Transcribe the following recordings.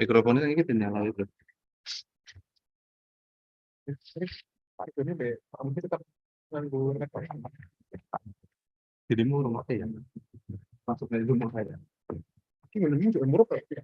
Mikrofonnya ini nyala itu. Ini mungkin tetap nganggur rekor. Jadi mau rumah saya masuk dari rumah saya. Ini minumnya juga murah ya.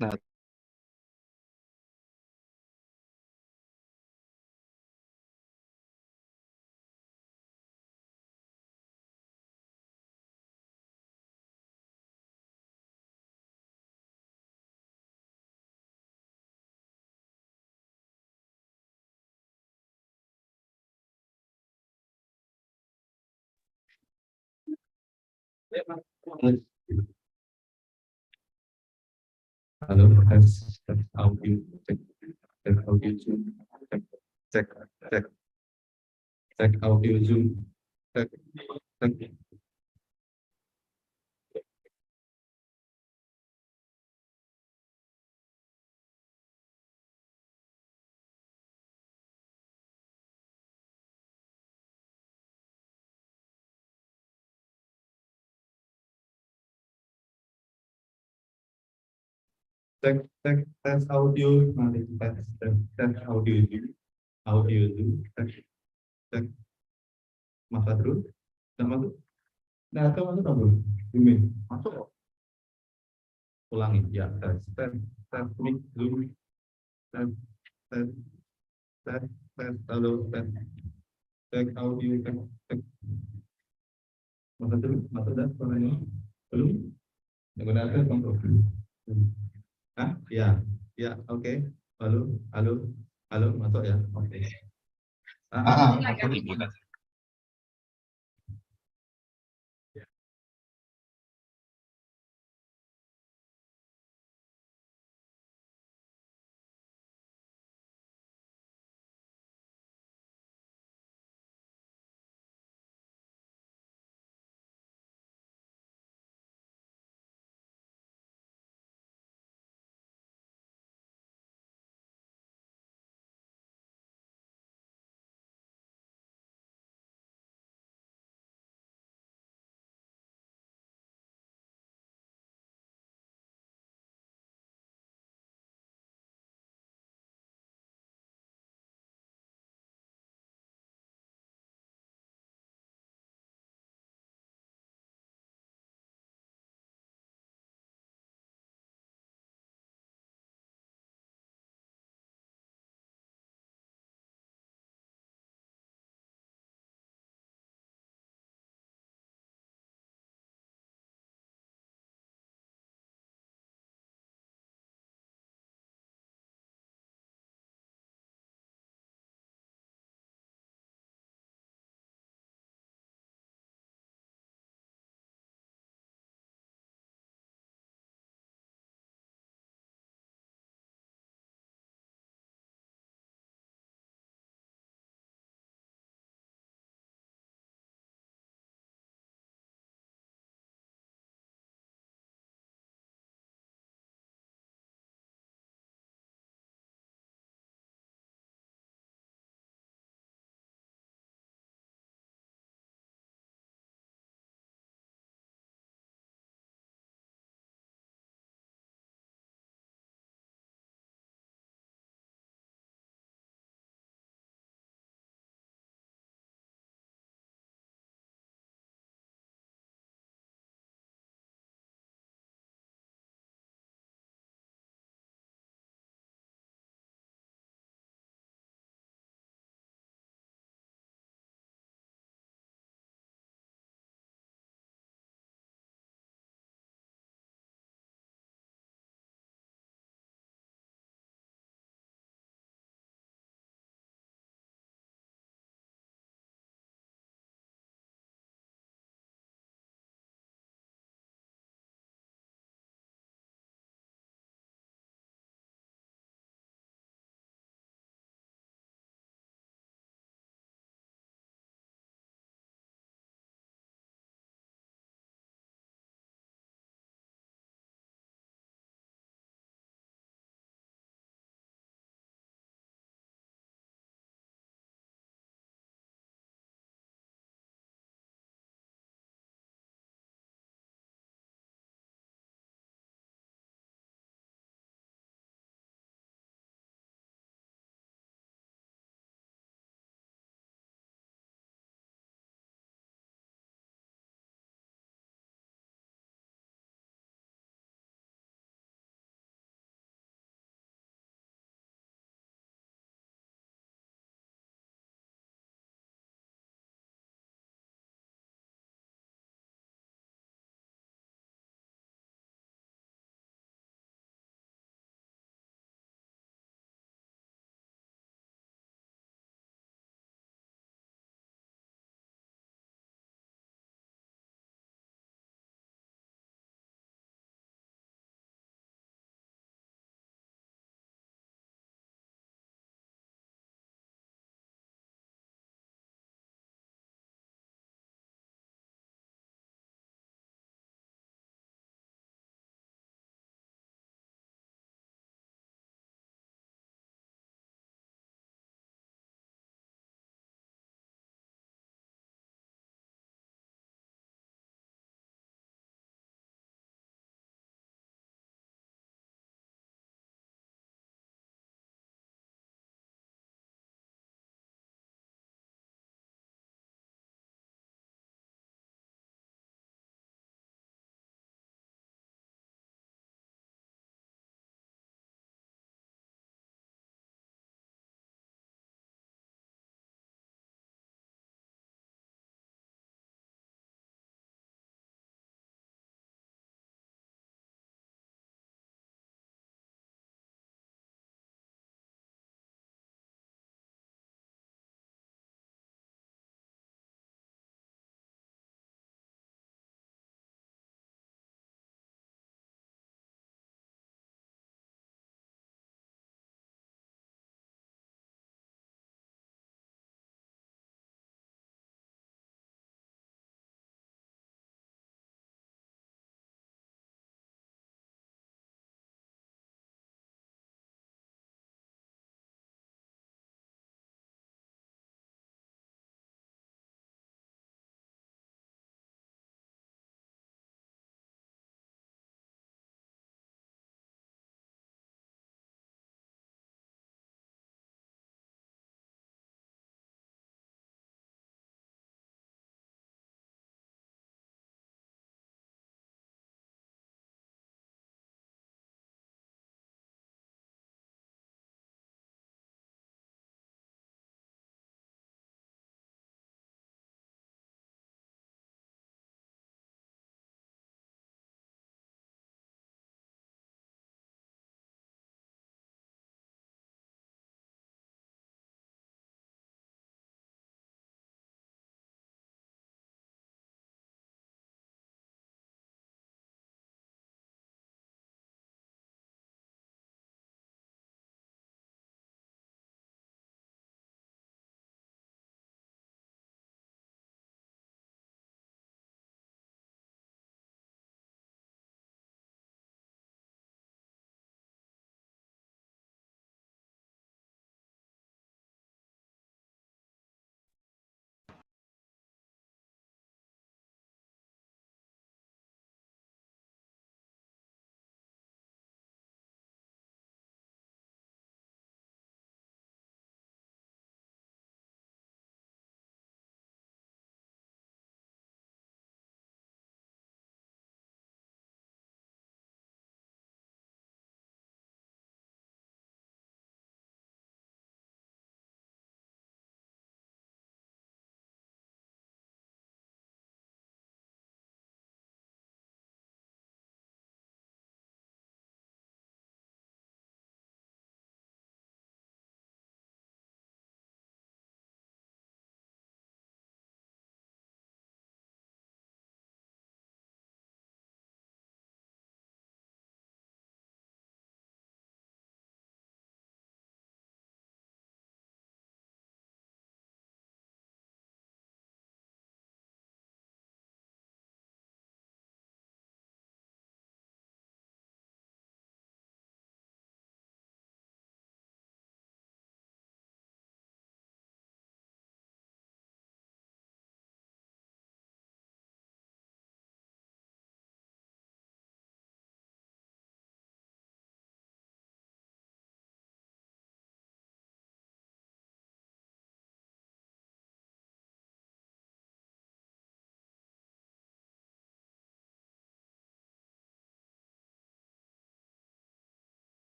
Nah, halo, tes audio, cek audio Zoom, cek cek cek audio Zoom, cek cek. Cek cek tes audio, mari tes audio Zoom, cek Mas Badrul, sama tuh. Nah, itu masuk dong, bro. Zoom masuk kok. Ulangi ya, tes mic Zoom, tes tes tes halo, cek audio, cek Mas Badrul, masuk dan suaranya belum menggunakan kontrol. Ah, ya, ya, oke. Halo, halo, halo, masuk ya, oke. Masuk.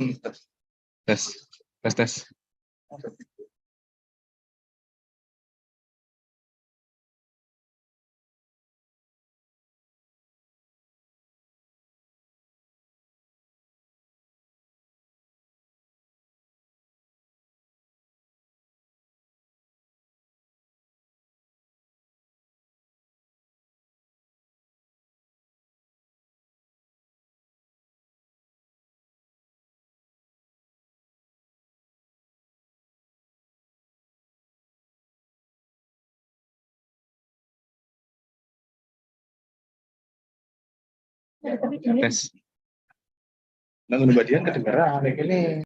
Tes, tes, tes. Tes. Nah, kemudian kedengeran ini.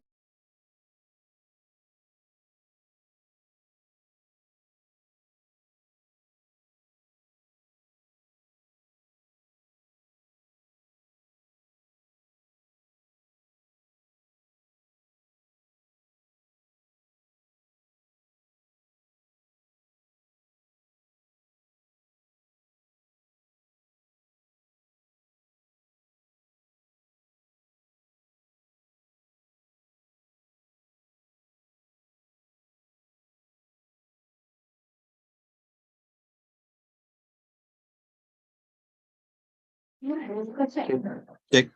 Cek,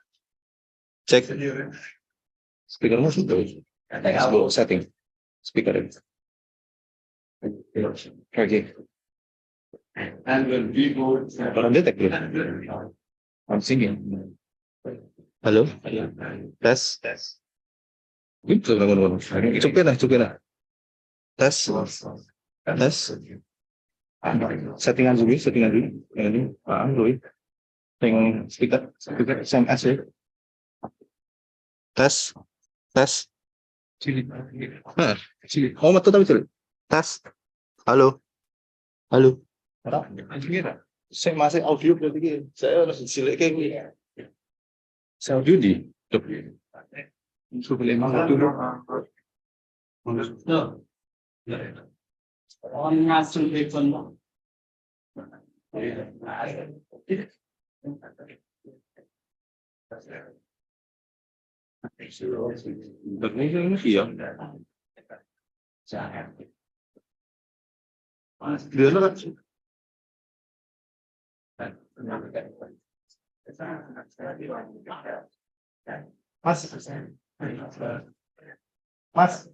cek. Speakermu sudah. Setting. Speaker. Oke. Orang detek belum? Orang sini. Halo. Tes. Itu teman-teman. Coba lah. Tes. Tes. Settingan dulu. Ini paham dulu. Yang speaker SMS ya. Tes. Cili. Oh, betul tapi cili. Tes. Halo. Saya masih audio berarti saya harus cilik kayak gini. Saya audio di. Sudah lama dulu. On ngasih telepon. Ini iya. Dia kan. Mas.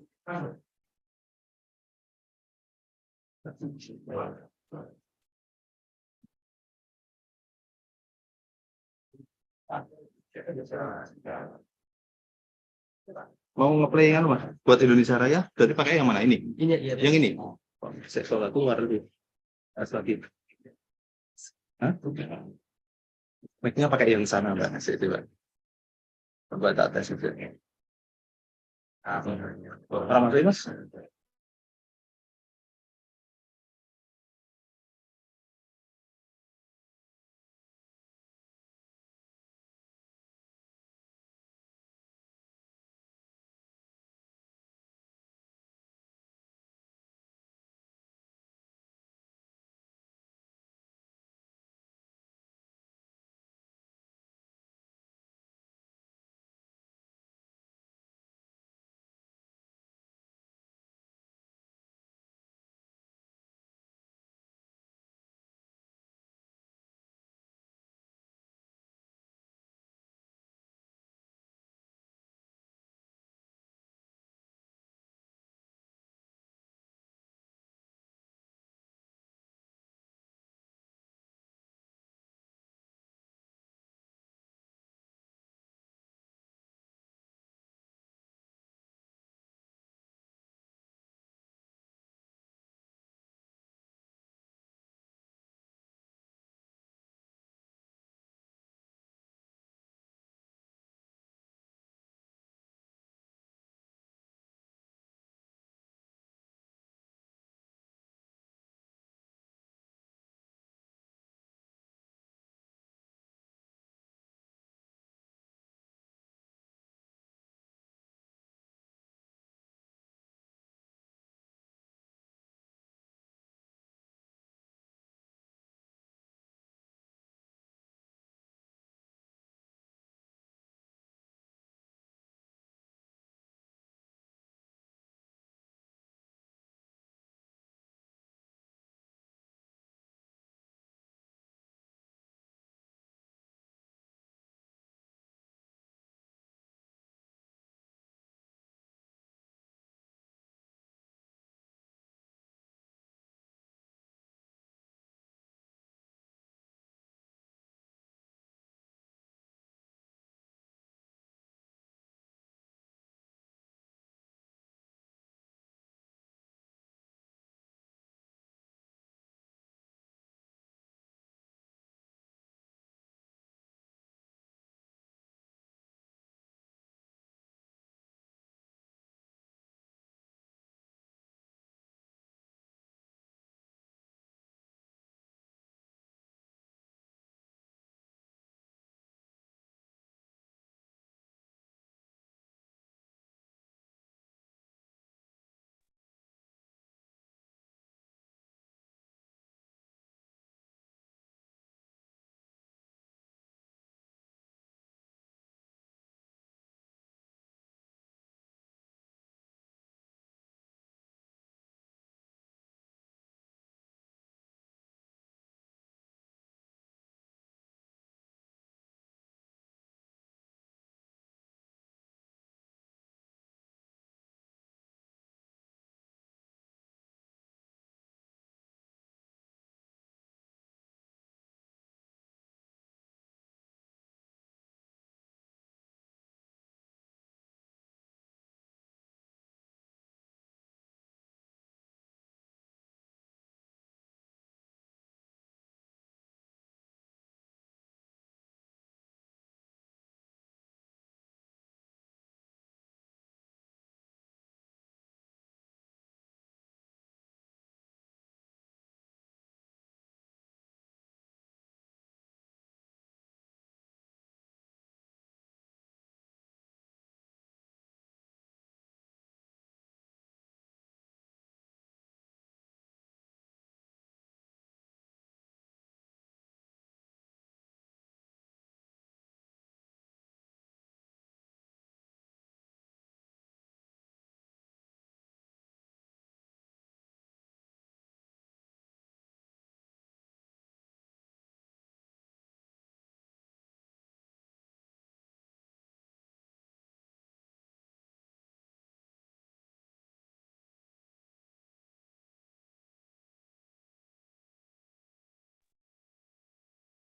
Mau ngeplay kan mas buat Indonesia Raya berarti pakai yang mana ini? Yang ini. Sektor aku luar dulu. Lagi. Hah? Mic-nya pakai yang sana mbak. Itu mbak. Coba tak tes itu. Orang mas.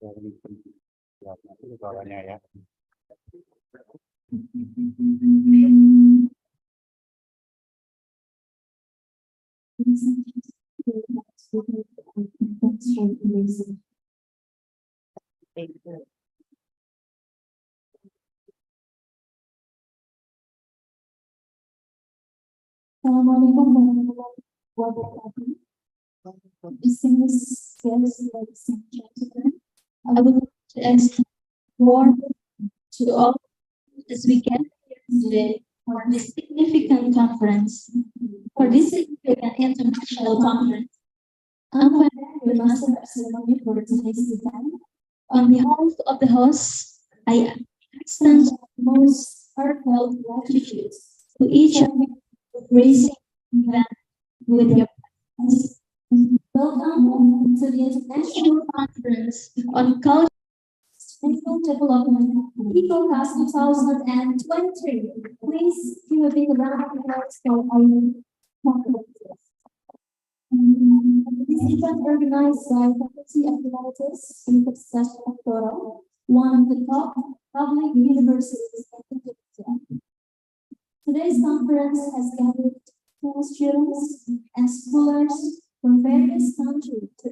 Ya, itu suaranya ya. Assalamualaikum warahmatullahi wabarakatuh. Distinguished guests, ladies and gentlemen, I would like to extend warm to all as we gather here today for this significant conference, for this significant international conference. I'm quite happy with Master of Ceremony for today's event. On behalf of the hosts, I extend most heartfelt gratitude to each of you for gracing the event with your presence. Welcome to the International Conference on Culture and Sustainable Development, ICOCAS 2023. Please give a big round of applause for our conference. This event organized by Faculty of Humanities in Toro, one of the top public universities in Indonesia. Today's conference has gathered students and scholars from various countries to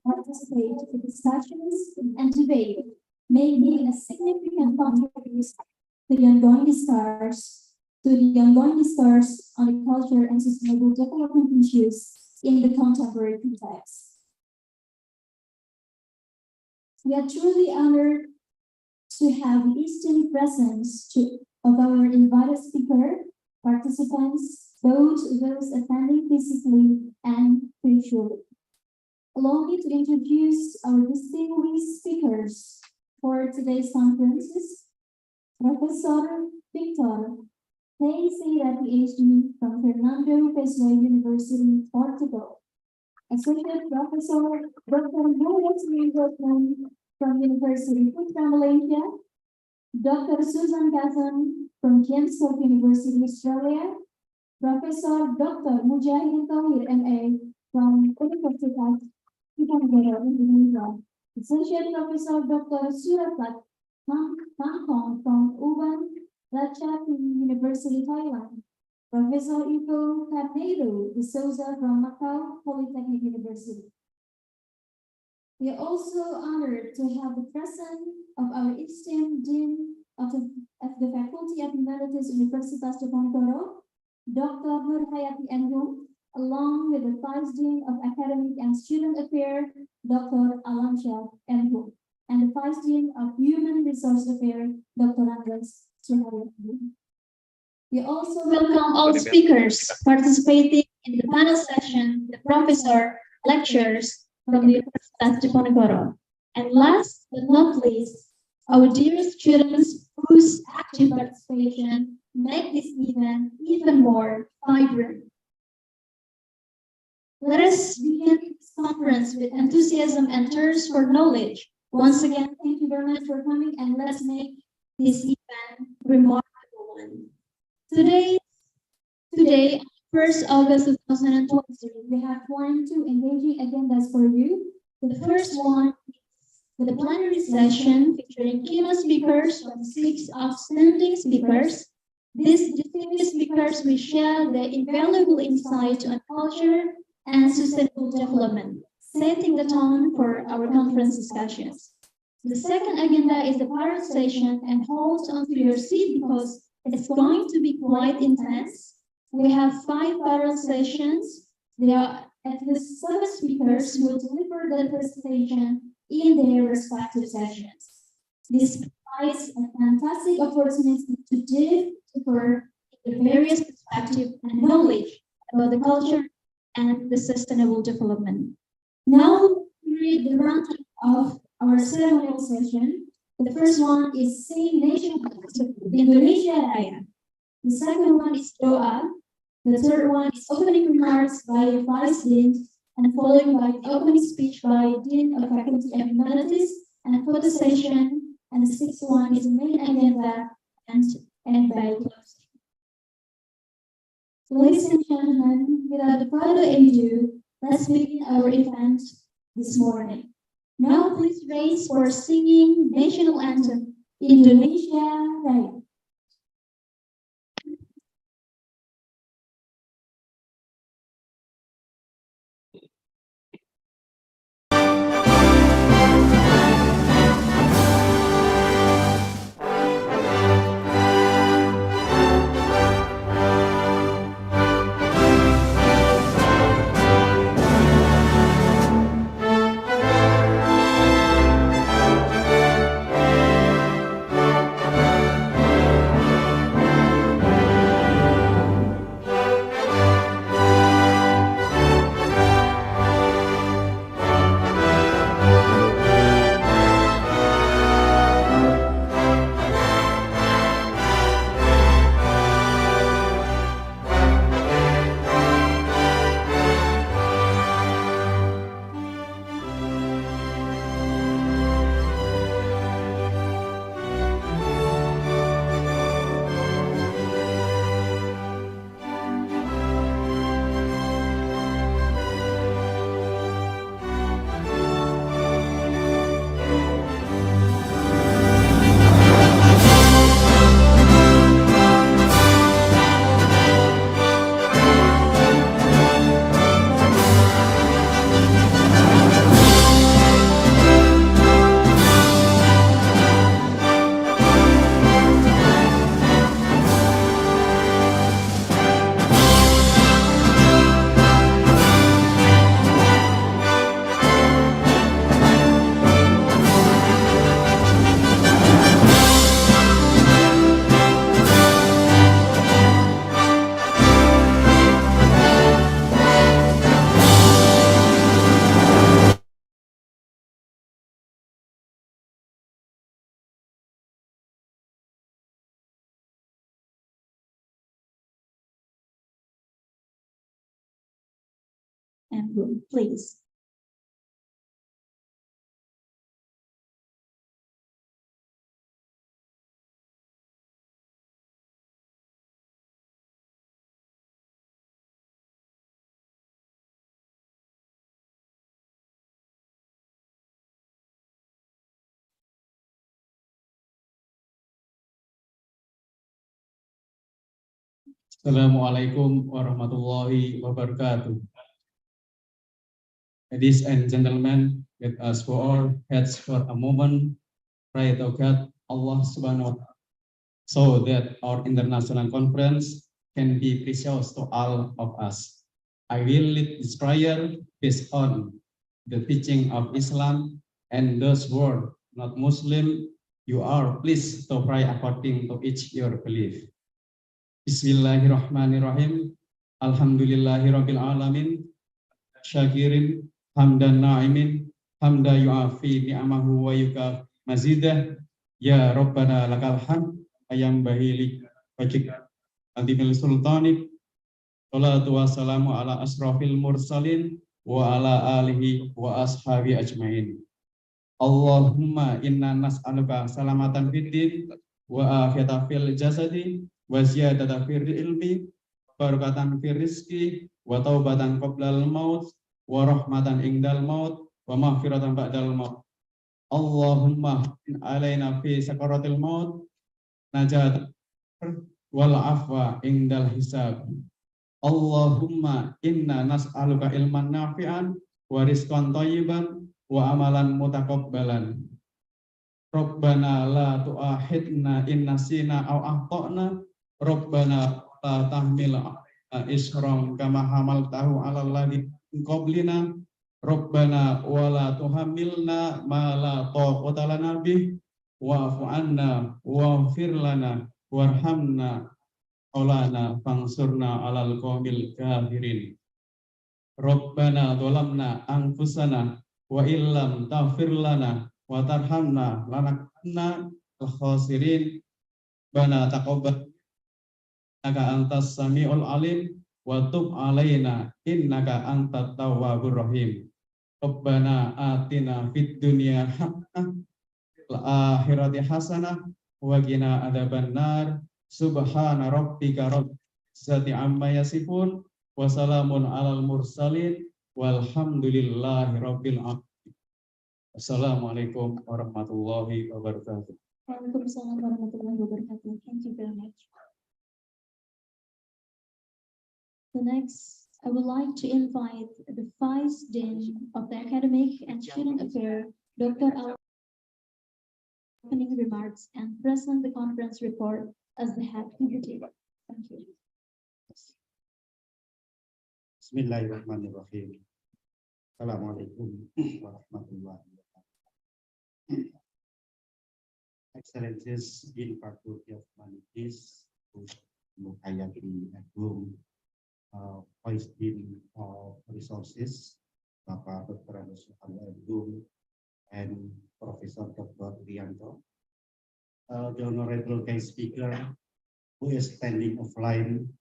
participate in discussions and debate, making a significant contribution to the ongoing discourse on the culture and sustainable development issues in the contemporary context. We are truly honored to have the esteemed presence of our invited speaker, participants, both those attending physically and virtually. Allow me to introduce our distinguished speakers for today's conferences. Professor Victor Teixeira, PhD from Fernando Pessoa University, Portugal. Associate Professor Dr. Julius Milton from University Putra, Malaysia. Dr. Susan Gazan from James Cook University, Australia. Professor Dr. Mujahid Tauhir, MA from Universitas Diponegoro, Indonesia. Associate Professor Dr. Surapat Tangkong from UBAN Ratchakri University, Thailand. Professor Ivo Carneiro de Souza from Macau Polytechnic University. We are also honored to have the presence of our esteemed Dean of the Faculty of Humanities, Universitas Diponegoro, Dr. Nur Hayati Enhum, along with the Vice Dean of Academic and Student Affairs, Dr. Alamsyah Enhum, and the Vice Dean of Human Resource Affairs, Dr. Andres Suharyo. We also welcome all speakers participating in the panel session, the professor, lecturers from the Universitas Diponegoro. And last but not least, our dear students whose active participation make this event even more vibrant. Let us begin this conference with enthusiasm and thirst for knowledge. Once again, thank you very much for coming, and let's make this event remarkable one. Today, 1st August 2023, we have planned two engaging agendas for you. The first one is the plenary session featuring keynote speakers from 6 outstanding speakers. These distinguished speakers will share their invaluable insight on culture and sustainable development, setting the tone for our conference discussions. The second agenda is the parent session, and hold on to your seat because it's going to be quite intense. We have 5 parent sessions. There are at least 7 speakers who will deliver their presentation in their respective sessions. This provides a fantastic opportunity to dive deeper into various perspectives and knowledge about the culture and the sustainable development. Now, we read the round of our ceremonial session. The first one is Sing Nation Indonesia Raya. The second one is Doa. The third one is opening remarks by Vice Dean, and followed by the opening speech by Dean of Faculty of Humanities and photo session. And the sixth one is the main agenda and by closing. Ladies and gentlemen, without further ado, let's begin our event this morning. Now please raise for singing national anthem, Indonesia Raya. And please. Assalamualaikum warahmatullahi wabarakatuh. Ladies and gentlemen, let us bow our heads for a moment, pray to God, Allah Subhanahu wa Ta'ala, so that our international conference can be precious to all of us. I will lead this prayer based on the teaching of Islam, and those who are not Muslim, you are pleased to pray according to each your belief. Bismillahirrahmanirrahim. Alhamdulillahirabbil alamin. Syakirin hamdan na'imin hamda yu'afi ni'amahu wa yuka mazidah. Ya Rabbana lakal hamd ayam bahili wajib adimil sultanik. Salatu wassalamu ala asrafil mursalin wa ala alihi wa ashabi ajmain. Allahumma inna nas'aluka salamatan fiddin wa afiyata fil jasadi wa ziyadata fil ilmi, barakatan fil rizki, wa taubatan qoblal maut, wa rahmatan ingdal maut, wa maghfiratan ba'dal maut. Allahumma alaina fi sakaratil maut, najat wal afwa ingdal hisab. Allahumma inna nas'aluka ilman nafi'an, wa rizqan thayyiban, wa amalan mutakabbalan. Rabbana la tu'ahidna in nasina aw akhtana. Rabbana la tahmil isram kama hamaltahu 'alal ladzi min qablina. Rabbana wa la tuhammilna ma la taqata lana bih wa'fu 'anna waghfir lana warhamna maulana fansurna 'alal qaumil kafirin. Rabbana dhalamna anfusana wa illam taghfir lana wa tarhamna lanakunanna al-khasirin. Bana taqabbal innaka antas samiul alim wa tub alaina innaka antat tawwabur rahim. Rabbana atina fid dunya hasanah wal akhirati hasanah wa qina adzabannar. Subhana rabbika rabbil izzati amma yasifun wa salamun alal mursalin walhamdulillahi rabbil alamin. Assalamualaikum warahmatullahi wabarakatuh. Waalaikumsalam warahmatullahi wabarakatuh. Thank you very much. The next, I would like to invite the Vice Dean of the Academic and Student Affairs, Dr. Al, opening remarks and present the conference report as the head committee. Thank you. Bismillahirrahmanirrahim. Assalamualaikum warahmatullahi wabarakatuh. Excellencies in Faculty of Humanities, Mukayati Agung, Vice Dean of Resources, Bapak Dr. Agung, and Professor Dr. Rianto, the Honorable Guest Speaker, who is standing offline,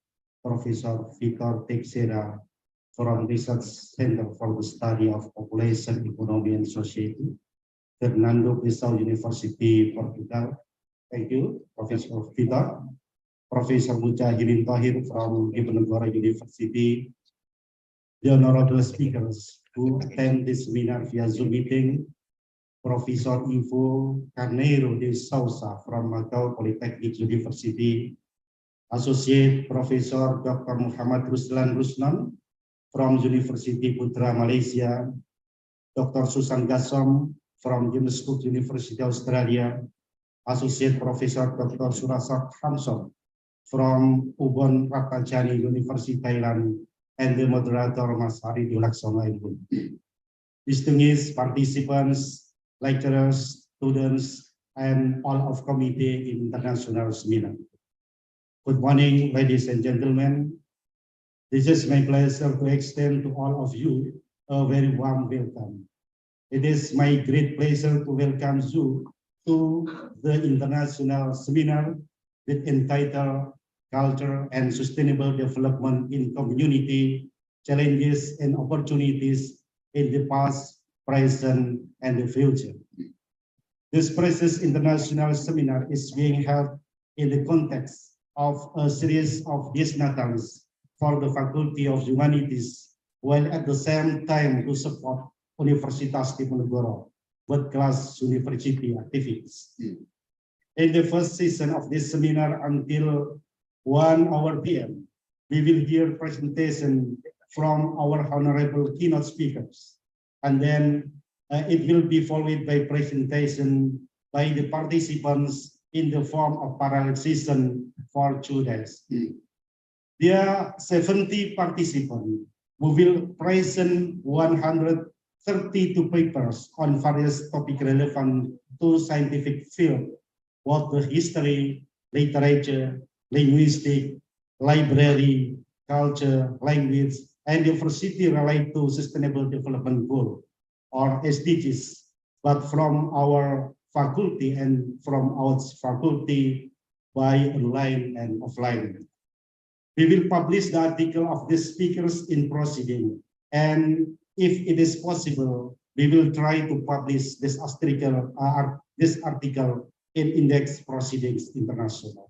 Professor Victor Teixeira from Research Center for the Study of Population, Economy, and Society, Fernando Pessoa University, Portugal. Thank you, Professor Victor. Professor Mujahirin Tahir from Diponegoro University. The honorable speakers who attend this seminar via Zoom meeting, Professor Ivo Carneiro de Souza from Macau Polytechnic University, Associate Professor Dr. Muhammad Ruslan Rusnan from University Putra Malaysia, Dr. Susan Gassom from James Cook University Australia, Associate Professor Dr. Surasat Hamson from Ubon Ratnajani University Thailand, and the moderator Mas Hari Dulaksana. Distinguished participants, lecturers, students, and all of committee in international seminar. Good morning, ladies and gentlemen. This is my pleasure to extend to all of you a very warm welcome. It is my great pleasure to welcome you to the international seminar with entitled Culture and Sustainable Development in Community, Challenges and Opportunities in the Past, Present, and the Future. This precious international seminar is being held in the context of a series of disnatalis for the Faculty of Humanities, while at the same time to support Universitas Diponegoro world-class university activities. In the first session of this seminar until 1 p.m., we will hear presentation from our honorable keynote speakers, and then it will be followed by presentation by the participants in the form of parallel session for 2 days. There are 70 participants who will present 132 papers on various topics relevant to scientific field, both the history, literature, linguistic, library, culture, language, and diversity related to Sustainable Development Goal, or SDGs, but from our faculty and from our faculty by online and offline. We will publish the article of the speakers in proceeding, and if it is possible, we will try to publish this article in Index Proceedings International.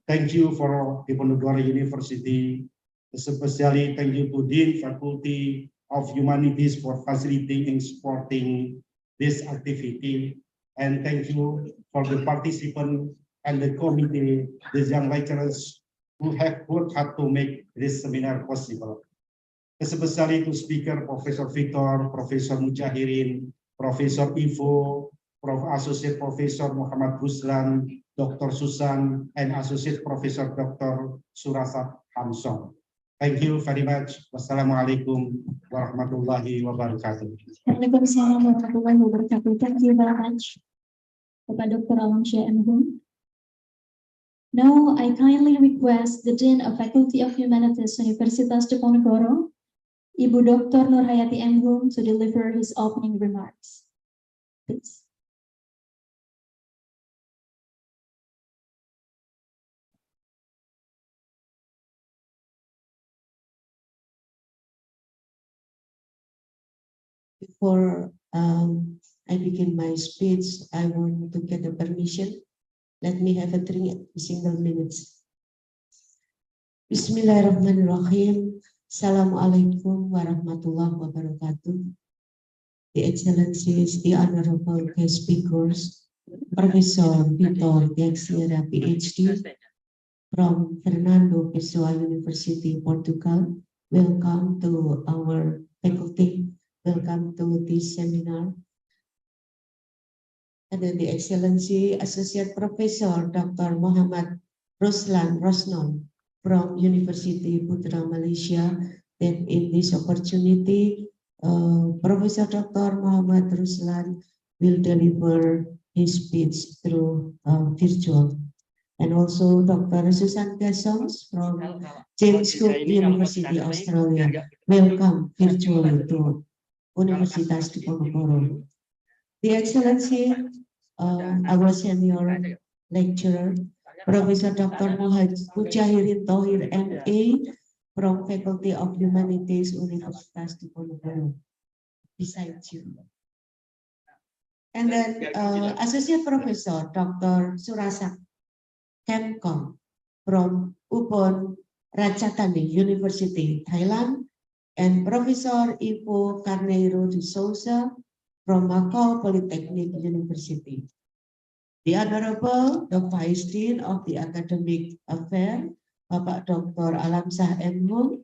Thank you for Diponegoro University, especially thank you to Dean Faculty of Humanities for facilitating and supporting this activity, and thank you for the participant and the committee, the young lecturers who have worked hard to make this seminar possible. Especially to speaker Professor Victor, Professor Mujahirin, Professor Ivo, Associate Professor Muhammad Ruslan, Dr. Susan, and Associate Professor Dr. Surasat Hamson. Thank you very much. Wassalamualaikum warahmatullahi wabarakatuh. Waalaikumsalam warahmatullahi wabarakatuh. Thank you very much, Bapak Dr. Alamsyah M. Hum. Now, I kindly request the Dean of Faculty of Humanities, Universitas Diponegoro, Ibu Dr. Nurhayati M. Hum, to deliver his opening remarks. Please. Before I begin my speech, I want to get the permission. Let me have a 3 single minutes. Bismillahirrahmanirrahim. Assalamualaikum warahmatullahi wabarakatuh. the Excellencies, the Honorable guest speakers, Professor Vitor Teixeira, PhD, from Fernando Pessoa University, Portugal. Welcome to our faculty. Welcome to this seminar. And then the Excellency Associate Professor Dr. Muhammad Ruslan Rosnon from University Putra, Malaysia. Then in this opportunity, Professor Dr. Muhammad Ruslan will deliver his speech through virtual. And also Dr. Susan Gasons from James Cook University, Australia. Welcome virtually to Universitas Diponegoro. The Excellency, our senior lecturer, Professor Dr. Mujahirin Tohir, MA, from Faculty of Humanities, Universitas Diponegoro, besides you. And then Associate Professor Dr. Surasak Kemkom from Upon Ratchathani University, Thailand, and Professor Ivo Carneiro de Souza from Macau Polytechnic University. The Honorable the Vice Dean of the Academic Affairs, Bapak Dr. Alamsah M. Hung,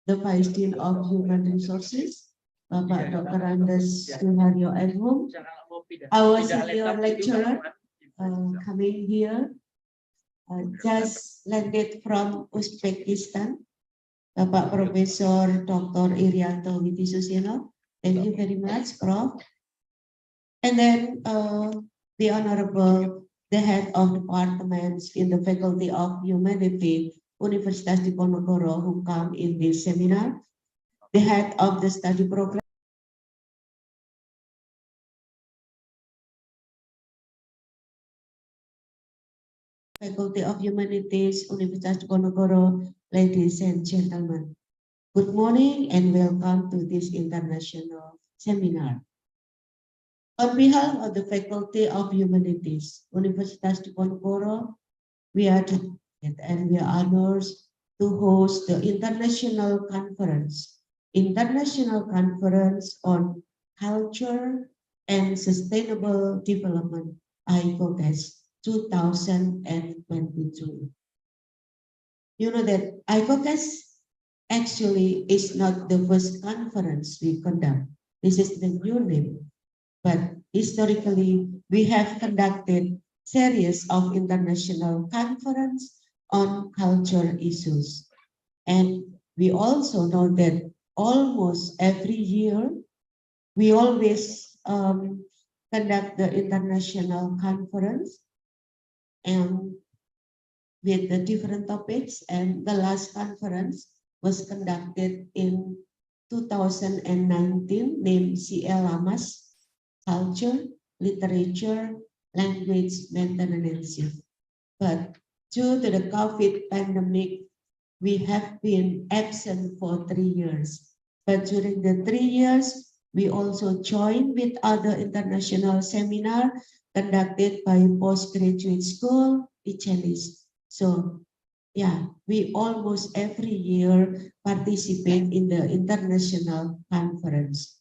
the Vice Dean of Human Resources, Bapak Dr. Andes Suharyo M. Hung, our senior lecturer coming here, just landed from Uzbekistan, Bapak Profesor Dr. Irianto Widisusilo. Thank you very much, Prof. And then the Honorable, the Head of Departments in the Faculty of Humanity, Universitas Diponegoro, who come in this seminar, the Head of the Study Program, Faculty of Humanities, Universitas Diponegoro, ladies and gentlemen. Good morning and welcome to this international seminar. On behalf of the Faculty of Humanities, Universitas Diponegoro, we are delighted and we are honored to host the International Conference on Culture and Sustainable Development, ICOCAS 2022. You know that ICOCAS actually is not the first conference we conduct. This is the new name. But historically, we have conducted series of international conference on culture issues. And we also know that almost every year, we always conduct the international conference and with the different topics. And the last conference was conducted in 2019, named CL Lamas, Culture, Literature, Language Maintenance. But due to the COVID pandemic, we have been absent for 3 years. But during the 3 years, we also joined with other international seminar conducted by postgraduate school, Ichelis. So yeah, we almost every year participate in the international conference.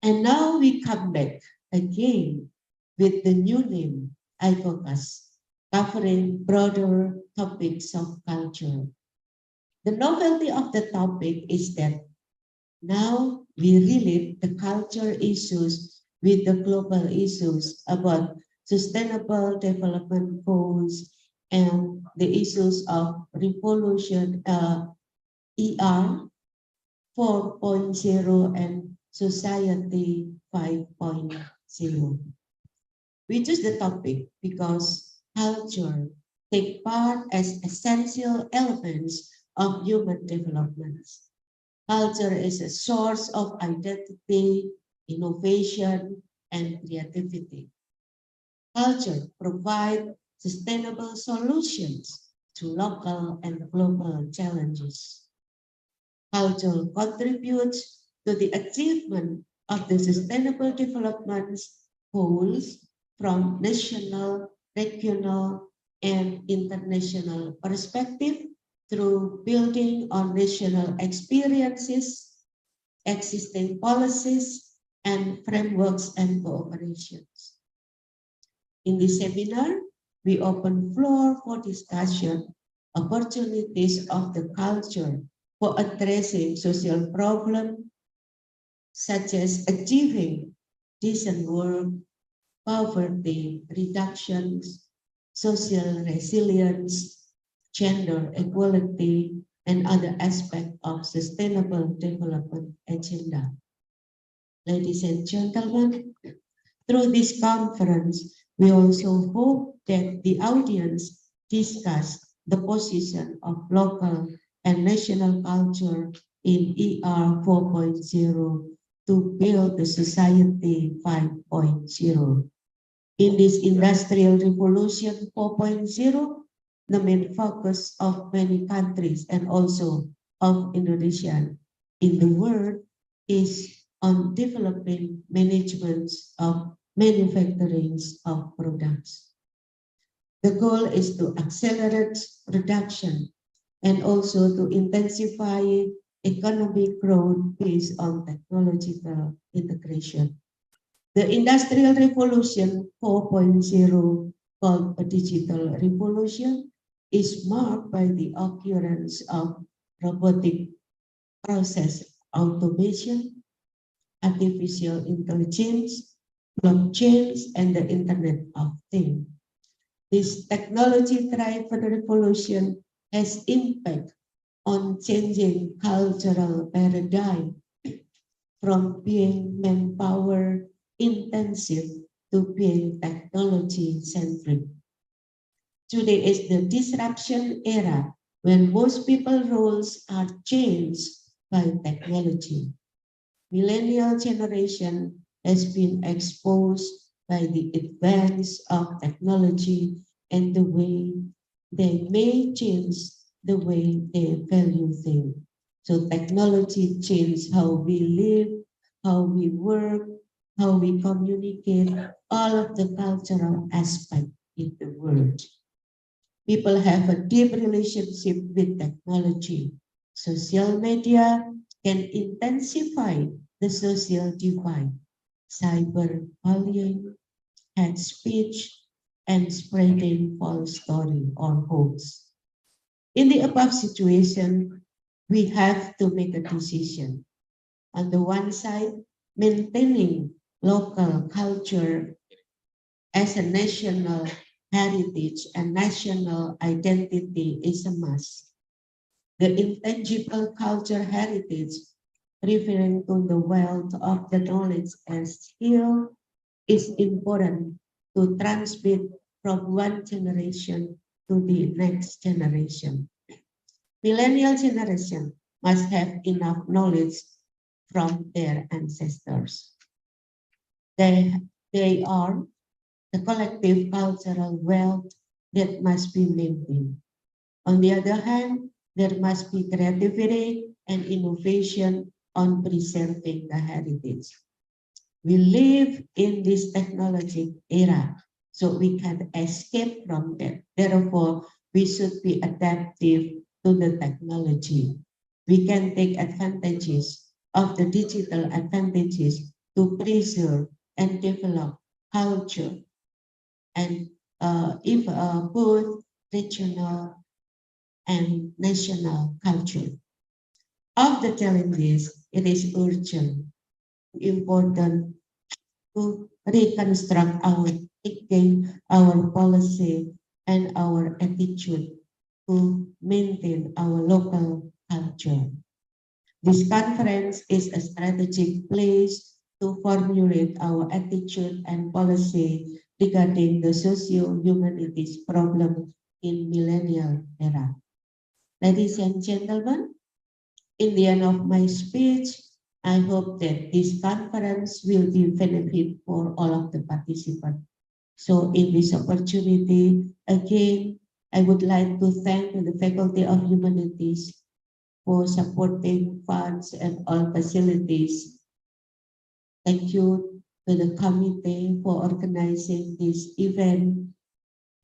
And now we come back again with the new name, ICOCAS, covering broader topics of culture. The novelty of the topic is that now we relate the culture issues with the global issues about sustainable development goals and the issues of revolution, ER 4.0 and Society 5.0. We choose the topic because culture take part as essential elements of human development. Culture is a source of identity, innovation, and creativity. Culture provides sustainable solutions to local and global challenges. Culture contributes to the achievement of the sustainable development goals from national, regional, and international perspective through building on national experiences, existing policies, and frameworks and cooperations. In this seminar, we open floor for discussion, opportunities of the culture for addressing social problems such as achieving decent work, poverty reductions, social resilience, gender equality, and other aspects of sustainable development agenda. Ladies and gentlemen, through this conference, we also hope that the audience discuss the position of local and national culture in ER 4.0 to build the society 5.0. In this Industrial Revolution 4.0, the main focus of many countries and also of Indonesia in the world is on developing management of manufacturing of products. The goal is to accelerate production and also to intensify economic growth based on technological integration. The Industrial Revolution 4.0, called a digital revolution, is marked by the occurrence of robotic process automation, artificial intelligence, blockchains, and the Internet of Things. This technology-driven revolution has impact on changing cultural paradigm from being manpower intensive to being technology centric. Today is the disruption era when most people's roles are changed by technology. Millennial generation has been exposed by the advance of technology and the way they may change the way they value things. So technology changes how we live, how we work, how we communicate, all of the cultural aspect in the world. People have a deep relationship with technology. Social media can intensify the social divide, cyberbullying, hate speech, and spreading false story or hoax. In the above situation, we have to make a decision. On the one side, maintaining local culture as a national heritage and national identity is a must. The intangible culture heritage, referring to the wealth of the knowledge and skill, is important to transmit from one generation to the next generation. Millennial generation must have enough knowledge from their ancestors. They are the collective cultural wealth that must be maintained. On the other hand, there must be creativity and innovation on preserving the heritage. We live in this technology era, so we can escape from that. Therefore, we should be adaptive to the technology. We can take advantages of the digital advantages to preserve and develop culture and both regional and national culture. Of the challenges, it is urgent, important to reconstruct our thinking, our policy, and our attitude to maintain our local culture. This conference is a strategic place to formulate our attitude and policy regarding the socio-humanities problem in millennial era. Ladies and gentlemen, in the end of my speech, I hope that this conference will be benefit for all of the participants. So in this opportunity, again, I would like to thank the Faculty of Humanities for supporting funds and all facilities. Thank you to the committee for organizing this event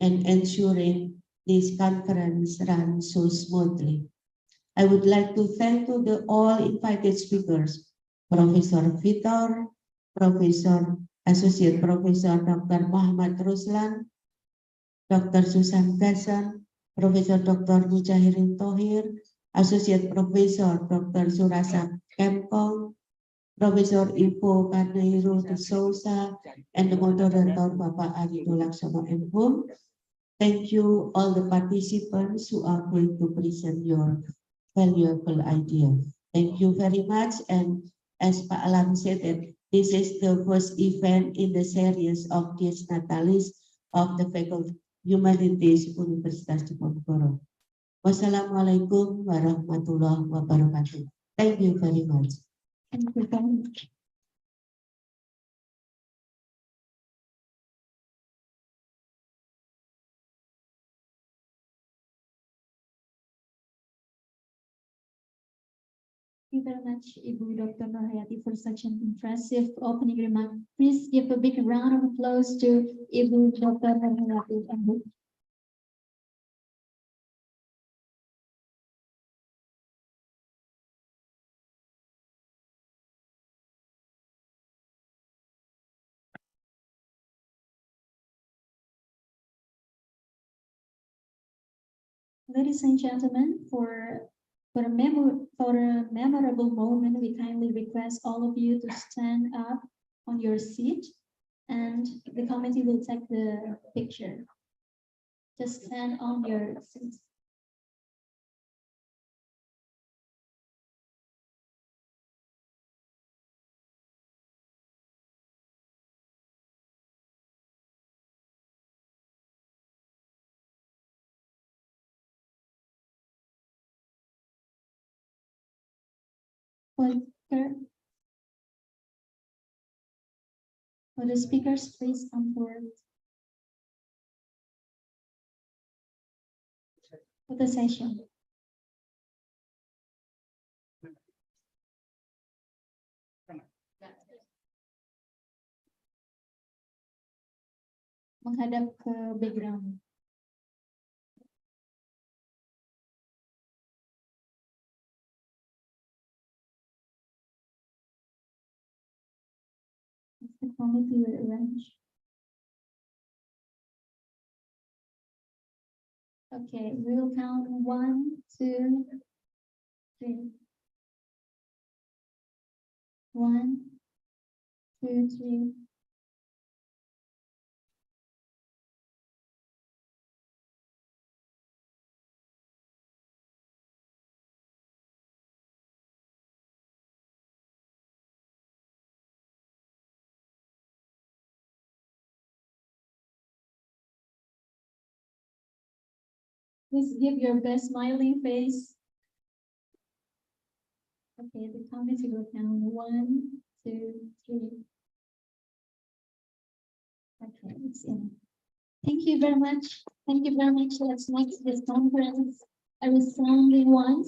and ensuring this conference runs so smoothly. I would like to thank to the all invited speakers Profesor Vitor, Profesor Associate Profesor Dr. Muhammad Ruslan, Dr. Susan Gasan, Profesor Dr. Mujahirin Tohir, Associate Profesor Dr. Surasa Kempong, Profesor Ivo Karneiro de Souza, and the moderator Bapak Arido Laksono M. Thank you all the participants who are going to present your valuable idea. Thank you very much. And as Pak Alam said, that this is the first event in the series of Dies Natalis of the Faculty Humanities Universitas Diponegoro. Wassalamualaikum warahmatullahi wabarakatuh. Thank you very much. Thank you very much. Thank you very much, Ibu Dr. Nurhayati, for such an impressive opening remark. Please give a big round of applause to Ibu Dr. Nurhayati. Ladies and gentlemen, for a memorable moment, we kindly request all of you to stand up on your seat, and the committee will take the picture. Just stand on your seats. For the speakers, please come forward for the session. Menghadap ke background. The committee will arrange. Okay, we will count 1, 2, 3. 1, 2, 3. Please give your best smiling face. Okay, the committee will count 1, 2, 3. Okay, it's in. Thank you very much. Thank you very much. Let's make this conference a resounding one.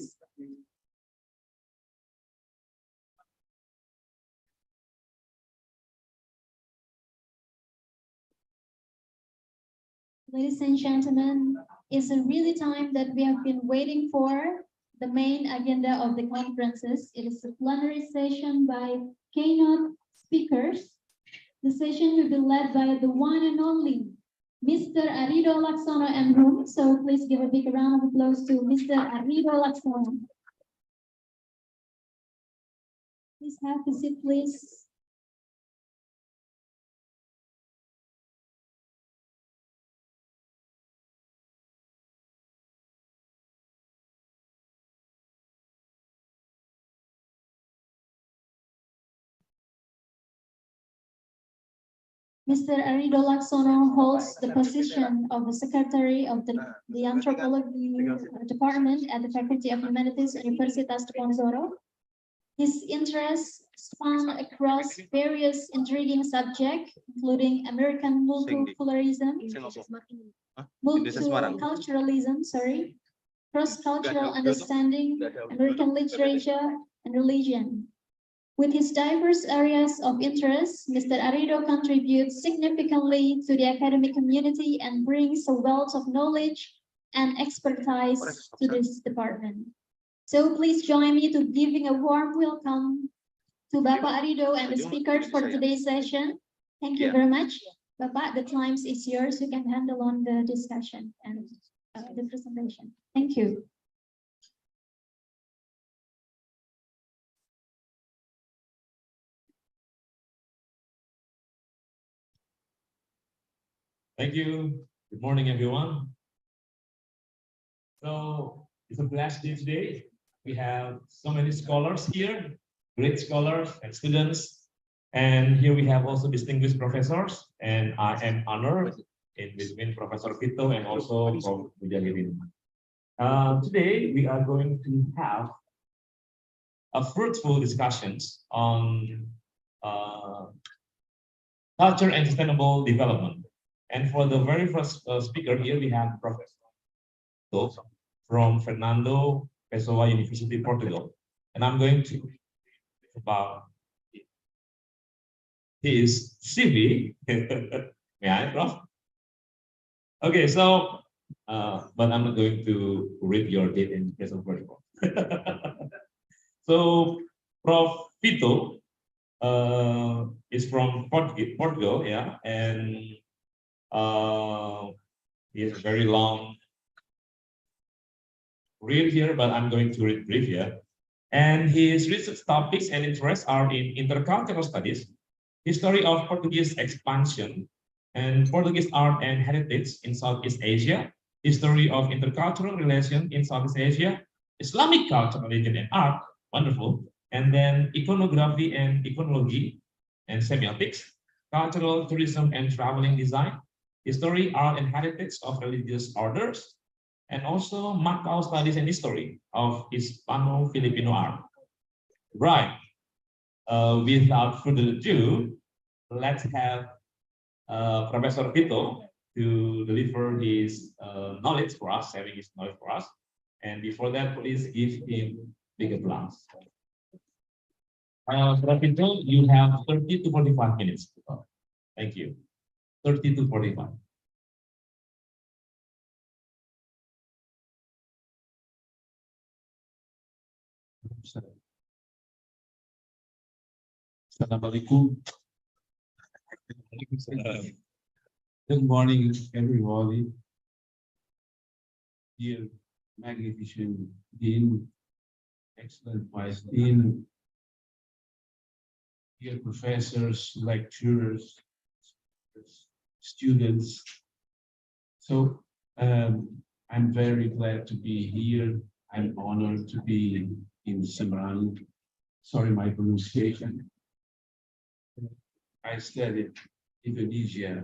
Ladies and gentlemen, it's a really time that we have been waiting for, the main agenda of the conferences. It is a plenary session by keynote speakers. The session will be led by the one and only Mr. Arido Laksono M. So please give a big round of applause to Mr. Arido Laksono. Please have a seat, please. Mr. Arido Laksono holds the position of the Secretary of the Anthropology Department at the Faculty of Humanities, Universitas Diponegoro. His interests span across various intriguing subjects, including American multiculturalism, cross-cultural understanding, American literature, and religion. With his diverse areas of interest, Mr. Arido contributes significantly to the academic community and brings a wealth of knowledge and expertise to this department. So please join me to giving a warm welcome to Bapak Rido and the speakers for today's session. Thank you Yeah. very much. Bapak, the time is yours. You can handle on the discussion and the presentation. Thank you. Thank you. Good morning, everyone. So it's a blessed day today. We have so many scholars here, great scholars and students. And here we have also distinguished professors. And I am honored in between Professor Vito and also Prof. Mujahidin. Today, we are going to have a fruitful discussions on culture and sustainable development. And for the very first speaker here, we have Professor from Fernando Pessoa University, Portugal. And I'm going to talk about his CV. May I, Prof? Okay, so, but I'm not going to read your date in case of vertical. So, Prof. Vito is from Portugal, yeah, and he has a very long read here, but I'm going to read brief here. And his research topics and interests are in intercultural studies, history of Portuguese expansion, and Portuguese art and heritage in Southeast Asia, history of intercultural relations in Southeast Asia, Islamic culture, religion, and art, wonderful, and then iconography and iconology and semiotics, cultural tourism and traveling design, history, art, and heritage of religious orders, and also Macau studies and history of Hispano-Filipino art. Right. Without further ado, let's have Professor Vito to deliver his knowledge for us, sharing his knowledge for us. And before that, please give him big applause. Professor Vito, you have 30 to 45 minutes. Thank you. 30 to 45. Assalamualaikum. Good morning, everybody. Dear magnificent Dean, excellent Vice Dean, dear professors, lecturers, students. So I'm very glad to be here. I'm honored to be in Semarang. Sorry, my pronunciation. I studied Indonesia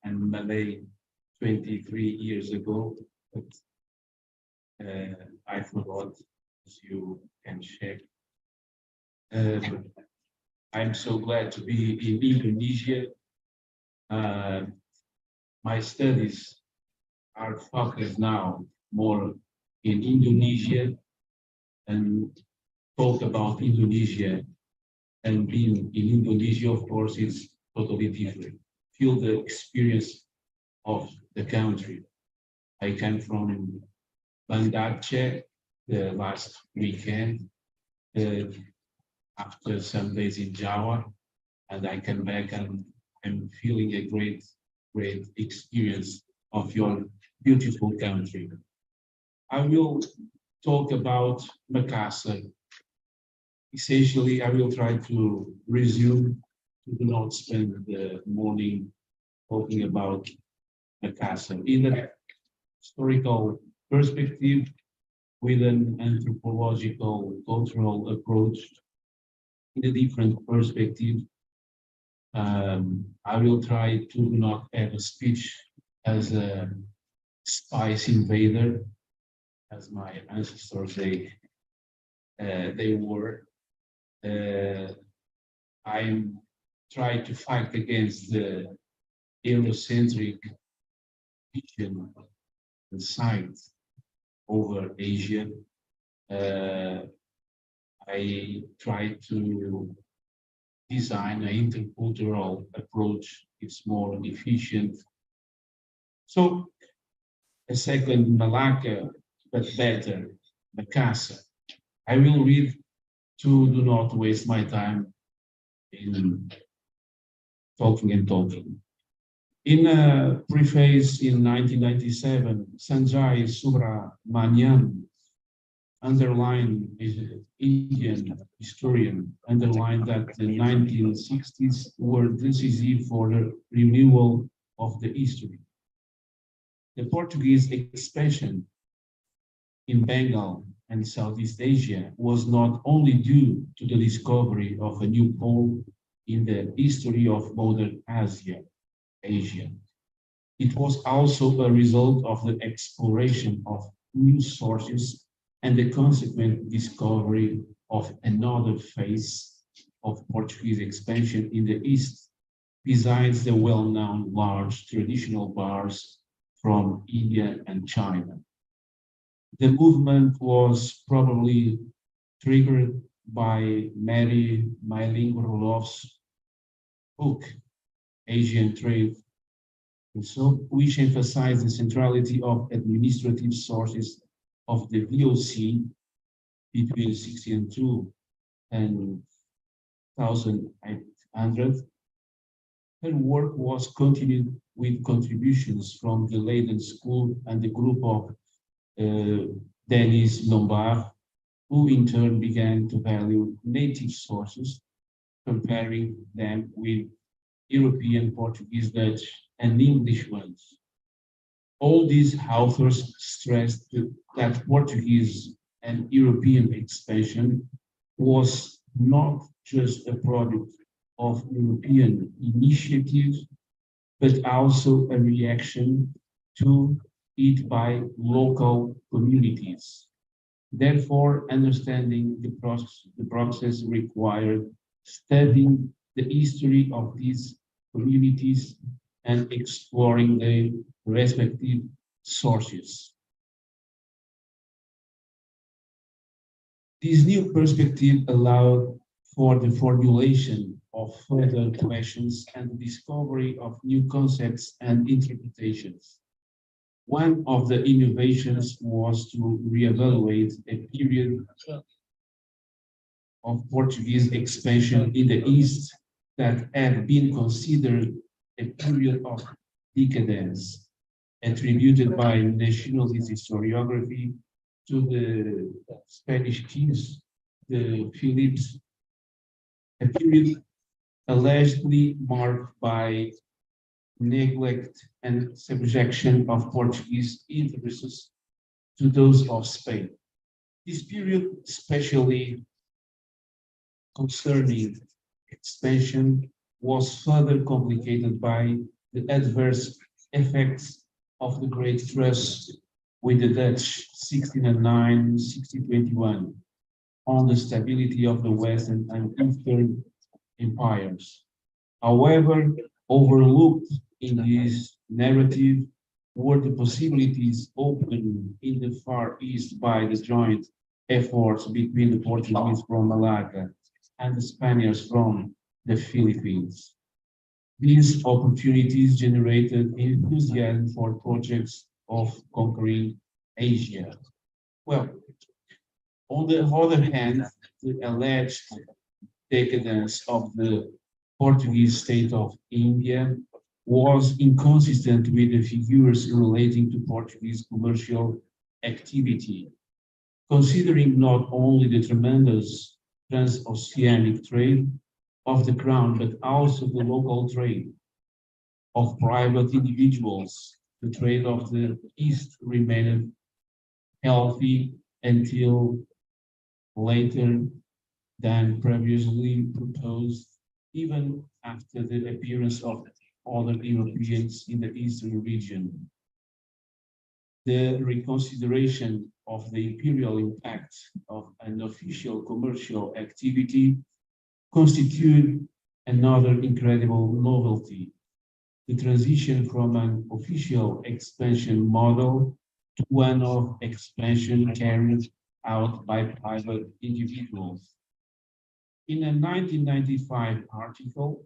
and Malay 23 years ago, but I forgot, as you can check. I'm so glad to be in Indonesia. My studies are focused now more in Indonesia and talk about Indonesia. And being in Indonesia, of course, is totally different. Feel the experience of the country. I came from Banda Aceh the last weekend after some days in Java, and I came back and I'm feeling a great experience of your beautiful country. I will talk about Makassar. Essentially, I will try to resume, to not spend the morning talking about Makassar in a historical perspective with an anthropological, cultural approach in a different perspective. I will try to not have a speech as a spice invader, as my ancestors they were. I'm trying to fight against the Eurocentric vision and sight over Asia. I try to design an intercultural approach. It's more efficient. So a second Malacca, but better, Makassar. I will read to do not waste my time in talking and talking. In a preface in 1997, Sanjay Subramanian underlined, Indian historian, underlined that the 1960s were decisive for the renewal of the history. The Portuguese expansion in Bengal and Southeast Asia was not only due to the discovery of a new pole in the history of modern Asia. It was also a result of the exploration of new sources and the consequent discovery of another phase of Portuguese expansion in the East, besides the well-known large traditional bars from India and China. The movement was probably triggered by Mary Meiling-Orlov's book, Asian Trade, which emphasized the centrality of administrative sources of the VOC between 1602 and 1800. Her work was continued with contributions from the Leiden School and the group of Denis Lombard, who in turn began to value native sources, comparing them with European, Portuguese, Dutch, and English ones. All these authors stressed that Portuguese and European expansion was not just a product of European initiative, but also a reaction to it by local communities. Therefore, understanding the process required studying the history of these communities and exploring their respective sources. This new perspective allowed for the formulation of further questions and the discovery of new concepts and interpretations. One of the innovations was to reevaluate a period of Portuguese expansion in the East that had been considered a period of decadence, attributed by nationalist historiography to the Spanish kings, the Philips, a period allegedly marked by neglect and subjection of Portuguese interests to those of Spain. This period, especially concerning expansion, was further complicated by the adverse effects of the Great Truce with the Dutch 1609-1621 on the stability of the Western and Eastern empires. However, overlooked in this narrative were the possibilities opened in the Far East by the joint efforts between the Portuguese from Malacca and the Spaniards from the Philippines. These opportunities generated enthusiasm for projects of conquering Asia. Well, on the other hand, the alleged decadence of the Portuguese state of India was inconsistent with the figures relating to Portuguese commercial activity, considering not only the tremendous transoceanic trade of the crown, but also the local trade of private individuals. The trade of the East remained healthy until later than previously proposed, even after the appearance of other Europeans in the Eastern region. The reconsideration of the imperial impact of an official commercial activity constitute another incredible novelty, the transition from an official expansion model to one of expansion carried out by private individuals. In a 1995 article,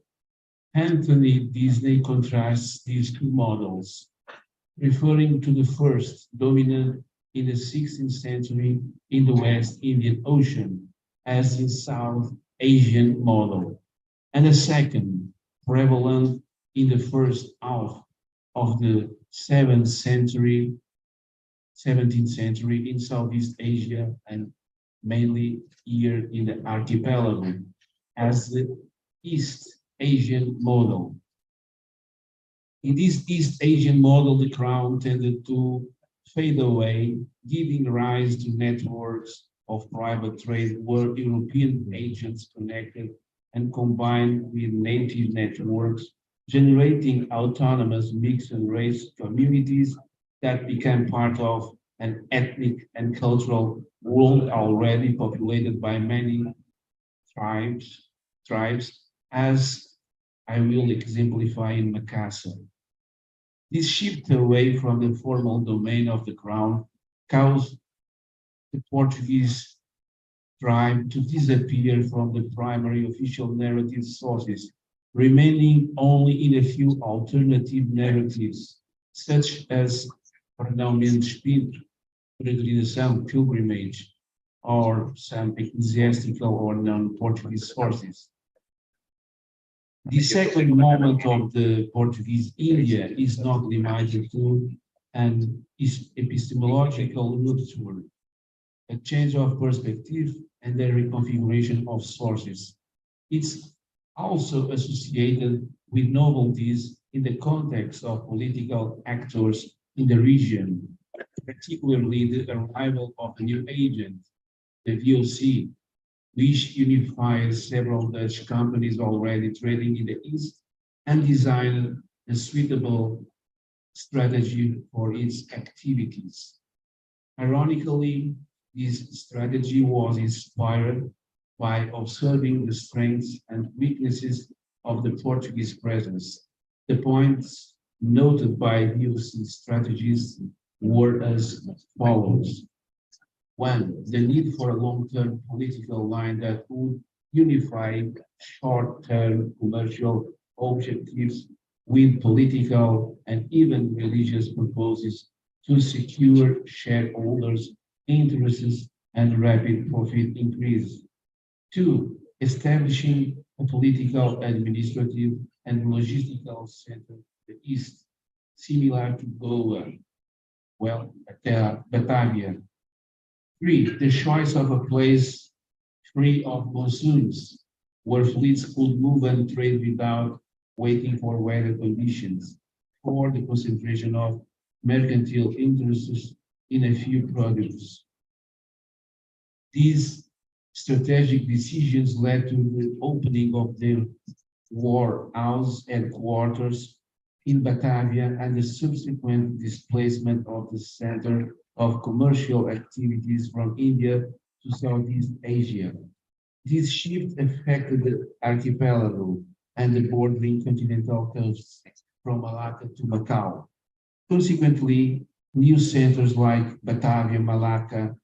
Anthony Disney contrasts these two models, referring to the first dominant in the 16th century in the West Indian Ocean as the South Asian model, and a second prevalent in the first half of the 17th century in Southeast Asia and mainly here in the archipelago as the East Asian model. In this East Asian model, the crown tended to fade away, giving rise to networks of private trade where European agents connected and combined with native networks, generating autonomous mixed race communities that became part of an ethnic and cultural world already populated by many tribes, as I will exemplify in Makassar. This shift away from the formal domain of the crown caused the Portuguese tribe to disappear from the primary official narrative sources, remaining only in a few alternative narratives, such as Perdão de Espírito, Peregrinação, pilgrimage, or some ecclesiastical or non-Portuguese sources. The second moment of the Portuguese India is not limited to an epistemological rupture, a change of perspective and a reconfiguration of sources. It's also associated with novelties in the context of political actors in the region, particularly the arrival of a new agent, the VOC, which unifies several Dutch companies already trading in the East and designed a suitable strategy for its activities. Ironically, this strategy was inspired by observing the strengths and weaknesses of the Portuguese presence. The points noted by VOC strategists were as follows. One, the need for a long-term political line that would unify short-term commercial objectives with political and even religious purposes to secure shareholders' interests and rapid profit increase. Two, establishing a political, administrative, and logistical center in the East, similar to Goa, Batavia. Three, the choice of a place free of monsoons, where fleets could move and trade without waiting for weather conditions. Four, the concentration of mercantile interests in a few products. These strategic decisions led to the opening of the Warhouse headquarters in Batavia and the subsequent displacement of the center of commercial activities from India to Southeast Asia. This shift affected the archipelago and the bordering continental coasts from Malacca to Macau. Consequently, new centers like Batavia, Malacca,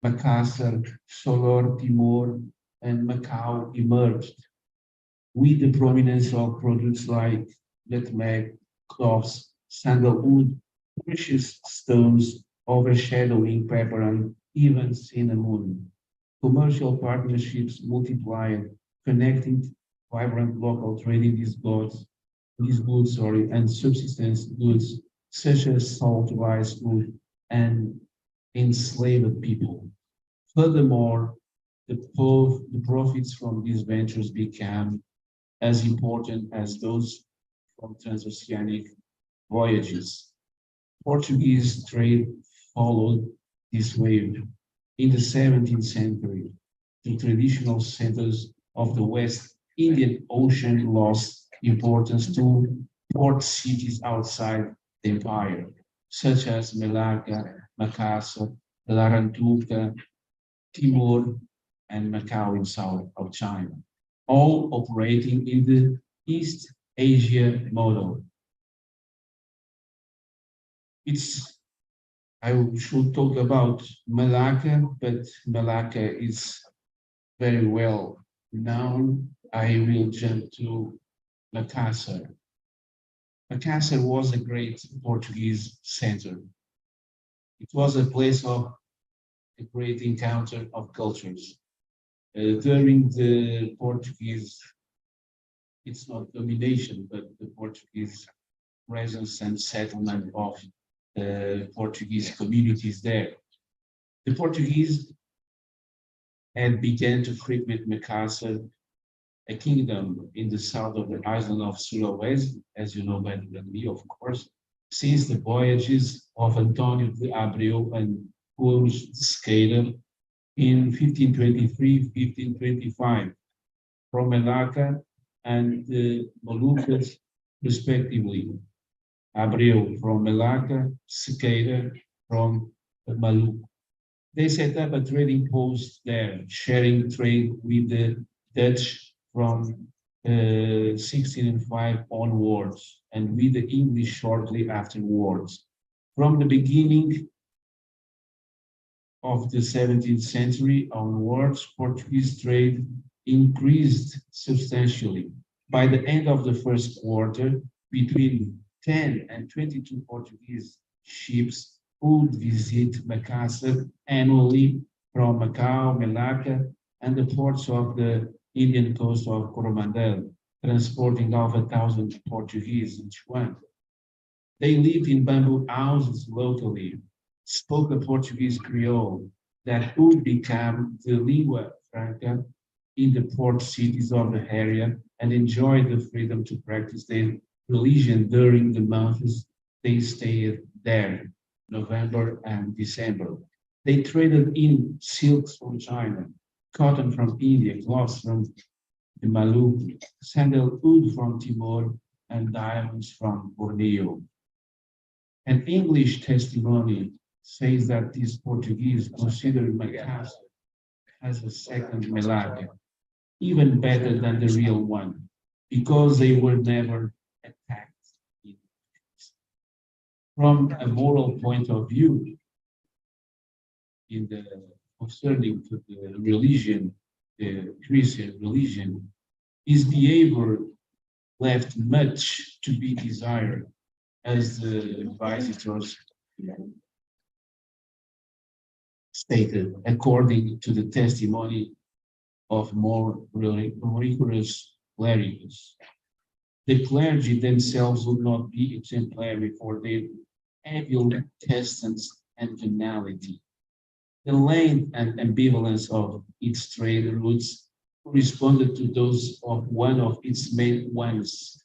Makassar, Solor, Timor, and Macau emerged, with the prominence of products like nutmeg, cloves, sandalwood, precious stones, overshadowing pepper and even cinnamon. Commercial partnerships multiplied, connecting vibrant local trading these goods, and subsistence goods such as salt, rice, food, and enslaved people. Furthermore, the profits from these ventures became as important as those from transoceanic voyages. Portuguese trade followed this wave. In the 17th century, the traditional centers of the West Indian Ocean lost importance to port cities outside the empire, such as Malacca, Makassar, Larantuka, Timor, and Macau in south of China, all operating in the East Asia model. I should talk about Malacca, but Malacca is very well known. I will jump to Makassar. Makassar was a great Portuguese center. It was a place of a great encounter of cultures. During the Portuguese, it's not domination, but the Portuguese presence and settlement of the Portuguese communities there. The Portuguese had began to frequent Makassar, a kingdom in the south of the island of Sulawesi, as you know better than me, of course, since the voyages of António de Abreu and Gomes de Sequeira in 1523-1525 from Malacca and the Moluccas, respectively. Abreu from Malacca, Sequeira from Maluku. They set up a trading post there, sharing trade with the Dutch from 1605 onwards, and with the English shortly afterwards. From the beginning of the 17th century onwards, Portuguese trade increased substantially. By the end of the first quarter, between 10 and 22 Portuguese ships would visit Makassar annually from Macau, Malacca, and the ports of the Indian coast of Coromandel, transporting over 1,000 Portuguese each one. They lived in bamboo houses locally, spoke a Portuguese Creole that would become the lingua franca in the port cities of the area, and enjoyed the freedom to practice their religion during the months they stayed there, November and December. They traded in silks from China, cotton from India, cloths from the Maluku, sandalwood from Timor, and diamonds from Borneo. An English testimony says that these Portuguese considered Makassar as a second Malacca, even better than the real one, because they were never attacked. From a moral point of view, in the concerning to the religion, the Christian religion, his behavior left much to be desired, as the visitors stated, according to the testimony of more rigorous clerics. The clergy themselves would not be exemplary for their evil testants and venality. The length and ambivalence of its trade routes corresponded to those of one of its main ones,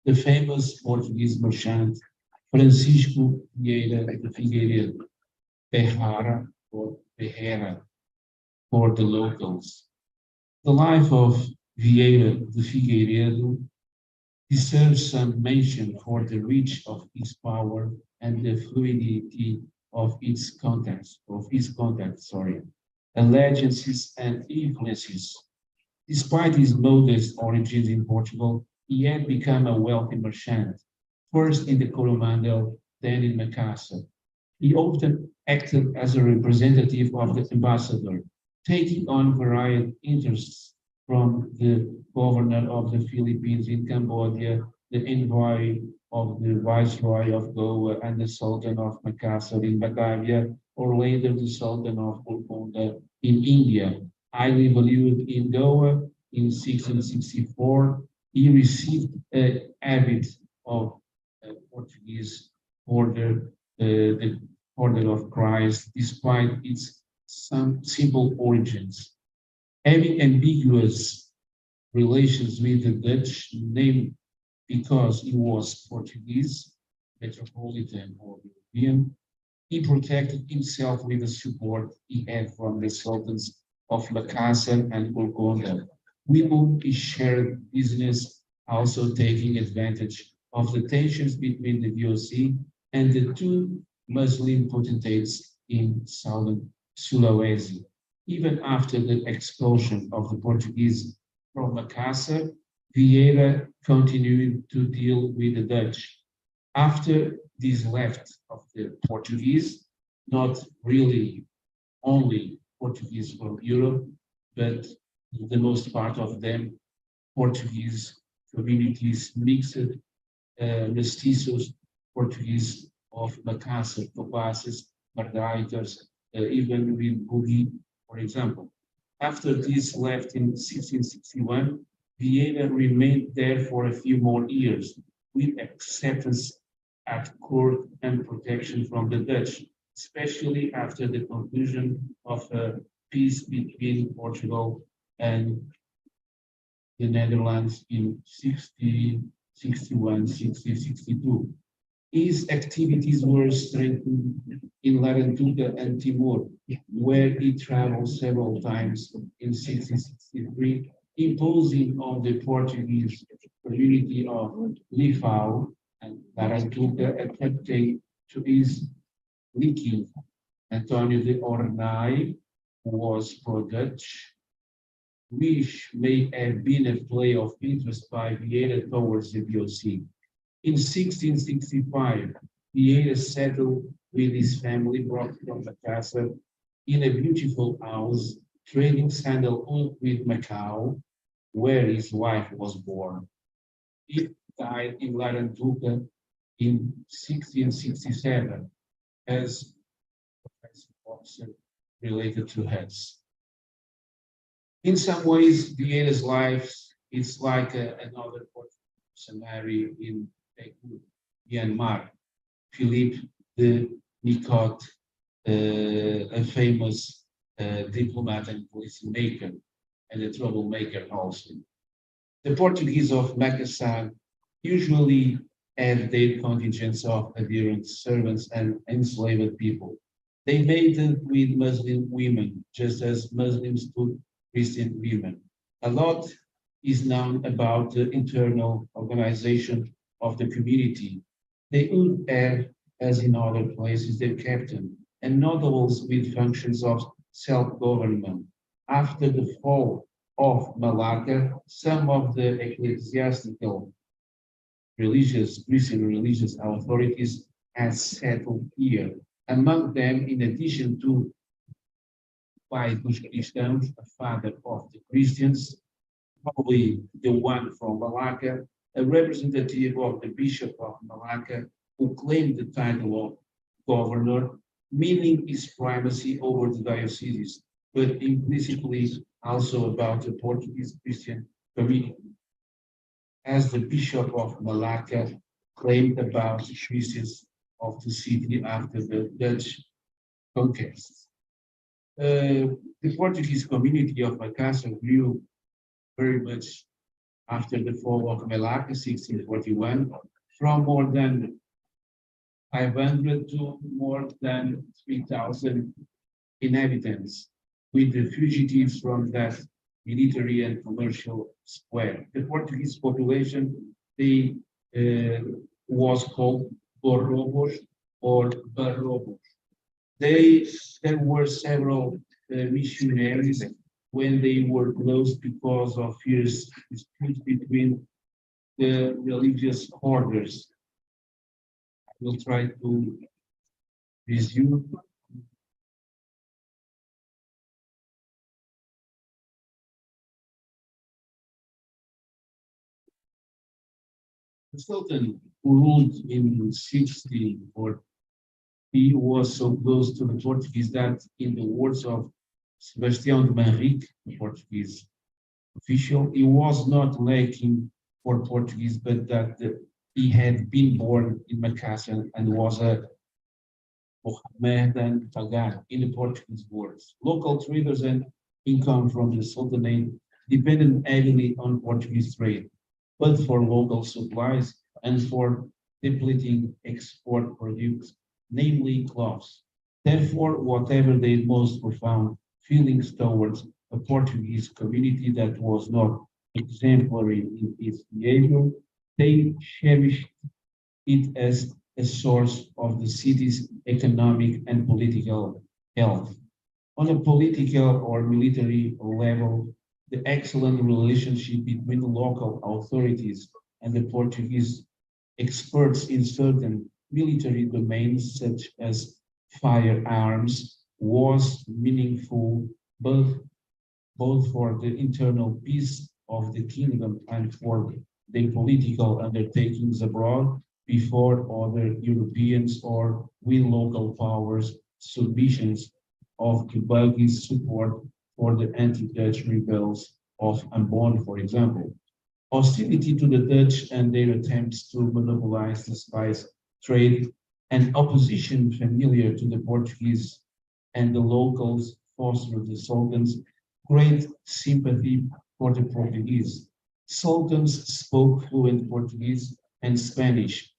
the famous Portuguese merchant Francisco Vieira de Figueiredo, Behara or Behera for the locals. The life of Vieira de Figueiredo deserves some mention for the reach of his power and the fluidity of its contacts, allegiances and influences. Despite his modest origins in Portugal, he had become a wealthy merchant, first in the Coromandel, then in Makassar. He often acted as a representative of the ambassador, taking on varied interests from the governor of the Philippines in Cambodia, the envoy of the Viceroy of Goa, and the Sultan of Makassar in Batavia, or later the Sultan of Golconda in India. Highly valued in Goa in 1664, he received a habit of Portuguese order, the Order of Christ, despite its some simple origins. Having ambiguous relations with the Dutch, named because he was Portuguese, metropolitan or European, he protected himself with the support he had from the sultans of Makassar and Golconda, with whom he shared business, also taking advantage of the tensions between the VOC and the two Muslim potentates in southern Sulawesi. Even after the expulsion of the Portuguese from Makassar, Vieira continued to deal with the Dutch. After this left of the Portuguese, not really only Portuguese from Europe, but the most part of them Portuguese communities, mixed mestizos Portuguese of Makassar, Topazes, Margaritas, even with Boogie, for example. After this left in 1661, Vieira remained there for a few more years, with acceptance at court and protection from the Dutch, especially after the conclusion of a peace between Portugal and the Netherlands in 6061, 6062. His activities were strengthened in Larantuka and Timor, where he traveled several times in 1663, imposing on the Portuguese community of Lifau and Larantuka a captain to his leaking. Antonio de Ornay, who was pro-Dutch, which may have been a play of interest by Vieira towards the VOC. In 1665, Vieira settled with his family, brought from Makassar, in a beautiful house, trading sandalwood with Macau, where his wife was born. He died in Larantuka in 1667 as professor officer related to heads. In some ways, Vieira's life is like another scenario in Myanmar. Philippe de Nicot, a famous diplomat and policymaker, and a troublemaker also. The Portuguese of Makassar usually have their contingents of adherent servants and enslaved people. They mated with Muslim women, just as Muslims took Christian women. A lot is known about the internal organization of the community. They would have, as in other places, their captain and notables with functions of self-government. After the fall of Malacca, some of the ecclesiastical Christian religious authorities had settled here. Among them, in addition to Pai dos Cristãos, a father of the Christians, probably the one from Malacca, a representative of the Bishop of Malacca, who claimed the title of governor, meaning his primacy over the diocese, but implicitly also about the Portuguese Christian community, as the Bishop of Malacca claimed about the Christians of the city after the Dutch conquest. The Portuguese community of Makassar grew very much after the fall of Malacca, 1641, from more than 500 to more than 3,000 inhabitants, with the fugitives from that military and commercial square. The Portuguese population, was called Borrobos or Barrobos. There were several missionaries when they were closed because of fierce disputes between the religious orders. I will try to resume. The Sultan who ruled in 1640, he was so close to the Portuguese that, in the words of Sebastião de Manrique, the Portuguese official, he was not lacking for Portuguese, but that he had been born in Makassar and was a Mohammedan Pagan, in the Portuguese words. Local traders and income from the Sultanate depended heavily on Portuguese trade, but for local supplies and for depleting export products, namely cloths. Therefore, whatever their most profound feelings towards a Portuguese community that was not exemplary in its behavior, they cherished it as a source of the city's economic and political health. On a political or military level, the excellent relationship between the local authorities and the Portuguese experts in certain military domains, such as firearms, was meaningful both for the internal peace of the kingdom and for the political undertakings abroad before other Europeans or with local powers, submissions of Portuguese support for the anti-Dutch rebels of Ambon, for example. Hostility to the Dutch and their attempts to monopolize the spice trade, and opposition familiar to the Portuguese and the locals fostered the Sultan's great sympathy for the Portuguese. Sultans spoke fluent Portuguese and Spanish.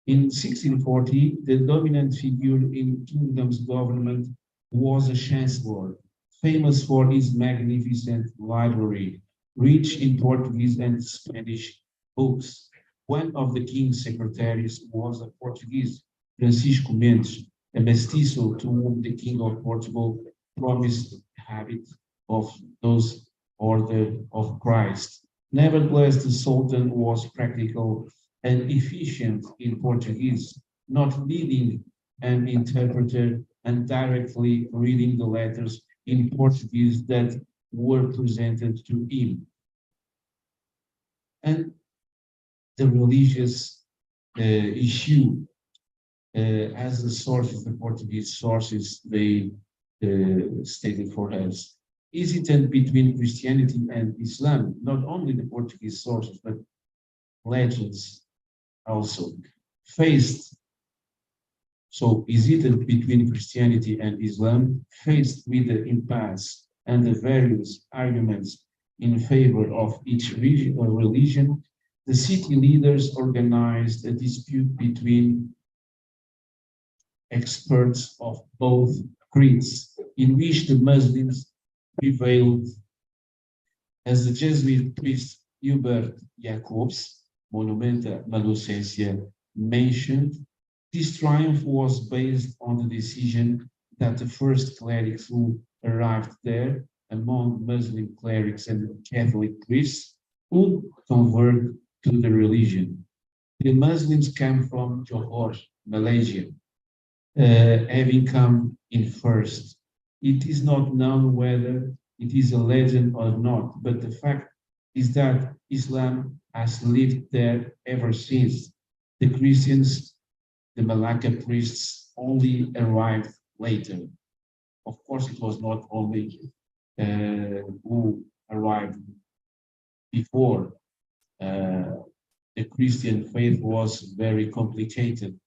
In 1640, the dominant figure in the kingdom's government was a chancellor, famous for his magnificent library, rich in Portuguese and Spanish books. One of the king's secretaries was a Portuguese, Francisco Mendes, a mestizo to whom the king of Portugal promised the habit of those order of Christ. Nevertheless, the Sultan was practical and efficient in Portuguese, not needing an interpreter and directly reading the letters in Portuguese that were presented to him. And the religious issue as the source of the Portuguese sources they stated for us, hesitant between Christianity and Islam, not only the Portuguese sources, but legends also faced. So hesitant between Christianity and Islam, faced with the impasse and the various arguments in favor of each religion, the city leaders organized a dispute between experts of both creeds, in which the Muslims prevailed. As the Jesuit priest Hubert Jacobs, Monumenta Malucensia, mentioned, this triumph was based on the decision that the first clerics who arrived there, among Muslim clerics and Catholic priests, would convert to the religion. The Muslims came from Johor, Malaysia, having come in first. It is not known whether it is a legend or not, but the fact is that Islam has lived there ever since. The Christians, the Malacca priests, only arrived later. Of course, it was not only who arrived before. The Christian faith was very complicated.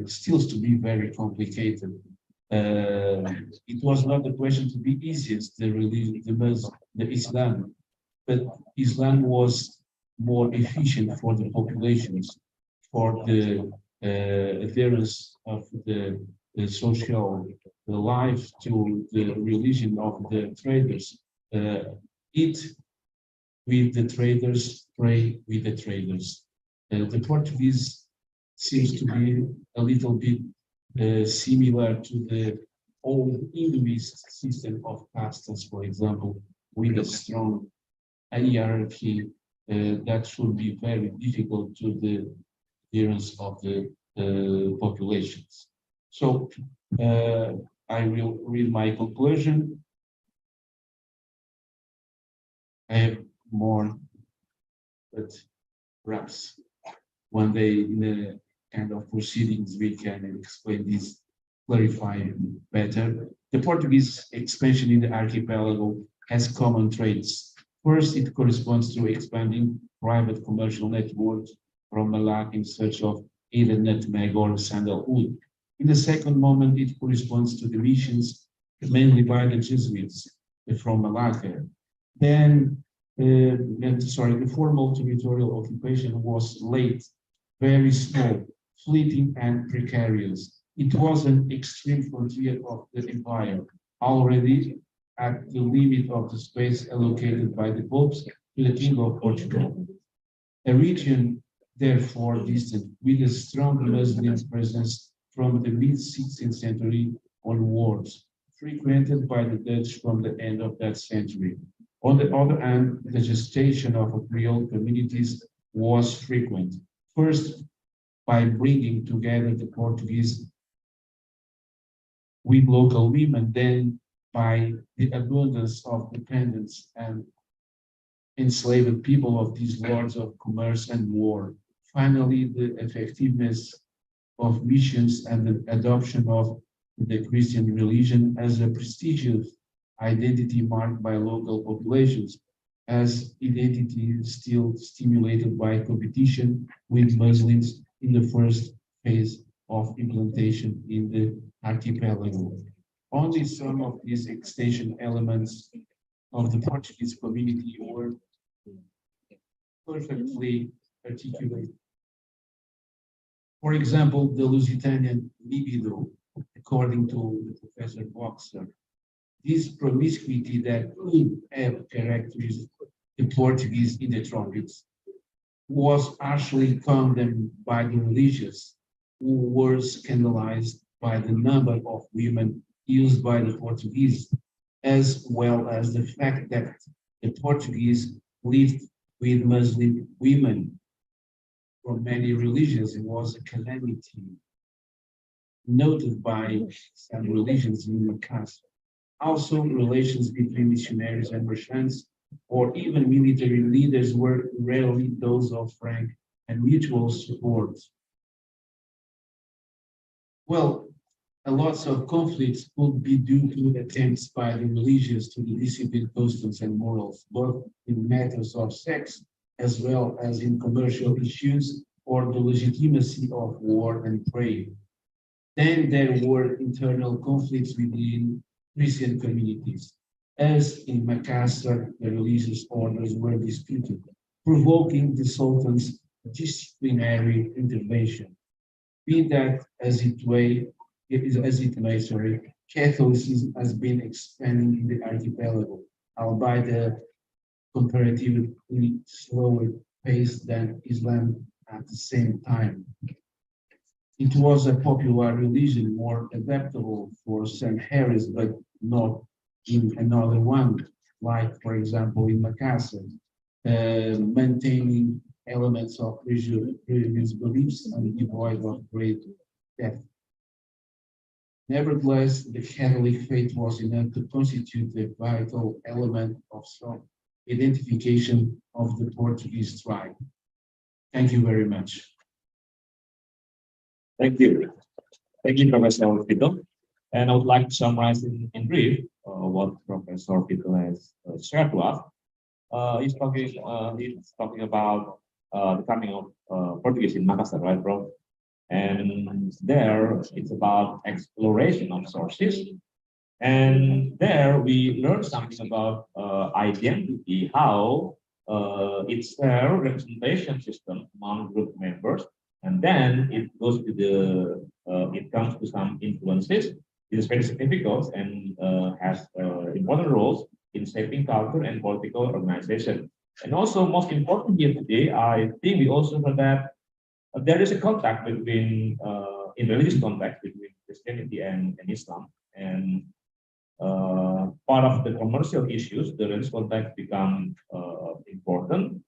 Still to be very complicated. It was not a question to be easiest, the religion, the Islam, but Islam was more efficient for the populations, for the adherence of the social life to the religion of the traders. Eat with the traders, pray with the traders. The Portuguese seems to be a little bit similar to the old Hinduist system of castes, for example, with a strong hierarchy that should be very difficult to the adherence of the populations. So I will read my conclusion. I have more, but perhaps one day in a kind of proceedings we can explain this, clarify better. The Portuguese expansion in the archipelago has common traits. First, it corresponds to expanding private commercial networks from Malacca in search of either nutmeg or sandalwood. In the second moment, it corresponds to the missions mainly by the Jesuits from Malacca. Then, the formal territorial occupation was late, very small, fleeting and precarious. It was an extreme frontier of the empire, already at the limit of the space allocated by the popes to the King of Portugal. A region, therefore, distant, with a strong Muslim presence from the mid-16th century onwards, frequented by the Dutch from the end of that century. On the other hand, the gestation of Creole communities was frequent. First, by bringing together the Portuguese with local women, then by the abundance of dependents and enslaved people of these lords of commerce and war. Finally, the effectiveness of missions and the adoption of the Christian religion as a prestigious identity marked by local populations, as identity is still stimulated by competition with Muslims in the first phase of implantation in the archipelago. Only some of these extension elements of the Portuguese community were perfectly articulated. For example, the Lusitanian libido, according to the Professor Boxer, this promiscuity that could have characterized the Portuguese in the tropics was partially condemned by the religious, who were scandalized by the number of women used by the Portuguese, as well as the fact that the Portuguese lived with Muslim women from many religions. It was a calamity noted by some religions in Makassar. Also, relations between missionaries and merchants, or even military leaders, were rarely those of frank and mutual support. Well, a lot of conflicts could be due to attempts by the religious to discipline customs and morals, both in matters of sex as well as in commercial issues or the legitimacy of war and trade. Then there were internal conflicts within Christian communities. As in Makassar, the religious orders were disputed, provoking the Sultan's disciplinary intervention. Be that as it may, Catholicism has been expanding in the archipelago, albeit a comparatively slower pace than Islam at the same time. It was a popular religion, more adaptable for some areas, but not in another one, like, for example, in Makassar, maintaining elements of previous beliefs and devoid of great depth. Nevertheless, the Catholic faith was enough to constitute a vital element of self-identification of the Portuguese tribe. Thank you very much. Thank you. Thank you, Professor Vito. And I would like to summarize in brief what Professor Vito has shared to us. He's talking about the coming of Portuguese in Makassar, right, bro? And there it's about exploration of sources. And there we learn something about identity, how it's their representation system among group members. And then it goes to the, it comes to some influences. It is very significant and has important roles in shaping culture and political organization. And also, most important here today, I think we also heard that there is a contact between, in religious contact between Christianity and Islam. And part of the commercial issues, the religious contact become important.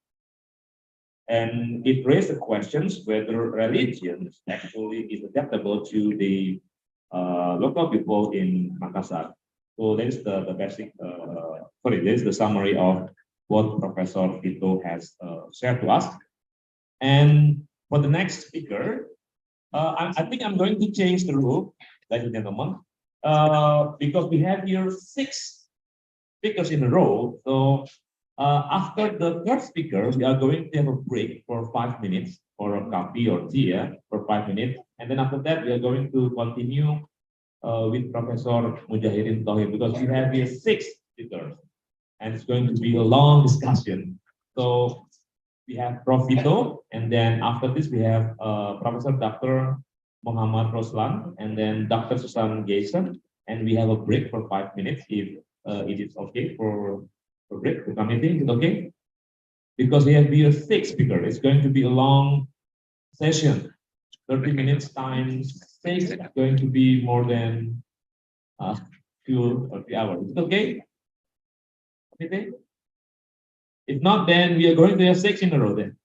And it raised the questions whether religion actually is adaptable to the local people in Makassar. So that is the basic, that is the summary of what Professor Vito has shared to us. And for the next speaker, I think I'm going to change the rule, ladies and gentlemen, because we have here 6 speakers in a row. So after the third speaker, we are going to have a break for 5 minutes for a coffee or tea for 5 minutes. And then after that, we are going to continue with Professor Mujahirin Tohir, because we have here 6 speakers and it's going to be a long discussion. So we have Prof. Vito, and then after this, we have Professor Dr. Muhammad Roslan, and then Dr. Susan Jason, and we have a break for 5 minutes if it is okay for break, the committee, is it okay? Because we have here 6 speakers. It's going to be a long session, 30 minutes times 6, it's going to be more than 2 or 3 hours. Is it okay? Okay. If not, then we are going to have 6 in a row then.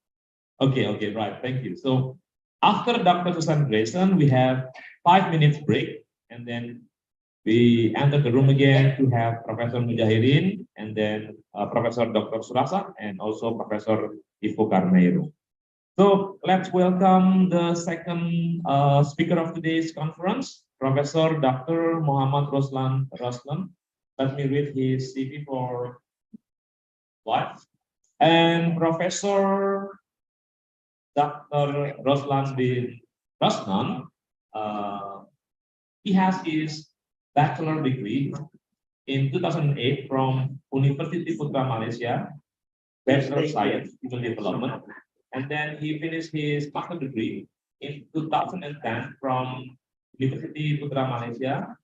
Okay, right, thank you. So after Dr. Susan Grayson, we have 5 minutes break, and then we enter the room again to have Professor Mujahirin, and then Professor Dr. Surasa, and also Professor Ivo Carneiro. So let's welcome the second speaker of today's conference, Professor Dr. Muhammad Roslan. Let me read his CV for what? And Professor Dr. Roslan bin Rosnan, he has his bachelor degree in 2008 from University Putra Malaysia, Bachelor of Science, Human Development. And then he finished his master degree in 2010 from University Putra Malaysia,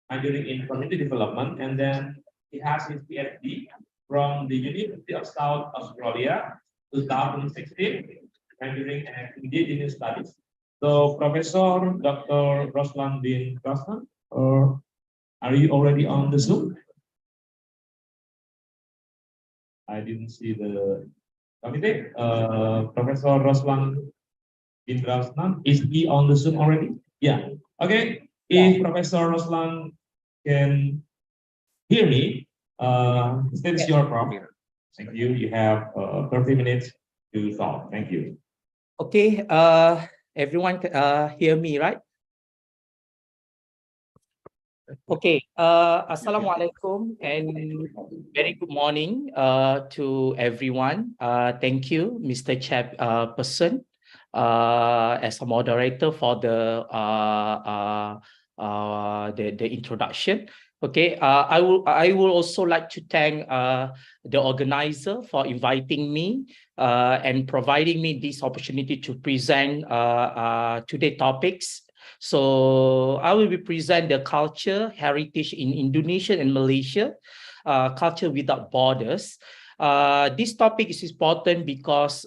majoring in community development. And then he has his PhD from the University of South Australia, 2016, majoring in indigenous studies. So Professor Dr. Roslan bin Roslan, or are you already on the Zoom? I didn't see the committee. Professor Roslan bin Roslan, is he on the Zoom already? Yeah. Okay. If Professor Roslan can hear me, state your problem. Thank you. You have 30 minutes to talk. Thank you. Okay, everyone hear me, right? Okay, Assalamualaikum and very good morning to everyone. Thank you, Mr. Chairperson, as a moderator for the introduction. Okay, I will also like to thank the organizer for inviting me and providing me this opportunity to present today's topics. So I will be present the culture, heritage in Indonesia and Malaysia, culture without borders. This topic is important because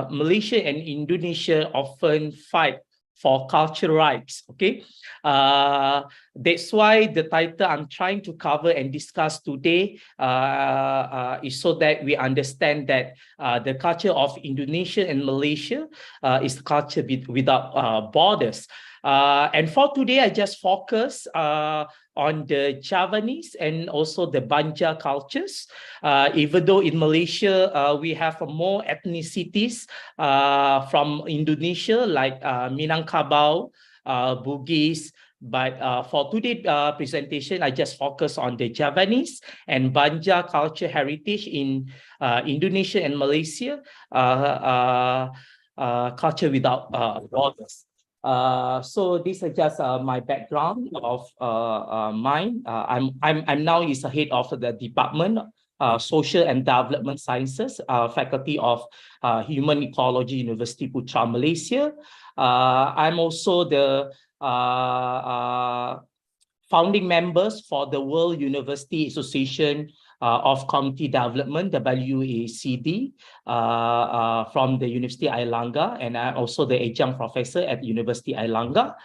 Malaysia and Indonesia often fight for cultural rights. Okay, that's why the title I'm trying to cover and discuss today is so that we understand that the culture of Indonesia and Malaysia is culture without borders. And for today, I just focus on the Javanese and also the Banja cultures. Even though in Malaysia, we have more ethnicities from Indonesia, like Minangkabau, Bugis, but for today's presentation, I just focus on the Javanese and Banja culture heritage in Indonesia and Malaysia, culture without borders. So this is just my background of mine. I'm now is the head of the department Social and Development Sciences, Faculty of Human Ecology, University Putra Malaysia. I'm also the founding members for the World University Association of Community Development, WACD, from the University Airlangga, and I'm also the adjunct professor at University Airlangga.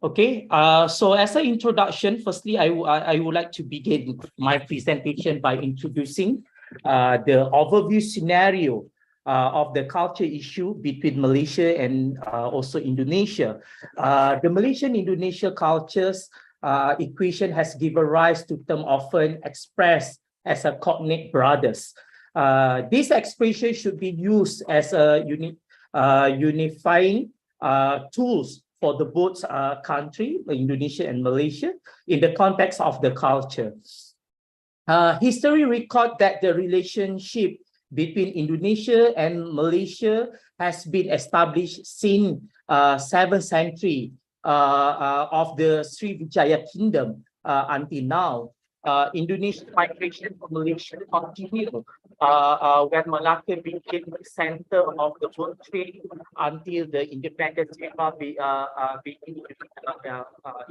Okay, so as an introduction, firstly, I would like to begin my presentation by introducing the overview scenario of the culture issue between Malaysia and also Indonesia. The Malaysian-Indonesia cultures equation has given rise to term often expressed as a cognate brothers. This expression should be used as a unifying tools for the both country, Indonesia and Malaysia, in the context of the culture. History record that the relationship between Indonesia and Malaysia has been established since 7th century of the Srivijaya Kingdom until now. Indonesian migration from Malaysia continued when Malacca became the center of the world trade until the independence era between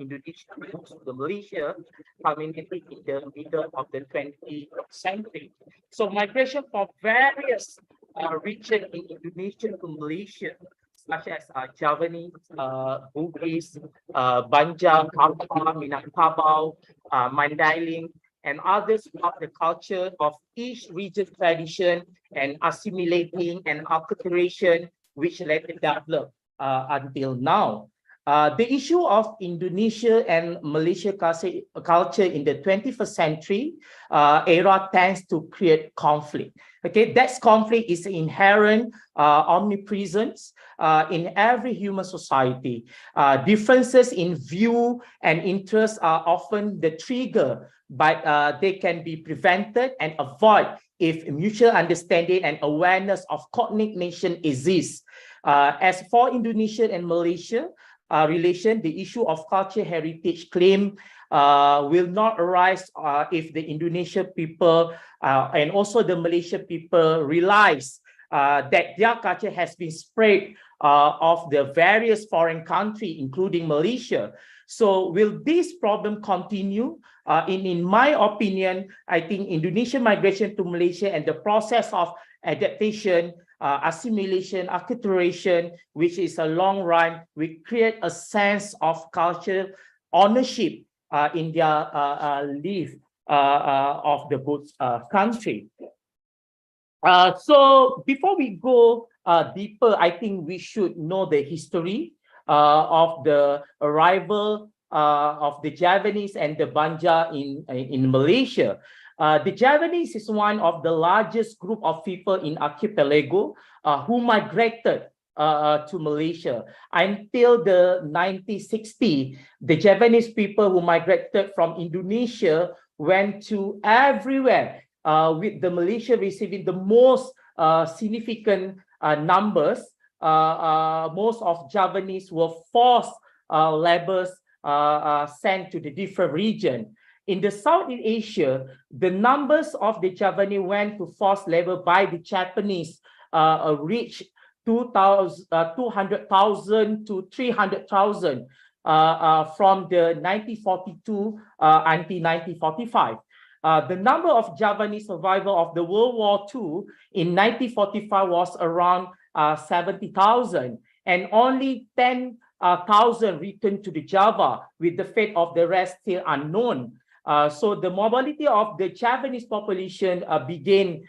Indonesia and also the Malaysia community in the middle of the 20th century. So migration from various regions in Indonesia to Malaysia, such as Javanese, Bugis, Banja, Kappa, Minangkabau, Mandailing, and others of the culture of each region tradition and assimilating and acculturation, which later developed until now. The issue of Indonesia and Malaysia culture in the 21st century era tends to create conflict. Okay, that conflict is inherent, omnipresent in every human society. Differences in view and interests are often the trigger, but they can be prevented and avoided if mutual understanding and awareness of coordination exists. As for Indonesia and Malaysia relation, the issue of cultural heritage claim will not arise if the Indonesian people and also the Malaysian people realize that their culture has been spread of the various foreign countries, including Malaysia. So will this problem continue? In my opinion, I think Indonesian migration to Malaysia and the process of adaptation, assimilation, acculturation, which is a long run, will create a sense of cultural ownership in their life of the both country. So before we go deeper, I think we should know the history of the arrival of the Javanese and the Banja in Malaysia. The Javanese is one of the largest group of people in archipelago who migrated to Malaysia. Until the 1960s, the Javanese people who migrated from Indonesia went to everywhere, with the Malaysia receiving the most significant numbers. Most of Javanese were forced laborers sent to the different region. In the Southeast Asia, the numbers of the Javanese went to forced labor by the Japanese reached 200,000 to 300,000 from the 1942 until 1945. The number of Javanese survivors of the World War II in 1945 was around 70,000, and only 10,000 returned to the Java, with the fate of the rest still unknown. So the mobility of the Javanese population began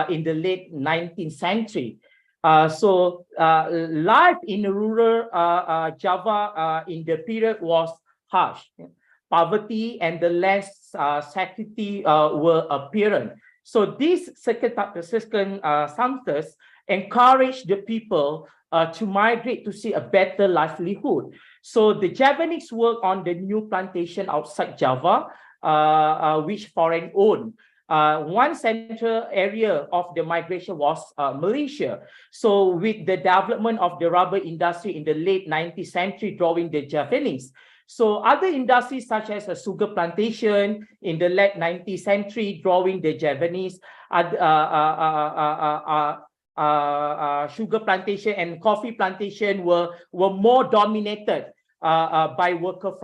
in the late 19th century. So life in rural Java in the period was harsh. Poverty and the less security were apparent. So these circumstances encouraged the people to migrate to see a better livelihood. So the Javanese worked on the new plantation outside Java, which foreign owned. One central area of the migration was Malaysia. So with the development of the rubber industry in the late 19th century drawing the Javanese, so other industries such as a sugar plantation in the late 19th century drawing the Javanese, sugar plantation and coffee plantation were more dominated by workers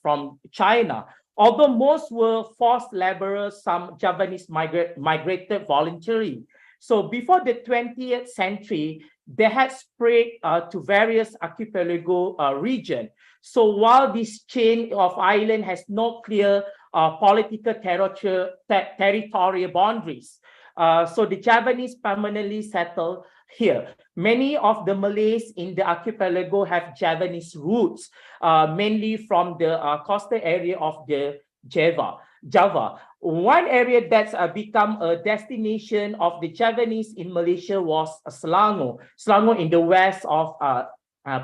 from China. Although most were forced laborers, some Javanese migrated voluntarily. So before the 20th century, they had spread to various archipelago regions. So while this chain of island has no clear political territorial boundaries, so the Javanese permanently settled here. Many of the Malays in the archipelago have Javanese roots, mainly from the coastal area of the Java. One area that's become a destination of the Javanese in Malaysia was Selangor. Selangor in the west of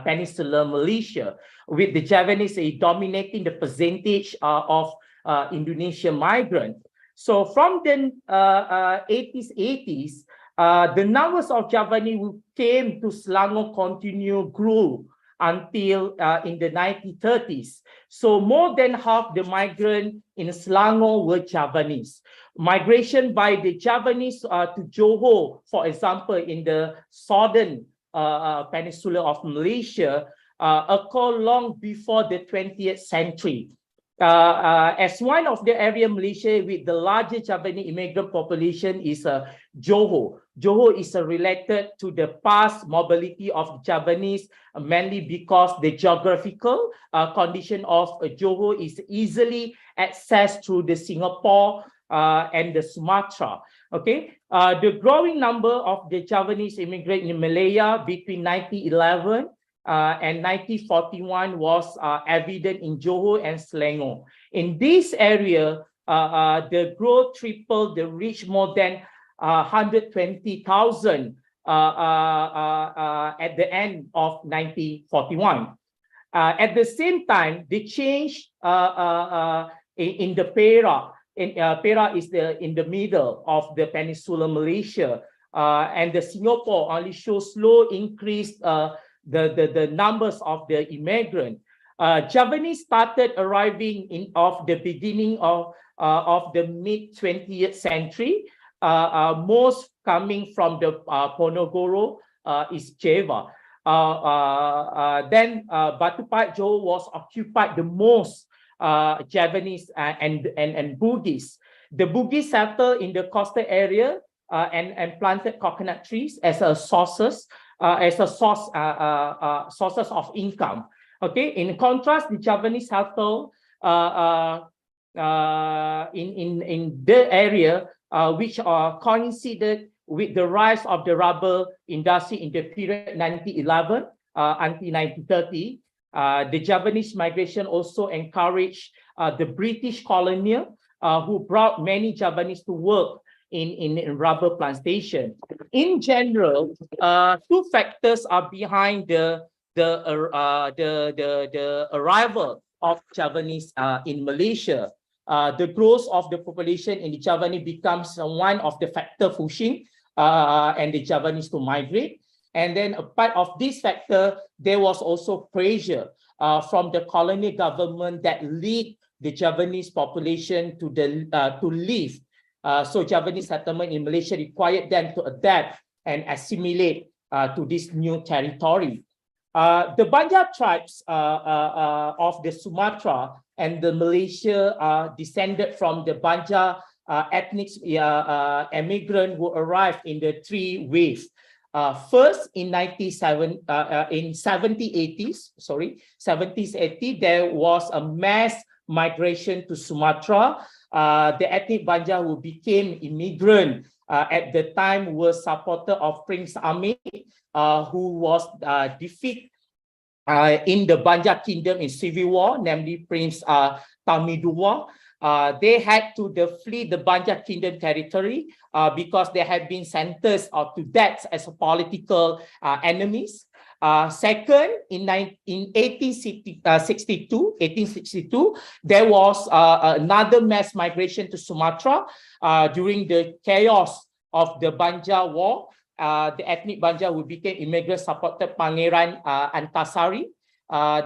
peninsular Malaysia, with the Javanese dominating the percentage of Indonesian migrants. So from the 80s, the numbers of Javanese who came to Selangor grew until in the 1930s. So more than half the migrants in Selangor were Javanese. Migration by the Javanese to Johor, for example, in the southern peninsula of Malaysia, occurred long before the 20th century. As one of the area Malaysia with the largest Javanese immigrant population is Johor. Johor is related to the past mobility of Javanese, mainly because the geographical condition of Johor is easily accessed through the Singapore and the Sumatra. Okay, the growing number of the Javanese immigrant in Malaya between 1911 and 1941 was evident in Johor and Selangor. In this area, the growth tripled, they reached more than 120,000 at the end of 1941. At the same time, they changed in the Perak. Perak is in the middle of the Peninsular Malaysia, and the Singapore only shows slow increase the numbers of the immigrant. Javanese started arriving in the beginning of the mid 20th century. Most coming from the Ponorogo is Java. Then Batu Pahat Johor was occupied the most Javanese and Bugis. The Bugis settled in the coastal area and planted coconut trees as a sources sources of income. Okay. In contrast, the Javanese settled in the area which coincided with the rise of the rubber industry in the period 1911 until 1930. The Javanese migration also encouraged the British colonial who brought many Javanese to work in rubber plantation. In general, two factors are behind the arrival of Javanese in Malaysia. The growth of the population in the Javanese becomes one of the factor pushing and the Javanese to migrate. And then a part of this factor, there was also pressure from the colonial government that lead the Javanese population to leave. So Javanese settlement in Malaysia required them to adapt and assimilate to this new territory. The Banjar tribes of the Sumatra and the Malaysia are descended from the Banjar ethnic immigrant who arrived in the three waves. First, in 70s, 80, there was a mass migration to Sumatra. The ethnic Banjar who became immigrant at the time were supporter of Prince Amir, who was defeated in the Banjar kingdom in civil war, namely Prince Tamidua. They had to flee the Banjar kingdom territory because they had been sentenced to death as a political enemies. Second, in 1862, there was another mass migration to Sumatra during the chaos of the Banjar War. The ethnic Banjar who became immigrants supported Pangeran Antasari.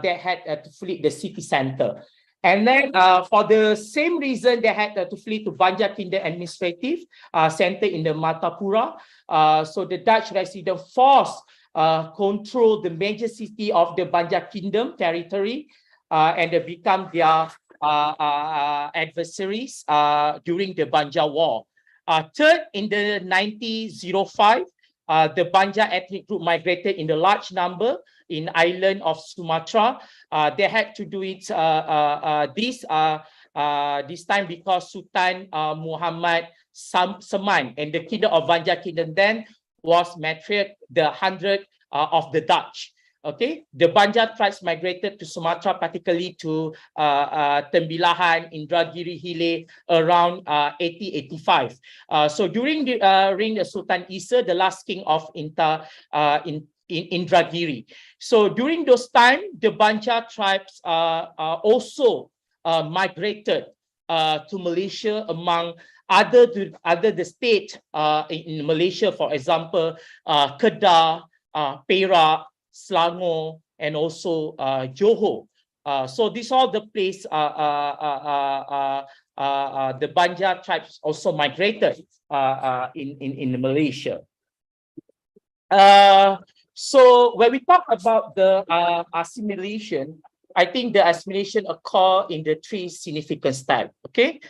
They had to flee the city center. And then for the same reason, they had to flee to Banjar Kingdom Administrative Center in the Matapura. So the Dutch resident forced control the major city of the Banjar Kingdom territory and they become their adversaries during the Banjar War. Third, in the 1905, the Banjar ethnic group migrated in a large number in island of Sumatra. They had to do it this time because Sultan Muhammad Saman and the kingdom of Banjar Kingdom then was matriarch the 100 of the Dutch. Okay, the Banjar tribes migrated to Sumatra, particularly to Tembilahan, Indragiri, Hile around 1885. So during the reign of Sultan Isa, the last king of Indragiri. So during those time, the Banjar tribes also migrated to Malaysia among other the state in Malaysia, for example, Kedah, Perak, Selangor, and also Johor. So these are the place the Banjar tribes also migrated in Malaysia. So when we talk about the assimilation, I think the assimilation occur in the three significant steps. Okay,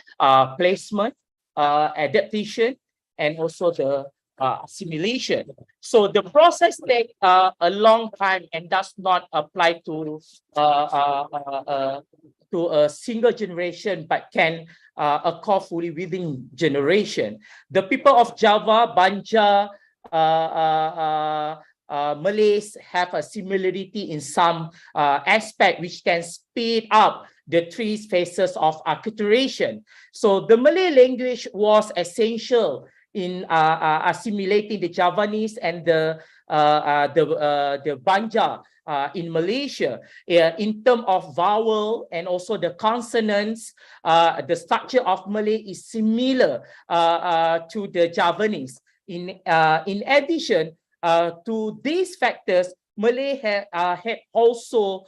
placement, adaptation, and also the assimilation. So the process takes a long time and does not apply to a single generation, but can occur fully within generation. The people of Java, Banjar, Malays have a similarity in some aspect which can speed up the three phases of acculturation. So the Malay language was essential in assimilating the Javanese and the Banja in Malaysia. In terms of vowel and also the consonants, the structure of Malay is similar to the Javanese. In addition to these factors, Malay had also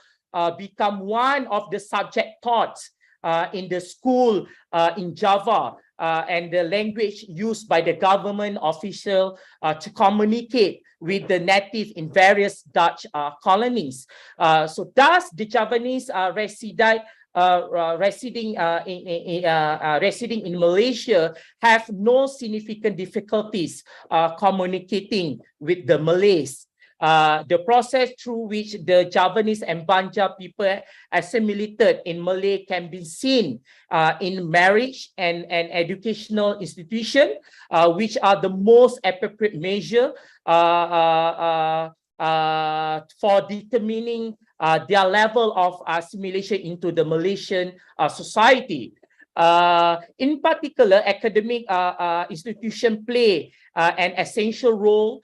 become one of the subject taught in the school in Java and the language used by the government official to communicate with the native in various Dutch colonies. So thus the Javanese residing in Malaysia have no significant difficulties communicating with the Malays. The process through which the Javanese and Banja people assimilated in Malay can be seen in marriage and educational institution, which are the most appropriate measure for determining their level of assimilation into the Malaysian society. In particular, academic institutions play an essential role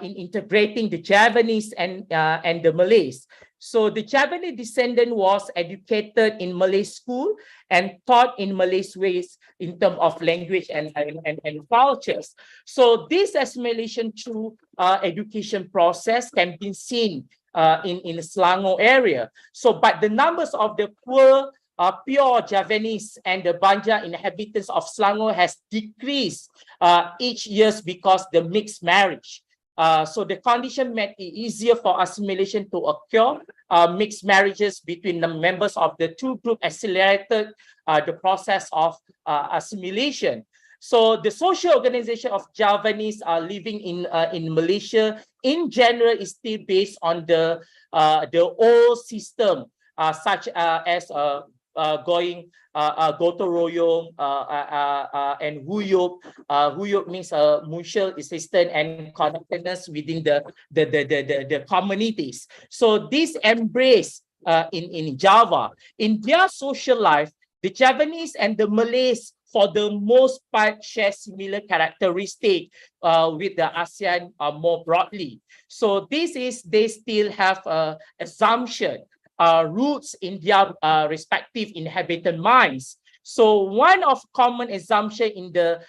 in integrating the Javanese and the Malays. So the Javanese descendant was educated in Malay school and taught in Malay ways in terms of language and cultures. So this assimilation through education process can be seen in the Selangor area. So, but the numbers of the poor pure Javanese and the Banja inhabitants of Selangor has decreased each year because the mixed marriage. So the condition made it easier for assimilation to occur. Mixed marriages between the members of the two groups accelerated the process of assimilation. So the social organization of Javanese living in Malaysia in general is still based on the old system, such as going gotong royong and huyup. Huyup means mutual assistance and connectedness within the communities. So this embrace in Java, in their social life, the Javanese and the Malays for the most part share similar characteristics with the ASEAN more broadly. So this is, they still have assumption roots in their respective inhabitant minds. So one of common assumption in the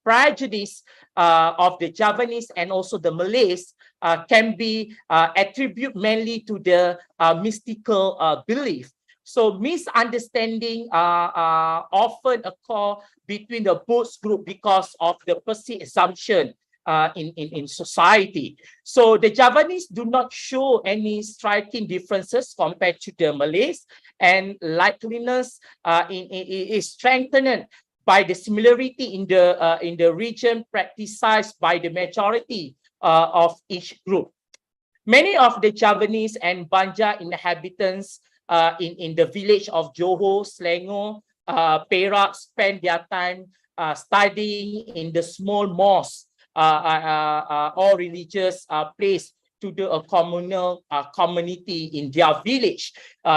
prejudice of the Javanese and also the Malays can be attributed mainly to the mystical belief. So misunderstanding often occur between the both group because of the perceived assumption in society. So the Javanese do not show any striking differences compared to the Malays, and likeliness is strengthened by the similarity in the region practiced by the majority of each group. Many of the Javanese and Banja inhabitants in the village of Johor, Selangor, Perak spend their time studying in the small mosque or religious place to do a communal community in their village,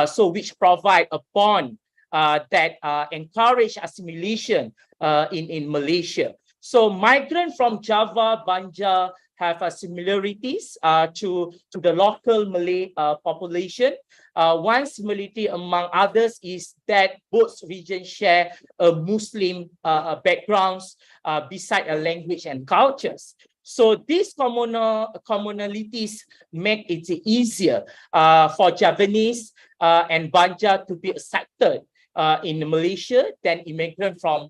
so which provide a bond that encourage assimilation in Malaysia. So migrants from Java, Banja have similarities to the local Malay population. One similarity among others is that both regions share a Muslim backgrounds beside a language and cultures. So these commonalities make it easier for Javanese and Banja to be accepted in Malaysia than immigrants from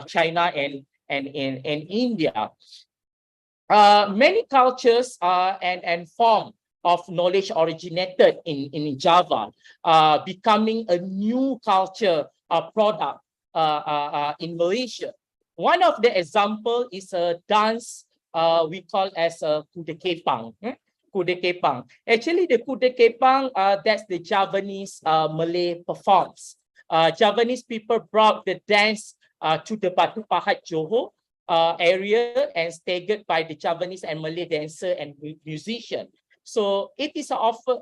China and India. Many cultures and form of knowledge originated in Java, becoming a new culture product in Malaysia. One of the example is a dance we call as a kuda kepang. Kuda kepang. Actually, the kuda kepang, that's the Javanese Malay performs. Javanese people brought the dance to the Batu Pahat Johor area and staged by the Javanese and Malay dancer and musician. So it is often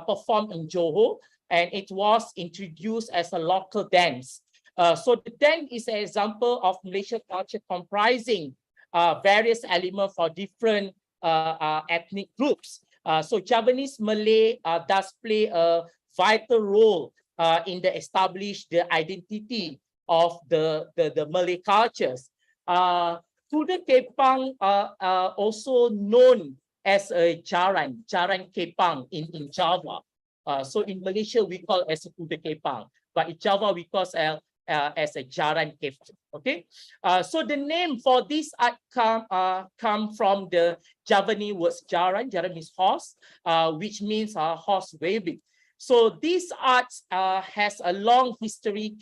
performed in Johor, and it was introduced as a local dance. So the dance is an example of Malaysian culture comprising various elements for different ethnic groups. So Javanese Malay does play a vital role in the established the identity of the Malay cultures. Kuda Kepang also known as a jaran kepang in Java. So in Malaysia we call as a kuda kepang, but in Java we call as a jaran kepang. Okay, so the name for this art come from the Javanese words jaran. Jaran means horse, which means horse waving. So this art has a long history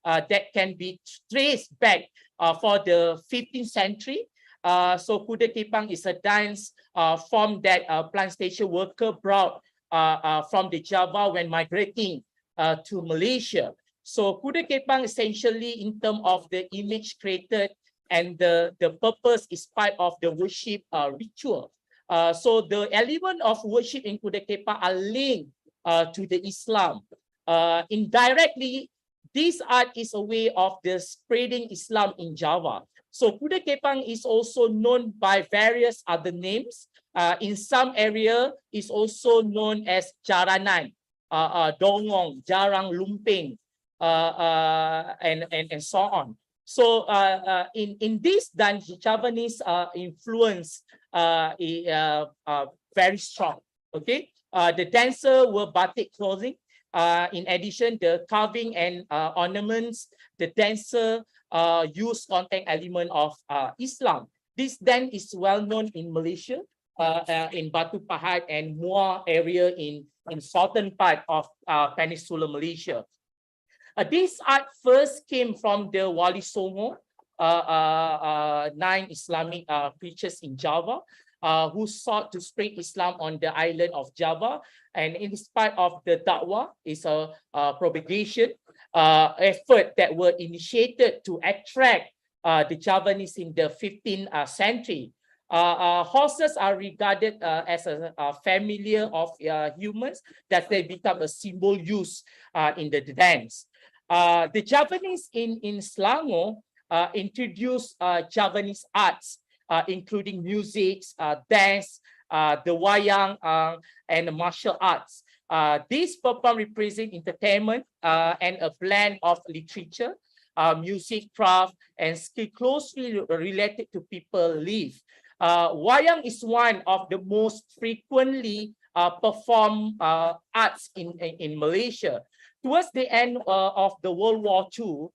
that can be traced back for the 15th century. So Kuda Kepang is a dance form that plantation worker brought from the Java when migrating to Malaysia. So Kuda Kepang essentially in terms of the image created and the purpose is part of the worship ritual. So the element of worship in Kuda Kepang are linked to the Islam. Indirectly, this art is a way of the spreading Islam in Java. So Kuda Kepang is also known by various other names. In some area, is also known as Jaranan, Dongong, Jarang Lumping, and so on. So in this dance, Javanese influence very strong. Okay, the dancer were batik clothing. In addition, the carving and ornaments, the dancer use content element of Islam. This dance is well known in Malaysia, in Batu Pahat and Muar area in southern part of Peninsular Malaysia. This art first came from the Wali Songo, 9 Islamic preachers in Java, who sought to spread Islam on the island of Java. And in spite of the da'wah, is a propagation effort that were initiated to attract the Javanese in the 15th century. Horses are regarded as a familiar of humans, that they become a symbol used in the dance. The Javanese in Selangor introduced Javanese arts, including music, dance, the wayang, and the martial arts. These perform represent entertainment and a blend of literature, music, craft, and skill closely related to people live. Wayang is one of the most frequently performed arts in Malaysia. Towards the end of the World War II,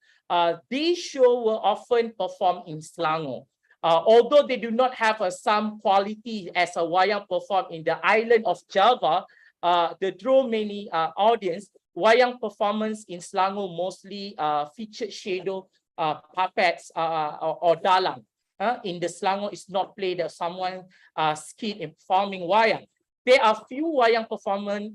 these shows were often performed in Selangor. Although they do not have some quality as a wayang performed in the island of Java, the draw many audience. Wayang performance in Selangor mostly featured shadow puppets or dalang. In the Selangor, is not played as someone skilled in performing wayang. There are few wayang performance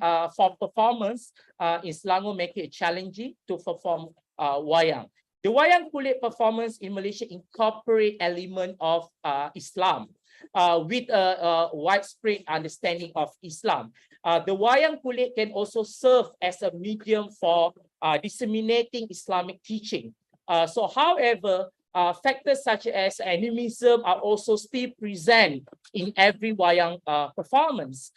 in Selangor, make it challenging to perform wayang. The wayang kulit performance in Malaysia incorporate element of Islam with a widespread understanding of Islam. The wayang kulit can also serve as a medium for disseminating Islamic teaching. However, factors such as animism are also still present in every wayang performance.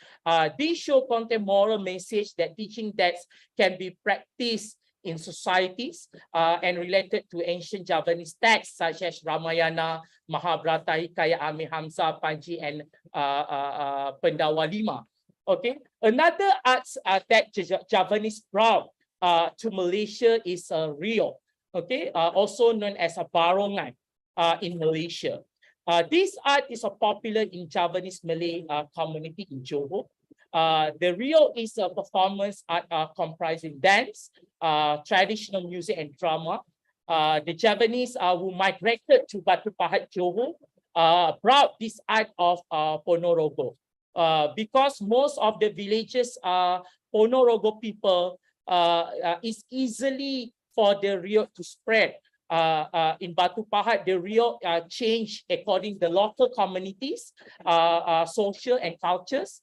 These show contain moral message that teaching that can be practiced in societies and related to ancient Javanese texts such as Ramayana, Mahabharata, Hikayat Amir Hamzah, Panji, and Pendawa Lima. Okay, another arts that Javanese brought to Malaysia is Rio. Okay, also known as a barongan in Malaysia. This art is popular in Javanese Malay community in Johor. The Rio is a performance art comprising dance, traditional music, and drama. The Javanese who migrated to Batu Pahat, Johor, brought this art of Ponorogo. Because most of the villages Ponorogo people is easily for the Rio to spread. in Batu Pahat, the real change according to the local communities, social and cultures,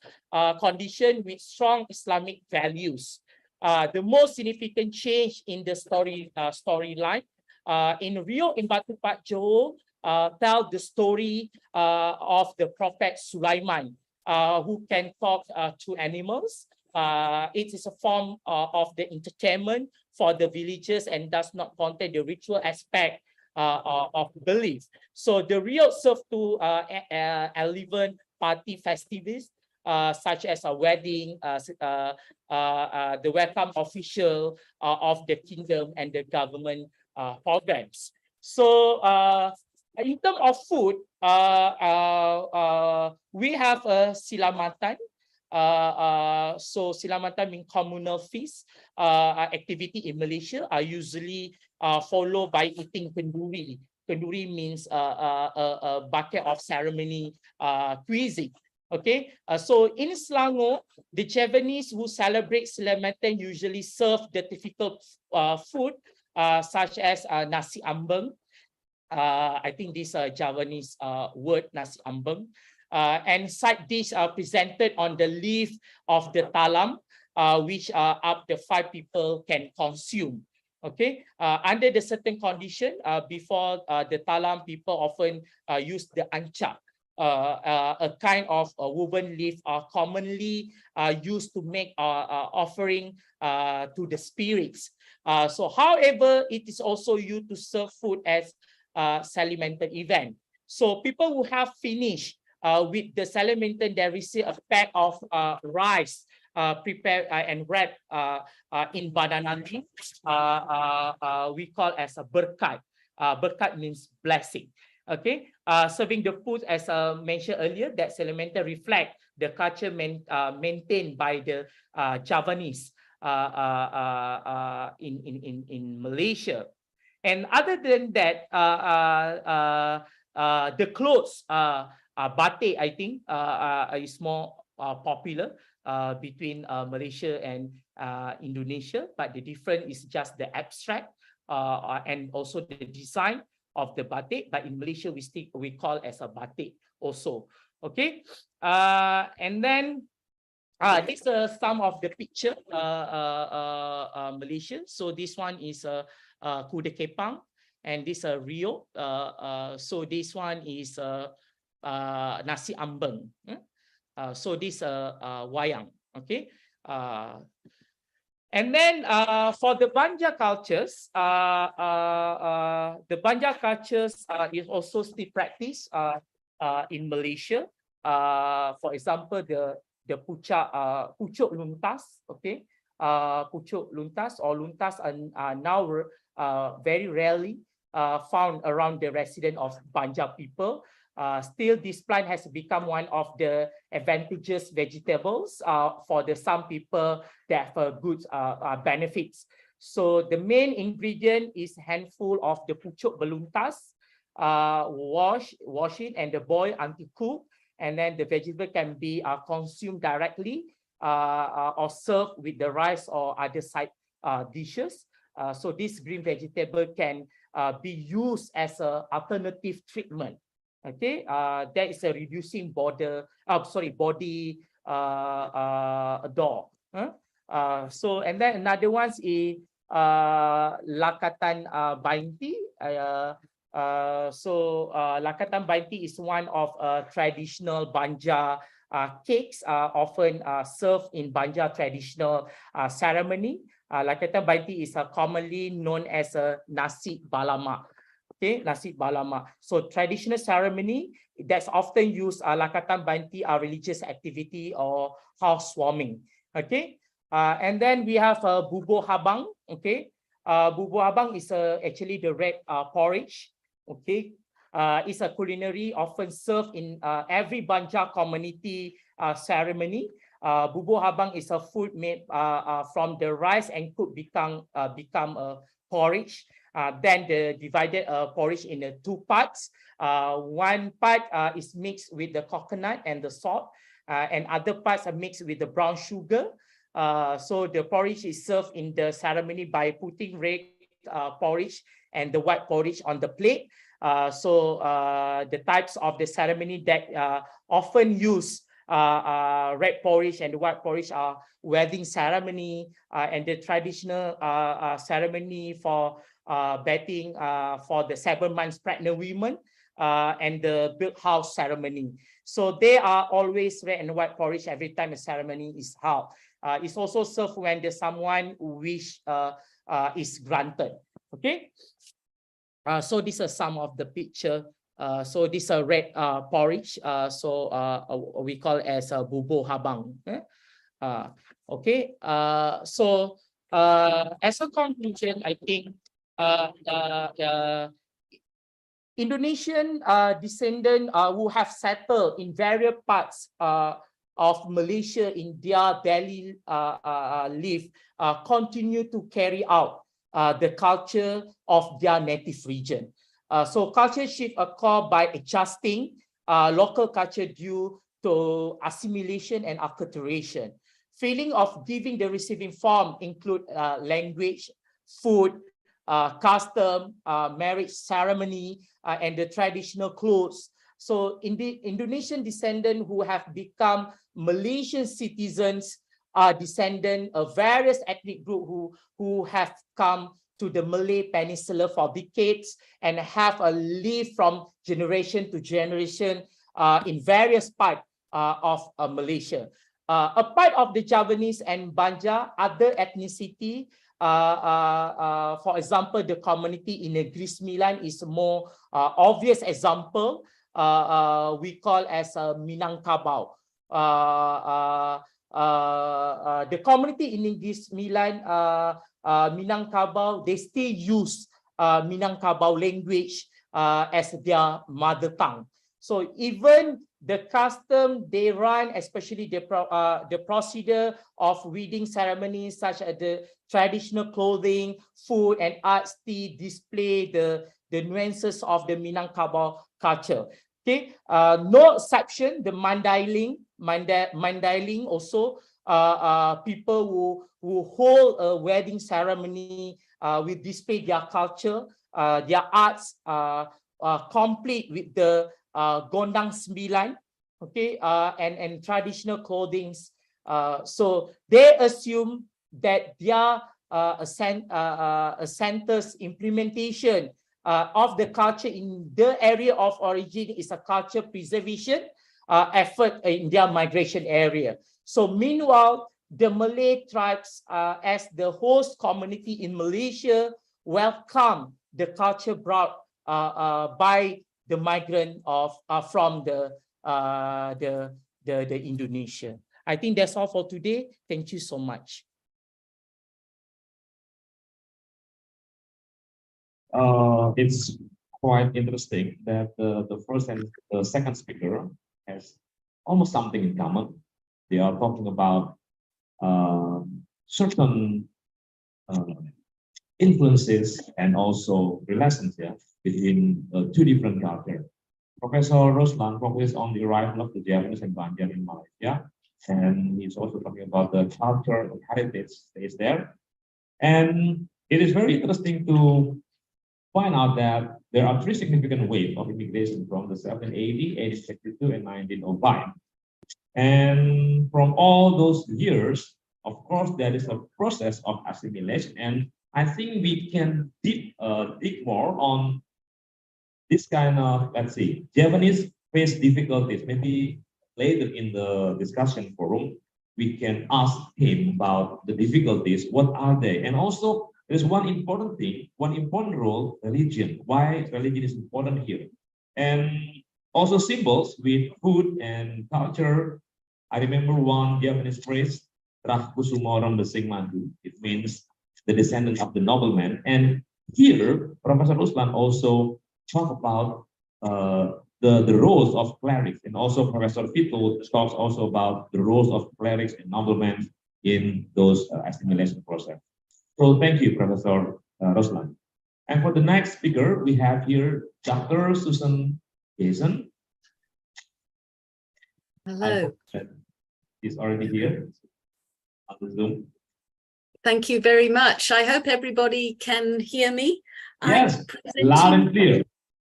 condition with strong Islamic values. The most significant change in the storyline in Rio in Batu Pahat, Johor, tell the story of the Prophet Sulaiman, who can talk to animals. It is a form of the entertainment for the villagers and does not contain the ritual aspect of belief. So the Rio serve to elevate party festivities such as a wedding, the welcome official of the kingdom and the government programs. So in terms of food, we have a silamatan. So silamatan means communal feast activity in Malaysia are usually followed by eating kenduri. Kenduri means a bucket of ceremony cuisine. Okay, so in Selangor, the Javanese who celebrate Silamatan usually serve the typical food such as nasi ambeng. I think this Javanese word nasi ambeng, and side dish are presented on the leaf of the talam, which up to 5 people can consume. Okay, under the certain condition, before the talam, people often use the ancak. A kind of woven leaf are commonly used to make offering to the spirits. So, however, it is also used to serve food as Salimantan event. So, people who have finished with the Salimantan, they receive a pack of rice prepared and wrapped in banana leaf. We call as a berkat. Berkat means blessing. Okay, serving the food as mentioned earlier, that Salimantan reflect the culture maintained by the Javanese in Malaysia. And other than that, the clothes, batik, I think, is more popular between Malaysia and Indonesia, but the difference is just the abstract and also the design of the batik, but in Malaysia we call as a batik also. Okay, and then these are some of the picture Malaysia. So this one is Kuda Kepang, and this Rio. So this one is nasi ambeng. So this wayang. Okay. And then for the Banja cultures, the Banja cultures is also still practiced in Malaysia. For example, the pucuk luntas, okay, pucuk luntas or luntas are now very rarely found around the resident of Banja people. Still, this plant has become one of the advantageous vegetables for some people that have good benefits. So the main ingredient is handful of the pucuk beluntas, wash it and the boil until cooked, and then the vegetable can be consumed directly or served with the rice or other side dishes. So this green vegetable can be used as an alternative treatment. Okay, that is a reducing body odor. So and then another one is lakatan bainti. Lakatan bainti is one of traditional Banja cakes often served in Banja traditional ceremony. Lakatan bainti is commonly known as a nasi balama. Okay, nasi balama. So traditional ceremony that's often used lakatan bainti are religious activity or housewarming. Okay, and then we have bubur habang. Okay, bubur habang is actually the red porridge. Okay, it's a culinary often served in every Banja community ceremony. Bubur habang is a food made from the rice and could become a porridge. Then the divided porridge in 2 parts. One part is mixed with the coconut and the salt, and other parts are mixed with the brown sugar. So the porridge is served in the ceremony by putting red porridge and the white porridge on the plate. The types of the ceremony that often use red porridge and white porridge are wedding ceremony and the traditional ceremony for bathing for the 7 months pregnant women and the built house ceremony. So they are always red and white porridge every time a ceremony is held. It's also served when there's someone wish is granted. Okay. So these are some of the picture. So this is a red porridge. We call it as a bubur habang. Okay. As a conclusion, I think Indonesian descendants who have settled in various parts of Malaysia in their daily life continue to carry out the culture of their native region. So culture shift occur by adjusting local culture due to assimilation and acculturation. Feeling of giving the receiving form include language, food, custom, marriage ceremony, and the traditional clothes. So in the Indonesian descendants who have become Malaysian citizens are descendants of various ethnic groups who have come to the Malay Peninsula for decades and have lived from generation to generation in various parts of Malaysia. A part of the Javanese and Banja, other ethnicity, for example, the community in Negeri Sembilan is a more obvious example. We call as Minangkabau. The community in Negeri Sembilan, Minangkabau, they still use Minangkabau language as their mother tongue. So even the custom they run, especially the procedure of wedding ceremonies, such as the traditional clothing, food, and arts, display the nuances of the Minangkabau culture. Okay, no exception. The Mandailing also people who hold a wedding ceremony will display their culture, their arts, complete with the gondang sembilan, okay, and traditional clothing. So they assume that their center's implementation of the culture in the area of origin is a culture preservation effort in their migration area. So meanwhile, the Malay tribes as the host community in Malaysia welcome the culture brought by the migrant from the Indonesia. I think that's all for today. Thank you so much. It's quite interesting that the first and the second speaker has almost something in common. They are talking about certain influences and also relations between two different cultures. Professor Roslan focused on the arrival of the Japanese and Banjar in Malaysia, and he's also talking about the culture and heritage stays there. And it is very interesting to find out that there are three significant waves of immigration from the 1780, 1862, and 1905. And from all those years, of course, there is a process of assimilation, and I think we can dig more on this kind of, let's see, Japanese face difficulties. Maybe later in the discussion forum, we can ask him about the difficulties. What are they? And also, there's one important thing, one important role, religion. Why religion is important here. And also symbols with food and culture. I remember one Japanese phrase, Rah Kusumoram Besing Madu. It means the descendant of the nobleman. And here, Professor Ruslan also talk about the roles of clerics, and also Professor Vito talks also about the roles of clerics and noblemen in those assimilation process. So thank you, Professor Ruslan. And for the next speaker, we have here Dr. Susan Jason. Hello. He's already here on the Zoom. Thank you very much. I hope everybody can hear me. Yes, loud and clear.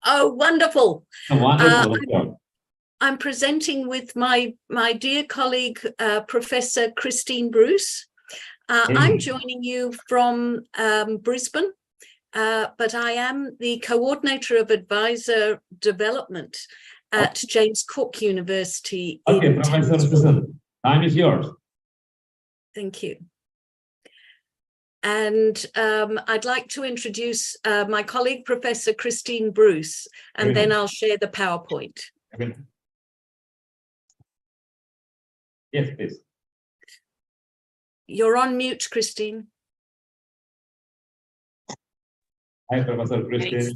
Oh, wonderful. Wonderful. I'm presenting with my dear colleague, Professor Christine Bruce. I'm joining you from Brisbane, but I am the coordinator of advisor development at James Cook University. Okay, Professor Susan, time is yours. Thank you. And I'd like to introduce my colleague, Professor Christine Bruce, and then I'll share the PowerPoint. Yes, please. You're on mute, Christine. Hi, Professor Christine.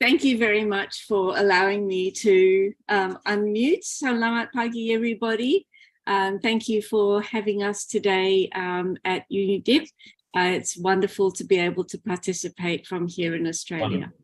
Thank you very much for allowing me to unmute. Selamat pagi, everybody. Thank you for having us today at UniDip. It's wonderful to be able to participate from here in Australia. Wonderful.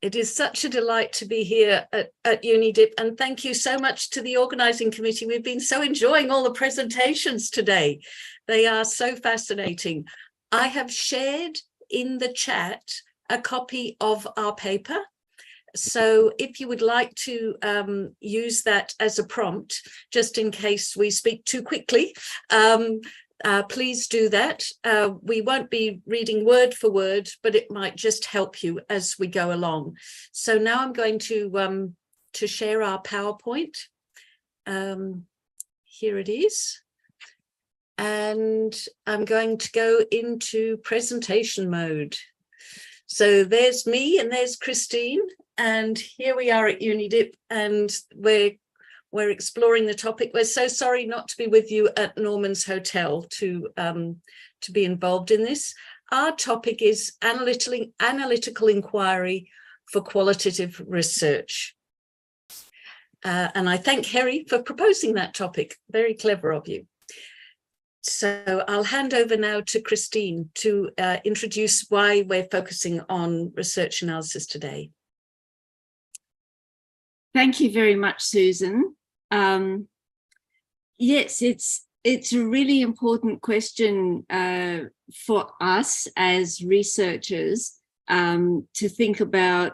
It is such a delight to be here at UniDip, and thank you so much to the organising committee. We've been so enjoying all the presentations today. They are so fascinating. I have shared in the chat a copy of our paper. So if you would like to use that as a prompt, just in case we speak too quickly, please do that. We won't be reading word for word, but it might just help you as we go along. So now I'm going to share our PowerPoint. Here it is. And I'm going to go into presentation mode. So there's me and there's Christine, and here we are at UniDip, and we're exploring the topic. We're so sorry not to be with you at Norman's Hotel to be involved in this. Our topic is analytical inquiry for qualitative research. And I thank Harry for proposing that topic. Very clever of you. So I'll hand over now to Christine to introduce why we're focusing on research analysis today. Thank you very much, Susan. Yes, it's a really important question for us as researchers to think about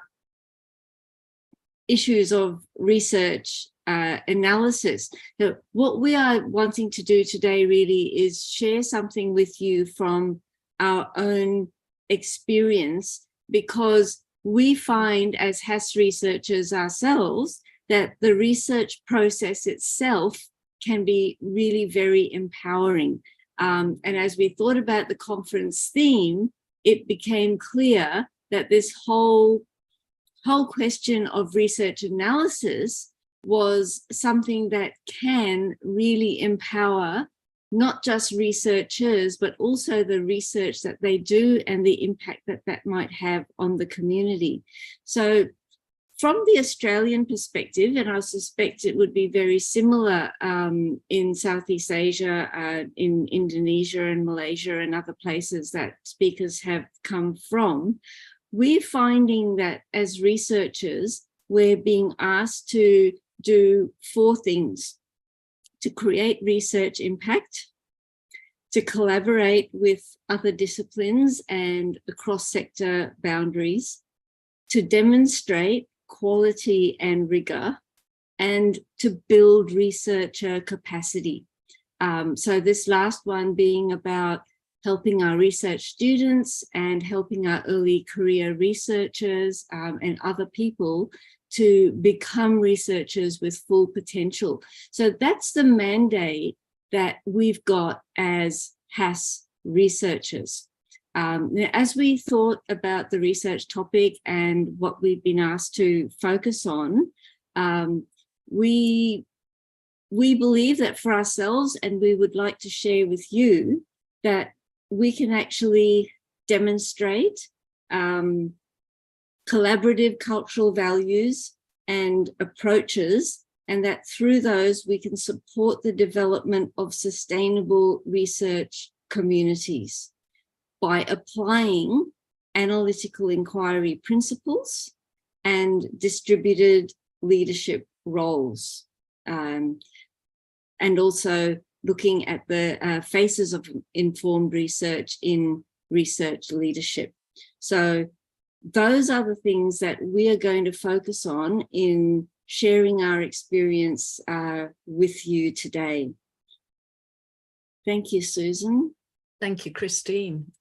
issues of research analysis. So what we are wanting to do today really is share something with you from our own experience, because we find as HAS researchers ourselves that the research process itself can be really very empowering. And as we thought about the conference theme, it became clear that this whole question of research analysis was something that can really empower not just researchers, but also the research that they do and the impact that that might have on the community. So from the Australian perspective, and I suspect it would be very similar in Southeast Asia, in Indonesia and Malaysia and other places that speakers have come from, we're finding that as researchers, we're being asked to do 4 things: to create research impact, to collaborate with other disciplines and across sector boundaries, to demonstrate quality and rigor, and to build researcher capacity. So this last one being about helping our research students and helping our early career researchers and other people to become researchers with full potential. So that's the mandate that we've got as HAS researchers. As we thought about the research topic and what we've been asked to focus on, we believe that for ourselves, and we would like to share with you, that we can actually demonstrate collaborative cultural values and approaches, and that through those we can support the development of sustainable research communities by applying analytical inquiry principles and distributed leadership roles, and also looking at the faces of informed research in research leadership. So those are the things that we are going to focus on in sharing our experience with you today. Thank you, Susan. Thank you, Christine.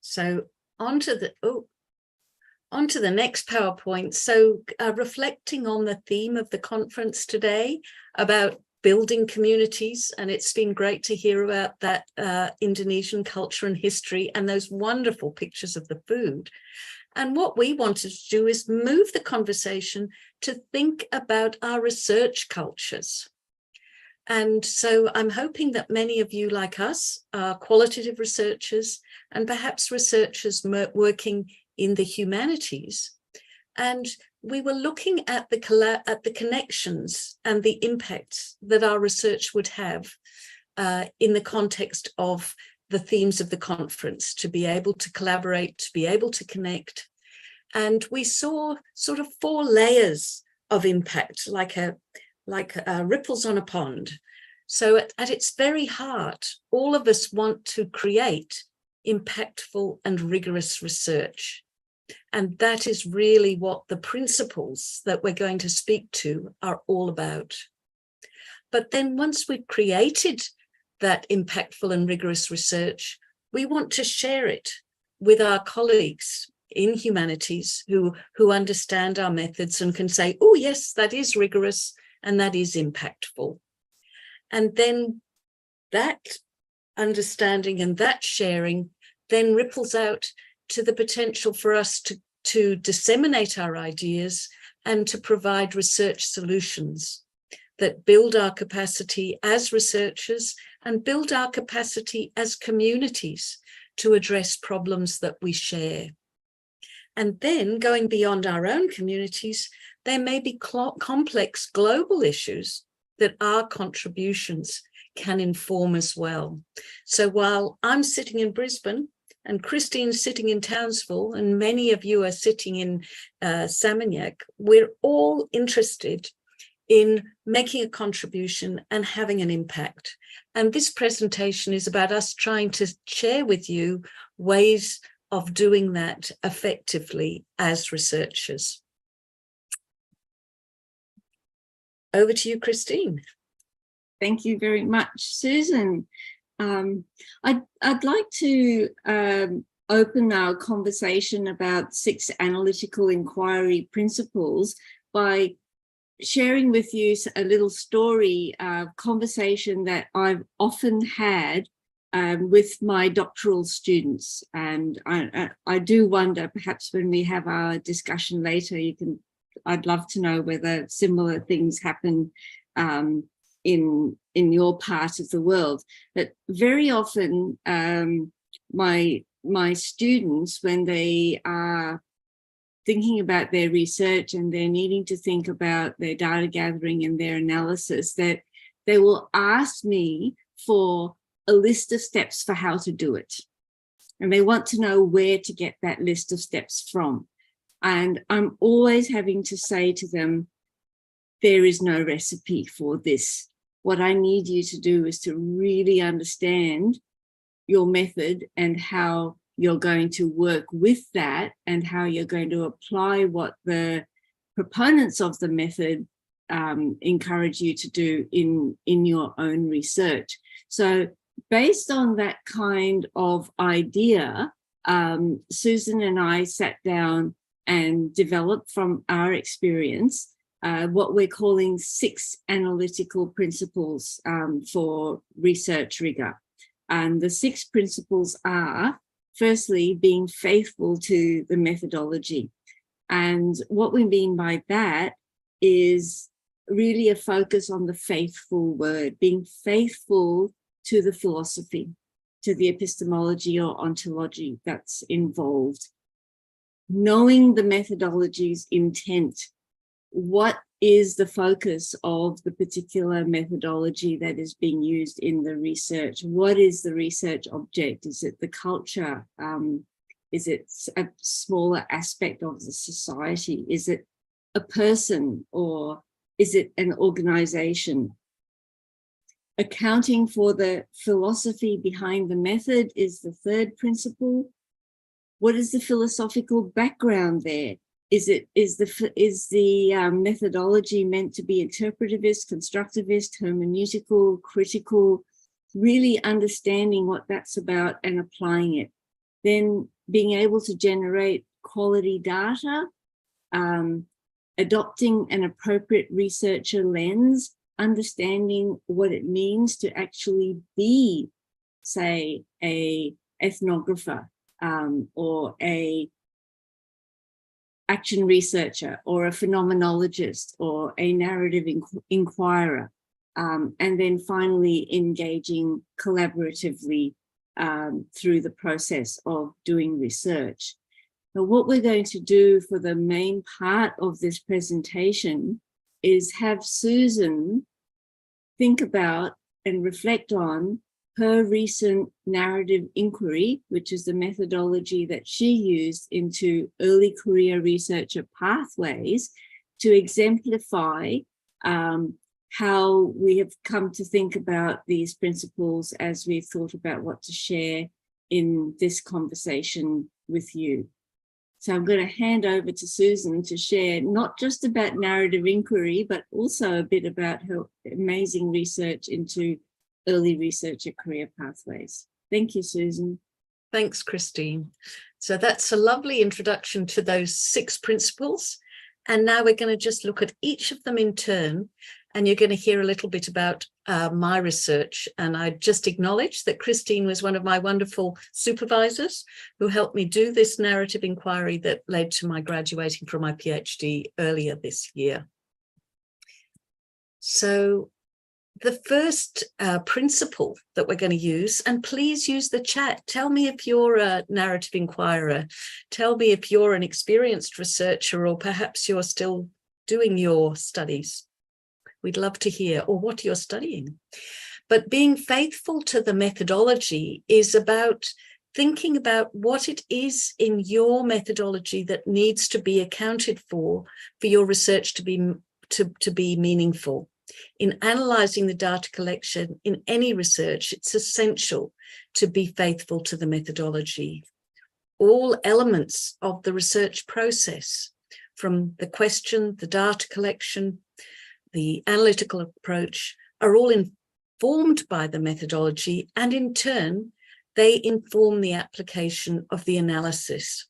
So on to the next PowerPoint. So reflecting on the theme of the conference today about building communities, and it's been great to hear about that Indonesian culture and history and those wonderful pictures of the food. And what we wanted to do is move the conversation to think about our research cultures. And so I'm hoping that many of you, like us, are qualitative researchers and perhaps researchers working in the humanities. And we were looking at the connections and the impacts that our research would have in the context of the themes of the conference, to be able to collaborate, to be able to connect. And we saw sort of 4 layers of impact, like ripples on a pond. So at its very heart, all of us want to create impactful and rigorous research. And that is really what the principles that we're going to speak to are all about. But then once we've created that impactful and rigorous research, we want to share it with our colleagues in humanities who understand our methods and can say, oh, yes, that is rigorous and that is impactful. And then that understanding and that sharing then ripples out to the potential for us to disseminate our ideas and to provide research solutions that build our capacity as researchers and build our capacity as communities to address problems that we share. And then going beyond our own communities, there may be complex global issues that our contributions can inform as well. So while I'm sitting in Brisbane and Christine's sitting in Townsville and many of you are sitting in Seminyak, we're all interested in making a contribution and having an impact. And this presentation is about us trying to share with you ways of doing that effectively as researchers. Over to you, Christine. Thank you very much, Susan. I'd like to open our conversation about 6 analytical inquiry principles by sharing with you a little story, conversation that I've often had with my doctoral students. And I do wonder, perhaps when we have our discussion later, I'd love to know whether similar things happen in your part of the world. But very often my students, when they are thinking about their research and they're needing to think about their data gathering and their analysis, that they will ask me for a list of steps for how to do it. And they want to know where to get that list of steps from. And I'm always having to say to them, there is no recipe for this. What I need you to do is to really understand your method and how you're going to work with that and how you're going to apply what the proponents of the method encourage you to do in your own research. So based on that kind of idea, Susan and I sat down and developed from our experience what we're calling 6 analytical principles for research rigor. And the 6 principles are, firstly, being faithful to the methodology. And what we mean by that is really a focus on the faithful word, being faithful to the philosophy, to the epistemology or ontology that's involved. Knowing the methodology's intent. What is the focus of the particular methodology that is being used in the research? What is the research object? Is it the culture? Is it a smaller aspect of the society? Is it a person, or is it an organization? accounting for the philosophy behind the method is the third principle. What is the philosophical background there? Is the methodology meant to be interpretivist, constructivist, hermeneutical, critical, really understanding what that's about and applying it? Then being able to generate quality data, adopting an appropriate researcher lens, understanding what it means to actually be, say, a ethnographer, or a action researcher, or a phenomenologist, or a narrative inquirer, and then finally engaging collaboratively through the process of doing research. Now, what we're going to do for the main part of this presentation is have Susan think about and reflect on her recent narrative inquiry, which is the methodology that she used into early career researcher pathways to exemplify how we have come to think about these principles as we've thought about what to share in this conversation with you. So I'm going to hand over to Susan to share not just about narrative inquiry, but also a bit about her amazing research into early researcher career pathways. Thank you, Susan. Thanks, Christine. So that's a lovely introduction to those 6 principles. And now we're going to just look at each of them in turn. And you're going to hear a little bit about my research. And I just acknowledge that Christine was one of my wonderful supervisors who helped me do this narrative inquiry that led to my graduating from my PhD earlier this year. So the first principle that we're going to use, and please use the chat. Tell me if you're a narrative inquirer. Tell me if you're an experienced researcher, or perhaps you're still doing your studies. We'd love to hear, or what you're studying. But being faithful to the methodology is about thinking about what it is in your methodology that needs to be accounted for your research to be meaningful. In analysing the data collection in any research, it's essential to be faithful to the methodology. All elements of the research process, from the question, the data collection, the analytical approach, are all informed by the methodology, and in turn, they inform the application of the analysis.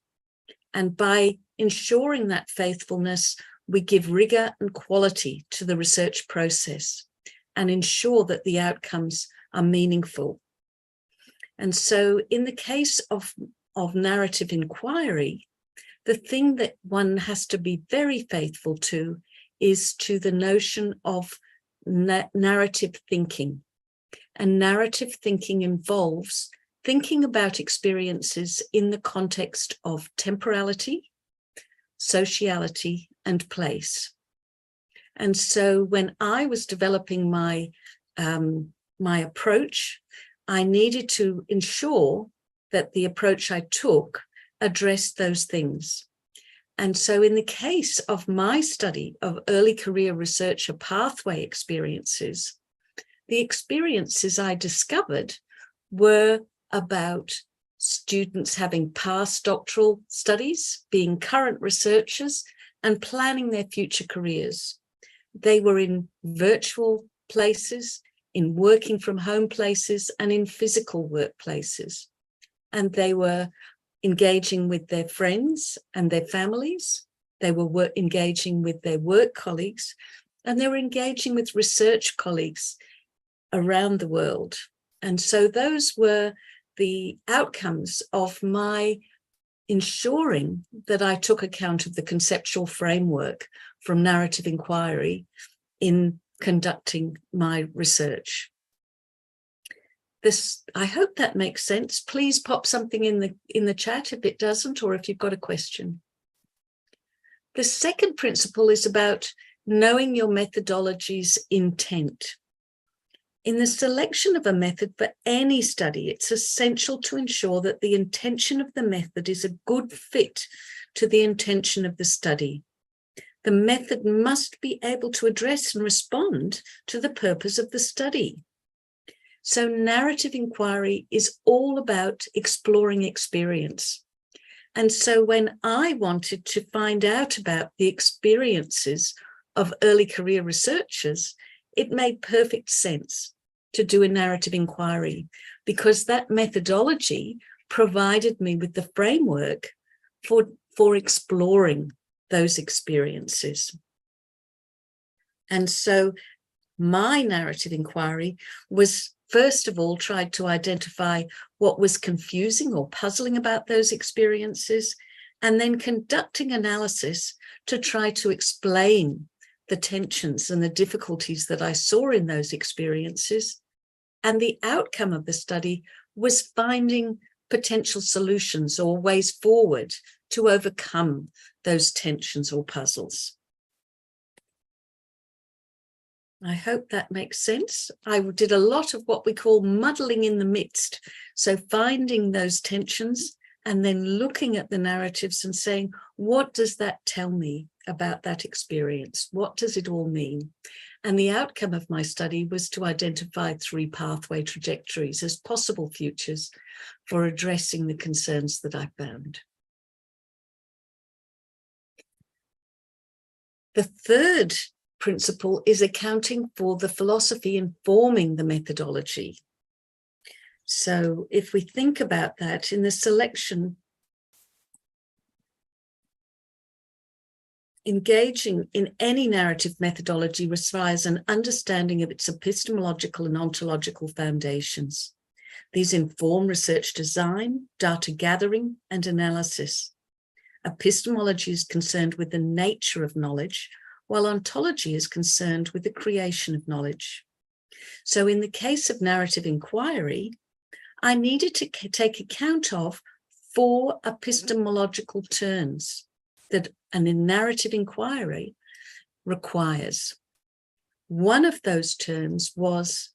And by ensuring that faithfulness, we give rigor and quality to the research process and ensure that the outcomes are meaningful. And so in the case of narrative inquiry, the thing that one has to be very faithful to is to the notion of narrative thinking. And narrative thinking involves thinking about experiences in the context of temporality, sociality, and place. And so when I was developing my approach, I needed to ensure that the approach I took addressed those things. And so in the case of my study of early career researcher pathway experiences, the experiences I discovered were about students having past doctoral studies, being current researchers, and planning their future careers. They were in virtual places, in working from home places, and in physical workplaces. And they were engaging with their friends and their families. They were engaging with their work colleagues, and they were engaging with research colleagues around the world. And so those were the outcomes of my ensuring that I took account of the conceptual framework from narrative inquiry in conducting my research. I hope that makes sense. Please pop something in the chat if it doesn't, or if you've got a question. The second principle is about knowing your methodology's intent. In the selection of a method for any study, it's essential to ensure that the intention of the method is a good fit to the intention of the study. The method must be able to address and respond to the purpose of the study. So narrative inquiry is all about exploring experience. And so when I wanted to find out about the experiences of early career researchers, it made perfect sense to do a narrative inquiry, because that methodology provided me with the framework for exploring those experiences. And so my narrative inquiry was, first of all, tried to identify what was confusing or puzzling about those experiences, and then conducting analysis to try to explain the tensions and the difficulties that I saw in those experiences. And the outcome of the study was finding potential solutions or ways forward to overcome those tensions or puzzles. I hope that makes sense. I did a lot of what we call muddling in the midst. So finding those tensions and then looking at the narratives and saying, what does that tell me about that experience? What does it all mean? And the outcome of my study was to identify 3 pathway trajectories as possible futures for addressing the concerns that I found. The third principle is accounting for the philosophy informing the methodology. So if we think about that in the selection, engaging in any narrative methodology requires an understanding of its epistemological and ontological foundations. These inform research design, data gathering, and analysis. Epistemology is concerned with the nature of knowledge, while ontology is concerned with the creation of knowledge. So in the case of narrative inquiry, I needed to take account of 4 epistemological turns that a narrative inquiry requires. One of those turns was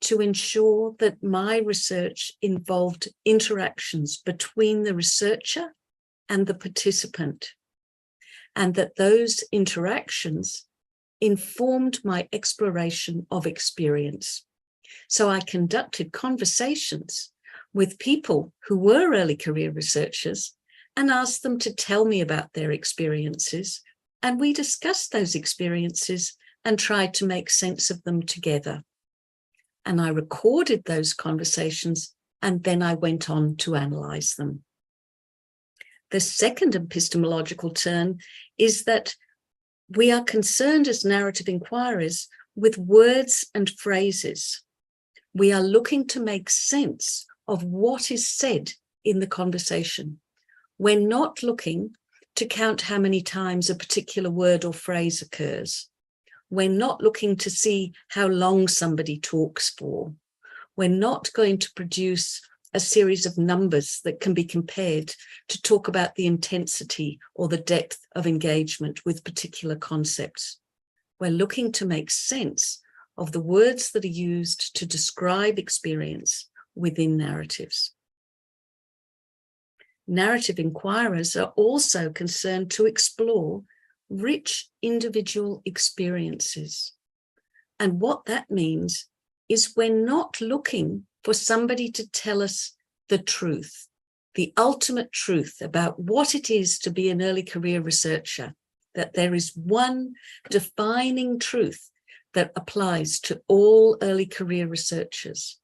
to ensure that my research involved interactions between the researcher and the participant, and that those interactions informed my exploration of experience. So I conducted conversations with people who were early career researchers and asked them to tell me about their experiences. And we discussed those experiences and tried to make sense of them together. And I recorded those conversations, and then I went on to analyze them. The second epistemological turn is that we are concerned as narrative inquiries with words and phrases. We are looking to make sense of what is said in the conversation. We're not looking to count how many times a particular word or phrase occurs. We're not looking to see how long somebody talks for. We're not going to produce a series of numbers that can be compared to talk about the intensity or the depth of engagement with particular concepts. We're looking to make sense of the words that are used to describe experience within narratives. Narrative inquirers are also concerned to explore rich individual experiences. And what that means is we're not looking for somebody to tell us the truth, the ultimate truth about what it is to be an early career researcher, that there is one defining truth that applies to all early career researchers.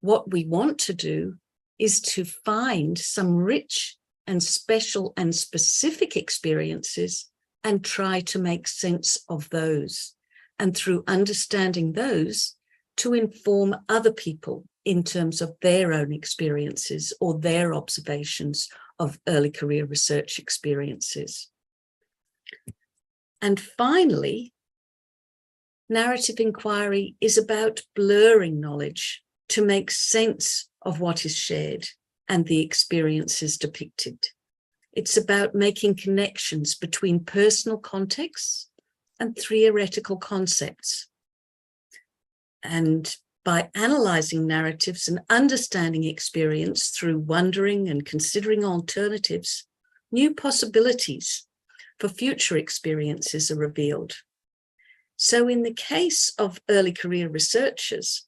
What we want to do is to find some rich and special and specific experiences and try to make sense of those. And through understanding those, to inform other people in terms of their own experiences or their observations of early career research experiences. And finally, narrative inquiry is about blurring knowledge to make sense of what is shared and the experiences depicted. It's about making connections between personal contexts and theoretical concepts. And by analyzing narratives and understanding experience through wondering and considering alternatives, new possibilities for future experiences are revealed. So in the case of early career researchers,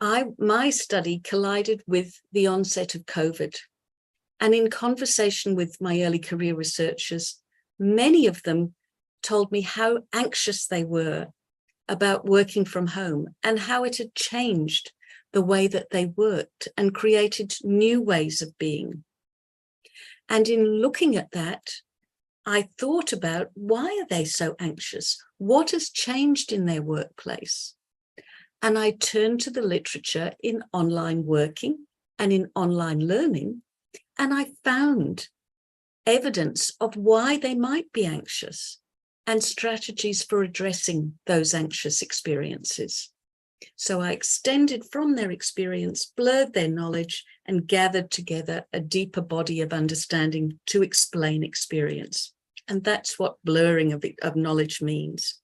my study collided with the onset of COVID. And in conversation with my early career researchers, many of them told me how anxious they were about working from home and how it had changed the way that they worked and created new ways of being. And in looking at that, I thought about, why are they so anxious? What has changed in their workplace? And I turned to the literature in online working and in online learning, and I found evidence of why they might be anxious and strategies for addressing those anxious experiences. So I extended from their experience, blurred their knowledge, and gathered together a deeper body of understanding to explain experience. And that's what blurring of knowledge means.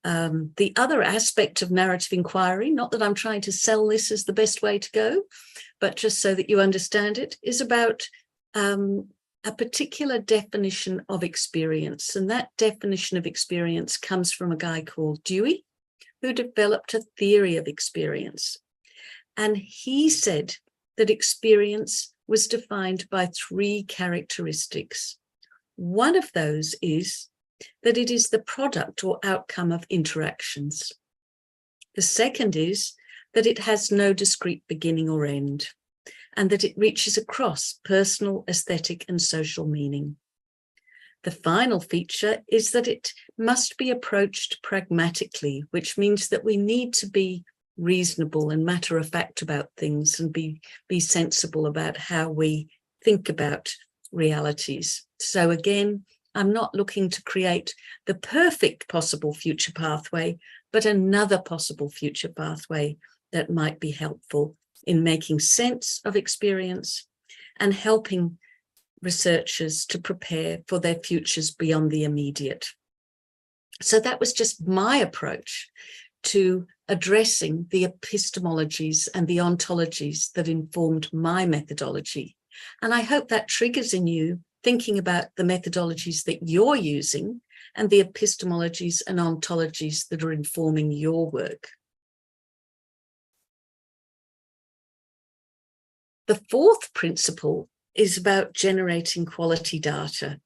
The other aspect of narrative inquiry, not that I'm trying to sell this as the best way to go, but just so that you understand it, is about a particular definition of experience. And that definition of experience comes from a guy called Dewey, who developed a theory of experience. And he said that experience was defined by 3 characteristics. One of those is that it is the product or outcome of interactions. The second is that it has no discrete beginning or end, and that it reaches across personal, aesthetic, and social meaning. The final feature is that it must be approached pragmatically, which means that we need to be reasonable and matter-of-fact about things and be sensible about how we think about realities. So again, I'm not looking to create the perfect possible future pathway, but another possible future pathway that might be helpful in making sense of experience and helping researchers to prepare for their futures beyond the immediate. So that was just my approach to addressing the epistemologies and the ontologies that informed my methodology. And I hope that triggers in you thinking about the methodologies that you're using and the epistemologies and ontologies that are informing your work. The 4th principle is about generating quality data.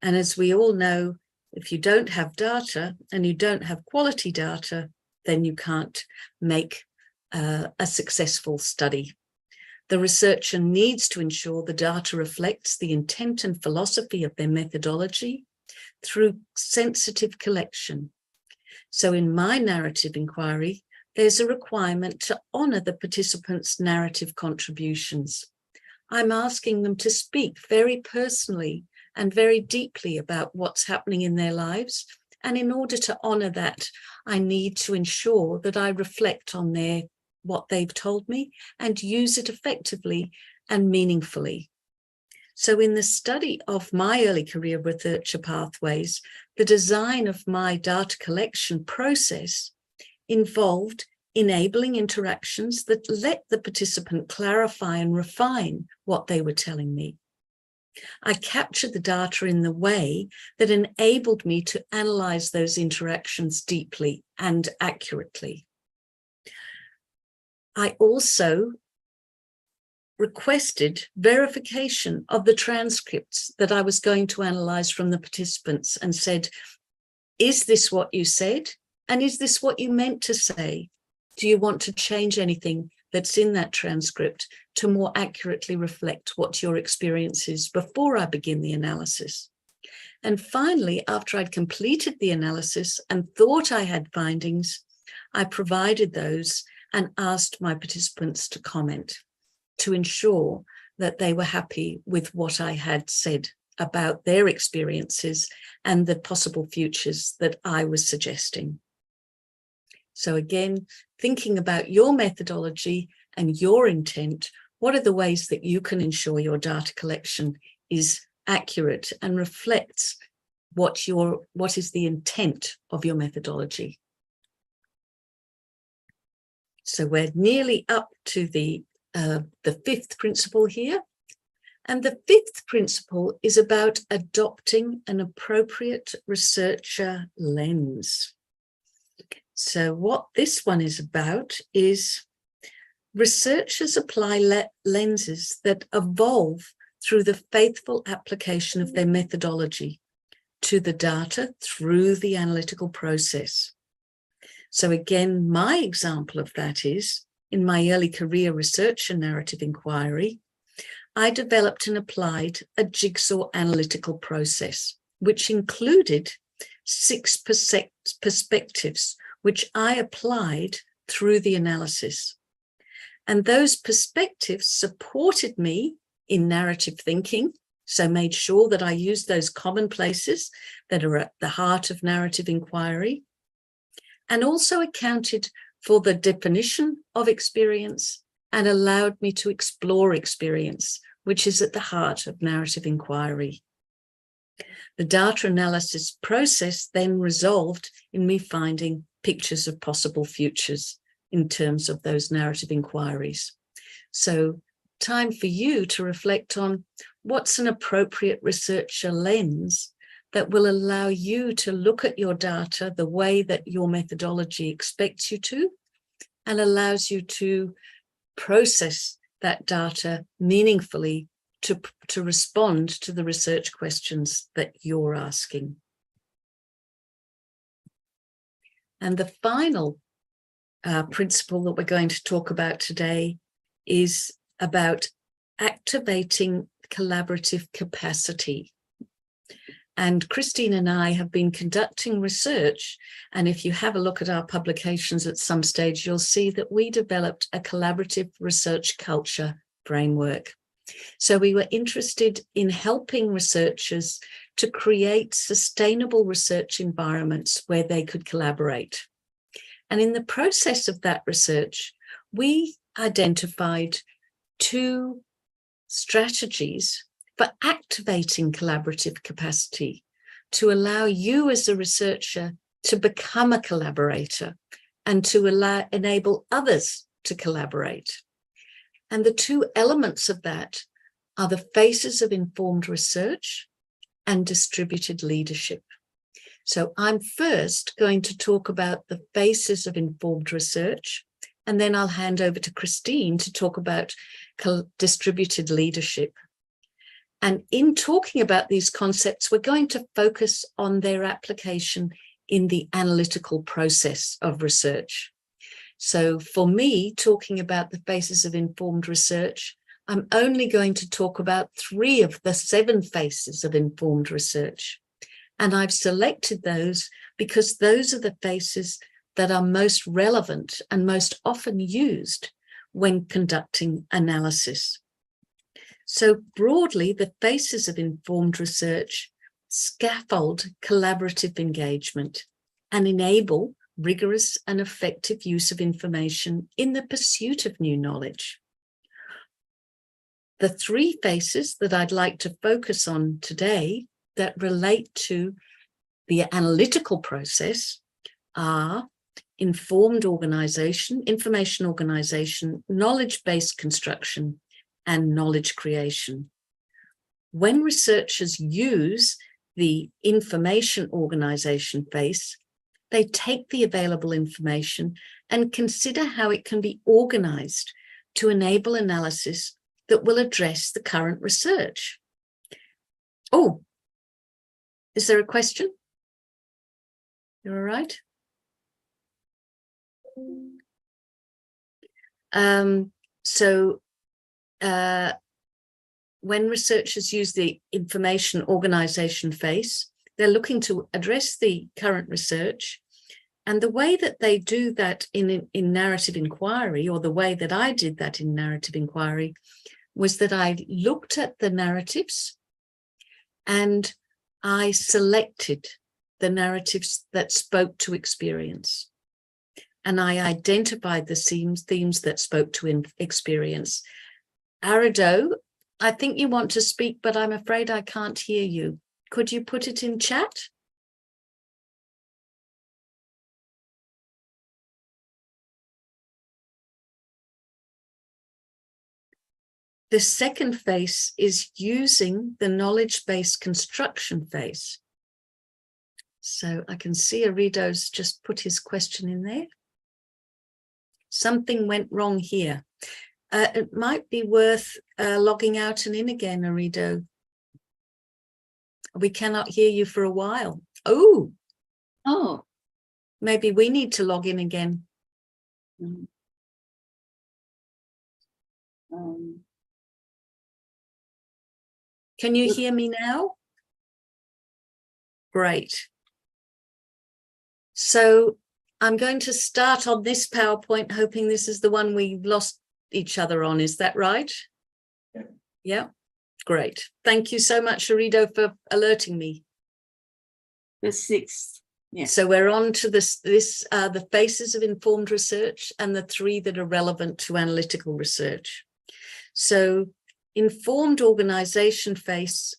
And as we all know, if you don't have data and you don't have quality data, then you can't make a successful study. The researcher needs to ensure the data reflects the intent and philosophy of their methodology through sensitive collection. So in my narrative inquiry, there's a requirement to honour the participants' narrative contributions. I'm asking them to speak very personally and very deeply about what's happening in their lives. And in order to honour that, I need to ensure that I reflect on what they've told me and use it effectively and meaningfully. So in the study of my early career researcher pathways, the design of my data collection process involved enabling interactions that let the participant clarify and refine what they were telling me. I captured the data in the way that enabled me to analyze those interactions deeply and accurately. I also requested verification of the transcripts that I was going to analyze from the participants and said, is this what you said? And is this what you meant to say? Do you want to change anything that's in that transcript to more accurately reflect what your experience is before I begin the analysis? And finally, after I'd completed the analysis and thought I had findings, I provided those and asked my participants to comment to ensure that they were happy with what I had said about their experiences and the possible futures that I was suggesting. So again, thinking about your methodology and your intent, what are the ways that you can ensure your data collection is accurate and reflects what is the intent of your methodology? So we're nearly up to the 5th principle here. And the 5th principle is about adopting an appropriate researcher lens. So what this one is about is researchers apply lenses that evolve through the faithful application of their methodology to the data through the analytical process. So again, my example of that is, in my early career research and narrative inquiry, I developed and applied a jigsaw analytical process, which included 6 perspectives, which I applied through the analysis. And those perspectives supported me in narrative thinking, so made sure that I used those commonplaces that are at the heart of narrative inquiry, and also accounted for the definition of experience and allowed me to explore experience, which is at the heart of narrative inquiry. The data analysis process then resolved in me finding pictures of possible futures in terms of those narrative inquiries. So, time for you to reflect on what's an appropriate researcher lens that will allow you to look at your data the way that your methodology expects you to, and allows you to process that data meaningfully to respond to the research questions that you're asking. And the final principle that we're going to talk about today is about activating collaborative capacity. And Christine and I have been conducting research, and if you have a look at our publications at some stage, you'll see that we developed a collaborative research culture framework. So we were interested in helping researchers to create sustainable research environments where they could collaborate. And in the process of that research, we identified 2 strategies for activating collaborative capacity to allow you as a researcher to become a collaborator and to enable others to collaborate. And the 2 elements of that are the phases of informed research and distributed leadership. So I'm first going to talk about the phases of informed research, and then I'll hand over to Christine to talk about distributed leadership. And in talking about these concepts, we're going to focus on their application in the analytical process of research. So for me, talking about the phases of informed research, I'm only going to talk about 3 of the 7 phases of informed research. And I've selected those because those are the phases that are most relevant and most often used when conducting analysis. So broadly, the phases of informed research scaffold collaborative engagement and enable rigorous and effective use of information in the pursuit of new knowledge. The 3 phases that I'd like to focus on today that relate to the analytical process are informed organization, information organization, knowledge-based construction, and knowledge creation. When researchers use the information organization phase, they take the available information and consider how it can be organized to enable analysis that will address the current research. Oh, is there a question? You're all right? When researchers use the information organization phase, they're looking to address the current research. And the way that they do that in narrative inquiry, or the way that I did that in narrative inquiry, was that I looked at the narratives and I selected the narratives that spoke to experience. And I identified the themes that spoke to experience. Arido, I think you want to speak, but I'm afraid I can't hear you. Could you put it in chat? The second phase is using the knowledge-based construction phase. So I can see Arido's just put his question in there. Something went wrong here. It might be worth logging out and in again, Arido. We cannot hear you for a while. Oh, maybe we need to log in again. Can you hear me now? Great. So I'm going to start on this PowerPoint, hoping this is the one we lost each other on. Is that right? Yeah. Great. Thank you so much, Arido, for alerting me. The 6th. Yeah. So we're on to the phases of informed research and the 3 that are relevant to analytical research. So informed organization phase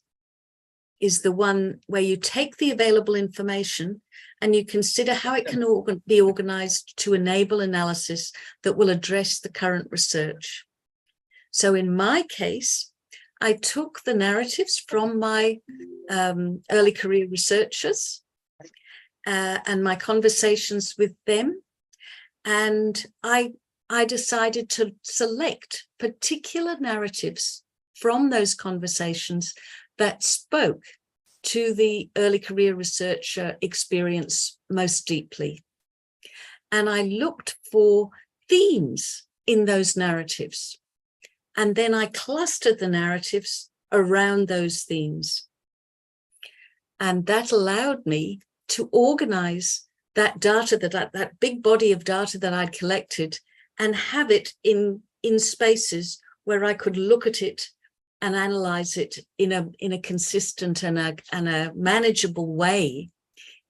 is the one where you take the available information and you consider how it can be organized to enable analysis that will address the current research. So in my case, I took the narratives from my early career researchers and my conversations with them, and I decided to select particular narratives from those conversations that spoke to the early career researcher experience most deeply. And I looked for themes in those narratives. And then I clustered the narratives around those themes. And that allowed me to organize that data, that big body of data that I'd collected, and have it in spaces where I could look at it and analyze it in a consistent and a manageable way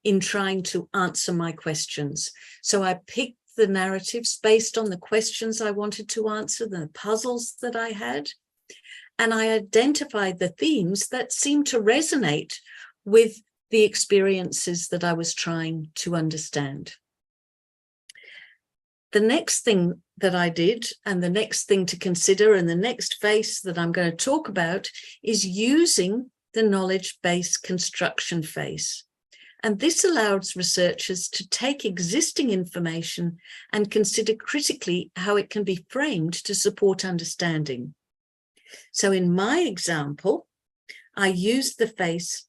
in trying to answer my questions. So I picked the narratives based on the questions I wanted to answer, the puzzles that I had, and I identified the themes that seemed to resonate with the experiences that I was trying to understand. The next thing that I did, and the next thing to consider, and the next phase that I'm going to talk about, is using the knowledge-based construction phase. And this allows researchers to take existing information and consider critically how it can be framed to support understanding. So in my example, I used the phase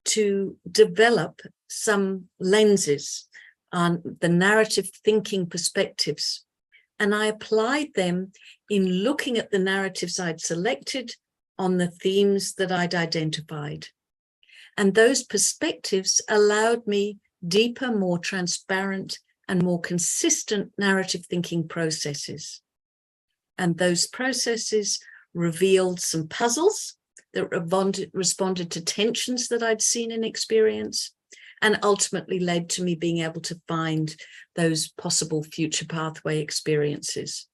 to develop some lenses on the narrative thinking perspectives. And I applied them in looking at the narratives I'd selected on the themes that I'd identified. And those perspectives allowed me deeper, more transparent, and more consistent narrative thinking processes. And those processes revealed some puzzles that responded to tensions that I'd seen in experience, and ultimately led to me being able to find those possible future pathway experiences.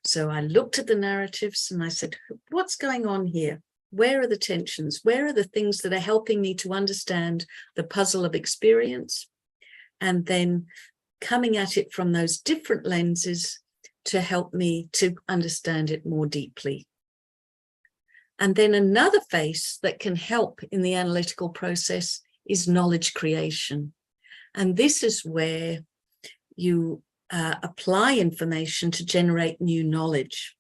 So I looked at the narratives and I said, what's going on here? Where are the tensions? Where are the things that are helping me to understand the puzzle of experience? And then coming at it from those different lenses to help me to understand it more deeply. And then another phase that can help in the analytical process is knowledge creation. And this is where you apply information to generate new knowledge.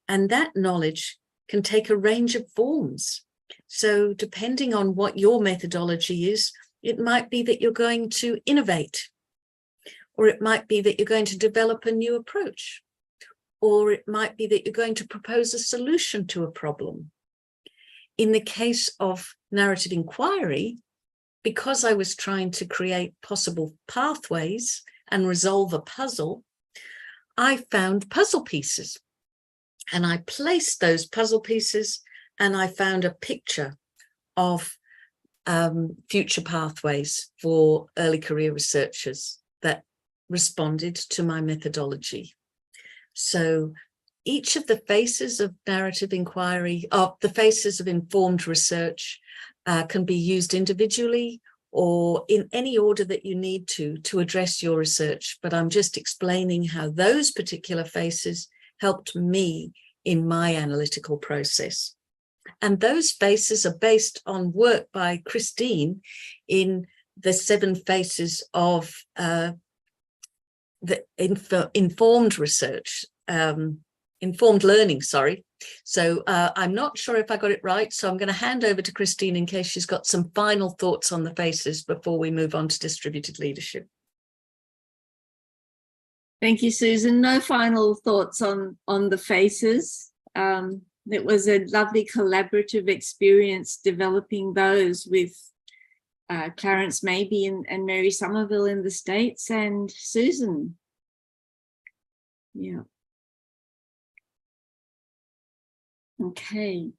And that knowledge can take a range of forms. So depending on what your methodology is, it might be that you're going to innovate, or it might be that you're going to develop a new approach, or it might be that you're going to propose a solution to a problem. In the case of narrative inquiry, because I was trying to create possible pathways and resolve a puzzle, I found puzzle pieces. And I placed those puzzle pieces and I found a picture of future pathways for early career researchers that responded to my methodology. So each of the phases of narrative inquiry, of the phases of informed research, can be used individually or in any order that you need to address your research. But I'm just explaining how those particular phases helped me in my analytical process. And those phases are based on work by Christine in the 7 phases of the informed research, informed learning, sorry. So I'm not sure if I got it right, so I'm going to hand over to Christine in case she's got some final thoughts on the phases before we move on to distributed leadership. Thank you, Susan. No final thoughts on the phases. It was a lovely collaborative experience developing those with Clarence Maybe and Mary Somerville in the States, and Susan. Yeah. Okay.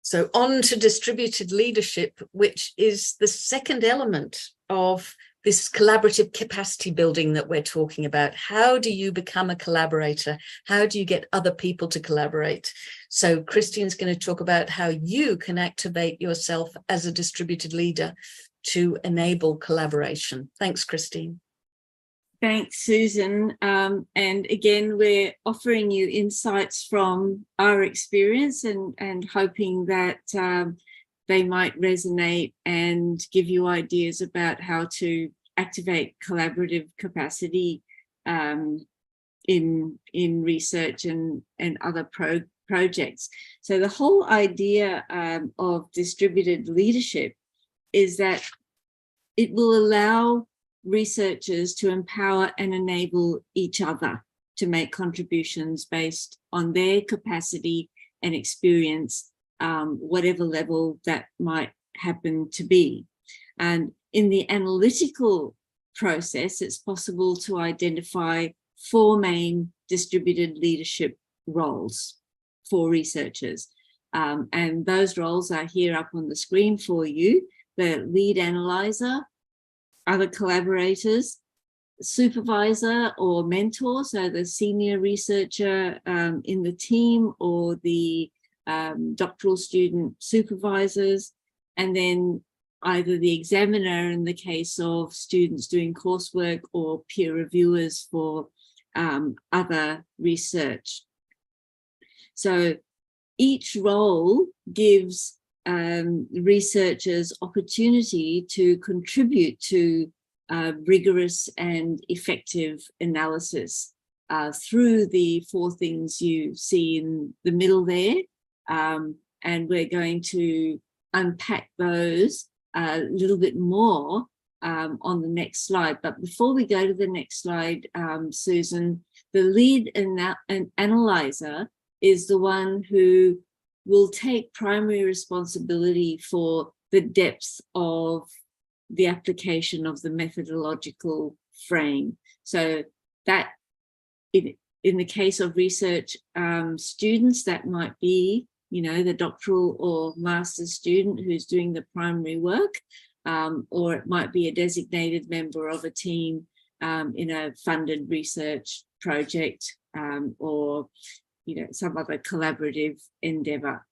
So on to distributed leadership, which is the second element of this collaborative capacity building that we're talking about. How do you become a collaborator? How do you get other people to collaborate? So Christine's going to talk about how you can activate yourself as a distributed leader to enable collaboration. Thanks, Christine. Thanks, Susan. And again, we're offering you insights from our experience and hoping that they might resonate and give you ideas about how to activate collaborative capacity in research and other projects. So the whole idea of distributed leadership is that it will allow researchers to empower and enable each other to make contributions based on their capacity and experience, whatever level that might happen to be. And in the analytical process, it's possible to identify 4 main distributed leadership roles for researchers. And those roles are here up on the screen for you: the lead analyzer, other collaborators, supervisor or mentor, so the senior researcher in the team, or the doctoral student supervisors, and then either the examiner in the case of students doing coursework, or peer reviewers for other research. So each role gives researchers opportunity to contribute to rigorous and effective analysis through the 4 things you see in the middle there. And we're going to unpack those a little bit more on the next slide. But before we go to the next slide, Susan, the lead analyzer is the one who will take primary responsibility for the depth of the application of the methodological frame. So that in the case of research students, that might be, you know, the doctoral or master's student who's doing the primary work, or it might be a designated member of a team in a funded research project, or some other collaborative endeavor.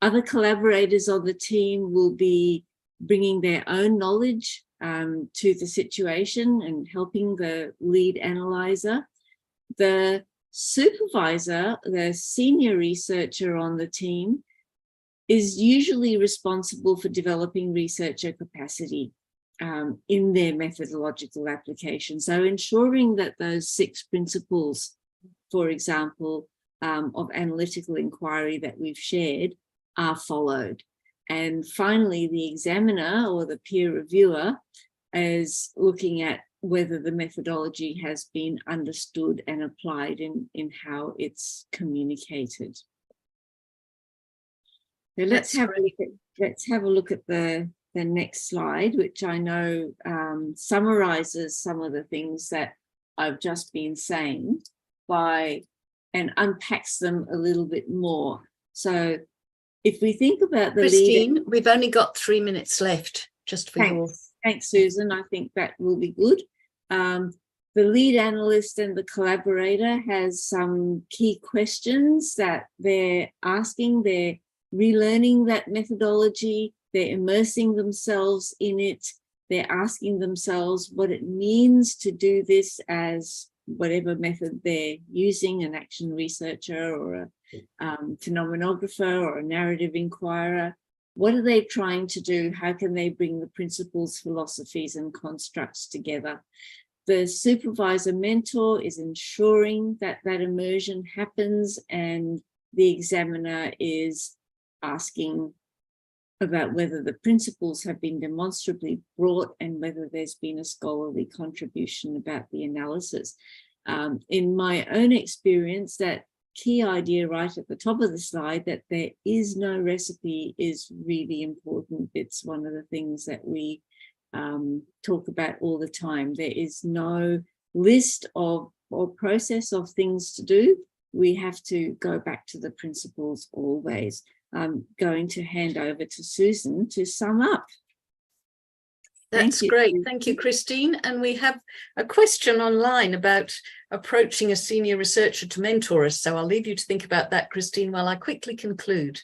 Other collaborators on the team will be bringing their own knowledge to the situation and helping the lead analyzer. The supervisor, the senior researcher on the team, is usually responsible for developing researcher capacity in their methodological application. So ensuring that those 6 principles, for example, of analytical inquiry that we've shared, are followed. And finally, the examiner or the peer reviewer is looking at whether the methodology has been understood and applied in how it's communicated. So let's have a look at the next slide, which I know summarizes some of the things that I've just been saying and unpacks them a little bit more. So if we think about the Christine, we've only got 3 minutes left, just for your... Thanks, Susan. I think that will be good. The lead analyst and the collaborator has some key questions that they're asking. They're relearning that methodology. They're immersing themselves in it. They're asking themselves what it means to do this as whatever method they're using, an action researcher or a phenomenographer or a narrative inquirer. What are they trying to do? How can they bring the principles, philosophies, and constructs together? The supervisor mentor is ensuring that that immersion happens, and the examiner is asking about whether the principles have been demonstrably brought and whether there's been a scholarly contribution about the analysis. In my own experience, that key idea right at the top of the slide, that there is no recipe, is really important. It's one of the things that we talk about all the time. There is no list of or process of things to do. We have to go back to the principles always. I'm going to hand over to Susan to sum up. That's great. Thank you, Christine. And we have a question online about approaching a senior researcher to mentor us. So I'll leave you to think about that, Christine, while I quickly conclude.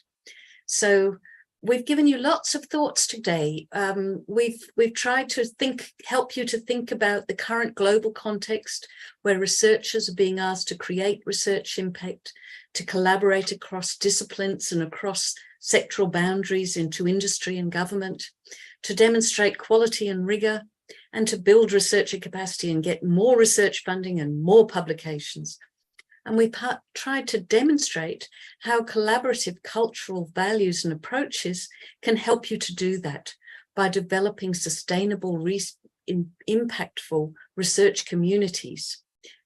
So we've given you lots of thoughts today. We've tried to help you to think about the current global context where researchers are being asked to create research impact, to collaborate across disciplines and across sectoral boundaries into industry and government, to demonstrate quality and rigor, and to build researcher capacity and get more research funding and more publications. And we tried to demonstrate how collaborative cultural values and approaches can help you to do that by developing sustainable, impactful research communities.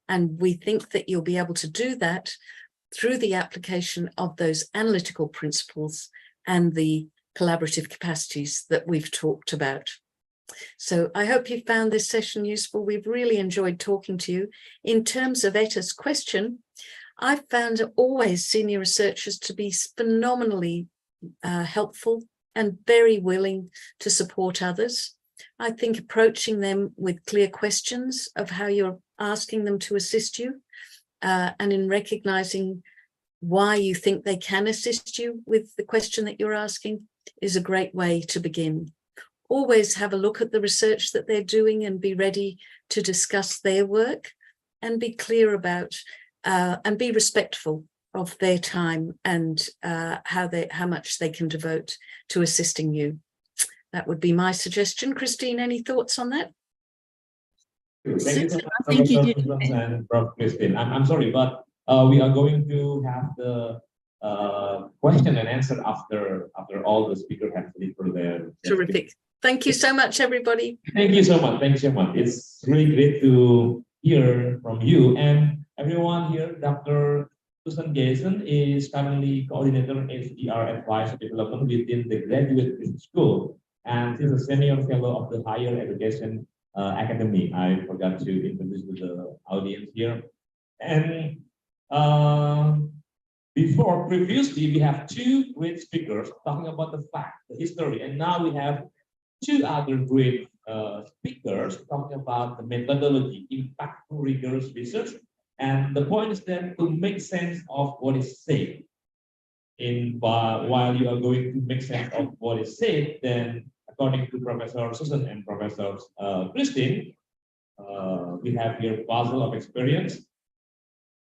And we think that you'll be able to do that through the application of those analytical principles and the collaborative capacities that we've talked about. So I hope you found this session useful. We've really enjoyed talking to you. In terms of Etta's question, I've found always senior researchers to be phenomenally helpful and very willing to support others. I think approaching them with clear questions of how you're asking them to assist you, and in recognizing why you think they can assist you with the question that you're asking, is a great way to begin. Always have a look at the research that they're doing and be ready to discuss their work, and be clear about and be respectful of their time and how much they can devote to assisting you. That would be my suggestion. Christine, any thoughts on that? Thank you so much, Thank you, Professor Susan and Prof. Christine. I'm sorry, but we are going to have the question and answer after all the speakers have delivered their. Terrific. Thank you so much, everybody. Thank you so much. Thank you so much. It's really great to hear from you and everyone here. Dr. Susan Jason is currently coordinator HDR Advice Development within the Graduate Business School, and she's a senior fellow of the Higher Education Academy. I forgot to introduce to the audience here. And previously, we have two great speakers talking about the fact, the history, and now we have two other great speakers talking about the methodology, impactful, rigorous research. And the point is that to make sense of what is said, while you are going to make sense of what is said, then according to Professor Susan and Professor Christine, we have here puzzle of experience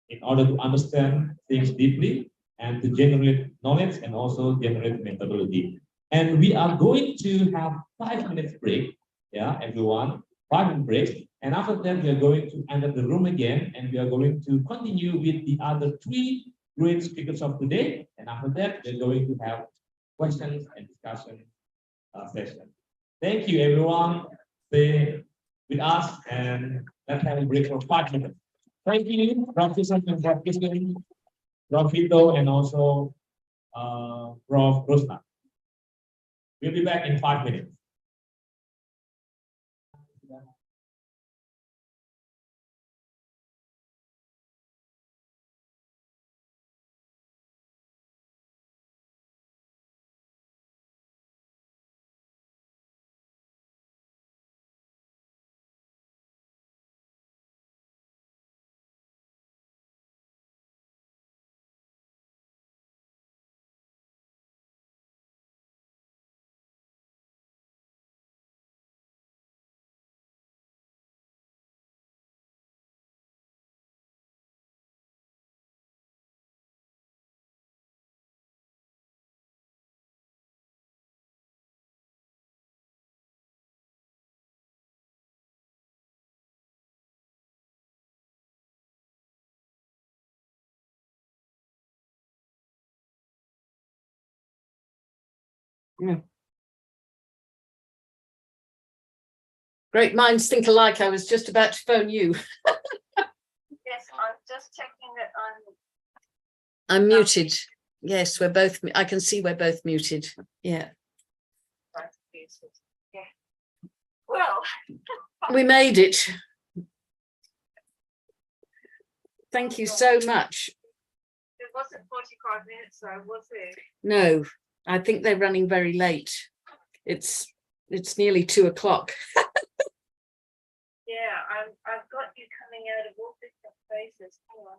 in order to understand things deeply and to generate knowledge and also generate methodology. And we are going to have 5 minutes break. Yeah, everyone, 5 minute break. And after that, we are going to enter the room again, and we are going to continue with the other three great speakers of today. And after that, we're going to have questions and discussion session. Thank you, everyone. Stay with us, and let's have a break for 5 minutes. Thank you, Prof. Susan and Prof. Christine, Prof. Vito, and also Prof. Rosna. We'll be back in 5 minutes. Great minds think alike. I was just about to phone you. Yes, I'm just checking that I'm muted. Yes, we're both, I can see we're both muted. Yeah. Yeah. Well, We made it. Thank you so much. it wasn't 45 minutes, though, was it? No, I think they're running very late. It's nearly 2 o'clock. Yeah, I've got you coming out of all different places. Hang on.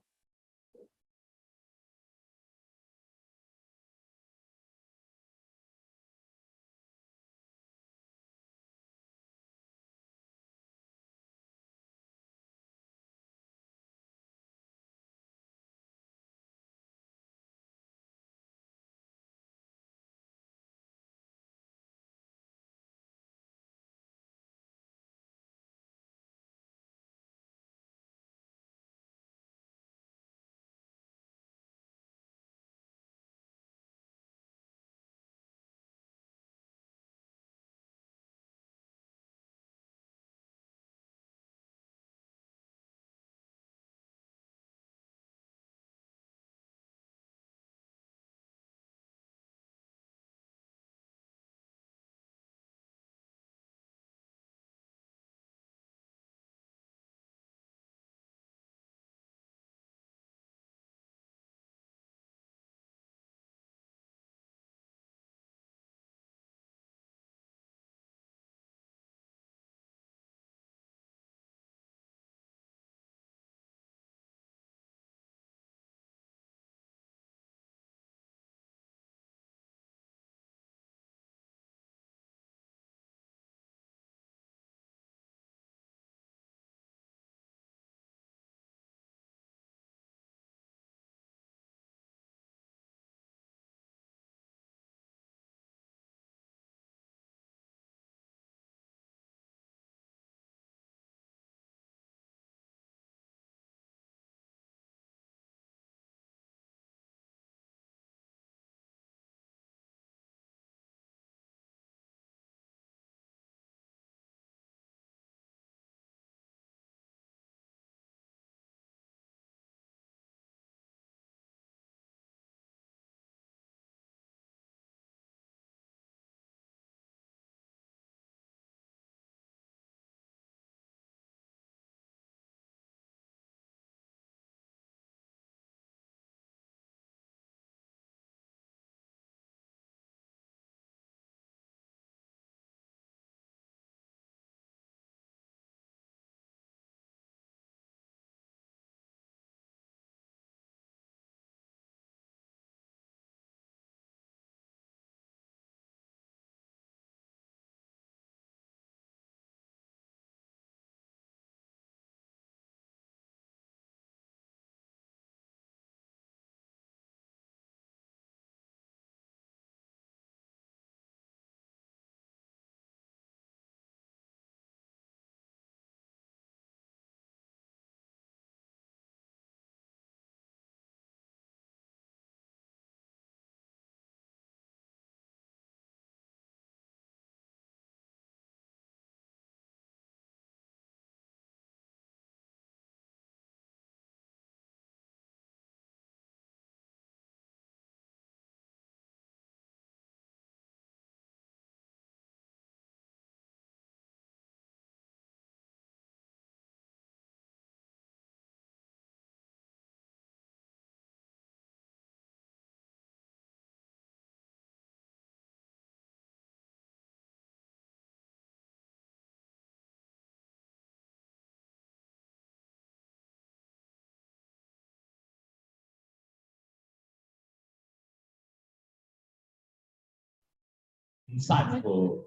Insightful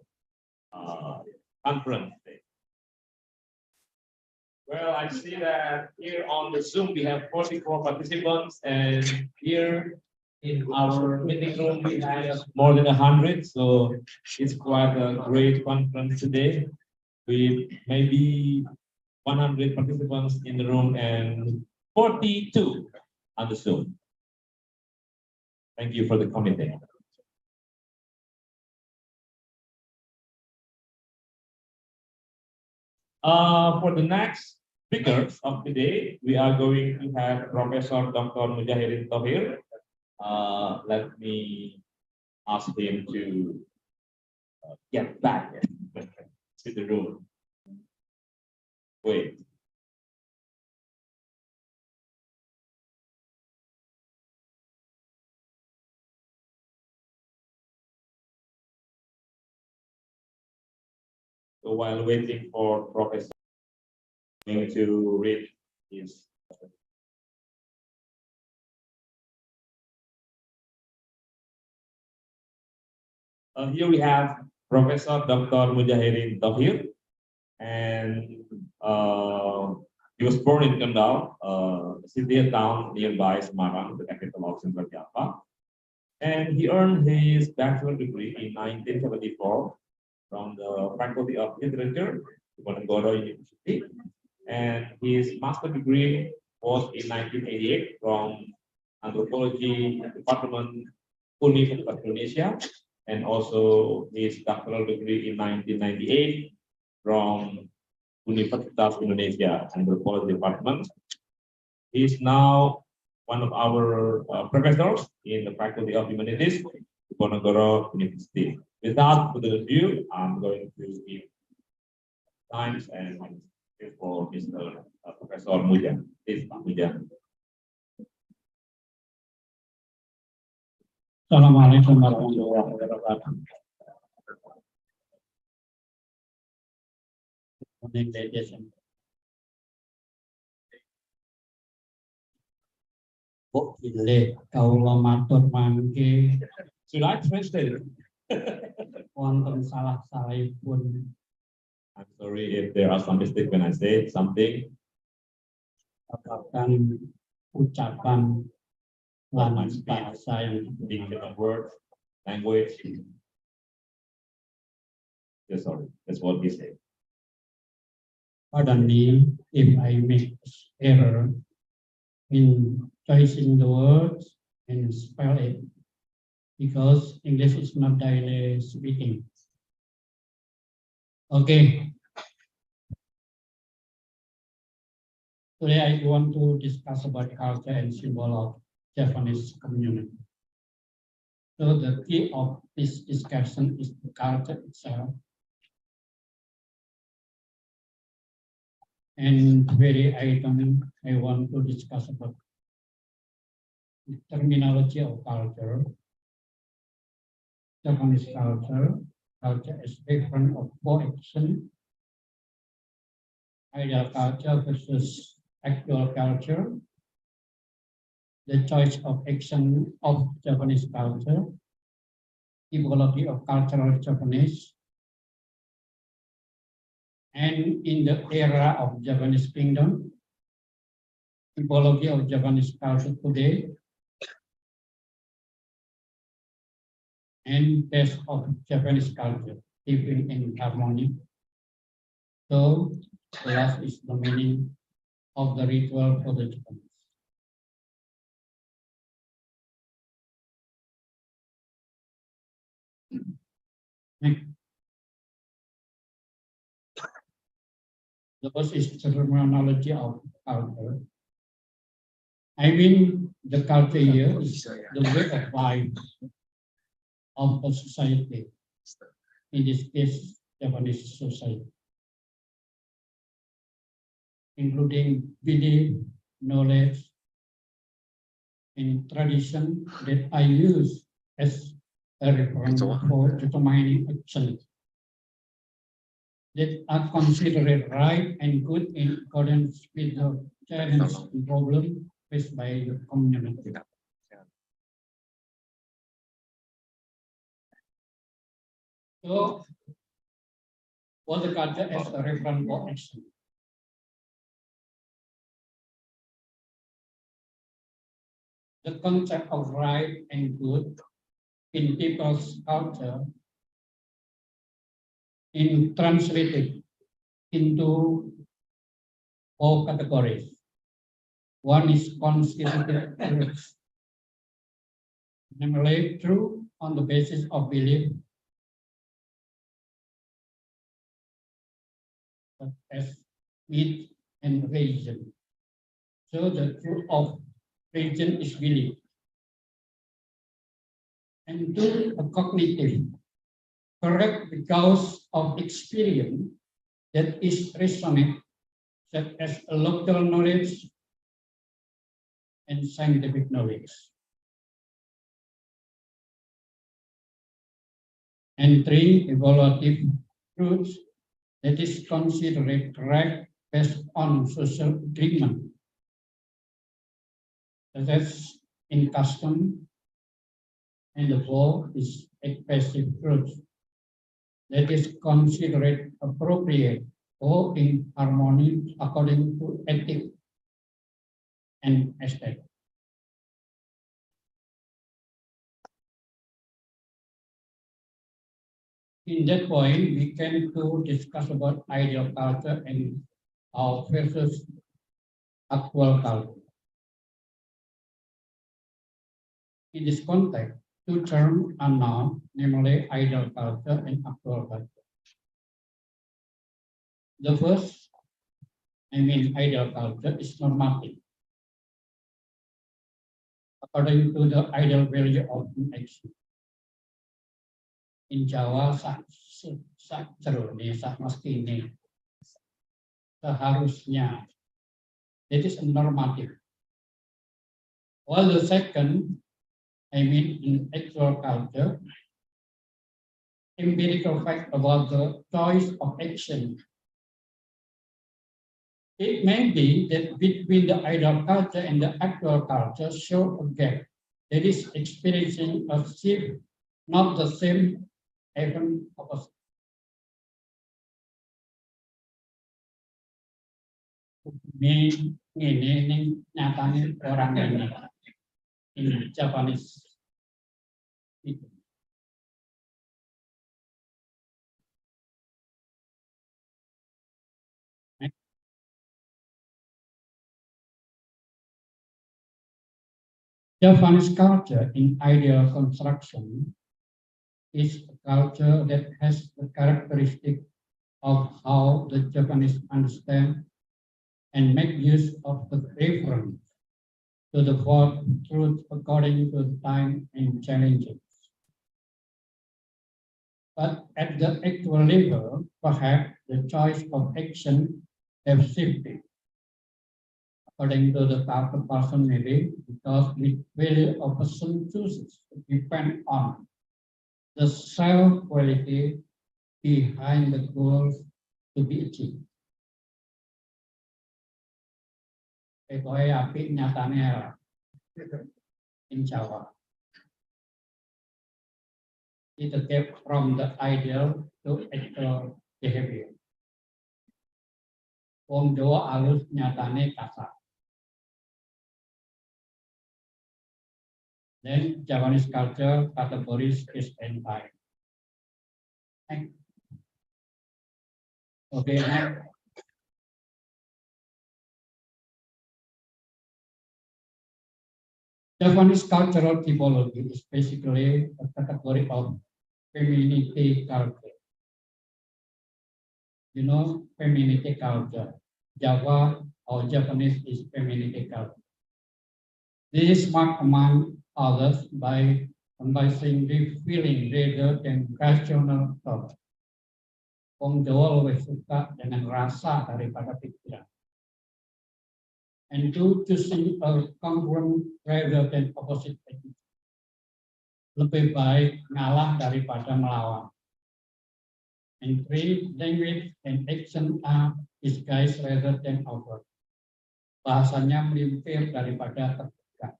conference. Well, I see that here on the Zoom we have 44 participants, and here in our meeting room we have more than 100. So it's quite a great conference today. We maybe 100 participants in the room and 42 on the Zoom. Thank you for the committee. For the next speakers of the day, we are going to have Professor Dr. Mujahirin Tohir. Let me ask him to get back to the room. Wait. So while waiting for Professor to read his. Here we have Professor Dr. Mujahirin Tohir, and he was born in Kendal, a city and town nearby Semarang, the capital of Central Java. And he earned his bachelor degree in 1974 from the Faculty of Literature, Diponegoro University, and his master degree was in 1988 from Anthropology Department Universitas Indonesia, and also his doctoral degree in 1998 from Universitas Indonesia Anthropology Department. He is now one of our professors in the Faculty of Humanities, Diponegoro University. Without further ado, I'm going to give times and for Mr. Professor Muja. Please, Pak Muja. Assalamualaikum warahmatullahi wabarakatuh. Morning, ladies and kok ile kaula matur mangke. Should I translate it? Wonten salah-salahipun. I'm sorry if there are some mistakes when I say something. Babagan ucapan lan My speech, bahasa yang different words, language. Yes, sorry, that's what he said. Pardon me if I make error in choosing the words and spell it, because English is not daily speaking. Okay. Today I want to discuss about culture and symbol of Japanese community. So the key of this discussion is the culture itself. And very item I want to discuss about the terminology of culture. Japanese culture is different of co-action, ideal culture versus actual culture, the choice of action of Japanese culture, typology of cultural Japanese, and in the era of Japanese kingdom, typology of Japanese culture today, and best of Japanese culture, living in harmony. So the last is the meaning of the ritual for the Japanese. Next. The first is terminology of culture. I mean, the culture here is the way of life of a society. In this case, Japanese society, including belief, knowledge, and tradition that I use as a reference for determining action that are considered right and good in accordance with the challenge and problem faced by the community. So, what the culture as a reference for action? The concept of right and good in people's culture in translated into 4 categories. One is constituted truth, namely true on the basis of belief. such as meat and religion. So the truth of religion is belief. And two, a cognitive, correct because of experience that is resonant, such as a local knowledge and scientific knowledge. And three, evaluative truths that is considered correct based on social agreement, such as in custom, and the fourth is expressive truth that is considered appropriate or in harmony according to ethics and aesthetic. In that point, we can to discuss about ideal culture and our versus actual culture. In this context, two terms are known, namely ideal culture and actual culture. The first, ideal culture is normative, according to the ideal value of an action. In Jawa, mestine, seharusnya. It is normative. While the second, in actual culture, empirical fact about the choice of action. It may be that between the ideal culture and the actual culture show a gap that is experiencing a shift, not the same, even opposite. Ini nyatanya orang ini Japanese. Japanese culture in ideal construction is a culture that has the characteristic of how the Japanese understand and make use of the reference to the fourth truth according to the time and challenges. But at the actual level, perhaps the choice of action have shifted according to the type of person maybe, because which value a person chooses depend on the self-quality behind the goals to be achieved. Pokoknya api nyatanya in Jawa. It gap from the ideal to actual behavior. Wong Jawa halus nyatane kasar. Then Japanese culture categories is entire. Okay, next. Japanese cultural typology is basically a category of femininity culture. You know, femininity culture. Java or Japanese is femininity culture. This is marked among others by embracing the feeling rather than rational thought. Wong Jawa lebih suka dengan rasa daripada pikiran. And two, choosing a congruent rather than opposite attitude. Lebih baik ngalah daripada melawan. And three, language and action are disguised rather than overt. Bahasanya melimpir daripada terbuka.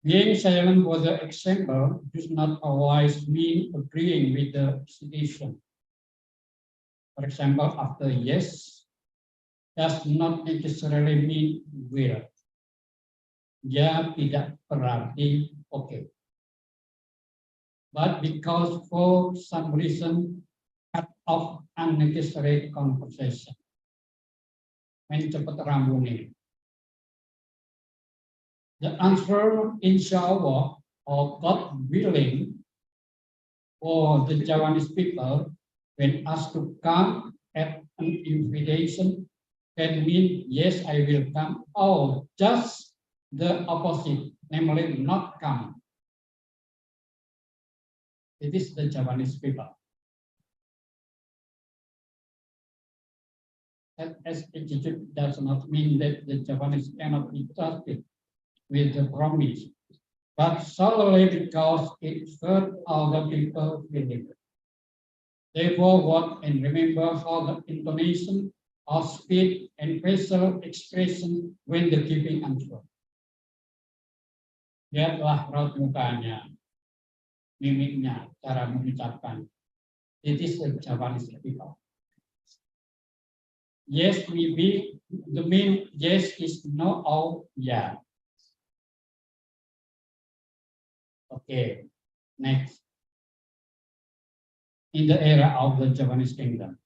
Being silent for the example does not always mean agreeing with the situation. For example, after yes does not necessarily mean will. Ya tidak berarti okay. But because for some reason cut off unnecessary conversation. Main cepat rambungnya. The answer, inshallah, or God willing, for the Javanese people when asked to come at an invitation, can mean yes, I will come, or just the opposite, namely not come. It is the Javanese people. That as attitude does not mean that the Javanese cannot be trusted with the promise, but solely because it hurt other people feeling. Therefore, watch and remember how the intonation of speech and facial expression when the giving answer. Lihatlah raut mukanya, mimiknya, cara mengucapkan. It is the Javanese people. Yes, maybe. The mean yes is no or yeah. Okay, next. In the era of the Javanese kingdom,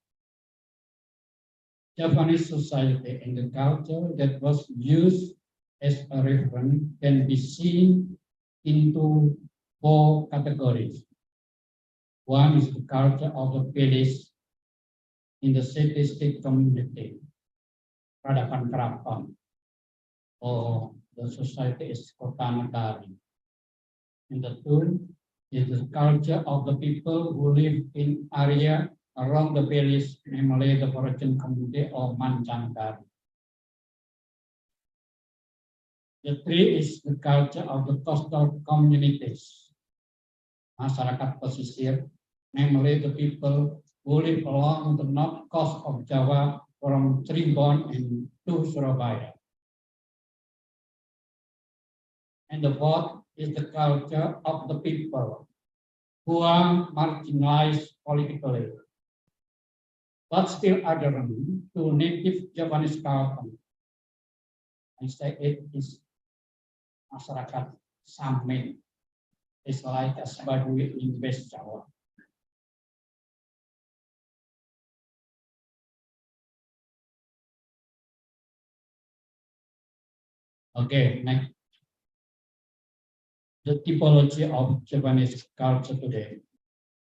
Japanese society and the culture that was used as a reference can be seen into 4 categories. One is the culture of the village in the city-state community, peradaban keraton, or the society is kota negari. And the two is the culture of the people who live in area around the village, namely the origin community or mancanegara. The three is the culture of the coastal communities, masyarakat pesisir, namely the people who live along the north coast of Java from Cirebon and to Surabaya. And the fourth is the culture of the people who are marginalized politically, but still adherent to native Javanese culture. I say it is masyarakat Samin. It's like a Baduy in West Java. Okay, next. The typology of Japanese culture today.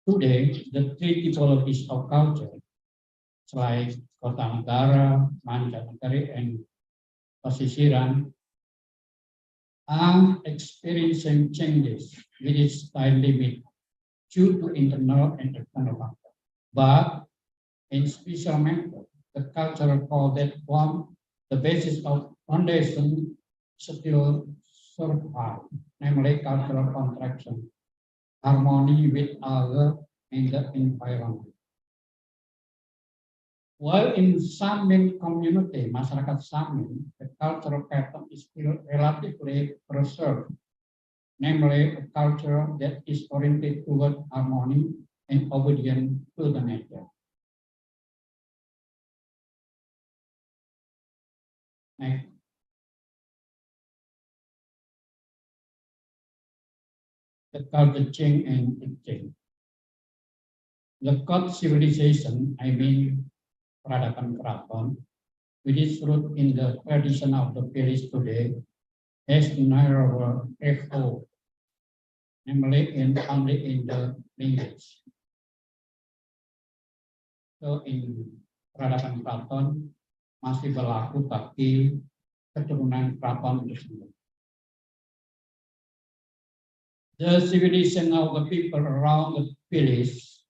Today, the three typologies of culture, like kota negara, mancanegara, and pesisiran, are experiencing changes with its time limit due to internal and external factors. But in special manner, the cultural code that form the basis of foundation still survive, namely cultural contraction, harmony with other and the environment. While in Samin community, masyarakat Samin, the cultural pattern is still relatively preserved, namely a culture that is oriented toward harmony and obedience to the nature. Next. The culture change and exchange. The Kot civilization, I mean peradaban keraton, with its root in the tradition of the village today, has narrower echo, namely only in the language. So in peradaban keraton masih berlaku bagi keturunan keraton tersebut. The civilization of the people around the village,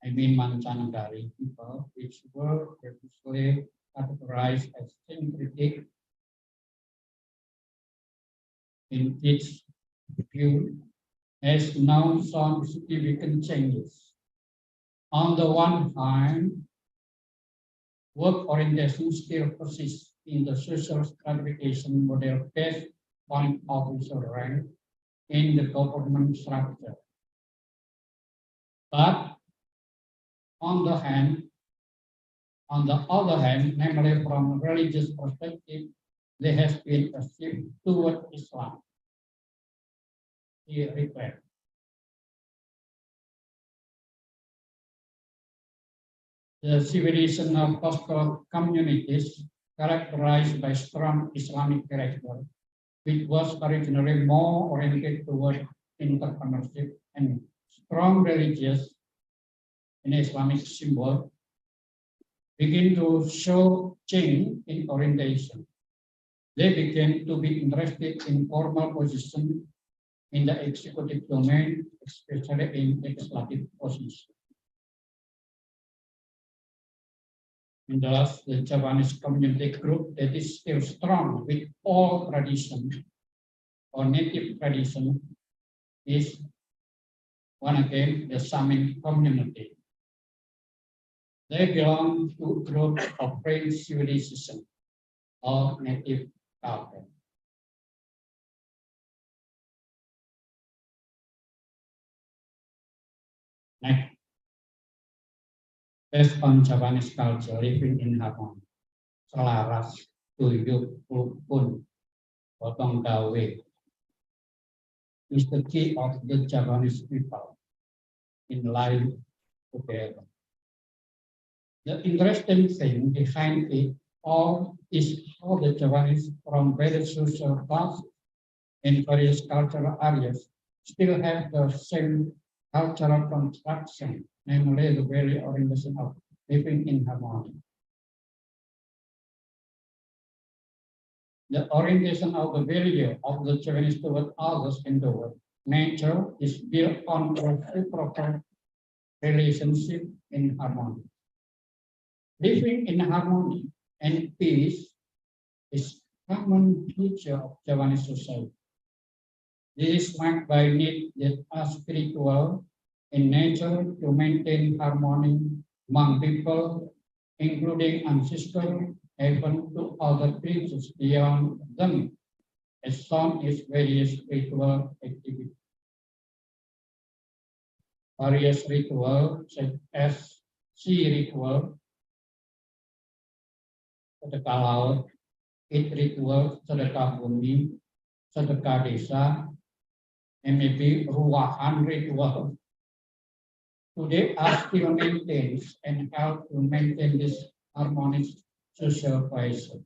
I mean mancanegara people, which were previously categorized as syncretic in its view, has now shown significant changes. On the one hand, work orientation still persists in the social stratification model based on officer rank in the government structure. But on the other hand, namely from a religious perspective, there has been a shift toward Islam. He replied. The civilization of coastal communities characterized by strong Islamic character, which was originally more oriented toward entrepreneurship, and strong religious an Islamic symbol, begin to show change in orientation. They began to be interested in formal position in the executive domain, especially in legislative position. And thus, the Javanese community group that is still strong with all tradition or native tradition is one again, the Samin community. They belong to a group of French civilization or native culture. Next, based on Javanese culture, living in harmony, selaras, tuyuk, rukun, gotong gawe, is the key of the Javanese people in life together. The interesting thing behind it all is how the Javanese from various social classes in various cultural areas still have the same cultural construction, namely the very orientation of living in harmony. The orientation of the value of the Javanese toward others and toward nature is built on a reciprocal relationship in harmony. Living in harmony and peace is a common feature of Javanese society. This is marked by need that are spiritual in nature to maintain harmony among people, including ancestors, even to other creatures beyond them, as shown in various ritual activities. Various rituals such as sea ritual, sedekah laut, it ritual, sedekah bumi, sedekah desa, and maybe ruwahan ritual. Today are still maintained and help to maintain this harmonious social cohesion.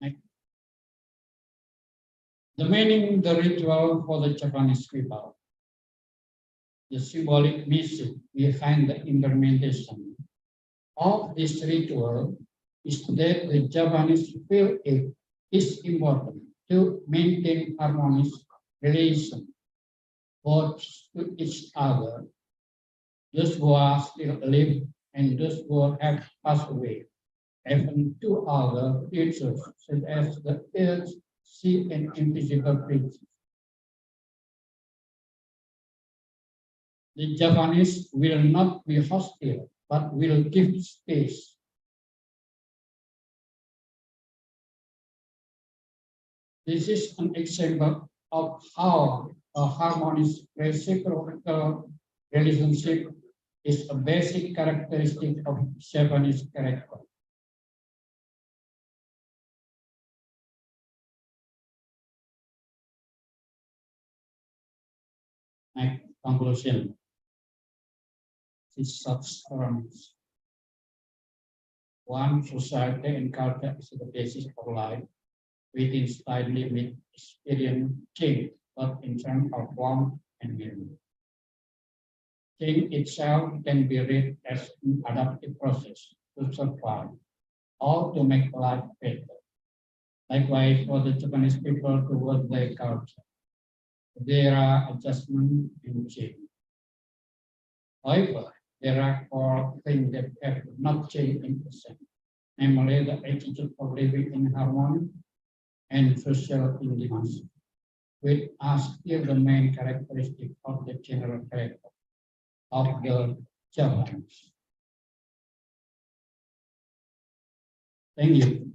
Next. The meaning, the ritual for the Japanese people. The symbolic message behind the implementation of this ritual is that the Japanese feel it is important to maintain harmonious relations both to each other, those who are still alive and those who have passed away, even to other creatures such as the earth, sea, and invisible creatures. The Japanese will not be hostile, but will give space. This is an example of how a harmonious reciprocal relationship is a basic characteristic of Japanese character. Next, conclusion. Is such terms. One, society and culture is the basis of life. Within slight limit, experience change, but in terms of warmth and meaning. Change itself can be read as an adaptive process to survive or to make life better. Likewise, for the Japanese people towards their culture, there are adjustments and change. However, there are four things that have not changed in percent, namely the attitude of living in harmony and social intimacy, which are still the main characteristic of the general character of the Japanese. Thank you.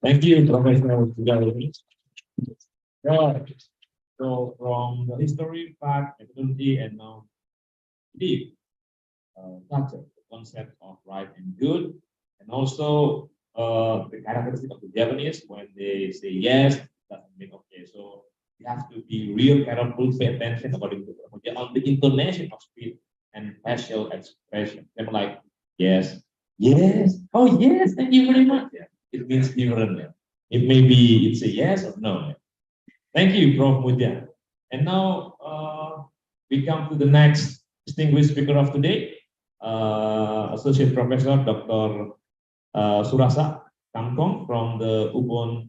Thank you, Professor Gali. Right. So from the history, fact, methodology, and now deep concept, the concept of right and good, and also the characteristic of the Japanese when they say yes, doesn't mean okay. So you have to be real careful, pay attention according to on the intonation of speech and facial expression. They're like yes, yes, oh yes, thank you very much. Yeah, it means different. Yeah. It may be it's a yes or no. Thank you, Prof. Mudya. And now we come to the next distinguished speaker of today, Associate Professor Dr. Surasa Kangkong from the Ubon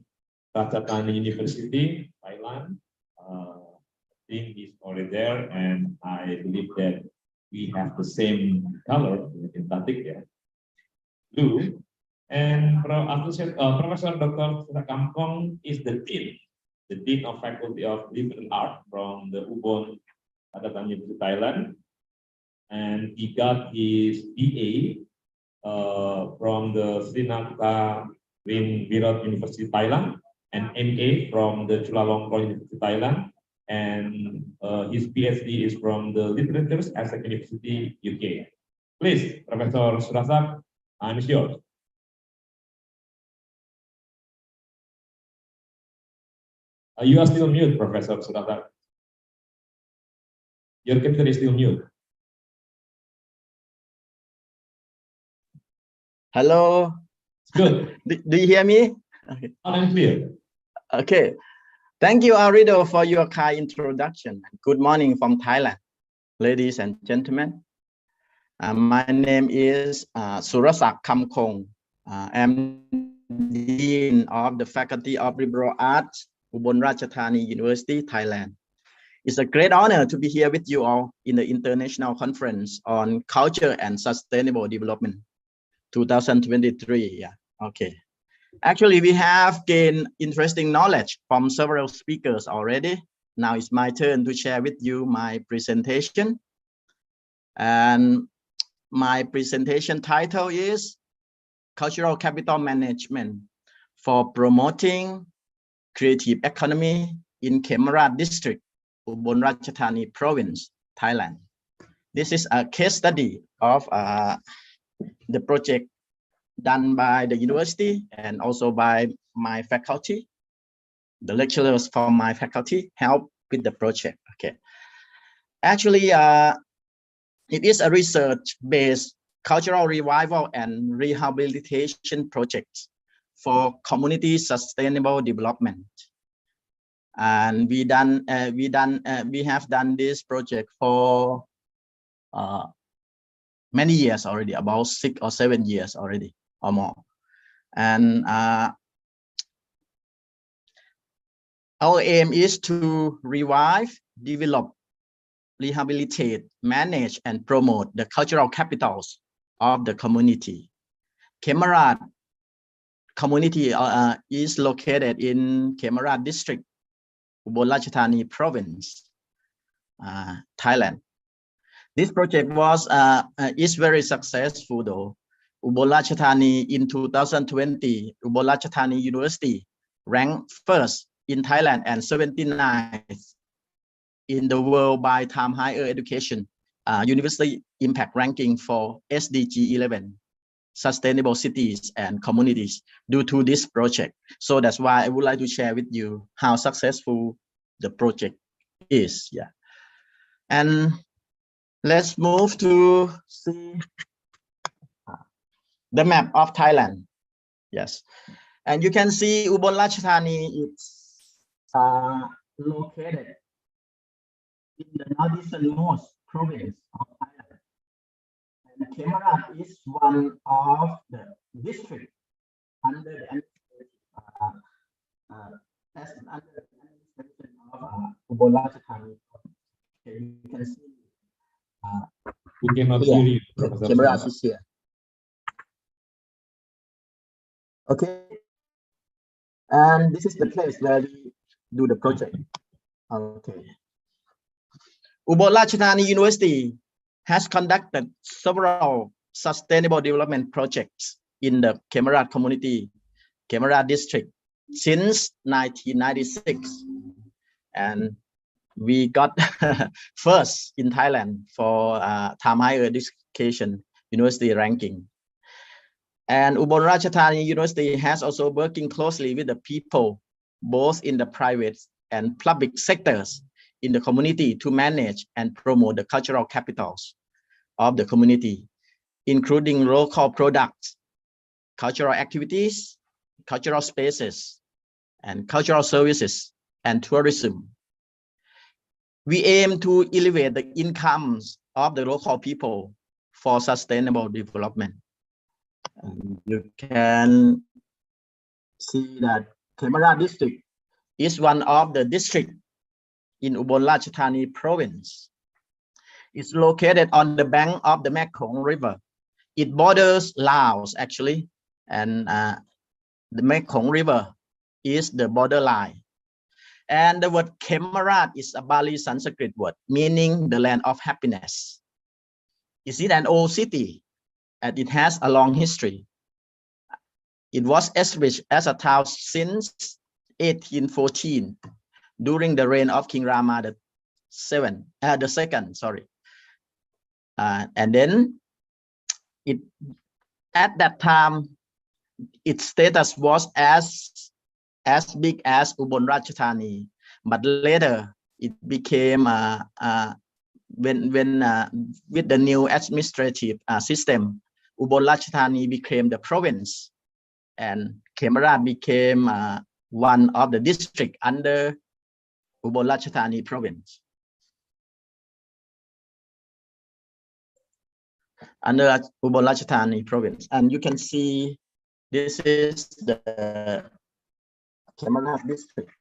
Ratchathani University, Thailand. I think he's already there, and I believe that we have the same color in batik, yeah, blue. And Professor Dr. Kangkong is the Dean of Faculty of Liberal Art from the Ubon Ratchathani University, Thailand. And he got his BA from the Srinata Wirot University, Thailand, and MA from the Chulalongkorn University, Thailand. And his PhD is from the Literatures Essex University, UK. Please, Professor Surasa, I'm yours. You are still mute, Professor Surasa. Your computer is still mute. Hello. Good. Do you hear me? Okay. Loud and clear. Okay. Thank you, Arido, for your kind introduction. Good morning from Thailand, ladies and gentlemen. My name is Surasak Kamkong. I'm Dean of the Faculty of Liberal Arts, Ubon Ratchathani University, Thailand. It's a great honor to be here with you all in the International Conference on Culture and Sustainable Development 2023. Yeah, okay. Actually, we have gained interesting knowledge from several speakers already. Now it's my turn to share with you my presentation. And my presentation title is Cultural Capital Management for Promoting Creative Economy in Khemrat District, Ubon Ratchathani Province, Thailand. This is a case study of the project done by the university and also by my faculty. The lecturers from my faculty help with the project. Okay. Actually, it is a research-based cultural revival and rehabilitation project for community sustainable development. And we have done this project for many years already, about 6 or 7 years already or more. And our aim is to revive, develop, rehabilitate, manage, and promote the cultural capitals of the community. Khemrat community is located in Khemrat District, Ubon Ratchathani Province, Thailand. This project is very successful though. Ubon Ratchathani in 2020, Ubon Ratchathani University ranked first in Thailand and 79th in the world by Time Higher Education University Impact Ranking for SDG 11, Sustainable Cities and Communities, due to this project. So that's why I would like to share with you how successful the project is. Yeah. And let's move to see the map of Thailand. Yes. And you can see Ubon Ratchathani is located in the northeasternmost province of Thailand. And Khemrat is one of the districts under the administration of Ubon Ratchathani. Okay, you can see we cannot hear you, Professor. Khemrat is here. Okay, and this is the place where we do the project. Okay. Ubon Ratchathani University has conducted several sustainable development projects in the Khemrat community, Khemrat district, since 1996. And we got first in Thailand for Time Higher Education University ranking. And Ubon Ratchathani University has also working closely with the people, both in the private and public sectors in the community to manage and promote the cultural capitals of the community, including local products, cultural activities, cultural spaces, and cultural services and tourism. We aim to elevate the incomes of the local people for sustainable development. And you can see that Khemara district is one of the districts in Ubon Ratchathani province. It's located on the bank of the Mekong River. It borders Laos actually, and the Mekong River is the borderline. And the word Khemarat is a Bali Sanskrit word meaning the land of happiness. Is it an old city? And it has a long history. It was established as a town since 1814 during the reign of King Rama the second. And then at that time, its status was as big as Ubon Ratchathani, but later it became when with the new administrative system, Ubon Ratchathani became the province, and Khemara became one of the districts under Ubon Ratchathani province. Under Ubon Ratchathani province, and you can see this is the Khemara district.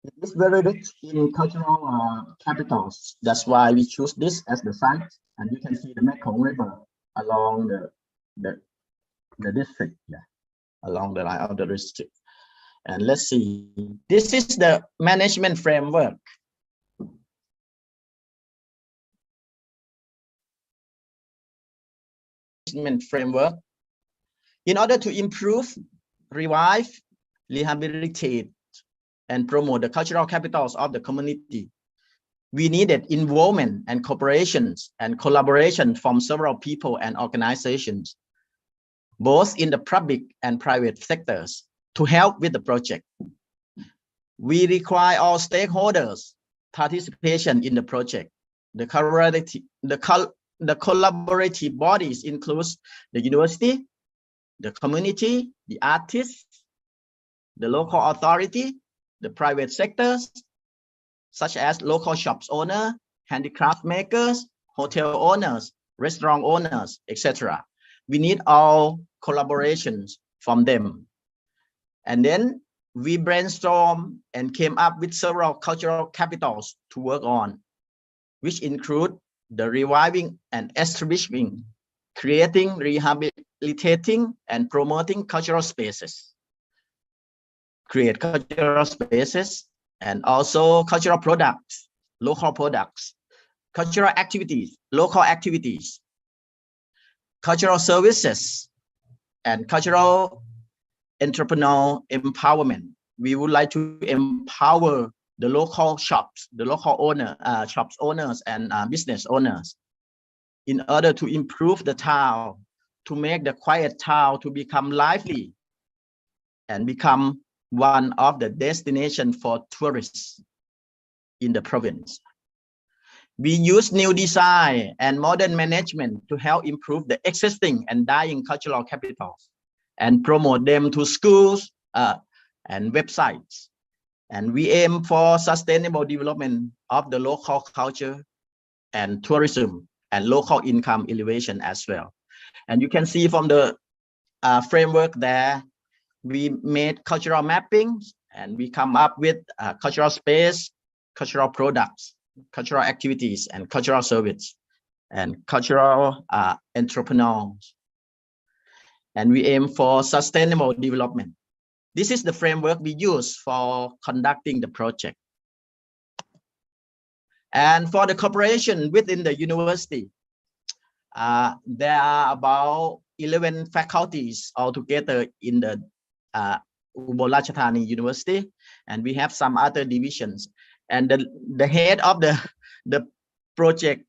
It is very rich in cultural capitals. That's why we choose this as the site. And you can see the Mekong River along the district, along the line of the district. And let's see, this is the management framework. Framework in order to improve, revive, rehabilitate, and promote the cultural capitals of the community. We needed involvement and cooperations and collaboration from several people and organizations, both in the public and private sectors, to help with the project. We require all stakeholders' participation in the project. The collaborative bodies includes the university, the community, the artists, the local authority, the private sectors, such as local shops owner, handicraft makers, hotel owners, restaurant owners, etc. We need all collaborations from them. And then we brainstormed and came up with several cultural capitals to work on, which include the reviving and establishing, creating, rehabilitating, and promoting cultural spaces. Create cultural spaces and also cultural products, local products, cultural activities, local activities, cultural services, and cultural entrepreneurial empowerment. We would like to empower the local shops, the local shops owners and business owners in order to improve the town, to make the quiet town to become lively and become one of the destinations for tourists in the province. We use new design and modern management to help improve the existing and dying cultural capitals and promote them to schools and websites. And we aim for sustainable development of the local culture and tourism and local income elevation as well. And you can see from the framework there, we made cultural mapping and we come up with cultural space, cultural products, cultural activities, and cultural service, and cultural entrepreneurs. And we aim for sustainable development. This is the framework we use for conducting the project. And for the cooperation within the university, there are about 11 faculties altogether in the Ubon Ratchathani University, and we have some other divisions. And the head of the project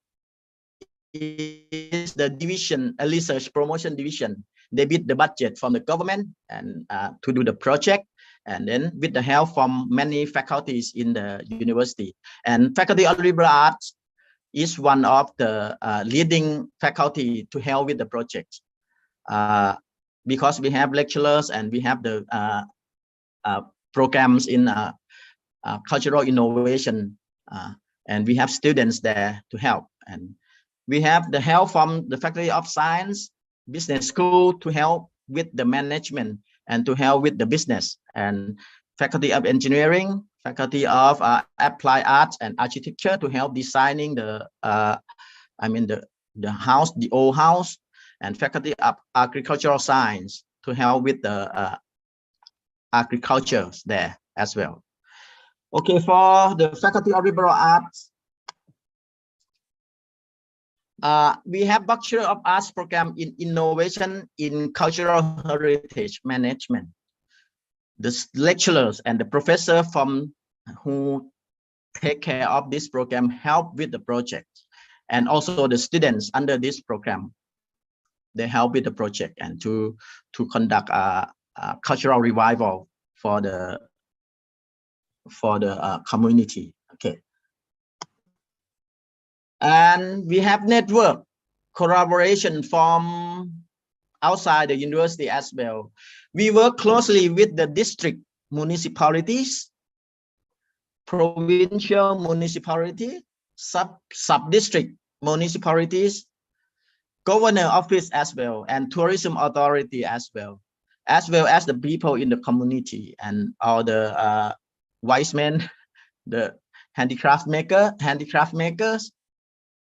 is the division, a research promotion division. They bid the budget from the government and to do the project, and then with the help from many faculties in the university. And Faculty of Liberal Arts is one of the leading faculty to help with the project. because we have lecturers and we have the programs in cultural innovation, and we have students there to help. And we have the help from the Faculty of Science, Business School to help with the management and to help with the business, and Faculty of Engineering, Faculty of Applied Arts and Architecture to help designing the the house, the old house, and Faculty of Agricultural Science to help with the agriculture there as well. Okay, for the Faculty of Liberal Arts, we have Bachelor of Arts program in Innovation in Cultural Heritage Management. The lecturers and the professor from who take care of this program help with the project, and also the students under this program, they help with the project and to conduct a cultural revival for the community. Okay, and we have network collaboration from outside the university as well. We work closely with the district municipalities, provincial municipality, sub-district municipalities, governor office as well, and tourism authority as well as the people in the community and all the wise men, the handicraft makers.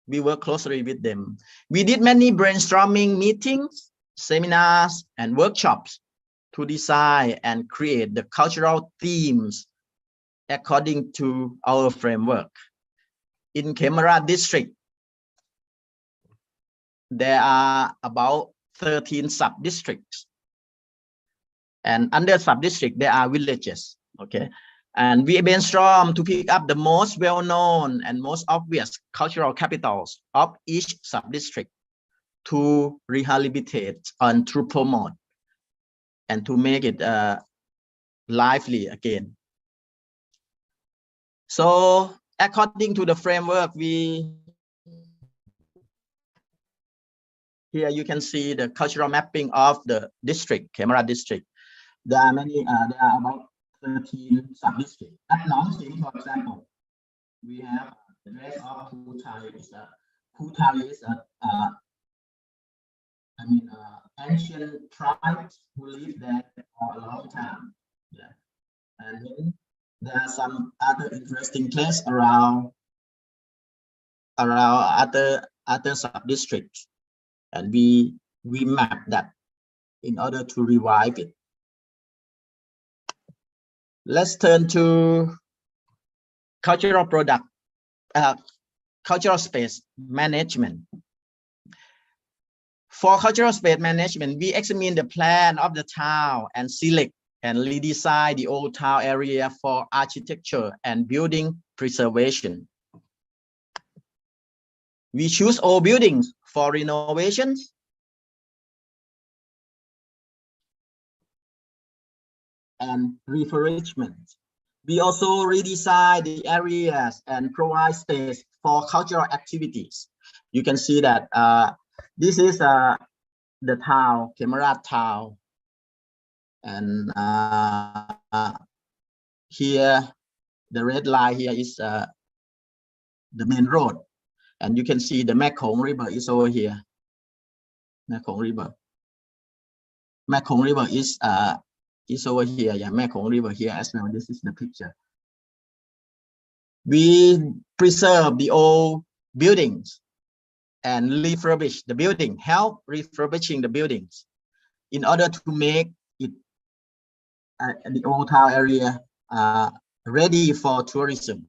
We work closely with them. We did many brainstorming meetings, seminars, and workshops to design and create the cultural themes according to our framework. In Kemara district, there are about 13 sub-districts, and under sub-district there are villages. Okay, and we brainstorm to pick up the most well-known and most obvious cultural capitals of each sub-district to rehabilitate and to promote and to make it lively again. So according to the framework, here you can see the cultural mapping of the district, Kemara district. There are about 13 sub-districts. At Nongqing, for example, we have the dress of Putali. Putali is ancient tribes who lived there for a long time. Yeah, and then there are some other interesting places around other sub-districts, and we map that in order to revive it. Let's turn to cultural space management. For cultural space management, we examine the plan of the town and select and redesign the old town area for architecture and building preservation. We choose old buildings for renovations and refurbishment. We also redesign the areas and provide space for cultural activities. You can see that this is the town, Kemara town, and here the red line here is the main road, and you can see the Mekong River is over here. Mekong River is over here. Yeah, Mekong River here as well. This is the picture. We preserve the old buildings and refurbish the building, help refurbishing the buildings in order to make it the old town area ready for tourism.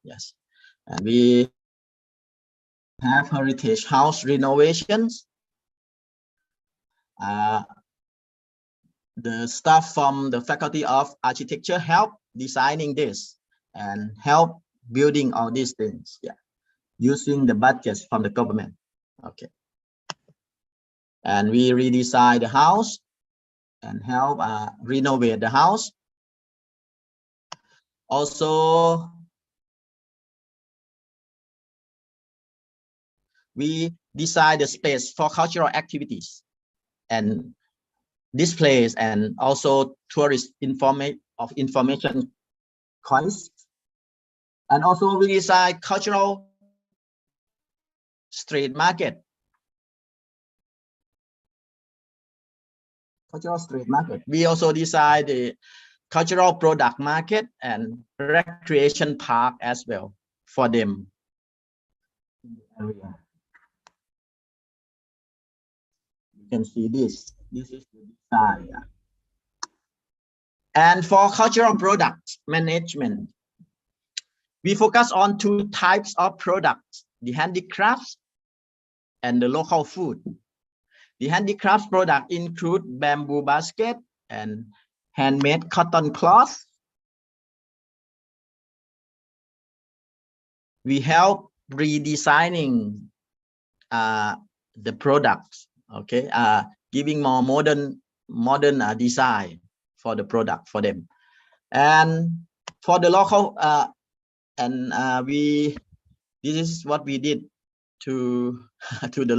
Yes, and we have heritage house renovations. The staff from the Faculty of Architecture help designing this and help building all these things. Yeah, using the budgets from the government. Okay, and we redesign the house and help renovate the house. Also, we design the space for cultural activities and displays and also tourist information coins. And also we design cultural street market. We also design the cultural product market and recreation park as well for them. You can see this. This is the design. And for cultural product management, we focus on 2 types of products: the handicrafts and the local food. The handicrafts product include bamboo basket and handmade cotton cloth. We help redesigning the products, okay, giving more modern design for the product for them. And for the local, this is what we did to the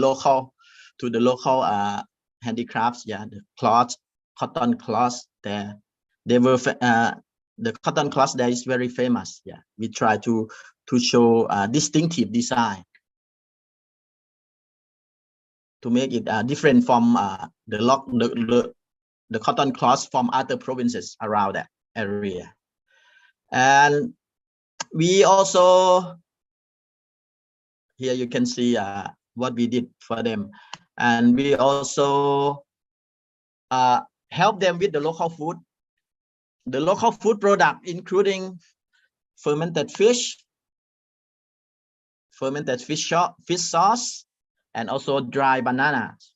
local handicrafts. Yeah, the cloth, cotton cloth there. They were the cotton cloth there is very famous. Yeah, we try to show distinctive design to make it different from the cotton cloth from other provinces around that area. And we also, here you can see what we did for them. And we also help them with the local food. The local food product, including fermented fish sauce, and also dry bananas.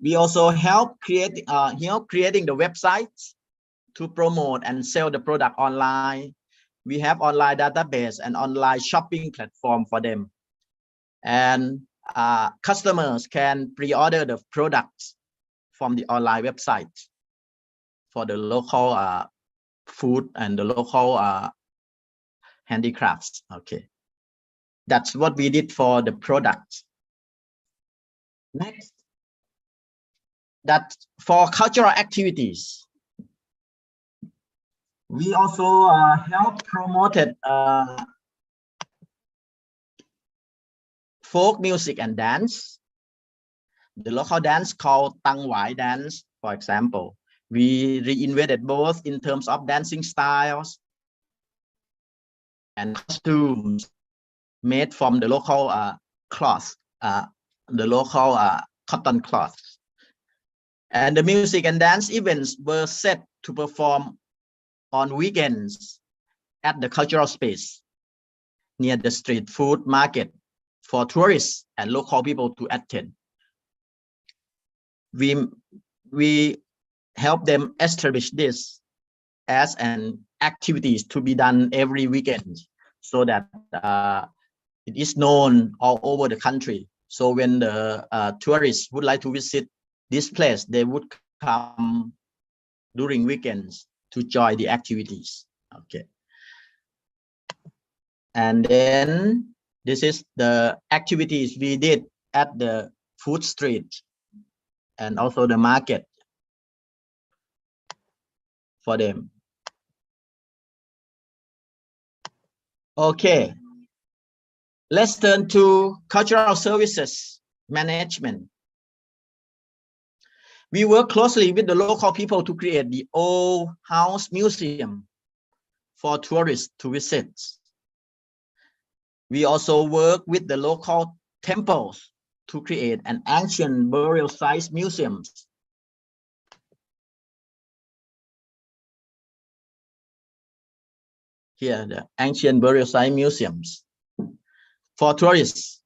We also help creating the websites to promote and sell the product online. We have online database and online shopping platform for them. And customers can pre-order the products from the online website for the local food and the local handicrafts. Okay, that's what we did for the products. Next, that for cultural activities, we also help promoted folk music and dance. The local dance called Tang Wai dance, for example. We reinvented both in terms of dancing styles and costumes made from the local cloth, the local cotton cloth. And the music and dance events were set to perform on weekends at the cultural space near the street food market for tourists and local people to attend. We help them establish this as an activities to be done every weekend, so that it is known all over the country. So when the tourists would like to visit this place, they would come during weekends to join the activities. Okay. And then this is the activities we did at the food street and also the market for them. Okay, let's turn to cultural services management. We work closely with the local people to create the old house museum for tourists to visit. We also work with the local temples to create an ancient burial site museums. Here, the ancient burial site museums for tourists,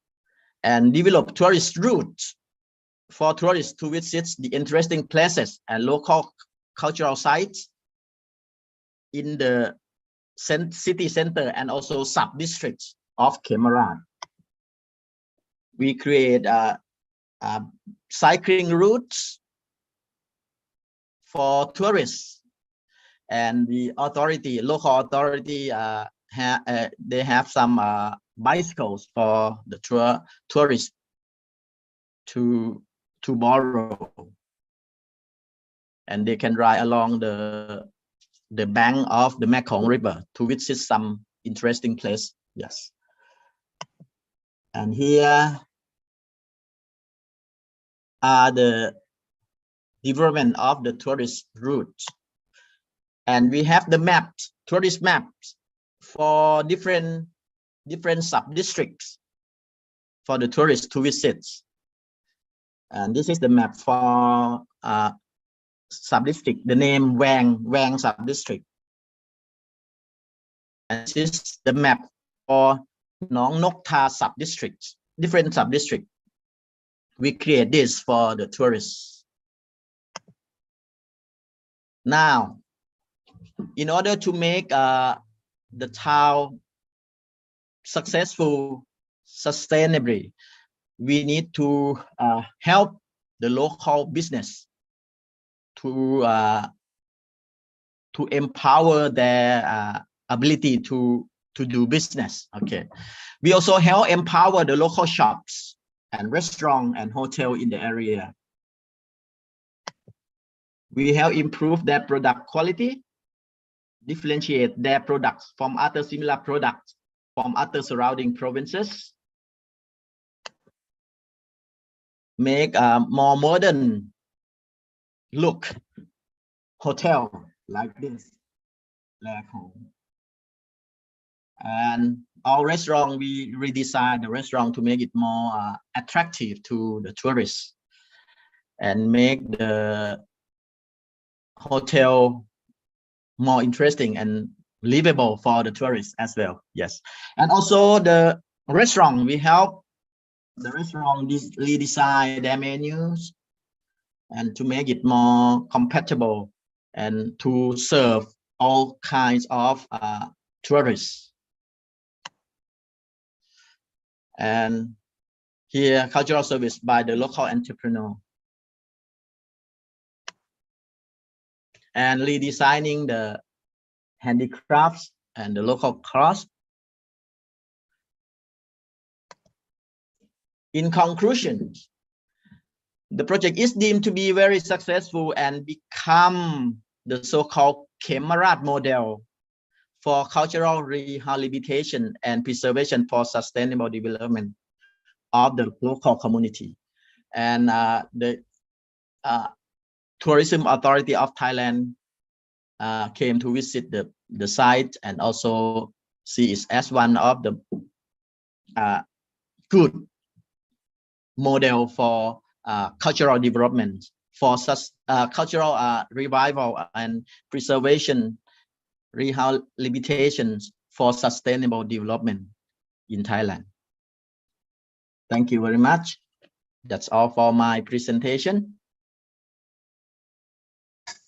and develop tourist routes for tourists to visit the interesting places and local cultural sites in the city center and also sub-districts of Kemeran. We create cycling routes for tourists, and the authority, local authority, they have some bicycles for the tourists to to borrow. And they can ride along the bank of the Mekong River to visit some interesting place. Yes. And here are the development of the tourist routes. And we have the maps, tourist maps for different sub-districts for the tourists to visit. And this is the map for sub-district, the name Wang sub-district. And this is the map for Nong Nok Tha sub-districts, different sub-districts. We create this for the tourists. Now, in order to make the town successful sustainably, we need to help the local business to empower their ability to do business. Okay, we also help empower the local shops and restaurant and hotel in the area. We help improve their product quality, differentiate their products from other similar products from other surrounding provinces, make a more modern look hotel like this, and our restaurant, we redesign the restaurant to make it more attractive to the tourists and make the hotel more interesting and livable for the tourists as well. Yes, and also the restaurant, we help the restaurant redesign their menus and to make it more compatible and to serve all kinds of tourists. And here, cultural service by the local entrepreneur. And redesigning the handicrafts and the local crafts. In conclusion, the project is deemed to be very successful and become the so-called Kemarad model for cultural rehabilitation and preservation for sustainable development of the local community. And the Tourism Authority of Thailand came to visit the site and also see it as one of the good model for cultural development, for such cultural revival and preservation, rehabilitation for sustainable development in Thailand. Thank you very much. That's all for my presentation.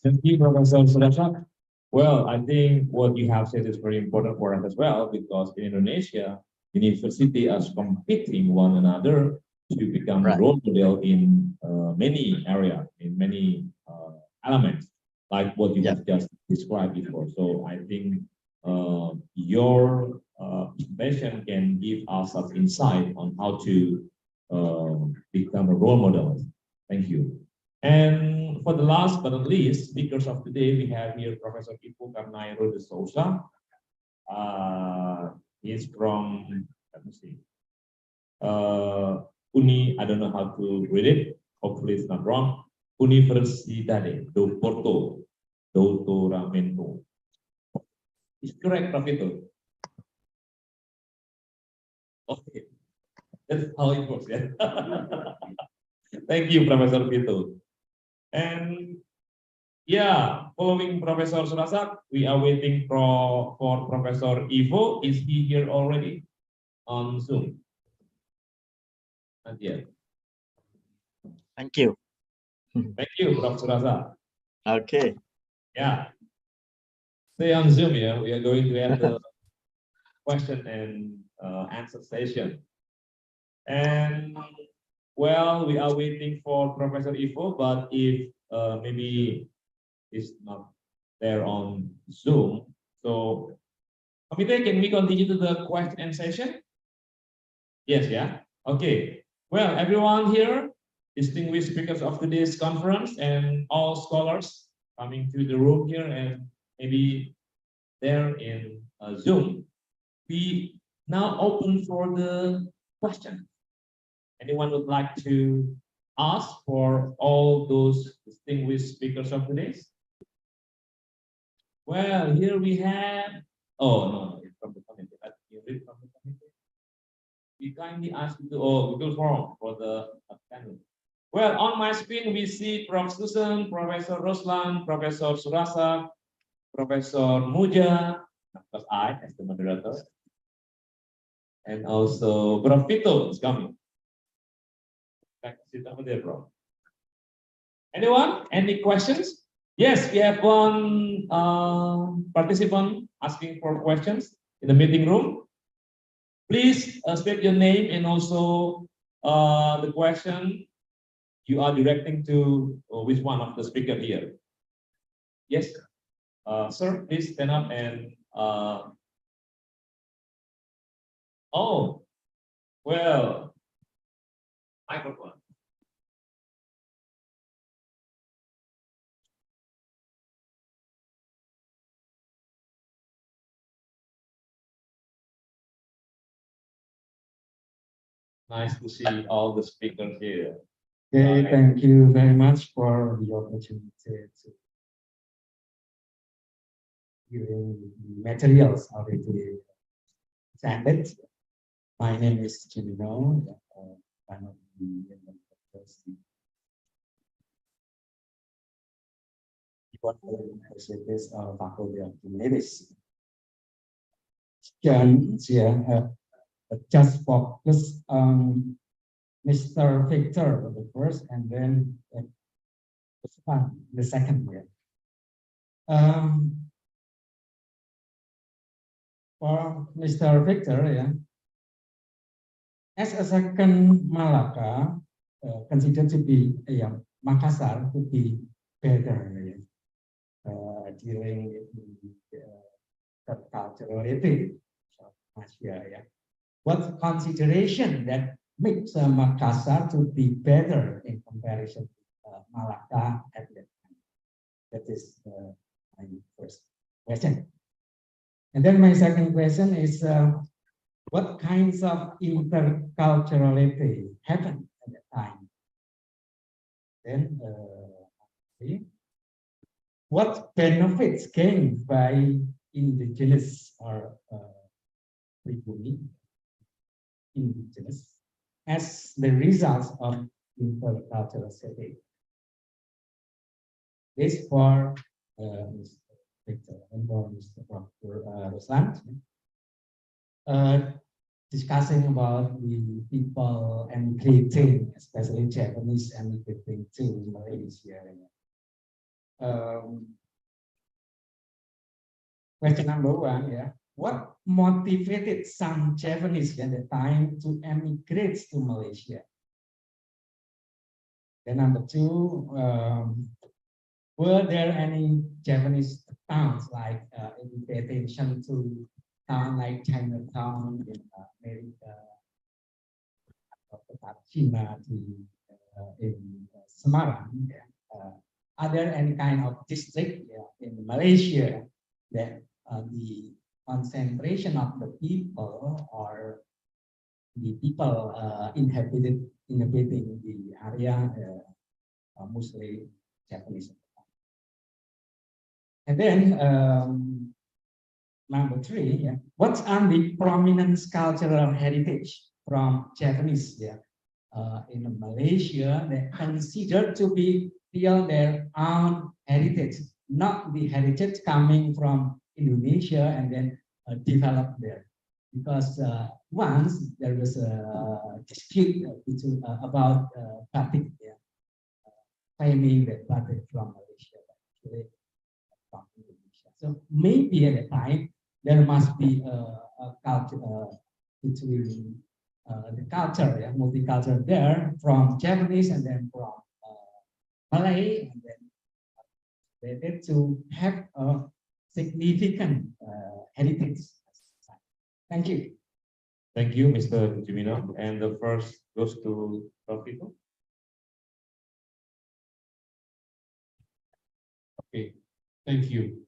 Thank you, Professor Sudhashak. Well, I think what you have said is very important for us as well, because in Indonesia, universities are competing one another to become a role model in many areas, in many elements, like what you have just described before. So I think your presentation can give us some insight on how to become a role model. Thank you. And for the last but not least, speakers of today, we have here Professor Ibu Karnairo de Souza. He's from, let me see, Uni, I don't know how to read it, hopefully it's not wrong, Universidade do Porto, Doutoramento. Is correct, Professor? Okay, that's how it works, yeah. Thank you, Professor Vito. And yeah, following Professor Surasak, we are waiting for Professor Ivo. Is he here already on Zoom? Not yet. Thank you. Thank you, Professor Surasak. Okay. Yeah. Stay on Zoom, yeah. We are going to have the question and answer session. And well, we are waiting for Professor Ivo, but if maybe it's not there on Zoom, so Komite, can we continue to the question and session? Yes, yeah. Okay. Well, everyone here, distinguished speakers of today's conference and all scholars coming to the room here and maybe there in Zoom. We now open for the question. Anyone would like to ask for all those distinguished speakers of today's? Well, here we have, oh no, it's from the committee. You read from the committee. We kindly ask you to, Google Form for the panel. Well, on my screen, we see Prof. Susan, Professor Roslan, Professor Surasa, Professor Muja, of course I as the moderator, and also Prof. Vito is coming. Back to sit over there, bro. Anyone? Any questions? Yes, we have one participant asking for questions in the meeting room. Please state your name and also the question you are directing to which one of the speaker here. Yes, sir, please stand up and oh, well, microphone. Nice to see all the speakers here. Okay, thank you very much for the opportunity to giving the materials already presented. My name is Jimino, one of the universities of Faculty of Medicine. Just focus on Mr. Victor, the first, and then the second year. For Mr. Victor, as a second Malacca, considered to be Makassar to be better during the cultural heritage of Asia. What consideration that makes Makassar to be better in comparison to Malacca at that time? That is my first question. And then my second question is, what kinds of interculturality happened at that time? Then, what benefits gained by indigenous or indigenous as the result of intercultural study? This for Mr. Victor and for Mr. Dr. Roslan. Discussing about the people emigrating, especially Japanese emigrating to Malaysia. Question number one, what motivated some Japanese at the time to emigrate to Malaysia? Then number two, were there any Japanese towns like invitation to town like Chinatown in America, China in Semarang? Are there any kind of district in Malaysia that the concentration of the people or the people inhabiting the area mostly Japanese? And then number three, what's on the prominent cultural heritage from Japanese in Malaysia that considered to be still their own heritage, not the heritage coming from Indonesia and then developed there? Because once there was a dispute about batik, claiming that batik from Malaysia, actually from Indonesia. So maybe at the time there must be a culture between the culture, multicultural there from Japanese and then from Malay, and then they need to have a significant heritage. Thank you. Thank you, Mr. Jimino. And the first goes to Prof. Vito. Thank you.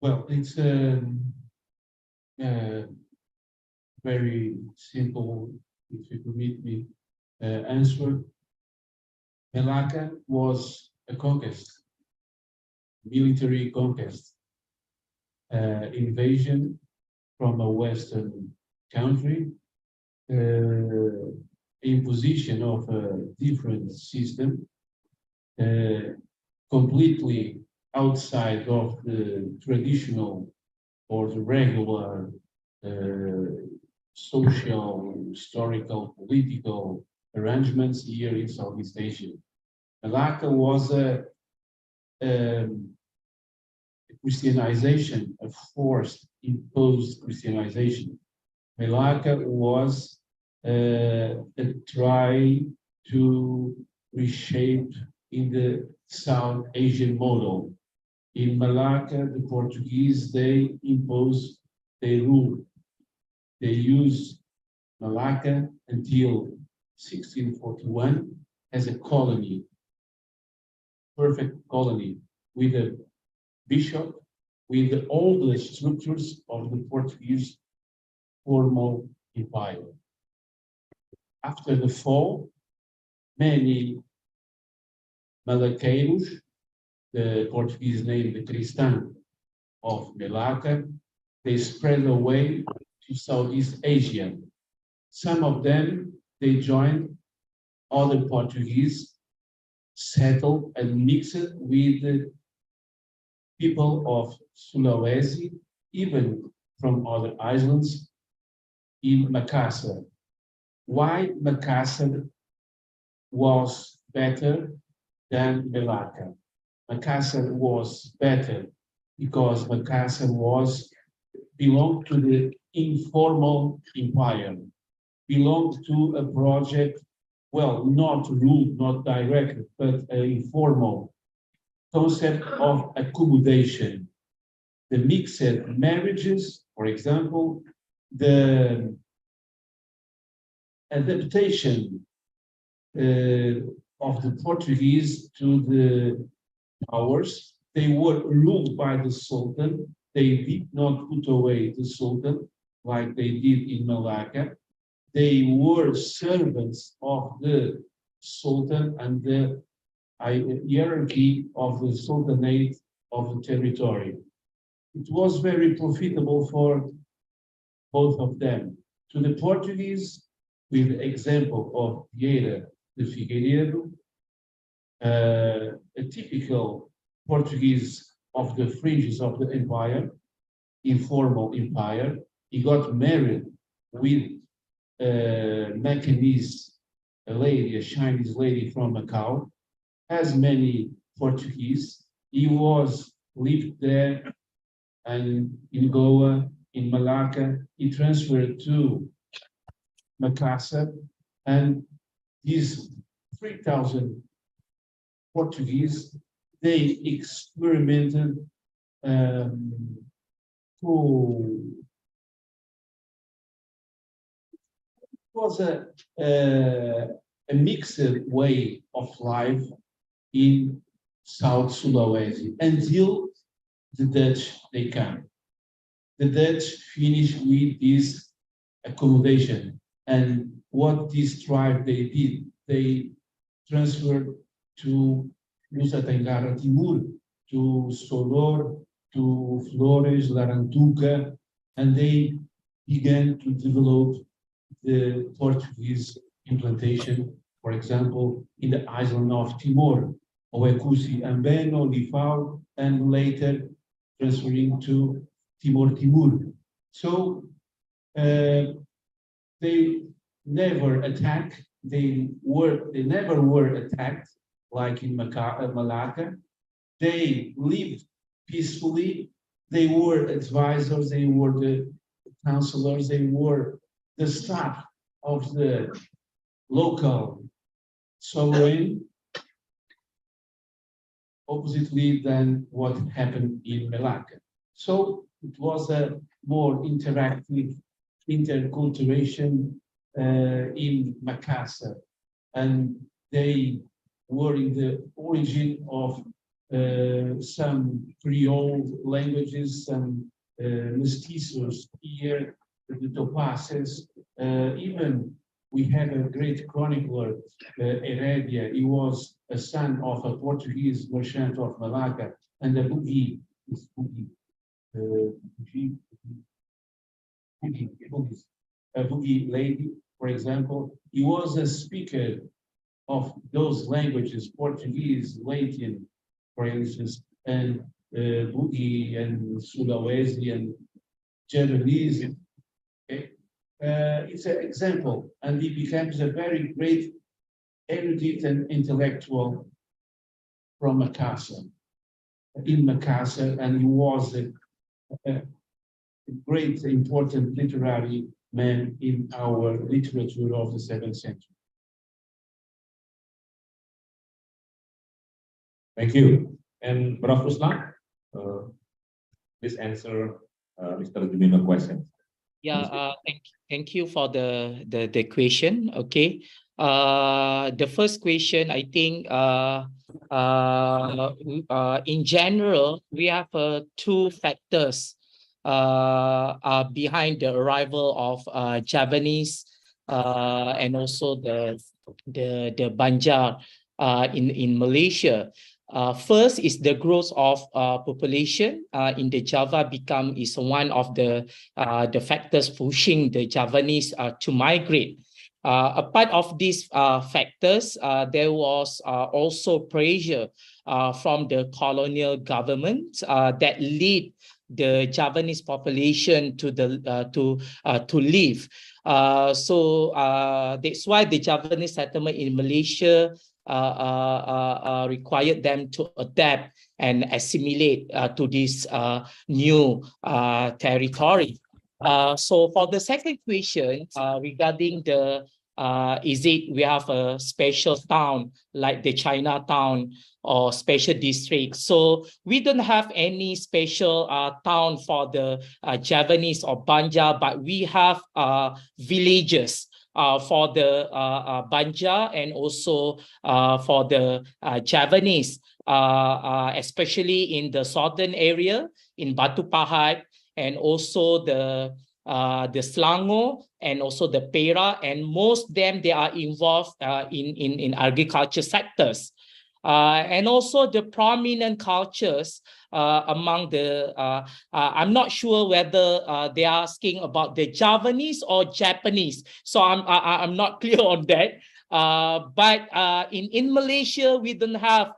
Well, it's very simple, if you permit me, answer. Malacca was a conquest, military conquest, invasion from a Western country, imposition of a different system, completely outside of the traditional or the regular social, historical, political arrangements here in Southeast Asia. Malacca was a Christianization, a forced, imposed Christianization. Malacca was a try to reshape in the South Asian model. In Malacca, the Portuguese, they impose their rule. They use Malacca until 1641 as a colony, perfect colony, with a bishop, with the oldest structures of the Portuguese formal empire. After the fall, many Malaqueiros, the Portuguese name, the Cristão of Malacca, they spread away to Southeast Asia. Some of them, they joined other Portuguese, settled and mixed with the people of Sulawesi, even from other islands in Makassar. Why Makassar was better than Malacca? Makassar was better because Makassar belonged to the informal empire, belonged to a project, well, not ruled, not directed, but an informal concept of accommodation. The mixed marriages, for example, the adaptation of the Portuguese to the powers. They were ruled by the Sultan. They did not put away the Sultan like they did in Malacca. They were servants of the Sultan and the hierarchy of the Sultanate of the territory. It was very profitable for both of them. To the Portuguese, with the example of Vieira de Figueiredo, a typical Portuguese of the fringes of the empire, informal empire. He got married with a Macanese, a lady, a Chinese lady from Macau, as many Portuguese. He lived there and in Goa, in Malacca. He transferred to Makassar, and these 3,000 Portuguese, they experimented it was a mixed way of life in South Sulawesi until the Dutch they come. The Dutch finished with this accommodation, and what this tribe they did, they transferred to Nusa Tenggara Timur, to Solor, to Flores, Larantuca, and they began to develop the Portuguese implantation, for example, in the island of Timor, Oekusi, Ambeno, Lifau, and later transferring to Timor. So they never attacked. They never were attacked like in Malacca. They lived peacefully. They were advisors. They were the counselors. They were the staff of the local sovereign, oppositely than what happened in Malacca. So it was a more interactive interculturation in Makassar, and they were in the origin of some Creole languages, some mestizos here, the Topases, even we have a great chronicler, Heredia. He was a son of a Portuguese merchant of Malacca, and the Boogie, a Boogie lady, for example, he was a speaker of those languages, Portuguese, Latin, for instance, and Boogie and Sulawesi and Japanese. Okay? It's an example, and he becomes a very great erudite and intellectual from Makassar, in Makassar, and he was a great, important literary man in our literature of the 7th century. Thank you. And Prof. Ruslan, please answer Mr. Jumino's question. Yeah, thank you for the question. Okay. The first question, I think in general, we have two factors behind the arrival of Javanese and also the Banjar in Malaysia. First is the growth of population in the Java is one of the factors pushing the Javanese to migrate. Apart of these factors, there was also pressure from the colonial government that lead the Javanese population to leave. So that's why the Javanese settlement in Malaysia required them to adapt and assimilate to this new territory. So for the second question regarding the is it we have a special town like the Chinatown or special district? So we don't have any special town for the Javanese or Banjar, but we have villages for the Banjar and also for the Javanese, especially in the southern area in Batu Pahat, and also the Selangor and also the Perak, and most of them they are involved in agriculture sectors. And also the prominent cultures among the, I'm not sure whether they are asking about the Javanese or Japanese. So I'm not clear on that. But in Malaysia, we don't have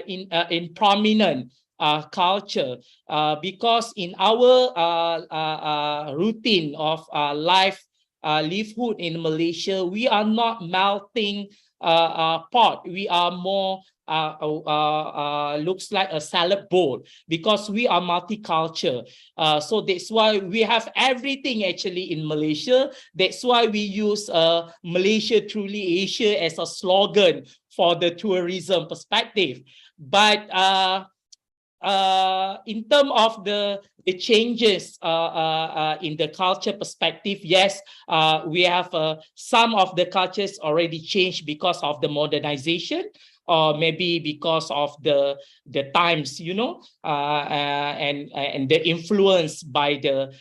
in prominent culture because in our routine of livelihood in Malaysia, we are not melting pot. We are more looks like a salad bowl because we are multicultural. So that's why we have everything actually in Malaysia. That's why we use Malaysia Truly Asia as a slogan for the tourism perspective. But in terms of the changes in the culture perspective, yes, we have some of the cultures already changed because of the modernization, or maybe because of the times, you know, and the influence by the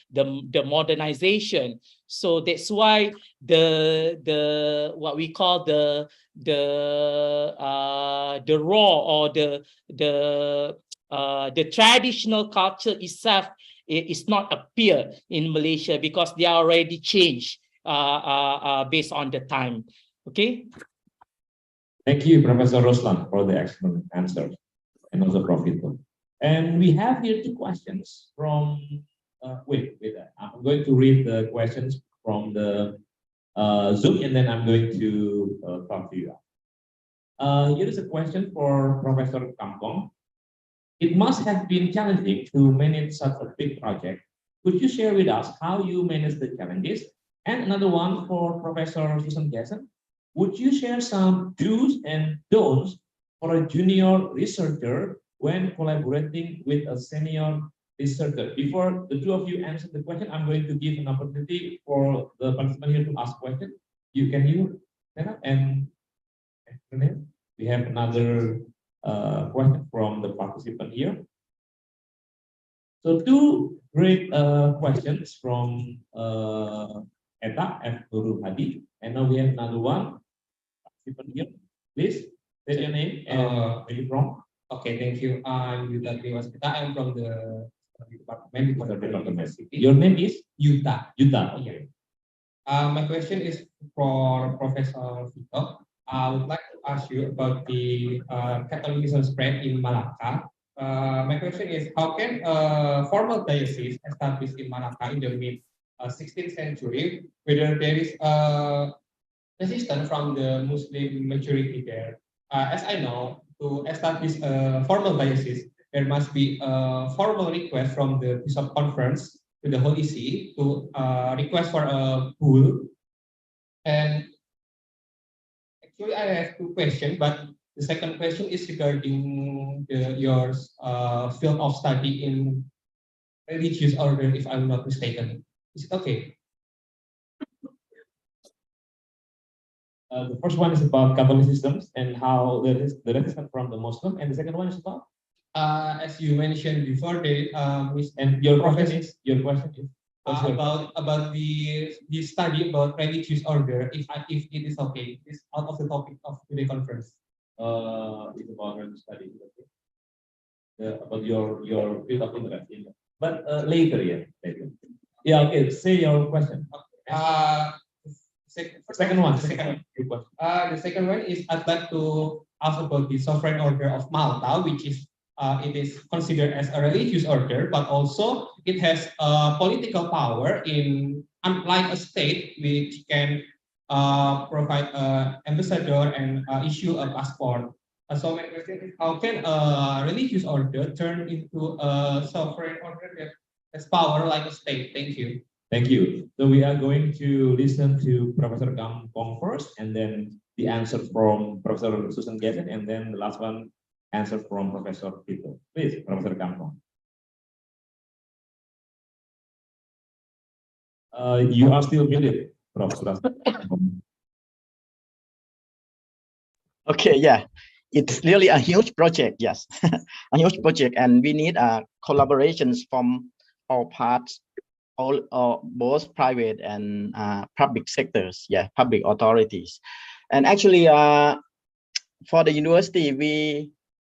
modernization. So that's why the what we call the raw or the traditional culture itself is not appear in Malaysia because they are already changed based on the time. Okay. Thank you, Professor Ruslan, for the excellent answers and also Prof. Vito. And we have here two questions from, wait, I'm going to read the questions from the Zoom and then I'm going to talk to you. Here is a question for Professor Kampong. It must have been challenging to manage such a big project. Could you share with us how you manage the challenges? And another one for Professor Susan Jason. Would you share some do's and don'ts for a junior researcher when collaborating with a senior researcher? Before the two of you answer the question, I'm going to give an opportunity for the participant here to ask questions. You can Sarah and we have another question from the participant here. So two great questions from Eta F. Nurul Hadi, and now we have another one participant here. Please state your name and where you from. Okay, thank you. I'm Yuta Triwaspita. I'm from the department. Your name is Yuta. Yuta. Okay. My question is for Professor Vito. I would like to ask you about the Catholicism spread in Malacca. My question is, how can a formal diocese established in Malacca in the mid-16th century, whether there is a resistance from the Muslim majority there? As I know, to establish a formal diocese, there must be a formal request from the Bishop Conference to the Holy See to request for a bull. And actually, I have two questions, but the second question is regarding your field of study in religious order, if I'm not mistaken. Is it okay? The first one is about Catholicism and how the resistance from the Muslim, and the second one is about. As you mentioned before, and your question is about the study about religious order. If it is okay, it's out of the topic of today's conference. It's about religious study. Okay. About your field of interest, but later, yeah, later. Yeah, okay. Say your question. The second one is I'd like to ask about the sovereign order of Malta, which is it is considered as a religious order, but also it has political power in unlike a state which can provide an ambassador and issue a passport. So my question is, how can a religious order turn into a sovereign order that has power like a state? Thank you. Thank you. So we are going to listen to Professor Kampong first, and then the answer from Professor Susan Gadget, and then the last one answer from Professor Tito. Please, Professor Kampong. You are still muted, Professor. Okay, yeah, it's really a huge project. Yes, a huge project, and we need collaborations from all parts. Both private and public sectors, yeah, public authorities. And actually, for the university,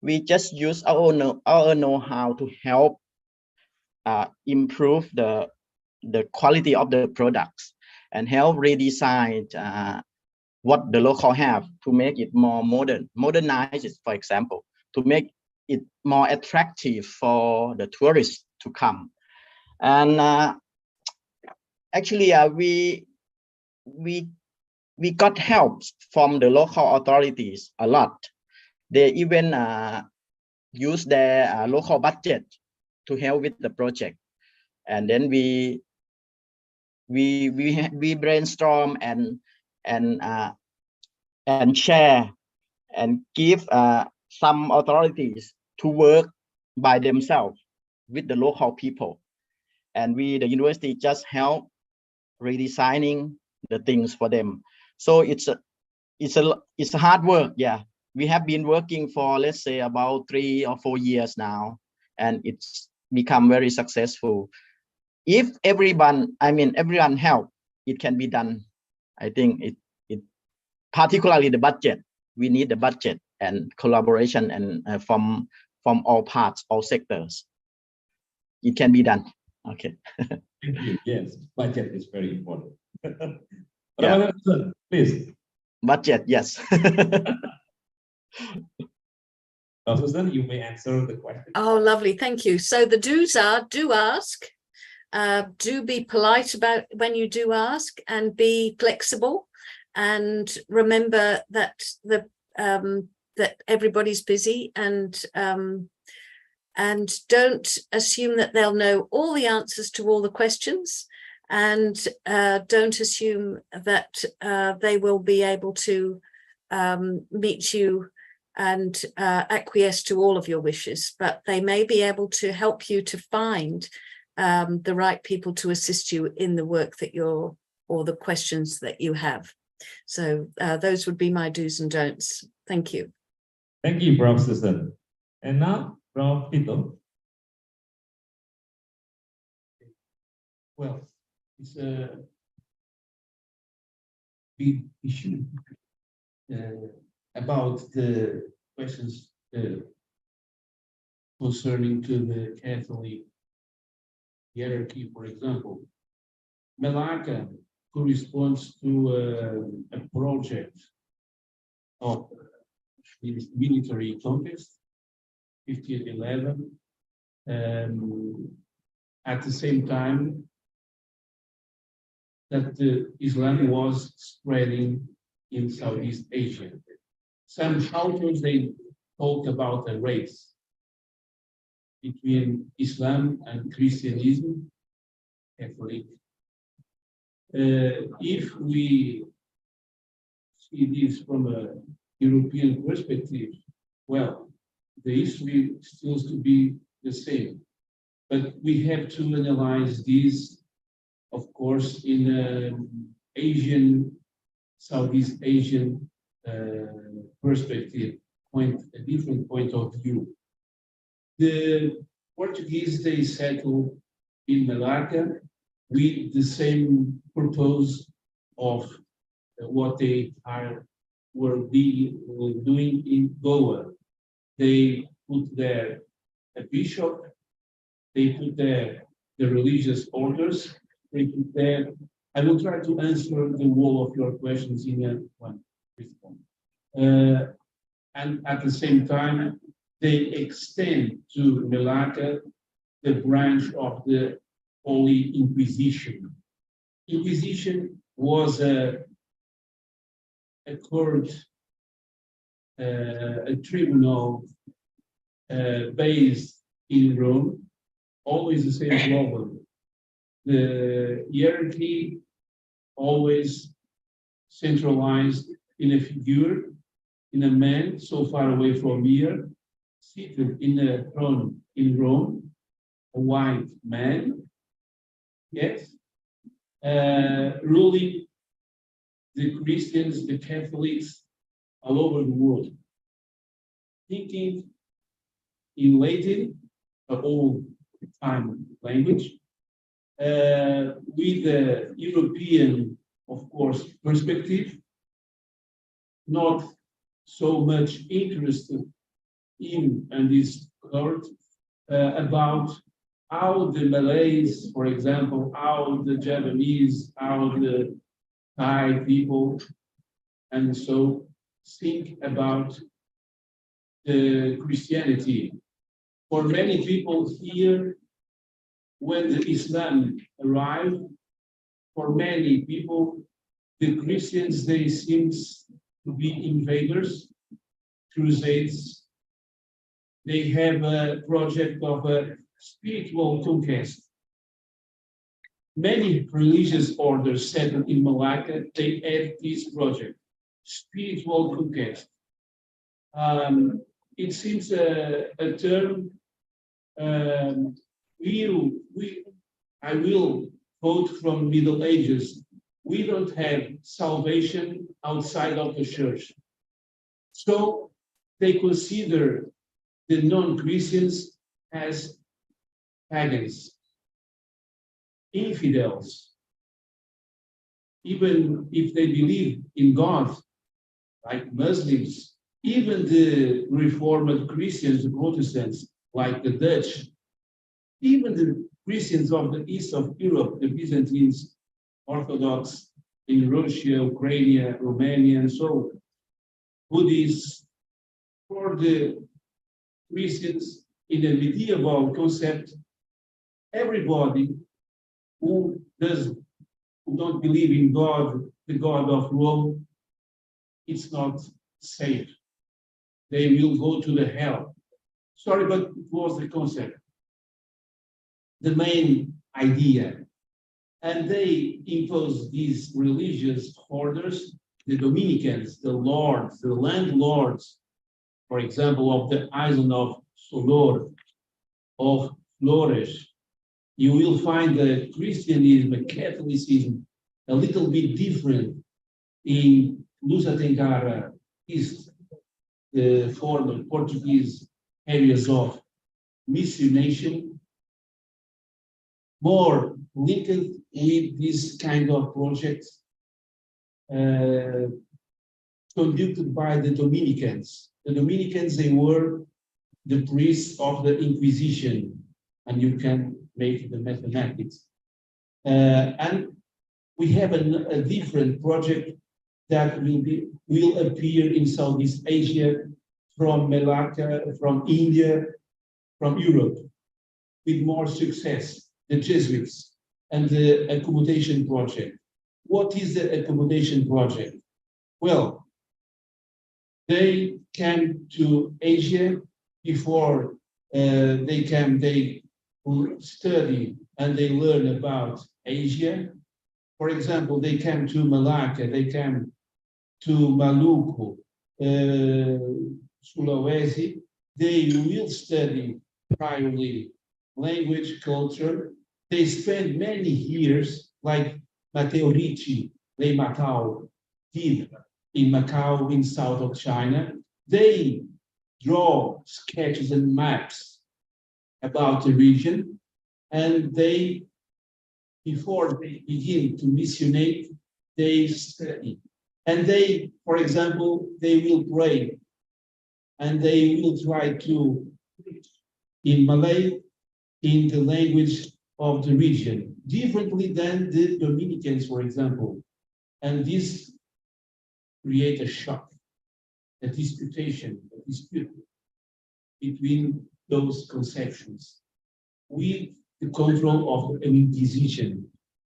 we just use our know-how to help improve the quality of the products and help redesign what the local have to make it more modernize it, for example, to make it more attractive for the tourists to come. And actually, we got help from the local authorities a lot. They even use their local budget to help with the project, and then we brainstorm and share and give some authorities to work by themselves with the local people, and the university just help redesigning the things for them. So it's a hard work. Yeah, we have been working for, let's say, about 3 or 4 years now, and it's become very successful. If everyone help, it can be done. I think it particularly the budget. We need the budget and collaboration and from all parts, all sectors. It can be done. Okay. Thank you. Yes, budget is very important. Yeah. Please. Budget, yes. Susan, you may answer the question. Oh, lovely. Thank you. So the do's are, do ask, do be polite about when you do ask, and be flexible, and remember that that everybody's busy, and don't assume that they'll know all the answers to all the questions, and don't assume that they will be able to meet you and acquiesce to all of your wishes, but they may be able to help you to find the right people to assist you in the work that or the questions that you have. So those would be my do's and don'ts. Thank you. Thank you, Prof. Susan. And now, Prof. Tito. Well, it's a big issue about the questions concerning to the Catholic hierarchy, for example. Malacca corresponds to a project of military conquest, 1511. At the same time that Islam was spreading in Southeast Asia. Some authors, they talk about a race between Islam and Christianism, Catholic. If we see this from a European perspective, well, the history still to be the same. But we have to analyze this, of course, in Asian, Southeast Asian perspective, a different point of view. The Portuguese, they settled in Malacca with the same purpose of what they were doing in Goa. They put there a bishop, they put there the religious orders, they put there. I will try to answer the whole of your questions in one response. And at the same time, they extend to Malacca the branch of the Holy Inquisition. Inquisition was a court, a tribunal based in Rome, always the same problem. The hierarchy always centralized in a figure, in a man so far away from here, seated in a throne in Rome, a white man, yes, ruling the Christians, the Catholics all over the world, thinking in Latin, an old time language, with the European, of course, perspective, not so much interested in this court about how the Malays, for example, how the Japanese, how the Thai people, and so think about the Christianity. For many people here, when the Islam arrived, for many people, the Christians, they seem to be invaders, crusades. They have a project of a spiritual conquest. Many religious orders settled in Malacca, they had this project, spiritual conquest. It seems a term, I will quote from Middle Ages, we don't have salvation outside of the church. So they consider the non-Christians as pagans, infidels. Even if they believe in God, like Muslims, even the Reformed Christians, the Protestants, like the Dutch, even the Christians of the east of Europe, the Byzantines, Orthodox in Russia, Ukraine, Romania, and so on, Buddhists, for the Christians in a medieval concept, everybody who don't believe in God, the God of Rome, it's not safe. They will go to the hell. Sorry, but it was the concept, the main idea. And they impose these religious orders, the Dominicans, the lords, the landlords, for example, of the island of Solor, of Flores. You will find the Christianism and Catholicism a little bit different in Nusa Tenggara East. the former Portuguese areas of missionation, more linked with this kind of projects conducted by the Dominicans. The Dominicans, they were the priests of the Inquisition, and you can make the mathematics. And we have a different project that will appear in Southeast Asia, from Malacca, from India, from Europe, with more success, the Jesuits and the accommodation project. What is the accommodation project? Well, they came to Asia before they came, they study and they learn about Asia. For example, they came to Malacca, they came to Maluku, Sulawesi. They will study primarily language, culture. They spend many years, like Matteo Ricci, Lei Macau did in Macau, in south of China. They draw sketches and maps about the region, and they, before they begin to missionate, they study. And they, for example, they will pray, and they will try to preach in Malay, in the language of the region, differently than the Dominicans, for example. And this creates a shock, a disputation, a dispute between those conceptions with the control of an Inquisition.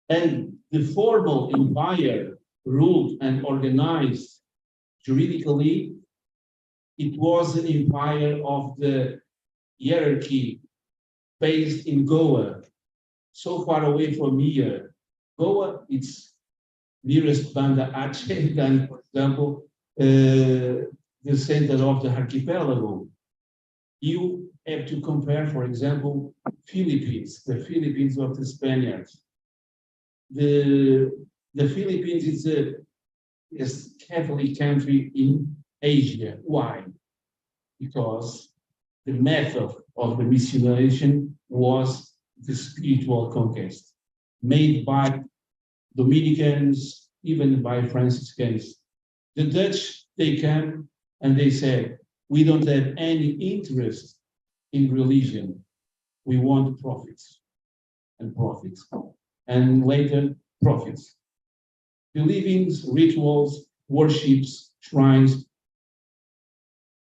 And the formal empire ruled and organized juridically, it was an empire of the hierarchy based in Goa, so far away from here. Goa, it's nearest Banda Aceh than, for example, the center of the archipelago. You have to compare, for example, Philippines, the Philippines of the Spaniards. The Philippines is a Catholic country in Asia. Why? Because the method of the missionation was the spiritual conquest made by Dominicans, even by Franciscans. The Dutch, they came and they said, we don't have any interest in religion. We want profits and profits. And later, profits. Believings, rituals, worships, shrines,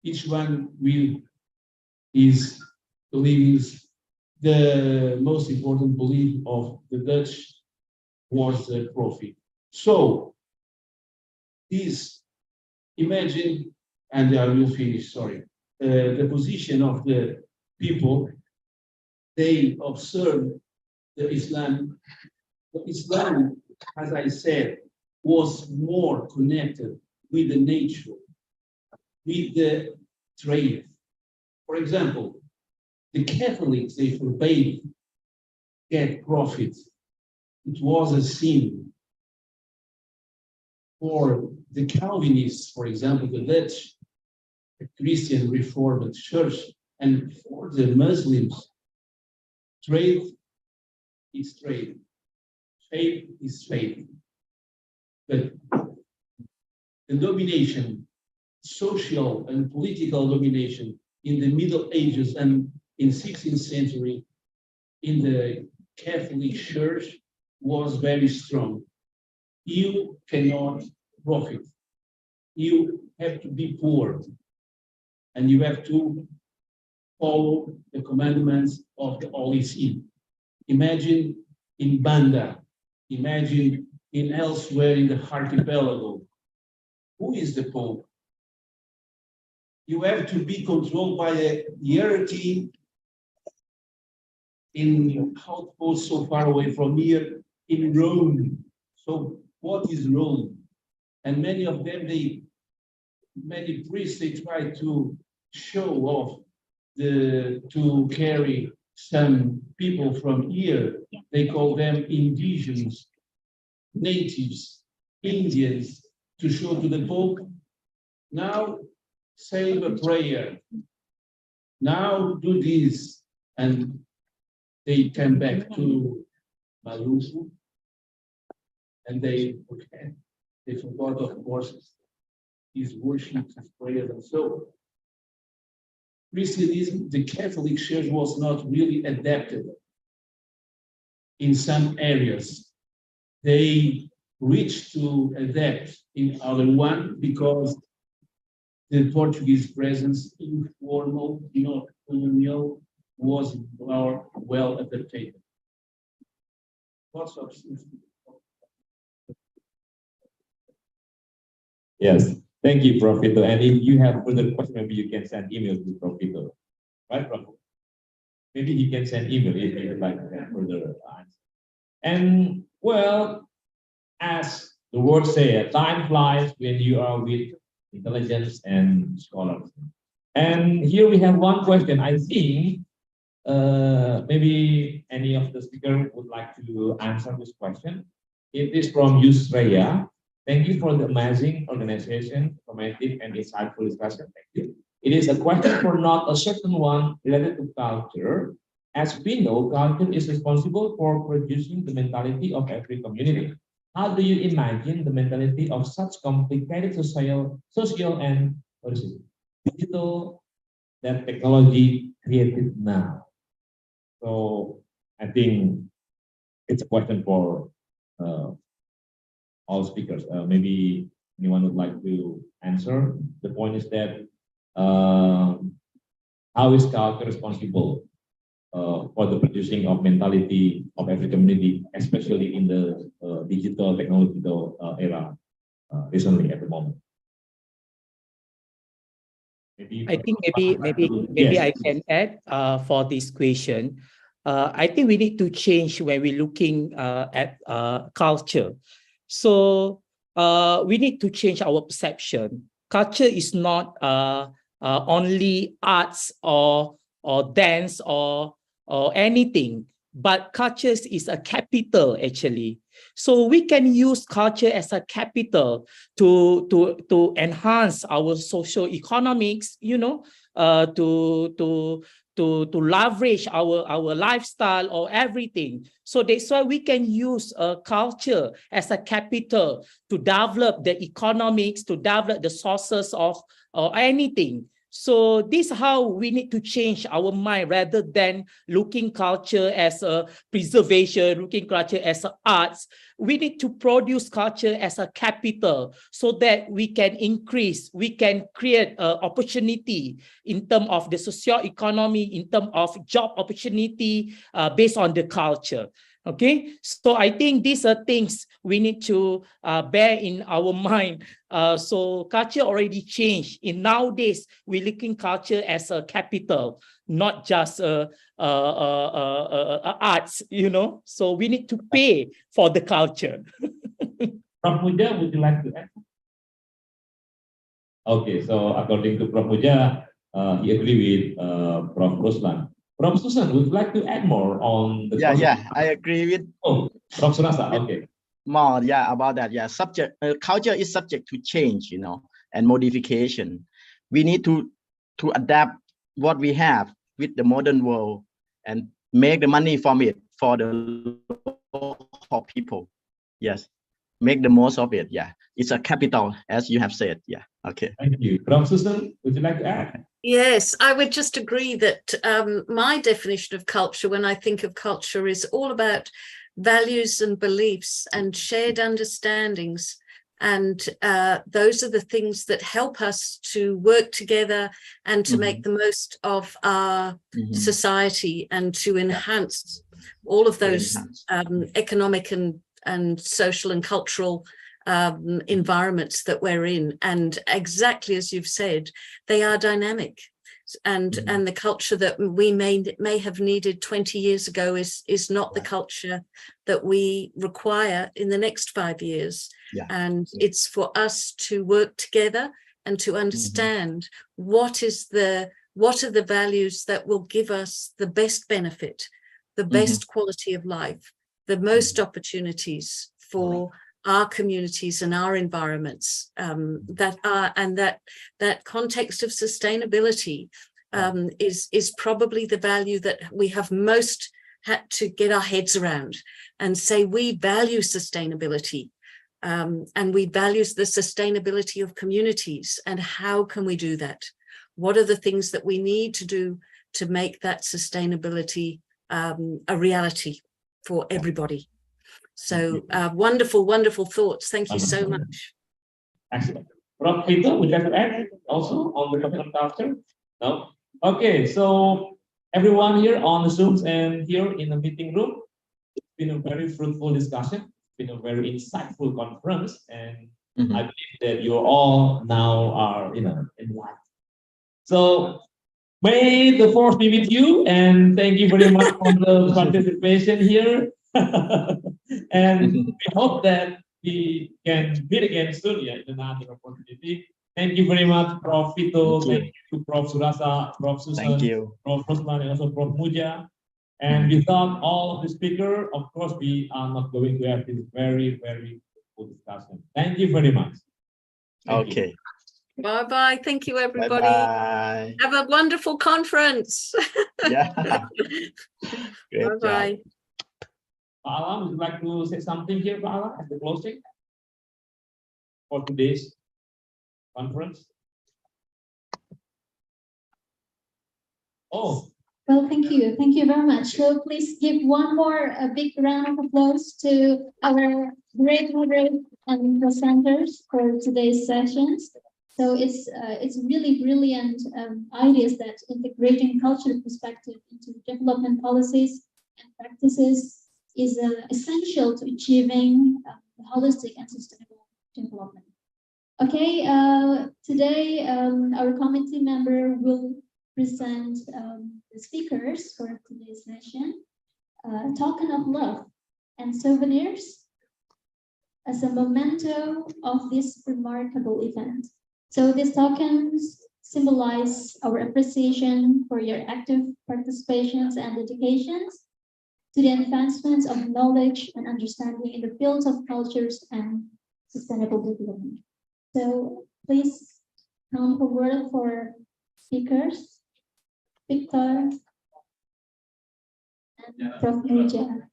each one will is believings. The most important belief of the Dutch was the profit. So, this, imagine, and I will finish, sorry, the position of the people, they observe the Islam. The Islam, as I said, was more connected with the nature, with the trade. For example, the Catholics, they forbade get profits. It was a sin. For the Calvinists, for example, the Dutch, the Christian Reformed Church, and for the Muslims, trade is trade. Faith is faith. But the domination, social and political domination in the Middle Ages and in 16th century in the Catholic Church was very strong. You cannot profit. You have to be poor. And you have to follow the commandments of the Holy See. Imagine in Banda, imagine in elsewhere in the archipelago. Who is the Pope? You have to be controlled by a hierarchy in outposts so far away from here in Rome. So what is Rome? And many of them, many priests, they try to show off, to carry some people from here. They call them indigenous, natives, Indians, to show to the Pope. Now, say a prayer. Now do this. And they came back to Maluku. And they forgot, of course, his worship, his prayer, and so. Christianism, the Catholic Church was not really adapted in some areas. They reached to adapt in other one because the Portuguese presence, informal, not colonial, was more well adapted. Lots of Yes, thank you, Profito. And if you have further questions, maybe you can send email to Profito. Right, Prof? Maybe he can send email if you would like to have further answers. And well, as the word says, time flies when you are with intelligence and scholars. And here we have one question. I think maybe any of the speakers would like to answer this question. It is from Yusraya. Thank you for the amazing organization, informative and insightful discussion. Thank you. It is a question for not a certain one related to culture. As we know, culture is responsible for producing the mentality of every community. How do you imagine the mentality of such complicated social and what is it, digital that technology created now? So I think it's a question for all speakers. Maybe anyone would like to answer. The point is that how is culture responsible for the producing of mentality of every community, especially in the digital technological era recently at the moment? I think maybe I can add for this question. I think we need to change when we're looking at culture. So we need to change our perception. Culture is not only arts or dance or anything, but culture is a capital actually. So we can use culture as a capital to enhance our social economics, you know, to leverage our lifestyle or everything. So that's why we can use culture as a capital to develop the economics, to develop the sources of anything. So this is how we need to change our mind rather than looking culture as a preservation, looking culture as a arts. We need to produce culture as a capital so that we can increase, we can create opportunity in terms of the socio-economy, in terms of job opportunity based on the culture. Okay, so I think these are things we need to bear in our mind. So culture already changed. In nowadays, we're looking culture as a capital, not just arts, you know. So we need to pay for the culture. Prof. Muja, would you like to add? Okay, so according to Prof. Muja, he agree with Prof. Ruslan. Prof. Susan, would you like to add more on the Yeah, I agree with. Oh, Prof. Sunasa, okay. More, about that. Yeah, culture is subject to change, you know, and modification. We need to adapt what we have with the modern world and make the money from it for the local people. Yes, make the most of it. Yeah, it's a capital, as you have said. Yeah, okay. Thank you. Prof. Susan, would you like to add? Yes, I would just agree that my definition of culture, when I think of culture, is all about values and beliefs and shared understandings. And those are the things that help us to work together and to make the most of our society and to enhance all of those economic and social and cultural environments that we're in. And exactly as you've said, they are dynamic. And the culture that we may have needed 20 years ago is not the culture that we require in the next 5 years. And it's for us to work together and to understand what are the values that will give us the best benefit, the best quality of life, the most opportunities for our communities and our environments, that context of sustainability is probably the value that we have most had to get our heads around and say we value sustainability, and we value the sustainability of communities. And how can we do that? What are the things that we need to do to make that sustainability a reality for everybody? So wonderful, wonderful thoughts. Thank you so much. Excellent. Prof. Vito, would you like to add also on the topic of culture? No? Okay, so everyone here on the Zooms and here in the meeting room, it's been a very fruitful discussion. It's been a very insightful conference, and I believe that you all now are, enlightened. So may the force be with you, and thank you very much for the participation here. And we hope that we can meet again soon, in another opportunity. Thank you very much, Prof. Vito. Thank you, Prof. Surasa, Prof. Susan, Thank you. Prof. Rosman, and also Prof. Muja. And without all of the speakers, of course, we are not going to have this very, very good discussion. Thank you very much. Thank you. Bye-bye. Thank you, everybody. Bye-bye. Have a wonderful conference. Yeah. Bye-bye. Alam, would you like to say something here, Alam, at the closing for today's conference? Oh. Well, thank you. Thank you very much. So please give one more big round of applause to our great moderators and presenters for today's sessions. So it's really brilliant ideas that integrating cultural perspective into development policies and practices is essential to achieving holistic and sustainable development. Okay, today our committee member will present the speakers for today's session, Token of Love and Souvenirs as a memento of this remarkable event. So these tokens symbolize our appreciation for your active participations and dedications to the advancement of knowledge and understanding in the fields of cultures and sustainable development. So please come forward for speakers, Victor and Prof. Muja.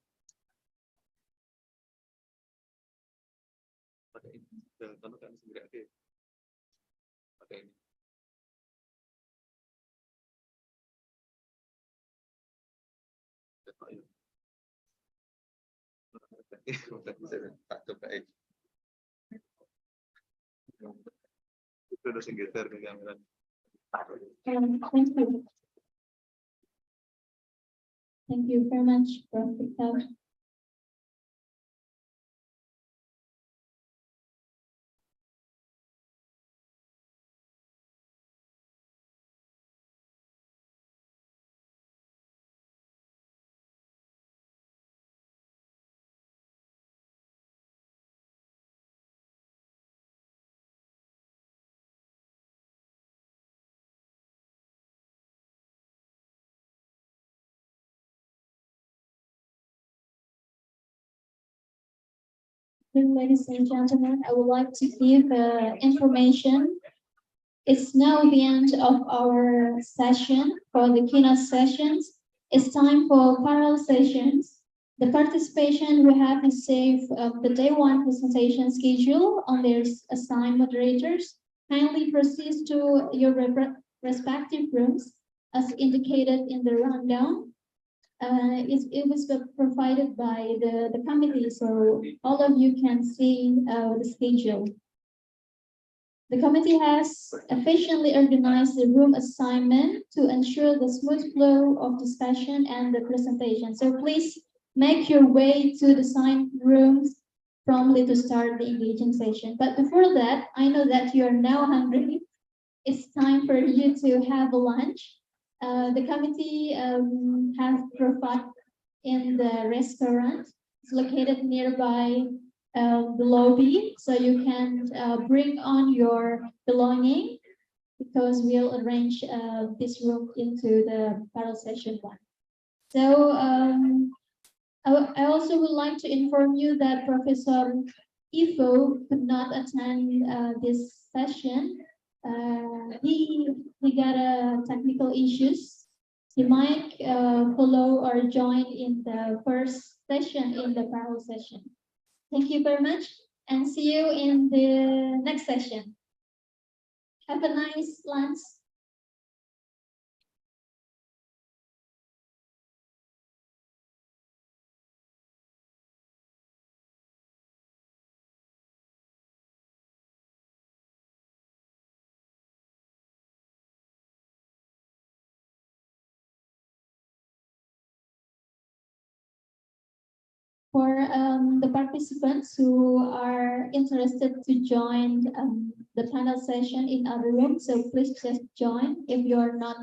Thank you. Thank you very much, Prof. Victor. Ladies and gentlemen, I would like to give information. It's now the end of our session for the keynote sessions. It's time for parallel sessions. The participation we have received the day one presentation schedule on their assigned moderators. Kindly proceed to your respective rooms as indicated in the rundown. It was provided by the committee, so all of you can see the schedule. The committee has efficiently organized the room assignment to ensure the smooth flow of discussion and the presentation. So please make your way to the assigned rooms promptly to start the engaging session. But before that, I know that you are now hungry. It's time for you to have a lunch. The committee have provided in the restaurant. It's located nearby the lobby, so you can bring on your belonging because we'll arrange this room into the parallel session one. So I also would like to inform you that Professor Ivo could not attend this session. He got technical issues. He might follow or join in the first session in the parallel session. Thank you very much and see you in the next session. Have a nice lunch. For the participants who are interested to join the panel session in other rooms, so please just join if you're not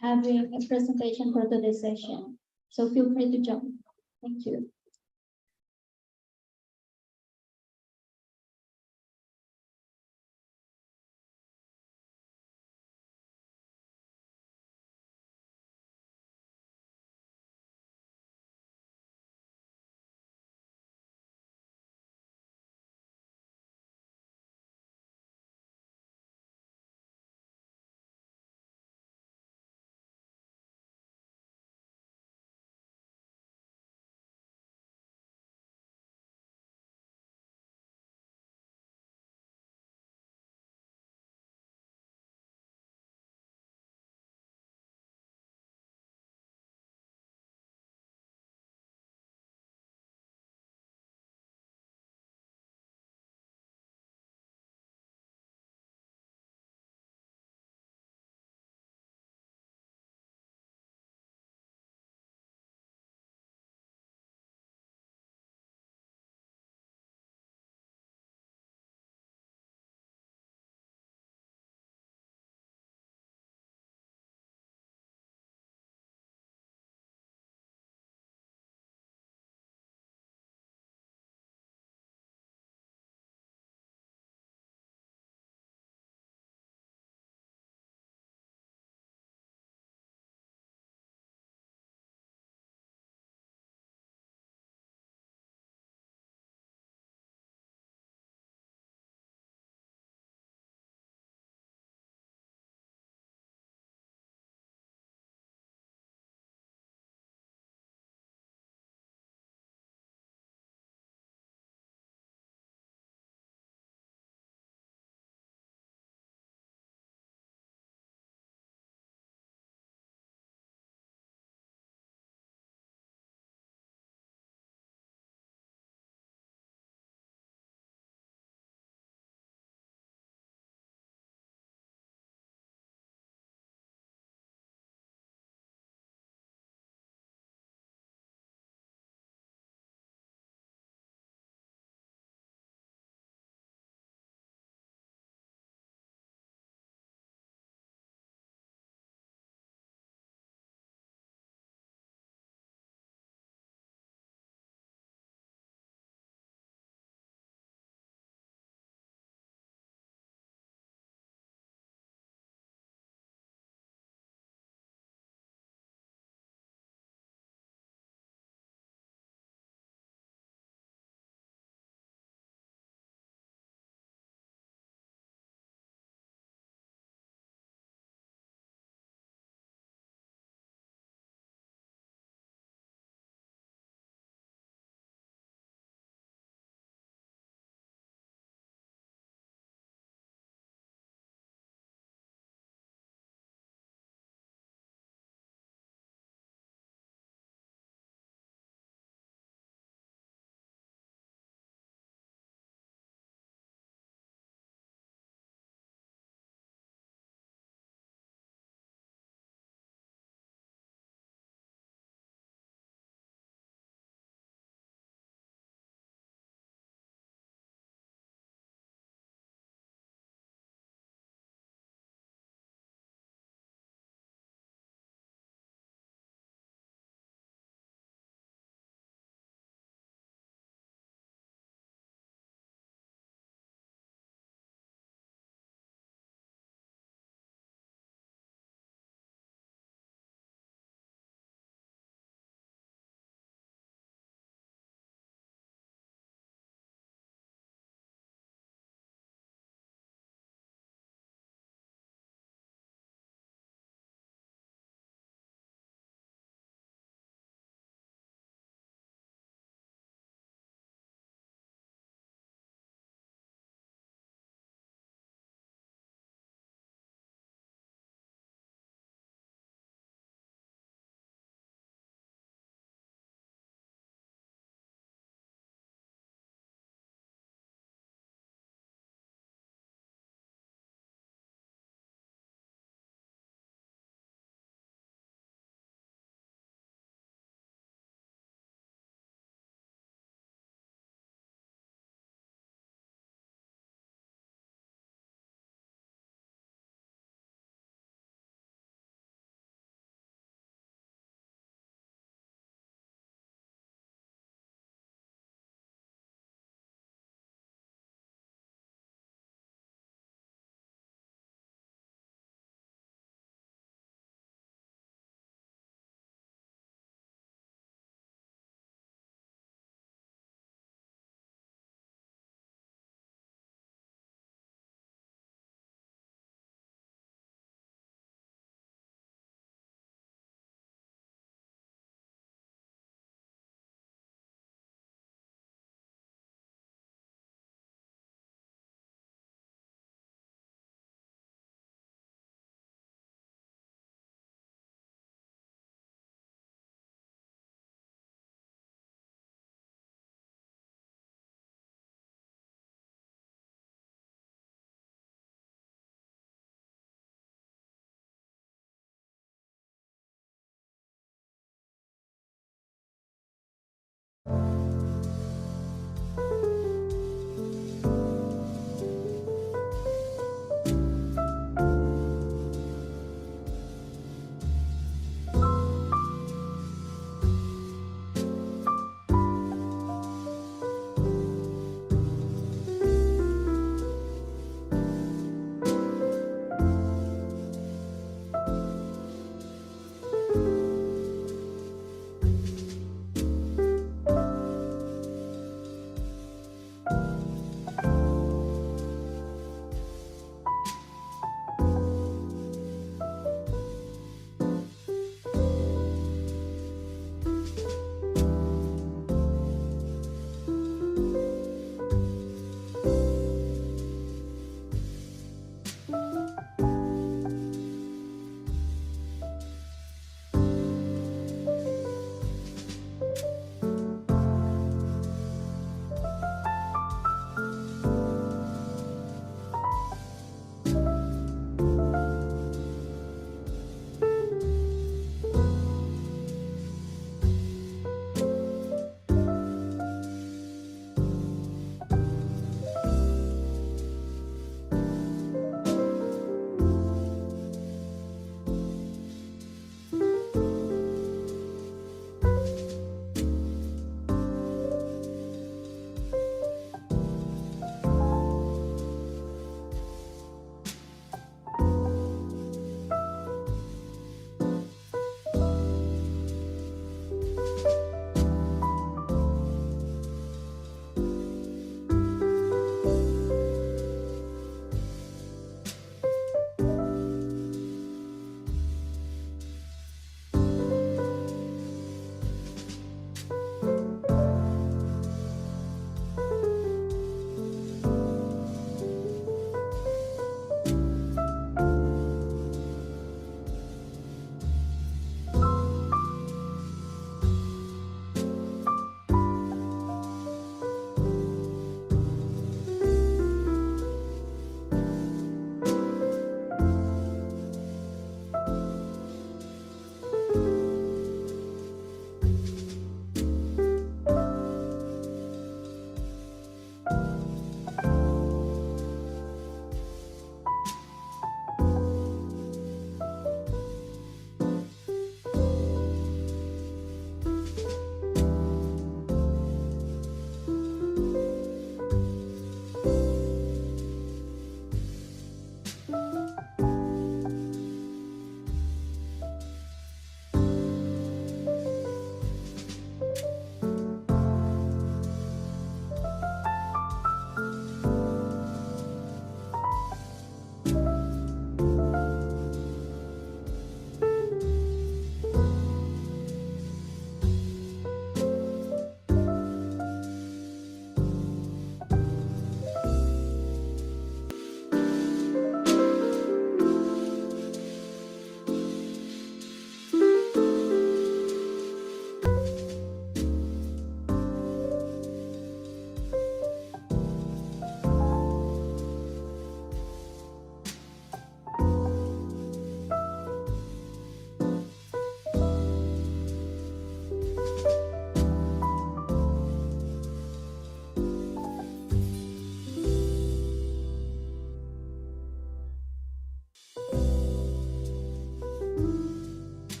having a presentation for today's session. So feel free to join. Thank you.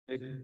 Audio.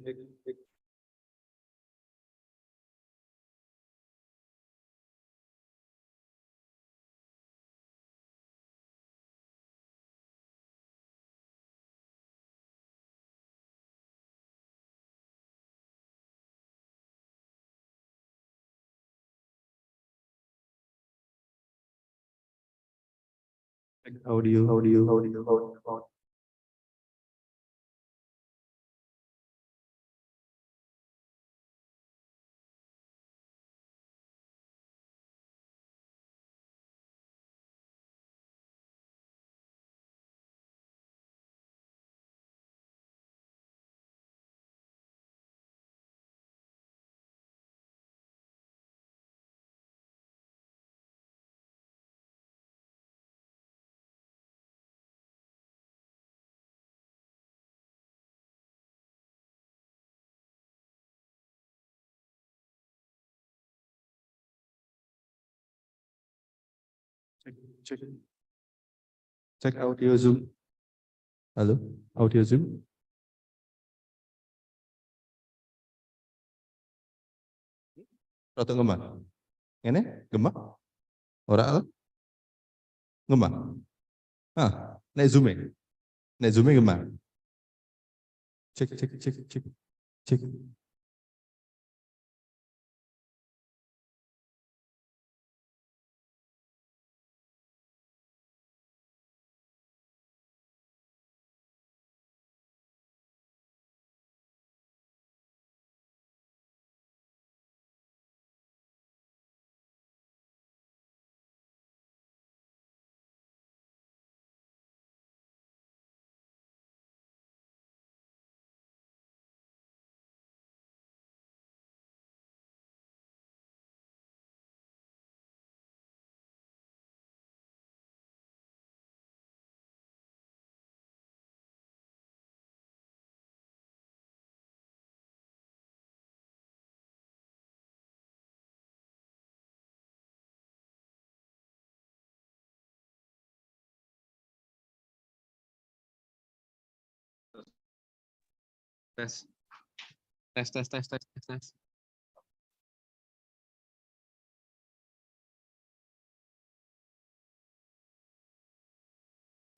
Cek audio Zoom. Halo, audio Zoom. Rada ngemah. Ngene, gemah. Ora ala? Ngemah. Ah, nek Zoom e. Nek Zoom e gemah. Cek. Tes. Tes.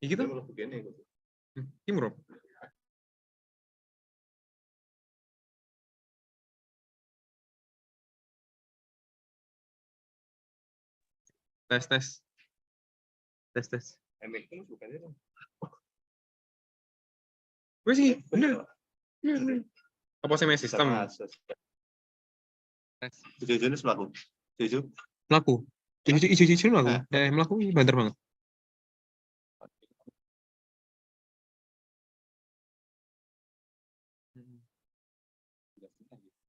Iki tuh. Timur. Tes. Wes sih, bener. Apa sih sistem? Jenis melaku. Melaku. Jujur melaku. Melaku banter banget.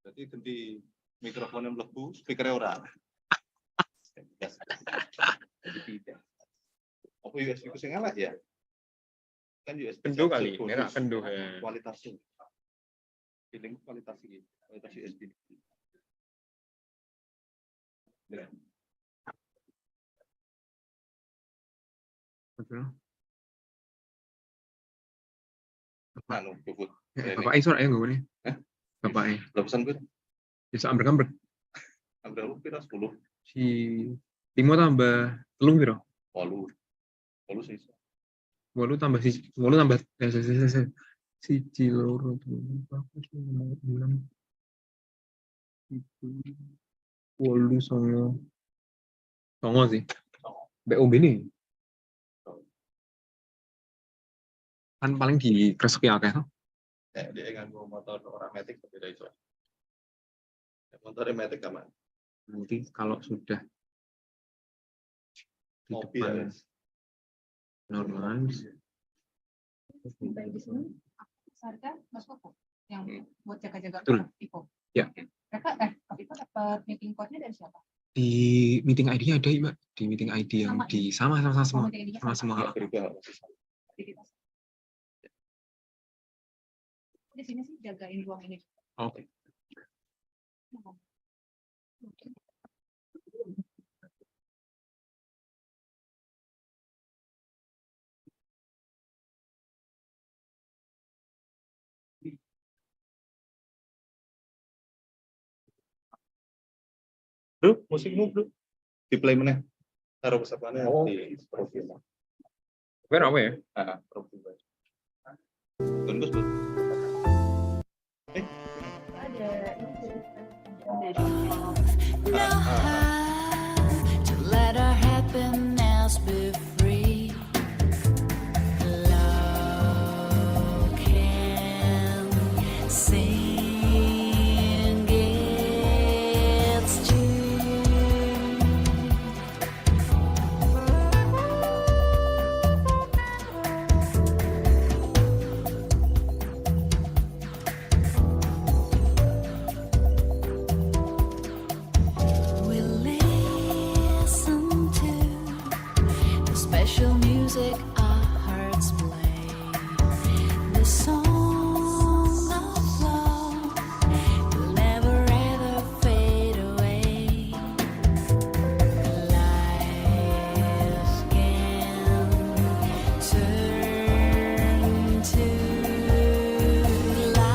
Jadi ganti mikrofonnya mlebu, speakernya ora. Jadi tidak. Apa USB ku sing elek ya? Kan USB Kendo kali, merah kendo ya. Kualitasnya. Feeling kualitas ini, kualitas USB. Ya. Betul. Anu, bubut. Bapak isor ayo gue nih. Bapak Lepasan gue. Bisa ambrek. Ambrek pira 10. Si Timo tambah telung piro? 8 sih. 8 tambah siji loro 6 8 songo sih. BOB nih. Kan paling di kresoki akeh tuh. Dia nganggo motor orang matic beda itu. Motor matic aman. Nanti kalau sudah di Mobil depan normal. Baik di sini, Sarga, Mas Koko, yang buat jaga-jaga ICO. Ya. Mereka, Kak Iko dapat meeting code-nya dari siapa? Di meeting ID-nya ada, Mbak. Di meeting ID yang di sama semua. Di sini sih jagain ruang ini. Oke. Bro, musikmu bro. Di play mana? Taruh kesapannya di profil. Oke, apa ya? Profil. Tunggu bro. To let our happiness be free. Love can sing its tune. We listen to the special music our hearts play. The song of love will never ever fade away. Life can turn to light.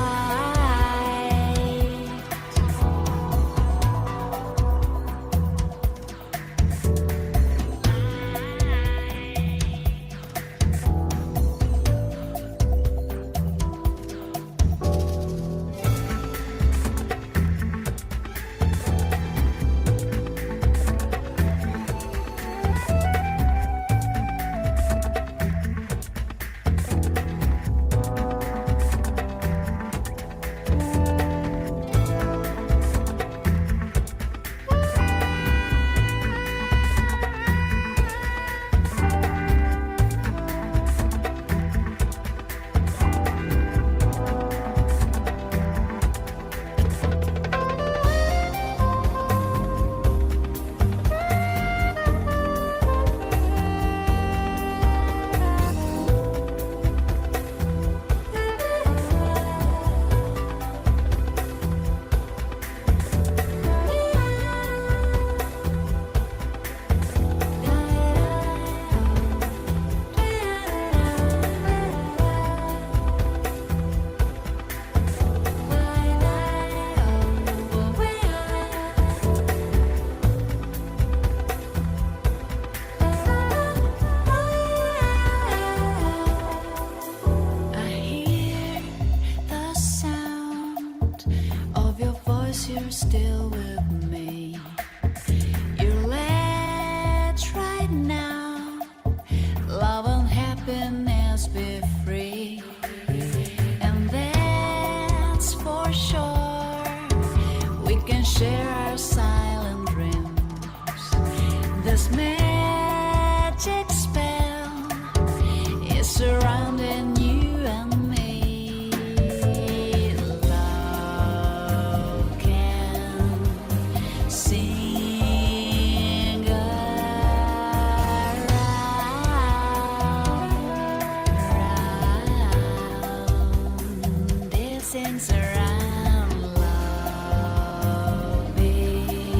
I hear the sound of your voice, you're still with me. You're let right now, love and happiness be free. And that's for sure, we can share our silent dreams. This magic spell is surrounding you and me. Love can sing around. It sings around. Love is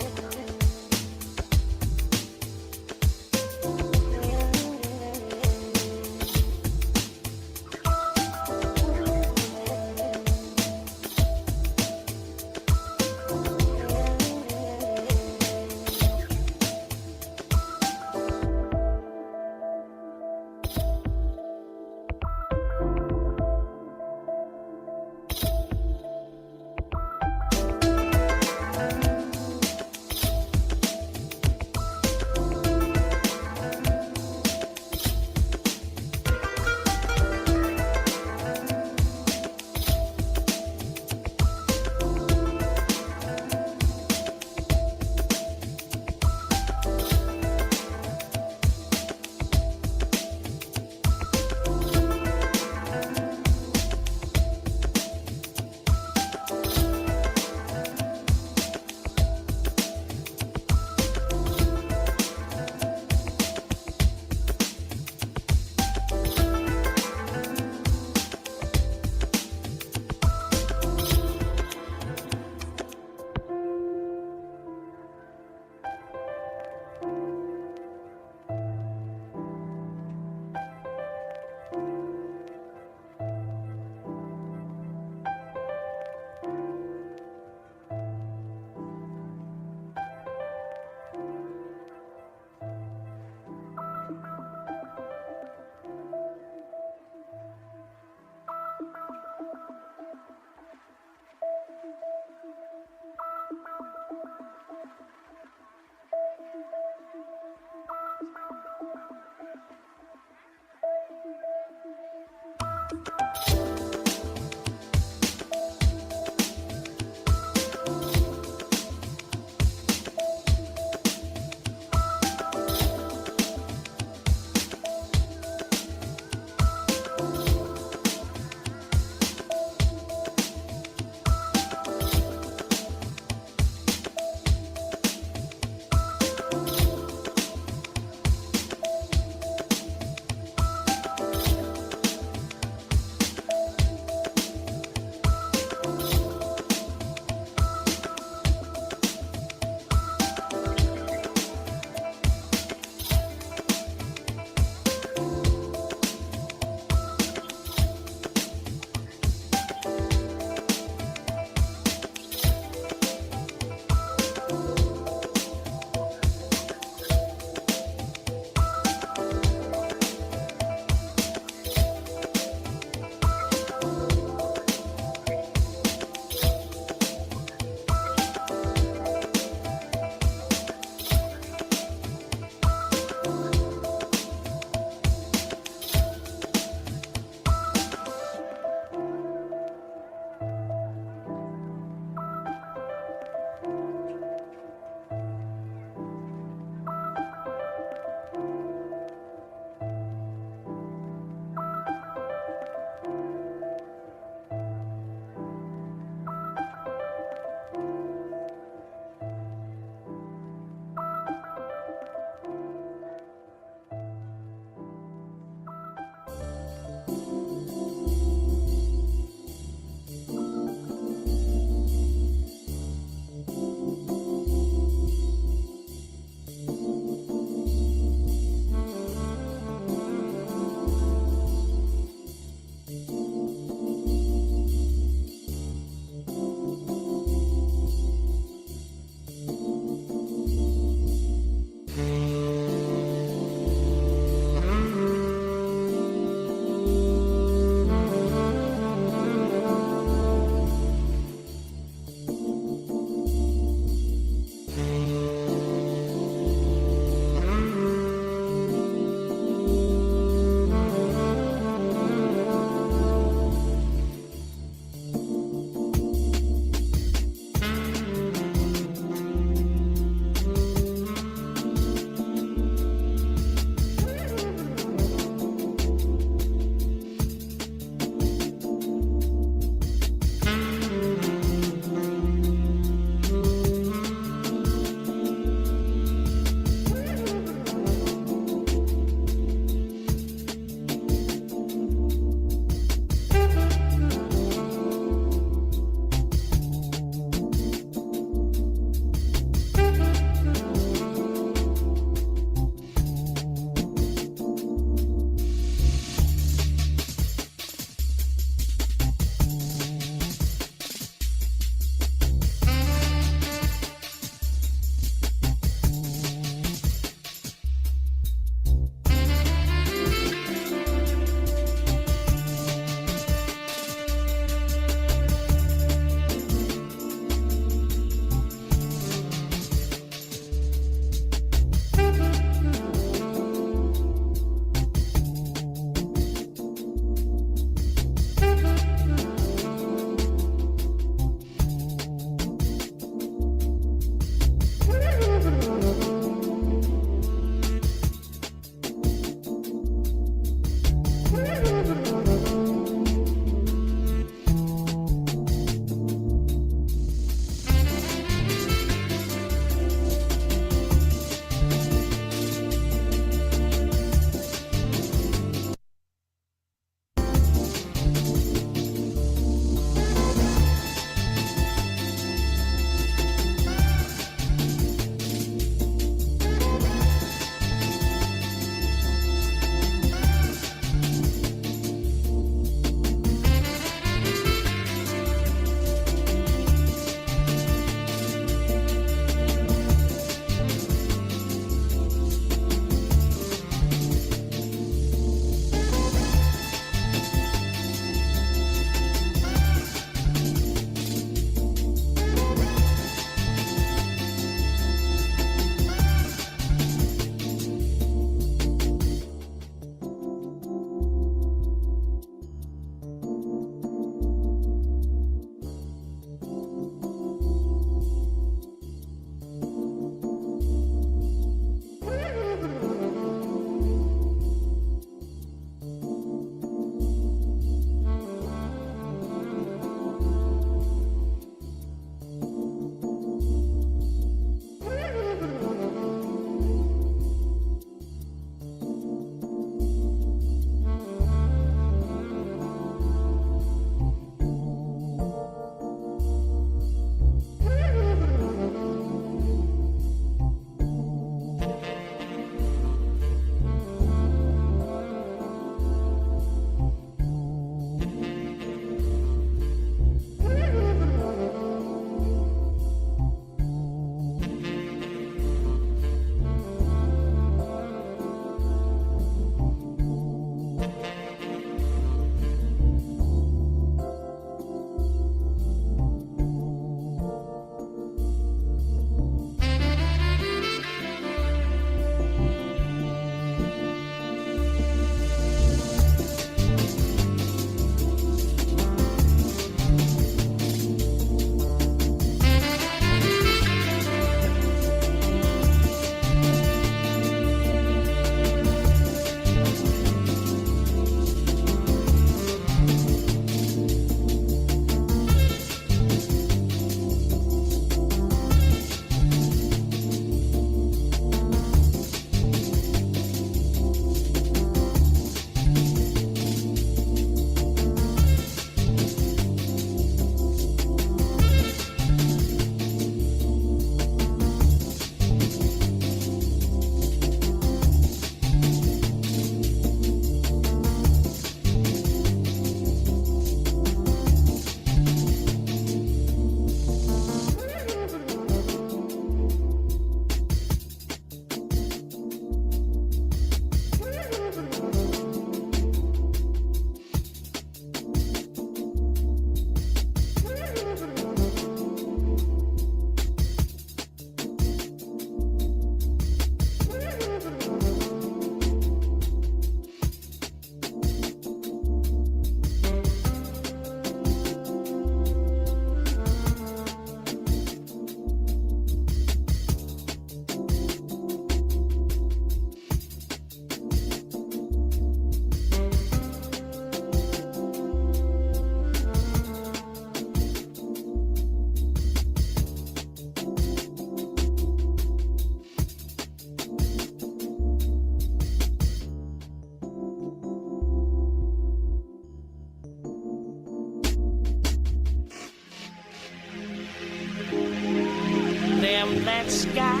Them that sky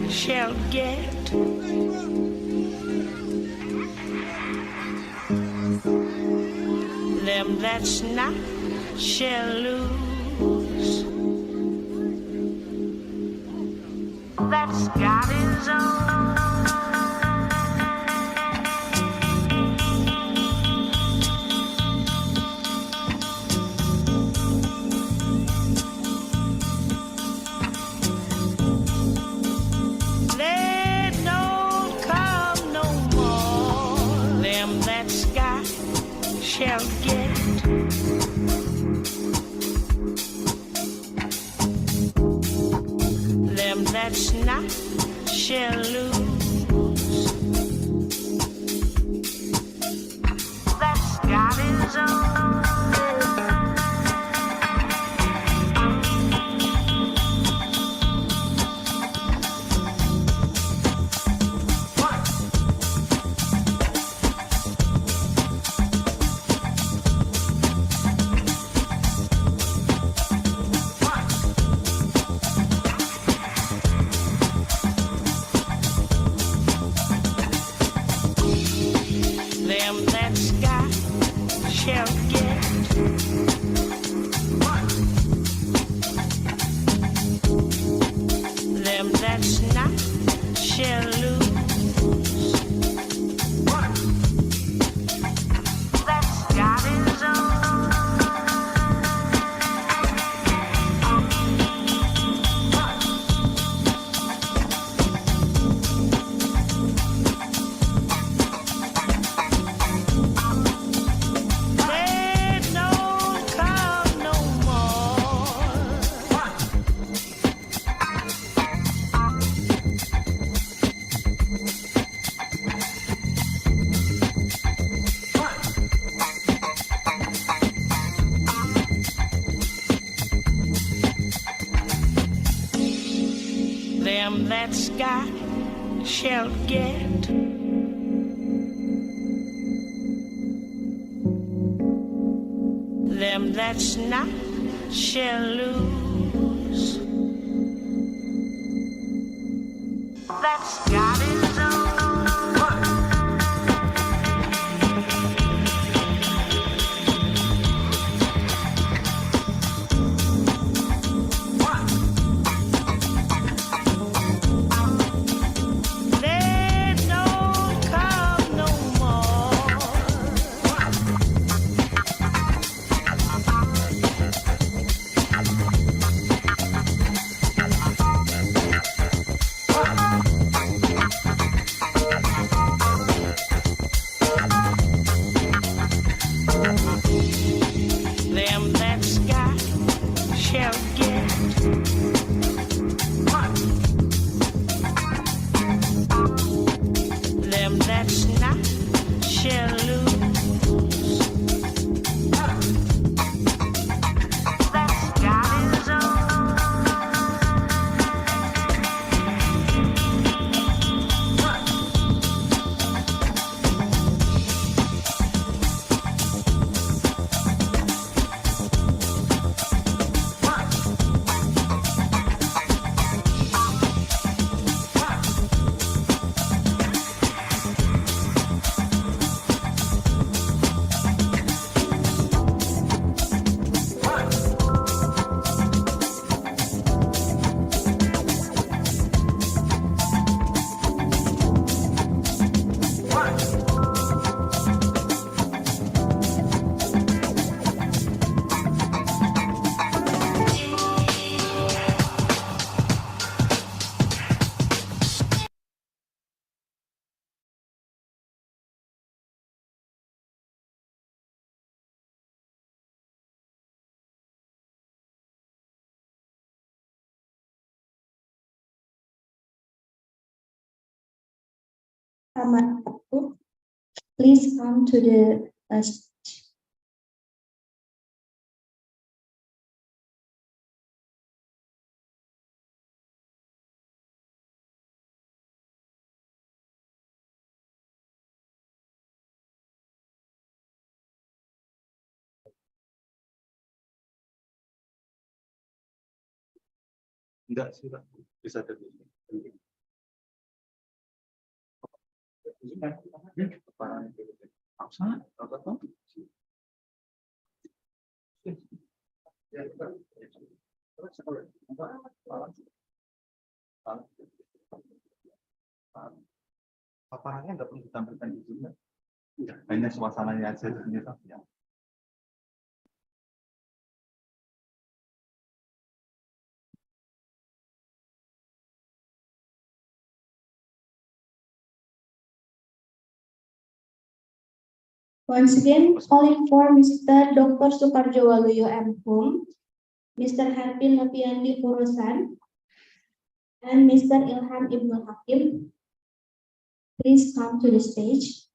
shall get. Them that's not shall lose. That's got his own. They don't come no more. Them that sky shall get. Them that's not shall lose. That's got his own. Them that sky shall get. Them that's not shall lose. That's got his own. They don't come no more. Them that sky shall get. Them that's not shall lose. That's got his own. They don't come no more. Them that sky shall get. Them that's not shall lose. That's got his own. Please come to the Enggak sih, Pak. Bisa terjadi. Paparannya nggak perlu ditampilkan di sini. Hanya suasananya aja di sini, Pak. Ya. Once again, calling for Mr. Dr. Soekarjo Waluyo M.Hum, Mr. Harpin Nopiandi Purusan, and Mr. Ilham Ibnu Hakim. Please come to the stage.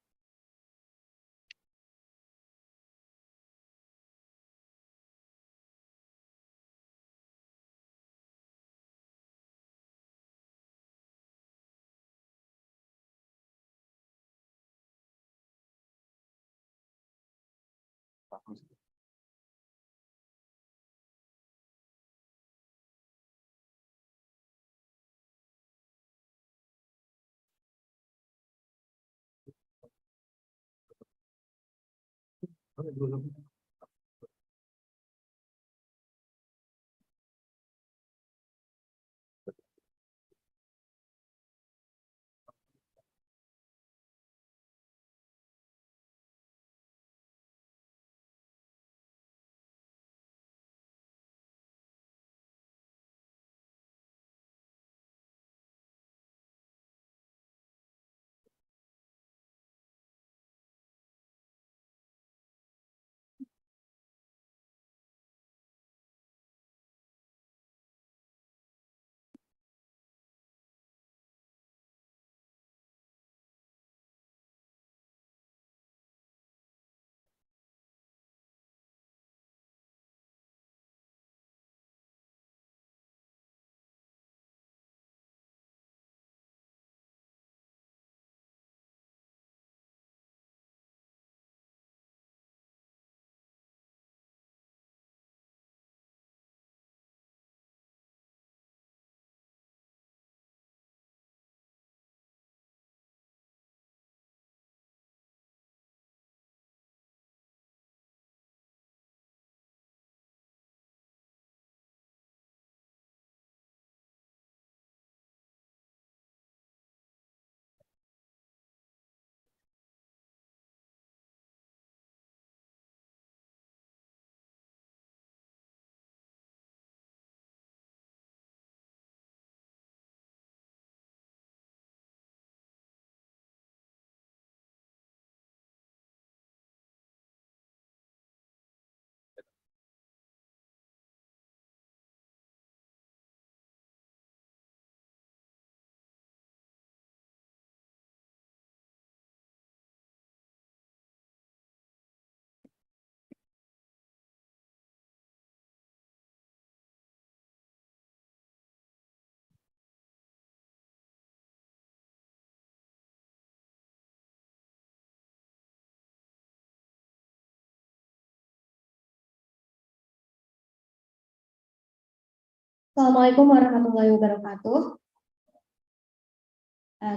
Assalamualaikum warahmatullahi wabarakatuh.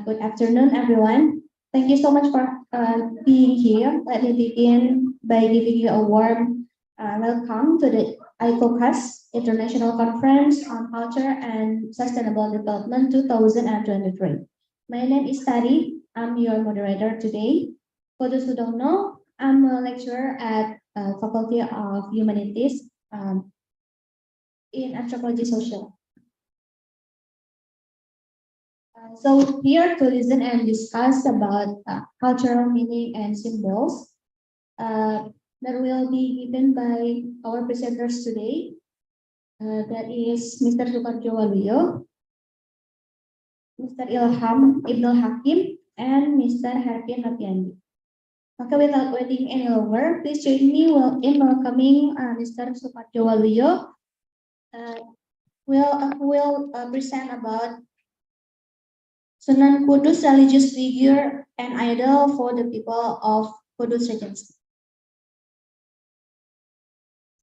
Good afternoon, everyone. Thank you so much for being here. Let me begin by giving you a warm welcome to the ICOCAS International Conference on Culture and Sustainable Development 2023. My name is Tari. I'm your moderator today. For those who don't know, I'm a lecturer at Faculty of Humanities in Anthropology Social. So here to listen and discuss about cultural meaning and symbols that will be given by our presenters today. That is Mr. Soekarjo Waluyo, Mr. Ilham Ibnu Hakim, and Mr. Harpin Nopiandi. Okay, without waiting any longer, please join me in welcoming Mr. Soekarjo Waluyo. Will present about Sunan Kudus, religious figure and idol for the people of Kudus Regency.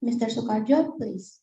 Mr. Soekarjo, please.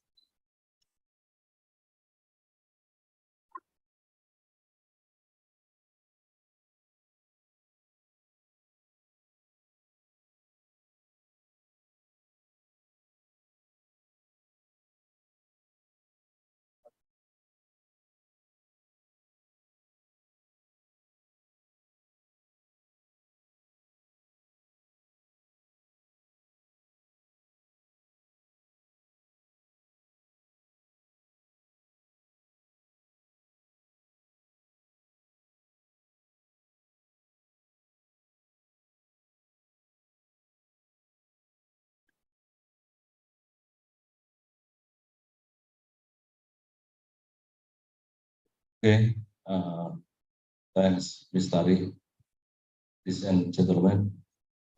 Okay, thanks, Ms. Tari. Ladies and gentlemen,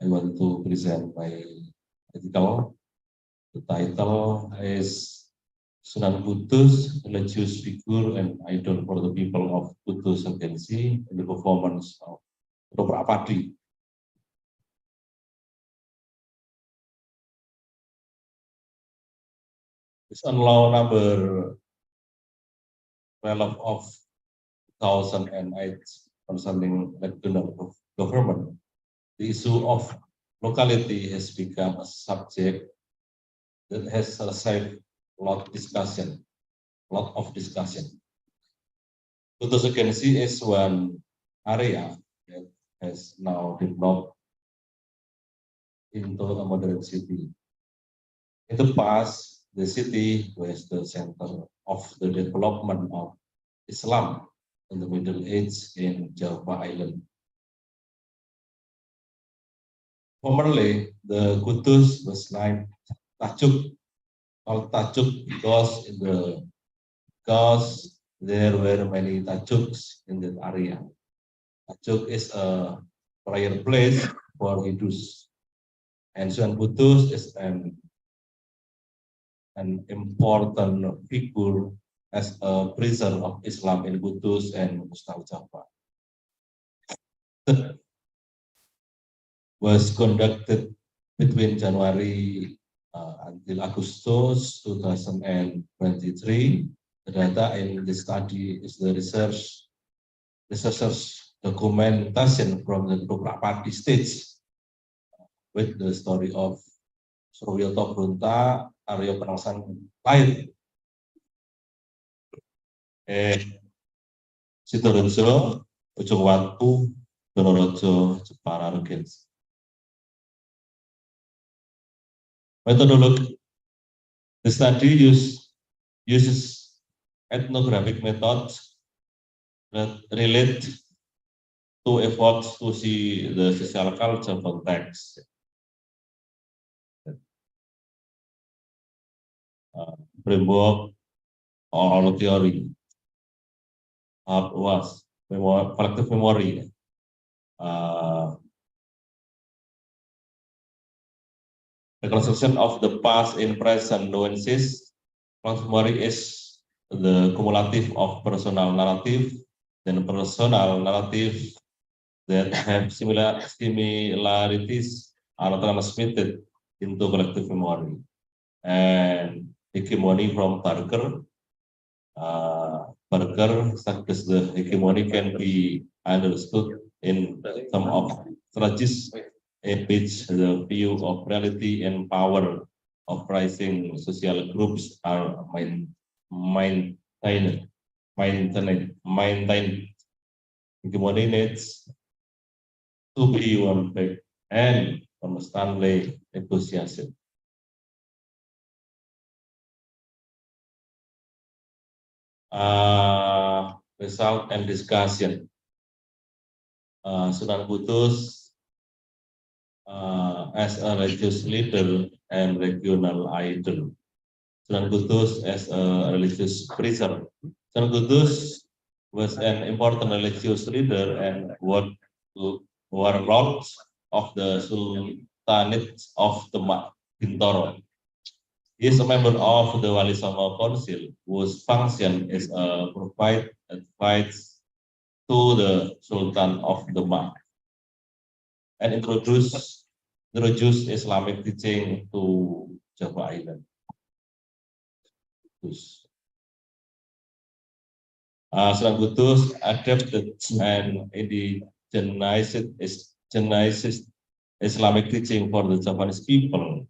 I want to present my article. The title is Sunan Kudus, religious figure and idol for the people of Kudus Agency in the performance of Dr. Apatri. It's on law number 12 of 2008 concerning regional government. The issue of locality has become a subject that has received a lot of discussion. Kudus Agency is one area that has now developed into a modern city. In the past, the city was the center of the development of Islam in the Middle Age in Java Island. Formerly, the Kudus was named Tajuk, called Tajuk because there were many Tajuks in that area. Tajuk is a prayer place for Hindus, and Sunan Kudus is an important figure as a preacher of Islam in Kudus and Mustal Java. Was conducted between January until Agustus 2023. The data in this study is the researchers documentation from the beberapa states with the story of Suryoto Brunta, Aryo Penangsan Lain, Sidorejo, Ujung Watu, Donorojo, Jepara Regens. Methodology. The study uses ethnographic methods that relate to efforts to see the social culture context. Framework or theory was collective memory. Reconstruction of the past in present nuances. Memory is the cumulative of personal narrative and personal narrative that have similarities are transmitted into collective memory. And hegemony from Barker. Barker suggests the hegemony can be understood in terms of strategies in which the view of reality and power of rising social groups are maintained. Hegemony needs to be one back and constantly negotiation. Result and discussion. Sunan Kudus as a religious leader and regional idol. Sunan Kudus as a religious preacher. Sunan Kudus was an important religious leader and warlord of the Sultanate of Demak, Bintoro. He is a member of the Wali Songo Council, whose function is provide advice to the Sultan of Demak and introduce Islamic teaching to Java Island. Sunan Kudus adapted and indigenized Islamic teaching for the Javanese people.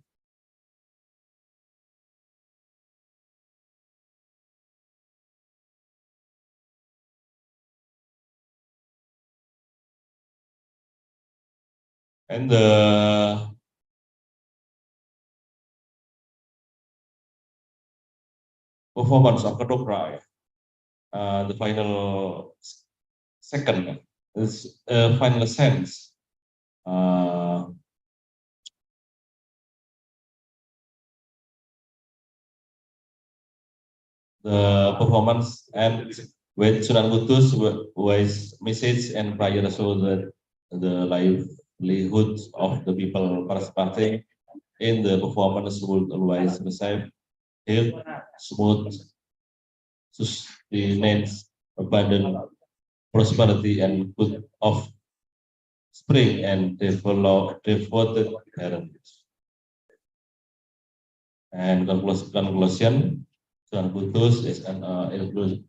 And the performance of Kedokra, the final second is final sense. The performance and With Sunan Kudus wise message and prayer so that the livelihood of the people participating in the performance would always receive health, smooth, sustenance, abundant prosperity and good of spring and devoted heritage. And conclusion, Sunan Kudus is an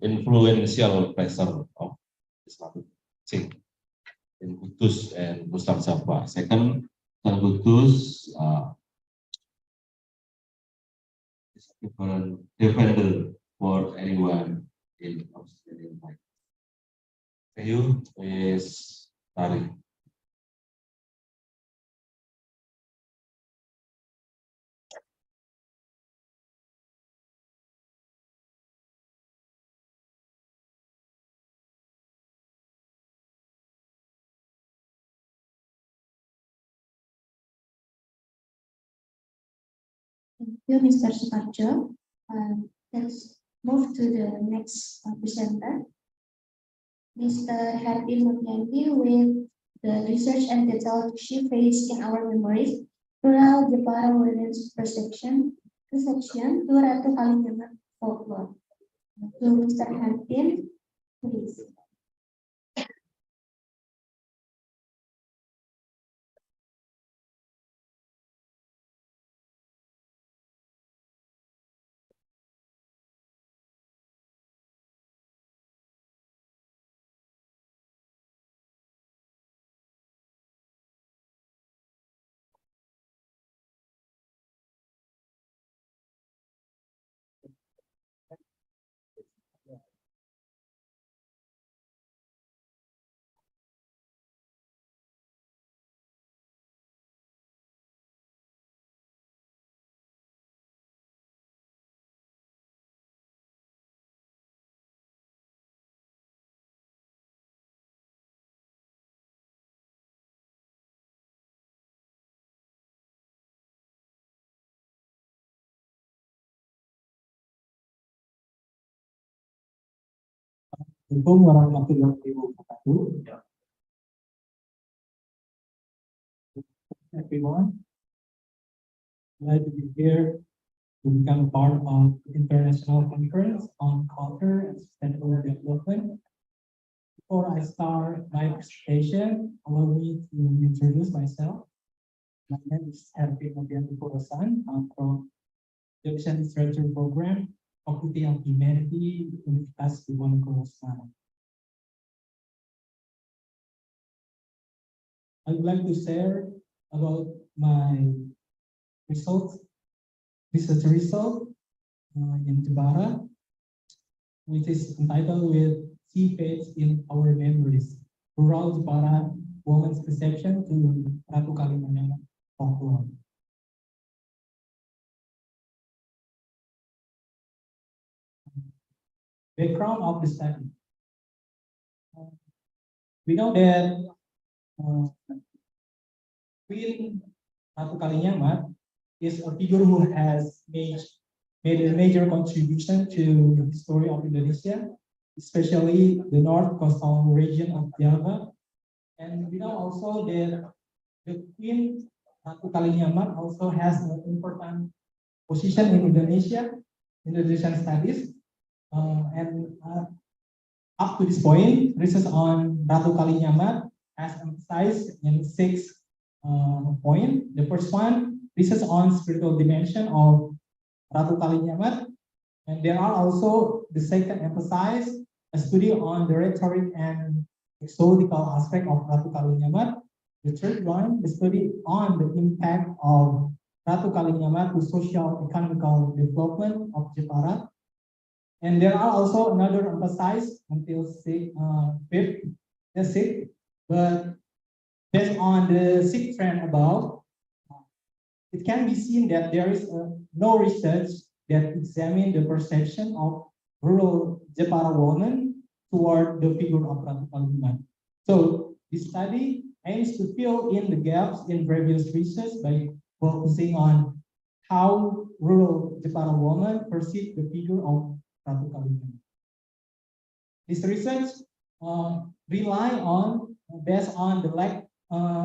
influential preacher of Islamic faith in Kudus and Muslim Java. Second, Sunan Kudus is a defender for anyone in Australian life. Thank you, Ms. Tari. Thank you, Mr. Suparjo. Let's move to the next presenter, Mr. Harvey Mulyandi, with the research and detailed she faced in our memories, rural Jepara women's perception to Ratu Kalimantan folklore. To Mr. Harvey, please. Assalamualaikum warahmatullahi wabarakatuh. Everyone, glad to be here to become part of the International Conference on Culture and Sustainable Development. Before I start my presentation, allow me to introduce myself. My name is Harvey Mulyandi. I'm from the Ocean Literature Program, Faculty of Humanity, Universitas Diponegoro Semarang. I would like to share about my results, research result in Jepara, which is entitled with Sea Fates in Our Memories, Rural Jepara Women's Perception to Ratu Kalimantan Folklore. Background of the study. We know that Queen Ratu Kalimantan is a figure who has made a major contribution to the history of Indonesia, especially the north coastal region of Java. And we know also that the Queen Ratu Kalimantan also has an important position in Indonesian studies. Up to this point, research on Ratu Kalimantan has emphasized in 6 points. The first one, research on spiritual dimension of Ratu Kalimantan, and there are also the second emphasize a study on the rhetoric and exotical aspect of Ratu Kalimantan. The third one, the study on the impact of Ratu Kalimantan to social economical development of Jepara. And there are also another emphasize until fifth, that's it. But based on the 6th trend above, it can be seen that there is no research that examine the perception of rural Jepara women toward the figure of Ratu Kalimantan. So this study aims to fill in the gaps in previous research by focusing on how rural Jepara women perceive the figure of Ratu Kalimantan. This research rely on based on the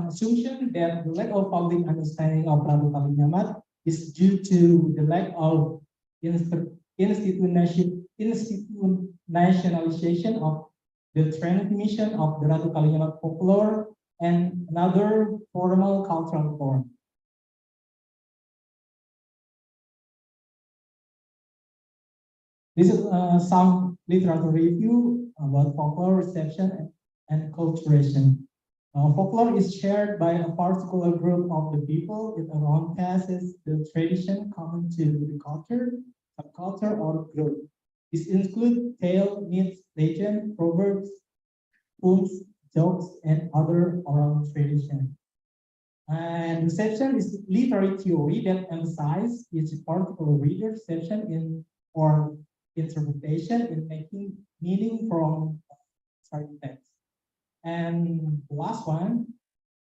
assumption that the lack of public understanding of Ratu Kalinyamat is due to the lack of institutionalization of the transmission of the Ratu Kalinyamat folklore and another formal cultural form. This is some literature review about folklore reception and culturation. Folklore is shared by a particular group of the people. It encompasses the tradition common to the culture, subculture, or group. This includes tales, myths, legends, proverbs, poems, jokes, and other oral tradition. And reception is literary theory that emphasizes each particular reader's reception in or interpretation in making meaning from certain text. And the last one,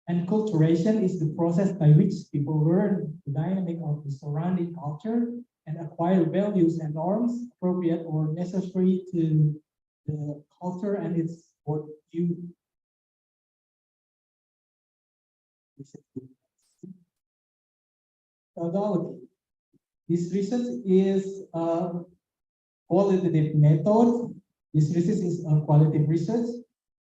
enculturation is the process by which people learn the dynamic of the surrounding culture and acquire values and norms appropriate or necessary to the culture and its worldview. Methodology. This research is a qualitative method. This research is a qualitative research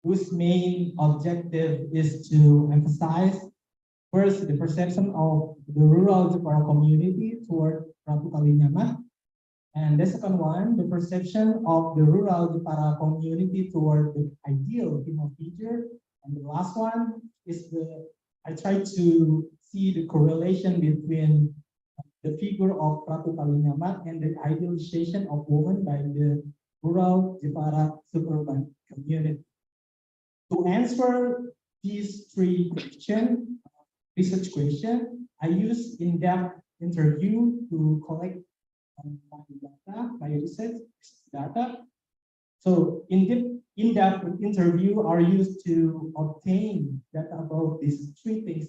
whose main objective is to emphasize first the perception of the rural Jepara community toward Ratu Kalinyamat, and the second one, the perception of the rural Jepara community toward the ideal female figure, and the last one is I try to see the correlation between the figure of Ratu Kalinyamat and the idealization of women by the rural Jepara suburban community. To answer these three research questions, I use in-depth interview to collect my research data. So in-depth interview are used to obtain data about these three things.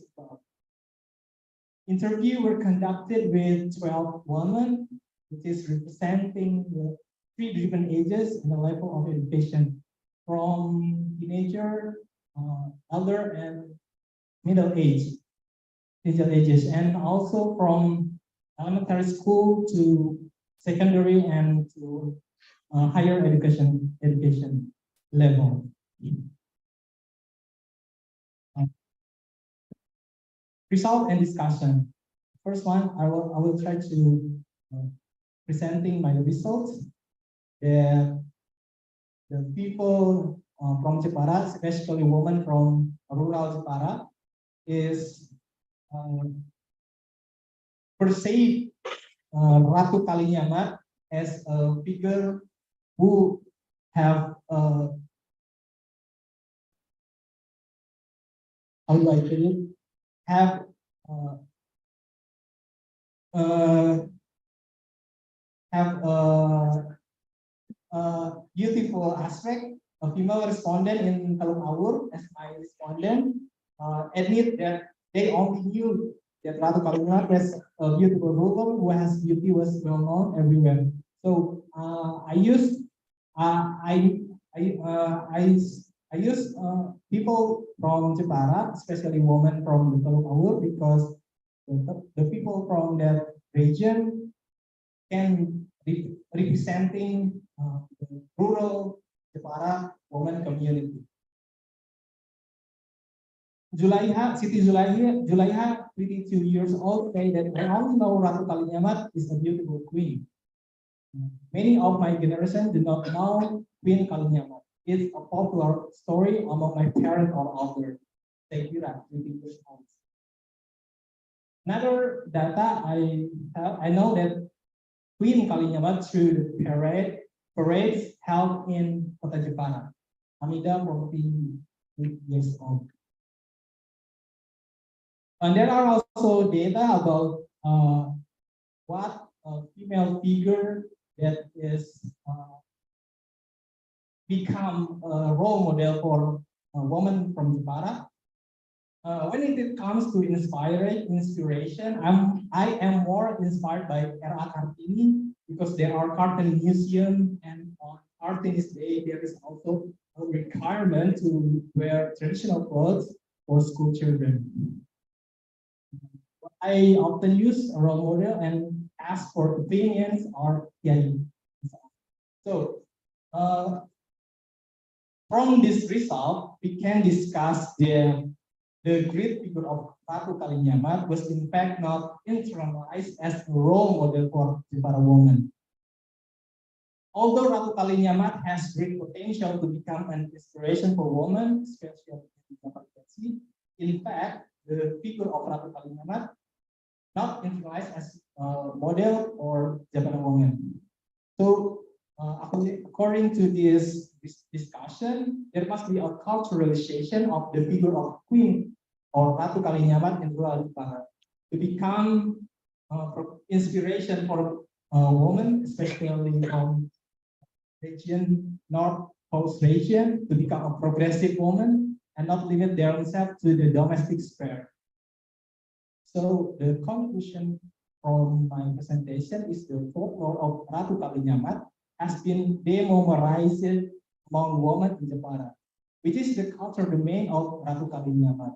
Interview were conducted with 12 women, which is representing the three different ages and the level of education, from teenager, elder, and middle ages, and also from elementary school to secondary and to higher education level. Result and discussion. First one, I will try to presenting my results. The people from Jepara, especially women from rural Jepara, is perceive Ratu Kalinyamat as a figure who have how do I say it? Have beautiful aspect. A female respondent in Teluk Awur, as my respondent, admit that they only knew that Ratu Kalinyamat was a beautiful woman who has beauty was well known everywhere. So I use people from Jepara, especially women from the Teluk Awur, because the people from that region can representing the rural Jepara women community. Siti Zulaiha, 22 years old, say that I only know Ratu Kalinyamat is a beautiful queen. Many of my generation do not know Queen Kalinyamat. It's a popular story among my parents or older. Thank you, 20 years old. Another data I have, I know that Queen Kalinyamat through the parades held in Kota Jepara. Amida, 14 years old. And there are also data about what a female figure that is become a role model for a woman from Jepara. When it comes to inspiration, I am more inspired by R.A. Kartini because there are cartoon museum and on Artist Day, there is also a requirement to wear traditional clothes for school children. I often use a role model and ask for opinions or guidance. So, from this result, we can discuss the great figure of Ratu Kalinyamat was in fact not internalized as a role model for Jepara women. Although Ratu Kalinyamat has great potential to become an inspiration for women, especially in Jepara, in fact, the figure of Ratu Kalinyamat not internalized as a model or Jepara women. So, according to this discussion, there must be a culturalization of the figure of Queen or Ratu Kalinyamat in rural Jepara to become inspiration for women, especially from region North Coast region, to become a progressive woman and not limit themselves to the domestic sphere. So the conclusion from my presentation is the folklore of Ratu Kalinyamat has been demobilized among women in Jepara, which is the cultural domain of Ratu Kalinyamat.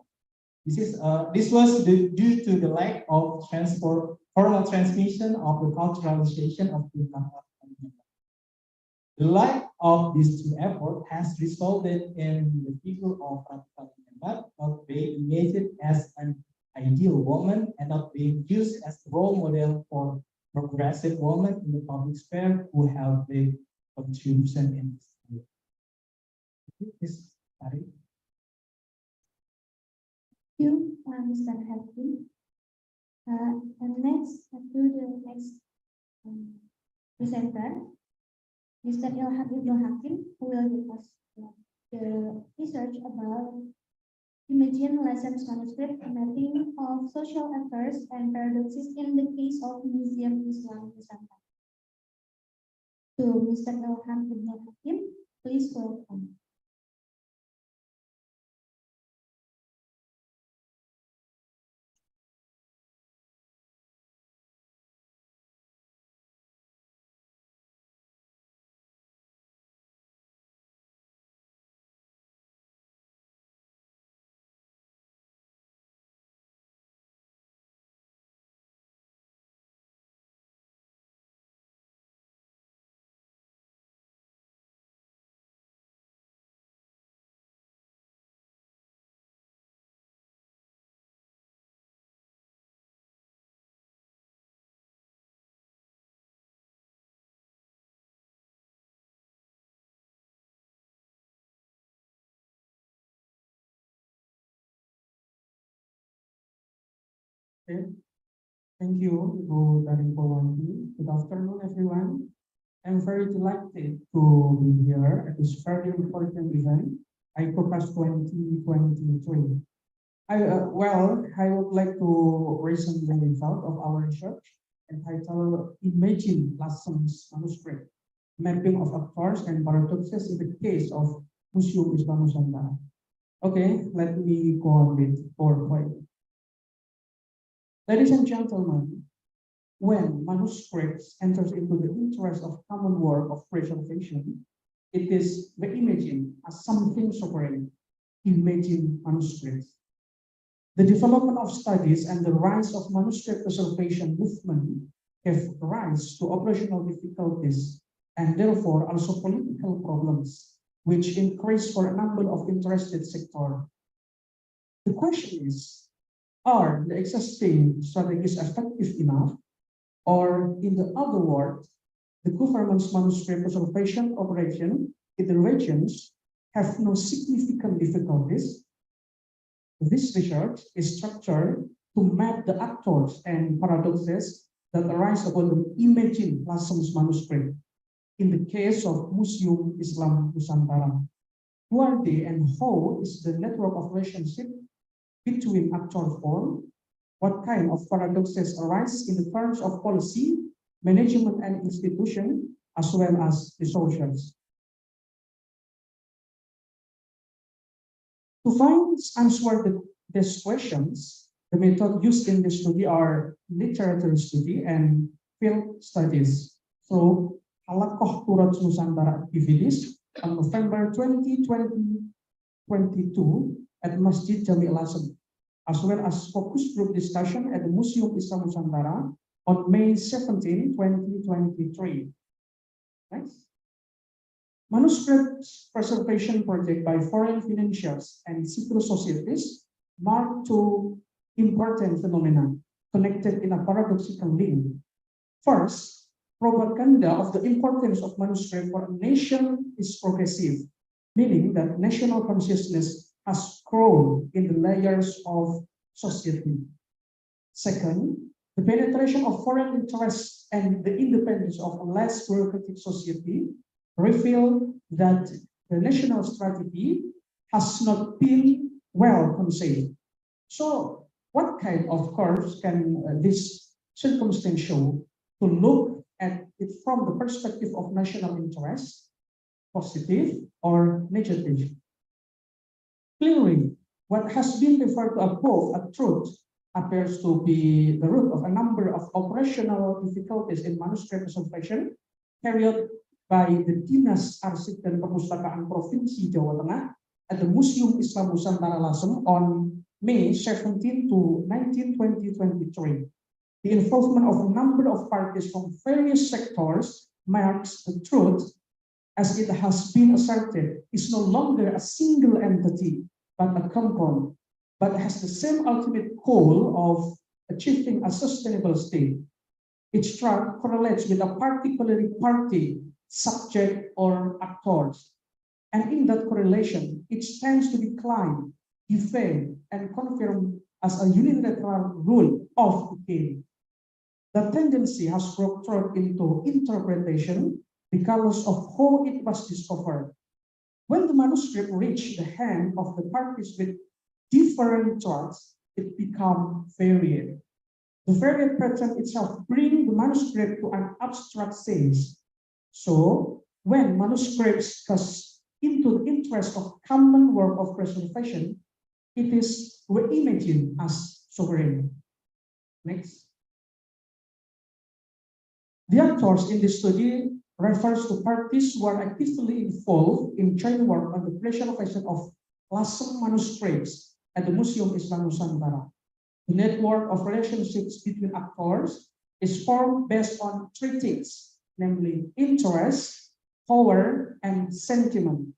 This was due to the lack of formal transmission of the culturalization of the Ratu Kalinyamat. The lack of these two efforts has resulted in the figure of Ratu Kalinyamat not being imagined as an ideal woman and not being used as a role model for progressive women in the public sphere who have big contribution in this field. This, Thank you, Mr. Hakim. And next, to the next presenter, Mr. Ilham Hakim, who will give us the research about Imagine Lessons Manuscript Mapping of Social Affairs and Paradoxes in the Case of Museum Islam Nusantara. To Mr. Ilham Hakim, please welcome. Okay. Thank you, Ibu Taripowanti. Good afternoon, everyone. I'm very delighted to be here at this very important event, ICOCAS 2023. I would like to present the result of our research entitled Imagine Lessons Manuscript, Mapping of Actors and Paradoxes in the Case of Museum Islam Nusantara. Okay, let me go on with PowerPoint. Ladies and gentlemen, when manuscripts enters into the interest of common work of preservation, it is reimagined as something sovereign. Imagine manuscripts. The development of studies and the rise of manuscript preservation movement gave rise to operational difficulties and therefore also political problems, which increased for a number of interested sectors. The question is, are the existing strategies effective enough? Or in the other words, the government's manuscript preservation operation in the regions have no significant difficulties? This research is structured to map the actors and paradoxes that arise upon the Imagine Lessons manuscript in the case of Museum Islam Nusantara. Who are they and how is the network of relationship between actor form? What kind of paradoxes arise in the terms of policy, management, and institution, as well as resources? To find answer these questions, the method used in this study are literature study and field studies. So, Alakoh Turut Nusantara activities on November 2022 at Masjid Jami Lasem, as well as focus group discussion at the Museum Islam Nusantara on May 17, 2023. Next. Manuscript preservation project by foreign financiers and civil societies mark two important phenomena connected in a paradoxical link. First, propaganda of the importance of manuscript for a nation is progressive, meaning that national consciousness has grown in the layers of society. Second, the penetration of foreign interests and the independence of a less bureaucratic society reveal that the national strategy has not been well conceived. So, what kind of curves can this circumstance show to look at it from the perspective of national interest, positive or negative? Clearly, what has been referred to above as truth appears to be the root of a number of operational difficulties in manuscript preservation carried by the Dinas Arsip dan Perpustakaan Provinsi Jawa Tengah at the Museum Islam Nusantara Lasem on May 17 to 19, 2023. The involvement of a number of parties from various sectors marks the truth, as it has been asserted, is no longer a single entity, but a compound, but has the same ultimate goal of achieving a sustainable state. Each track correlates with a particular party, subject, or actors. And in that correlation, it tends to decline, defame, and confirm as a unilateral rule of the game. The tendency has broken into interpretation because of how it was discovered. When the manuscript reached the hand of the parties with different tracks, it becomes varied. The varied pattern itself brings the manuscript to an abstract sense. So, when manuscripts goes into the interest of common work of preservation, it is reimagined as sovereign. Next. The actors in this study refers to parties who are actively involved in joint work on the preservation of Lasem manuscripts at the Museum Islam Nusantara. The network of relationships between actors is formed based on three things, namely interest, power, and sentiment.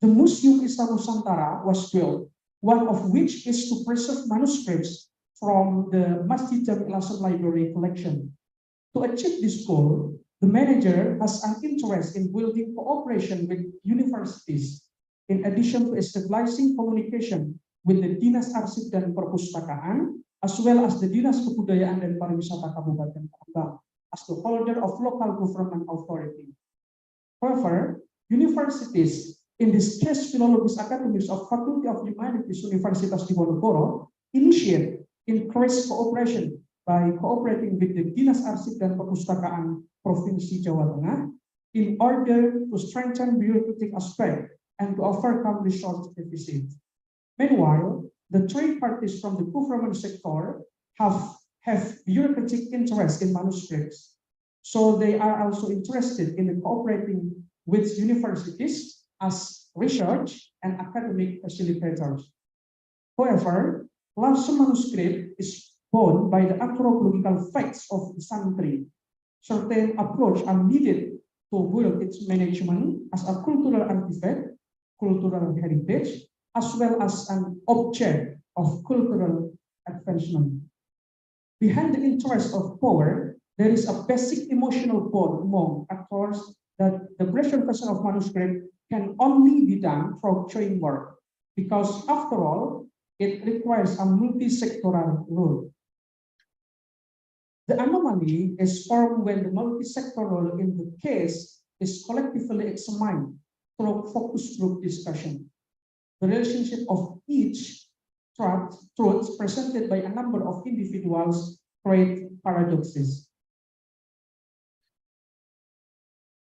The Museum Islam Nusantara was built, one of which is to preserve manuscripts from the Masjid Jami Lasem Library collection. To achieve this goal, the manager has an interest in building cooperation with universities, in addition to establishing communication with the Dinas Arsip dan Perpustakaan, as well as the Dinas Kebudayaan dan Pariwisata Kabupaten Palembang, as the holder of local government authority. However, universities, in this case Philologis Academies of Faculty of Humanities Universitas Diponegoro, initiate increased cooperation by cooperating with the Dinas Arsip dan Perpustakaan Provinsi Jawa Tengah in order to strengthen bureaucratic aspect and to overcome resource deficit. Meanwhile, the three parties from the government sector have bureaucratic interest in manuscripts, so they are also interested in cooperating with universities as research and academic facilitators. However, Lasem manuscript is bound by the archaeological facts of the country. Certain approaches are needed to build its management as a cultural artifact, cultural heritage, as well as an object of cultural advancement. Behind the interest of power, there is a basic emotional bond among actors that the preservation of manuscript can only be done through joint work, because after all, it requires a multi-sectoral role. The anomaly is formed when the multi-sectoral in the case is collectively examined through focus group discussion. The relationship of each truth presented by a number of individuals create paradoxes.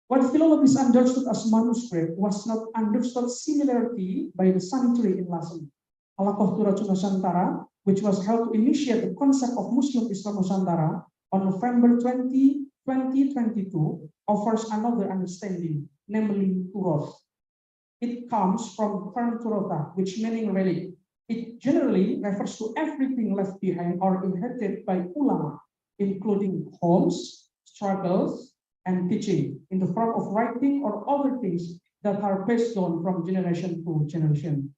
What Philologis understood as manuscript was not understood similarly by the sanctuary in Lasem. Alakoh Turut Nusantara, which was held to initiate the concept of Museum Islam Nusantara on November 20, 2022, offers another understanding, namely turos. It comes from term turota, which meaning relic. It generally refers to everything left behind or inherited by ulama, including homes, struggles, and teaching in the form of writing or other things that are passed on from generation to generation.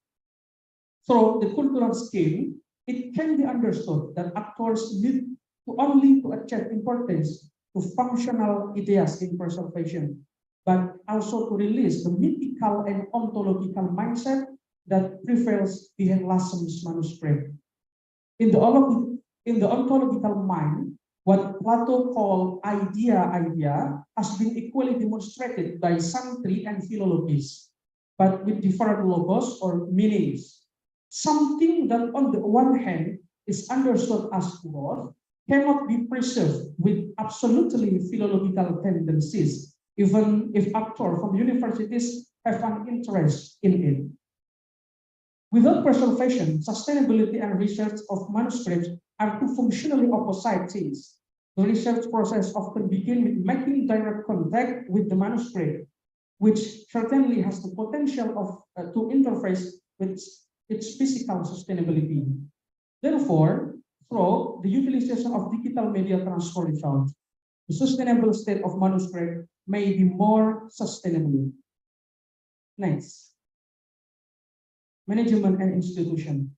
So the cultural scheme, it can be understood that actors need to only to attach importance to functional ideas in preservation, but also to release the mythical and ontological mindset that prevails behind Lassem's manuscript. In the ontological mind, what Plato called idea has been equally demonstrated by Santri and philologists, but with different logos or meanings. Something that on the one hand is understood as God cannot be preserved with absolutely philological tendencies, even if actors from universities have an interest in it. Without preservation, sustainability and research of manuscripts are two functionally opposite things. The research process often begins with making direct contact with the manuscript, which certainly has the potential of to interface with its physical sustainability. Therefore, through the utilization of digital media transfer results, the sustainable state of manuscript may be more sustainable. Next. Management and institution.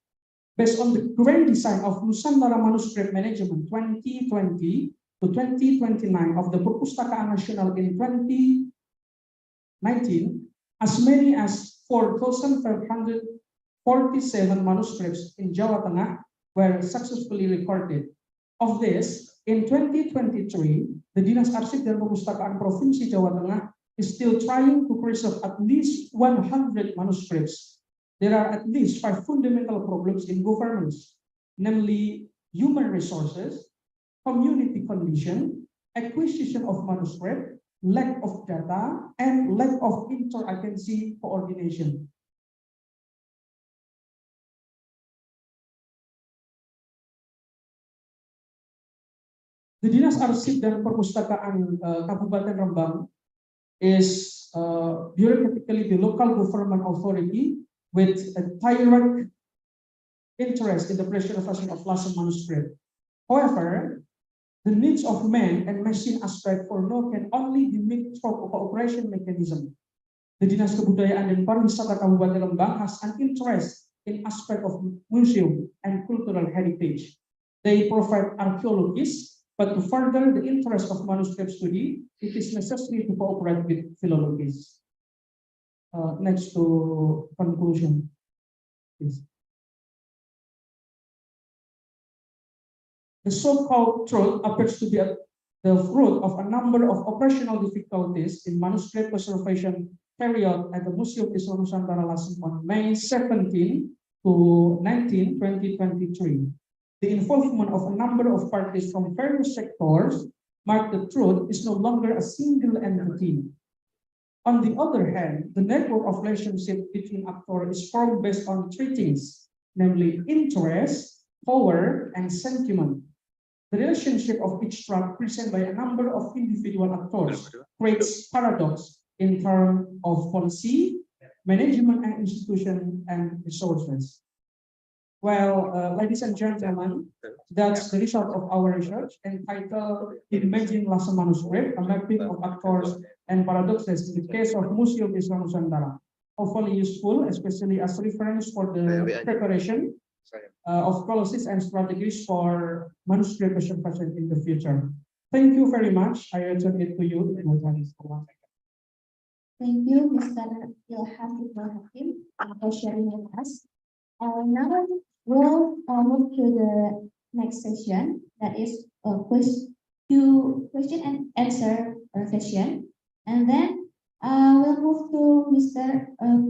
Based on the grand design of Nusantara Manuscript Management 2020 to 2029 of the Perpustakaan Nasional in 2019, as many as 4,547 manuscripts in Jawa Tengah were successfully recorded. Of this, in 2023, the Dinas Arsip dan Perpustakaan Provinsi Jawa Tengah is still trying to preserve at least 100 manuscripts. There are at least 5 fundamental problems in governance, namely human resources, community condition, acquisition of manuscript, lack of data, and lack of interagency coordination. The Dinas Arsip dan Perpustakaan Kabupaten Rembang is bureaucratically the local government authority with a direct interest in the preservation of Lassem manuscript. However, the needs of man and machine aspect for law can only be met through a cooperation mechanism. The Dinas Kebudayaan dan Pariwisata Kabupaten Rembang has an interest in aspect of museum and cultural heritage. They provide archaeologists, but to further the interest of manuscript study, it is necessary to cooperate with philologists. Next to conclusion, please. The so-called truth appears to be the fruit of a number of operational difficulties in manuscript preservation period at the Museum Islam Nusantara Lasem on May 17 to 19, 2023. The involvement of a number of parties from various sectors mark the truth is no longer a single entity. On the other hand, the network of relationship between actors is formed based on 3 things, namely interest, power, and sentiment. The relationship of each track presented by a number of individual actors creates paradox in terms of policy, management and institution, and resources. Well, ladies and gentlemen, that's the result of our research entitled Imagine Lasem Manuscript, a mapping of actors and paradoxes in the case of Museum Islam Nusantara. Hopefully useful, especially as reference for the preparation of policies and strategies for manuscript preservation in the future. Thank you very much. I return it to you. Thank you, Mr. Ilham Hakim, for sharing with us. Now we'll move to the next session, that is a question and answer session, and then we'll move to Mr.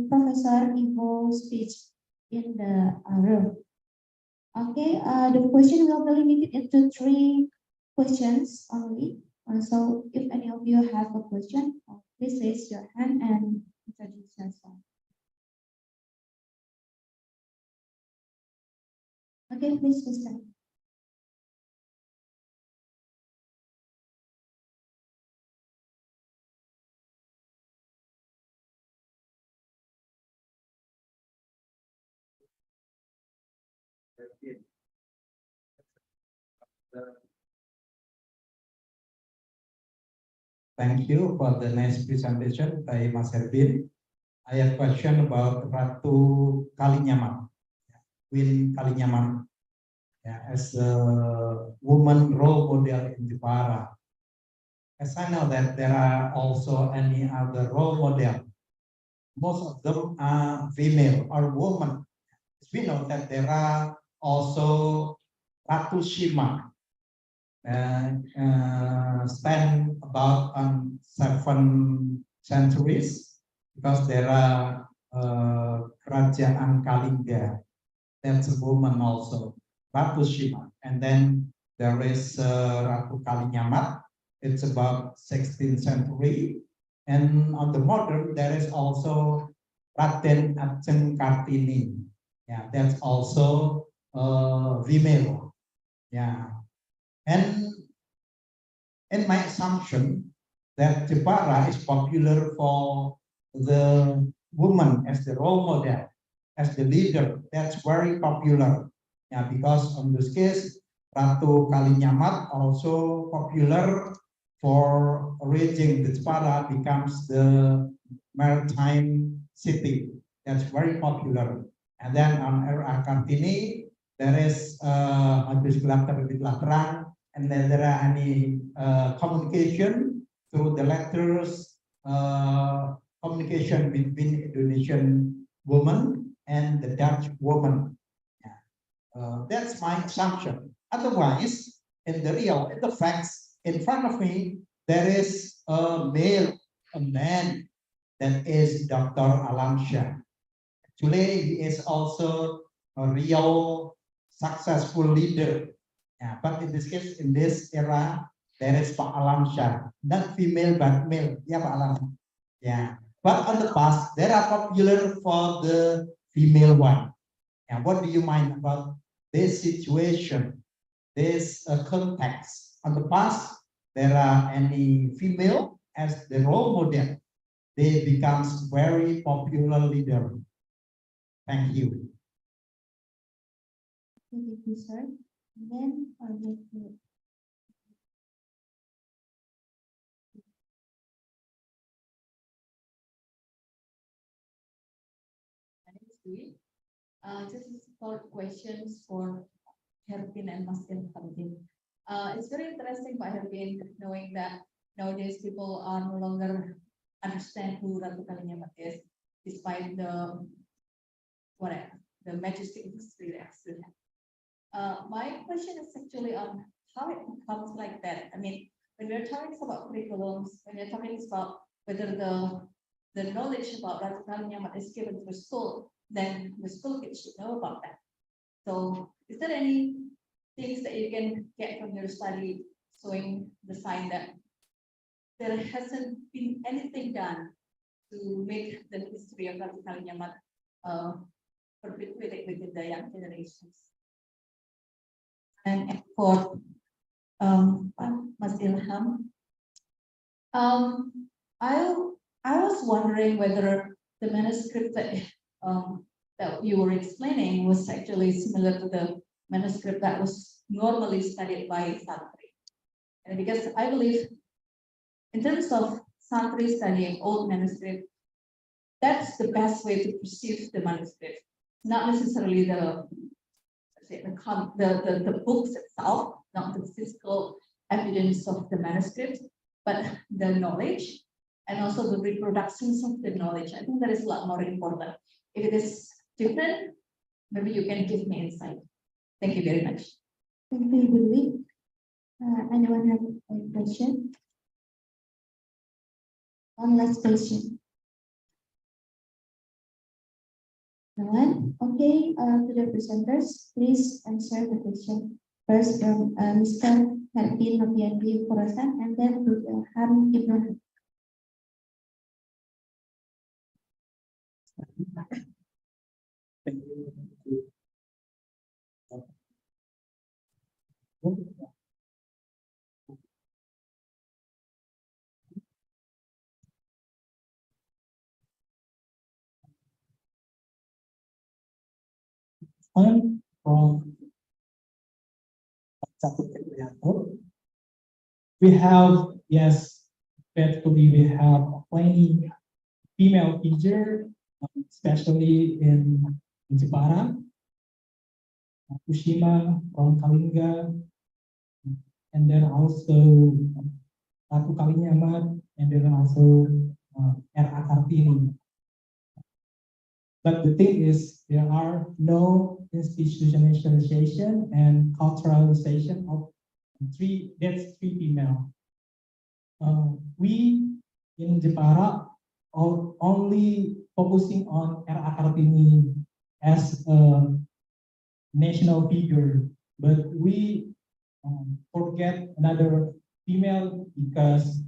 Professor Ivo's speech in the room. Okay, the question will be limited into 3 questions only. So if any of you have a question, please raise your hand and introduce yourself. Okay, please, Mr. Thank you for the nice presentation by Mas Ervin. I have a question about Ratu Kalinyamat, Queen Kalinyamat, as a woman role model in Jepara. As I know that there are also any other role model. Most of them are female or women. We know that there are also Ratu Shima, span about 7 centuries, because there are Kerajaan Kalinga, that's a woman also, Ratu Shima, and then there is Ratu Kalinyamat, it's about 16th century, and on the modern there is also Raden Ajeng Kartini, yeah, that's also female, yeah. And in my assumption that Jepara is popular for the woman as the role model, as the leader, that's very popular. Yeah, because in this case, Ratu Kalinyamat also popular for reaching the Jepara becomes the maritime city. That's very popular. And then on era Kartini, there is habis gelap terbitlah terang, and then there are any communication through the letters, communication between Indonesian woman and the Dutch woman. Yeah. That's my assumption. Otherwise, in the facts in front of me, there is a man that is Dr. Alamsyah. Actually, he is also a real successful leader. Yeah, but in this case, in this era, there is Pak Alamsyah, not female but male. Yeah, Pak Alam. Yeah, but on the past, they are popular for the female one. And what do you mind about this situation, this context? On the past, there are any female as the role model. They becomes very popular leader. Thank you. Thank you, sir. And then I'll make the just short questions for Hervin and Mas Hervin. It's very interesting, Pak Hervin, knowing that nowadays people are no longer understand who Ratu Kalinyamat is, despite the majestic history that still have. My question is actually on how it becomes like that. I mean, when we're talking about curriculums, when we're talking about whether the knowledge about Ratu Kalinyamat is given to the school, then the school kids should know about that. So is there any things that you can get from your study showing the sign that there hasn't been anything done to make the history of Ratu Kalinyamat perpetuated within the young generations? And for Mas Ilham, I was wondering whether the manuscript that you were explaining was actually similar to the manuscript that was normally studied by Santri. And because I believe in terms of Santri studying old manuscript, that's the best way to perceive the manuscript, not necessarily the books itself, not the physical evidence of the manuscript, but the knowledge and also the reproductions of the knowledge. I think that is a lot more important. If it is different, maybe you can give me insight. Thank you very much. Thank you, Budwi. Anyone have a question? One last question. No one? Okay, to the presenters, please answer the question. First from Mr. Hervin Noviandi Khorasan, and then to Ham Ibrahim. from we have, yes, faithfully, we have plenty female teacher, especially in Jepara, Fukushima, from Kalinga, and then also Ratu Kalinyamat, and then also R.A. Kartini. But the thing is, there are no institutionalization and culturalization of that's three female. We in Jepara are only focusing on R.A. Kartini as a national figure, but we forget another female because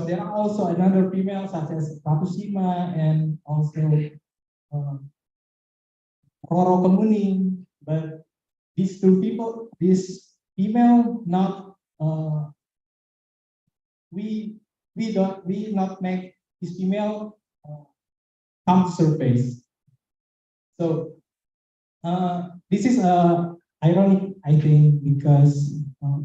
there are also another female such as Fukushima and also Roro Kemuning, but these two people, this female, not we not make this female come to surface. So this is ironic, I think, because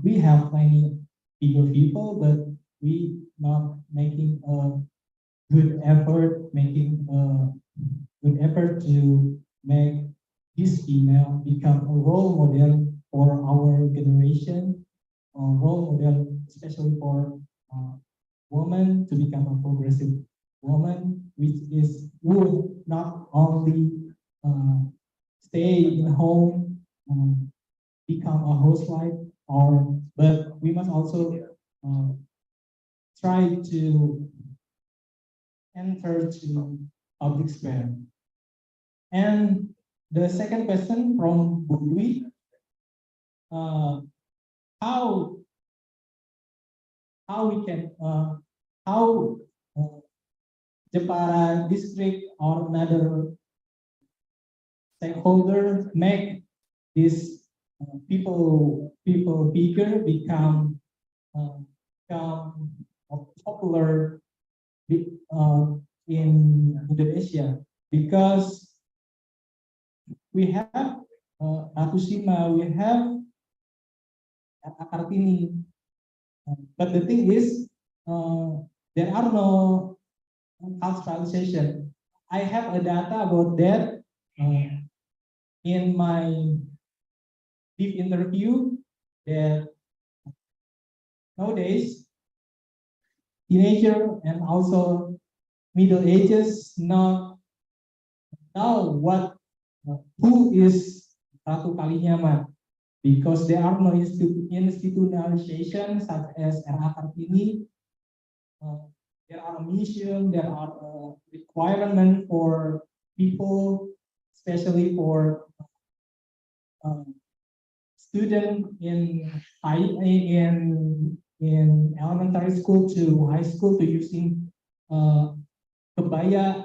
we have many bigger people, but we not making a good effort, to make this female become a role model for our generation, a role model especially for women to become a progressive woman, which is would not only stay in home, become a housewife, but we must also try to enter to public sphere. And the second question from Budwi, how we can how Jepara district or another stakeholder make this people bigger become popular in Indonesia, because we have Fukushima, we have Kartini, but the thing is there are no culturalization. I have a data about that in my deep interview that nowadays teenager and also middle ages not know who is Ratu Kalinyamat, because there are no institutionalization such as R.A. Kartini. There are a mission, there are a requirement for people, especially for students in elementary school to high school to using kebaya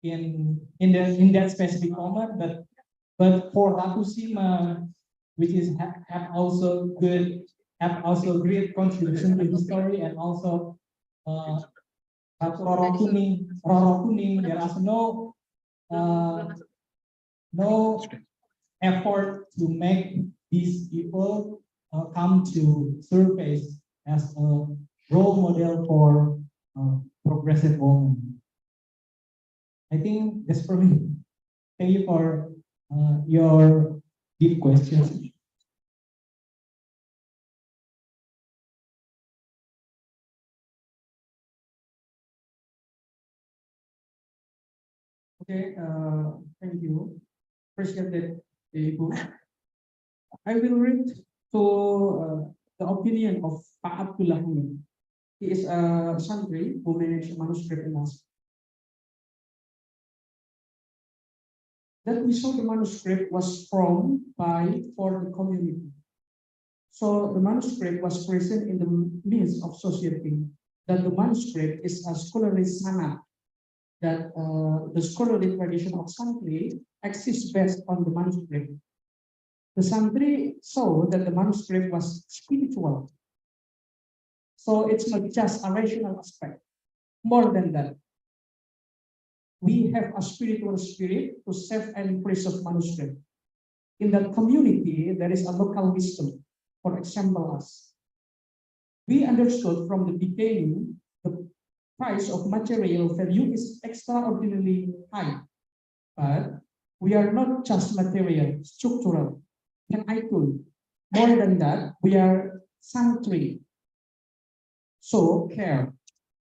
in that specific moment, but for Fukushima, which is have also great contribution to history, and also Roro Kuning, there is no effort to make these people come to surface as a role model for progressive women. I think that's for me. Thank you for your deep questions. Okay, thank you. Appreciate that, Ibu. I will read to the opinion of Pak Abdullah Hamid. He is a santri who managed manuscript in us. That we saw the manuscript was from for the community. So the manuscript was present in the midst of society. That the manuscript is a scholarly sanad, that the scholarly tradition of santri exists based on the manuscript. The santri saw that the manuscript was spiritual. So it's not just a rational aspect, more than that. we have a spiritual spirit to save and preserve manuscript. In that community, there is a local wisdom. For example, us. We understood from the beginning the price of material value is extraordinarily high, but we are not just material, structural. Can I do more than that? We are sanctuary. So care.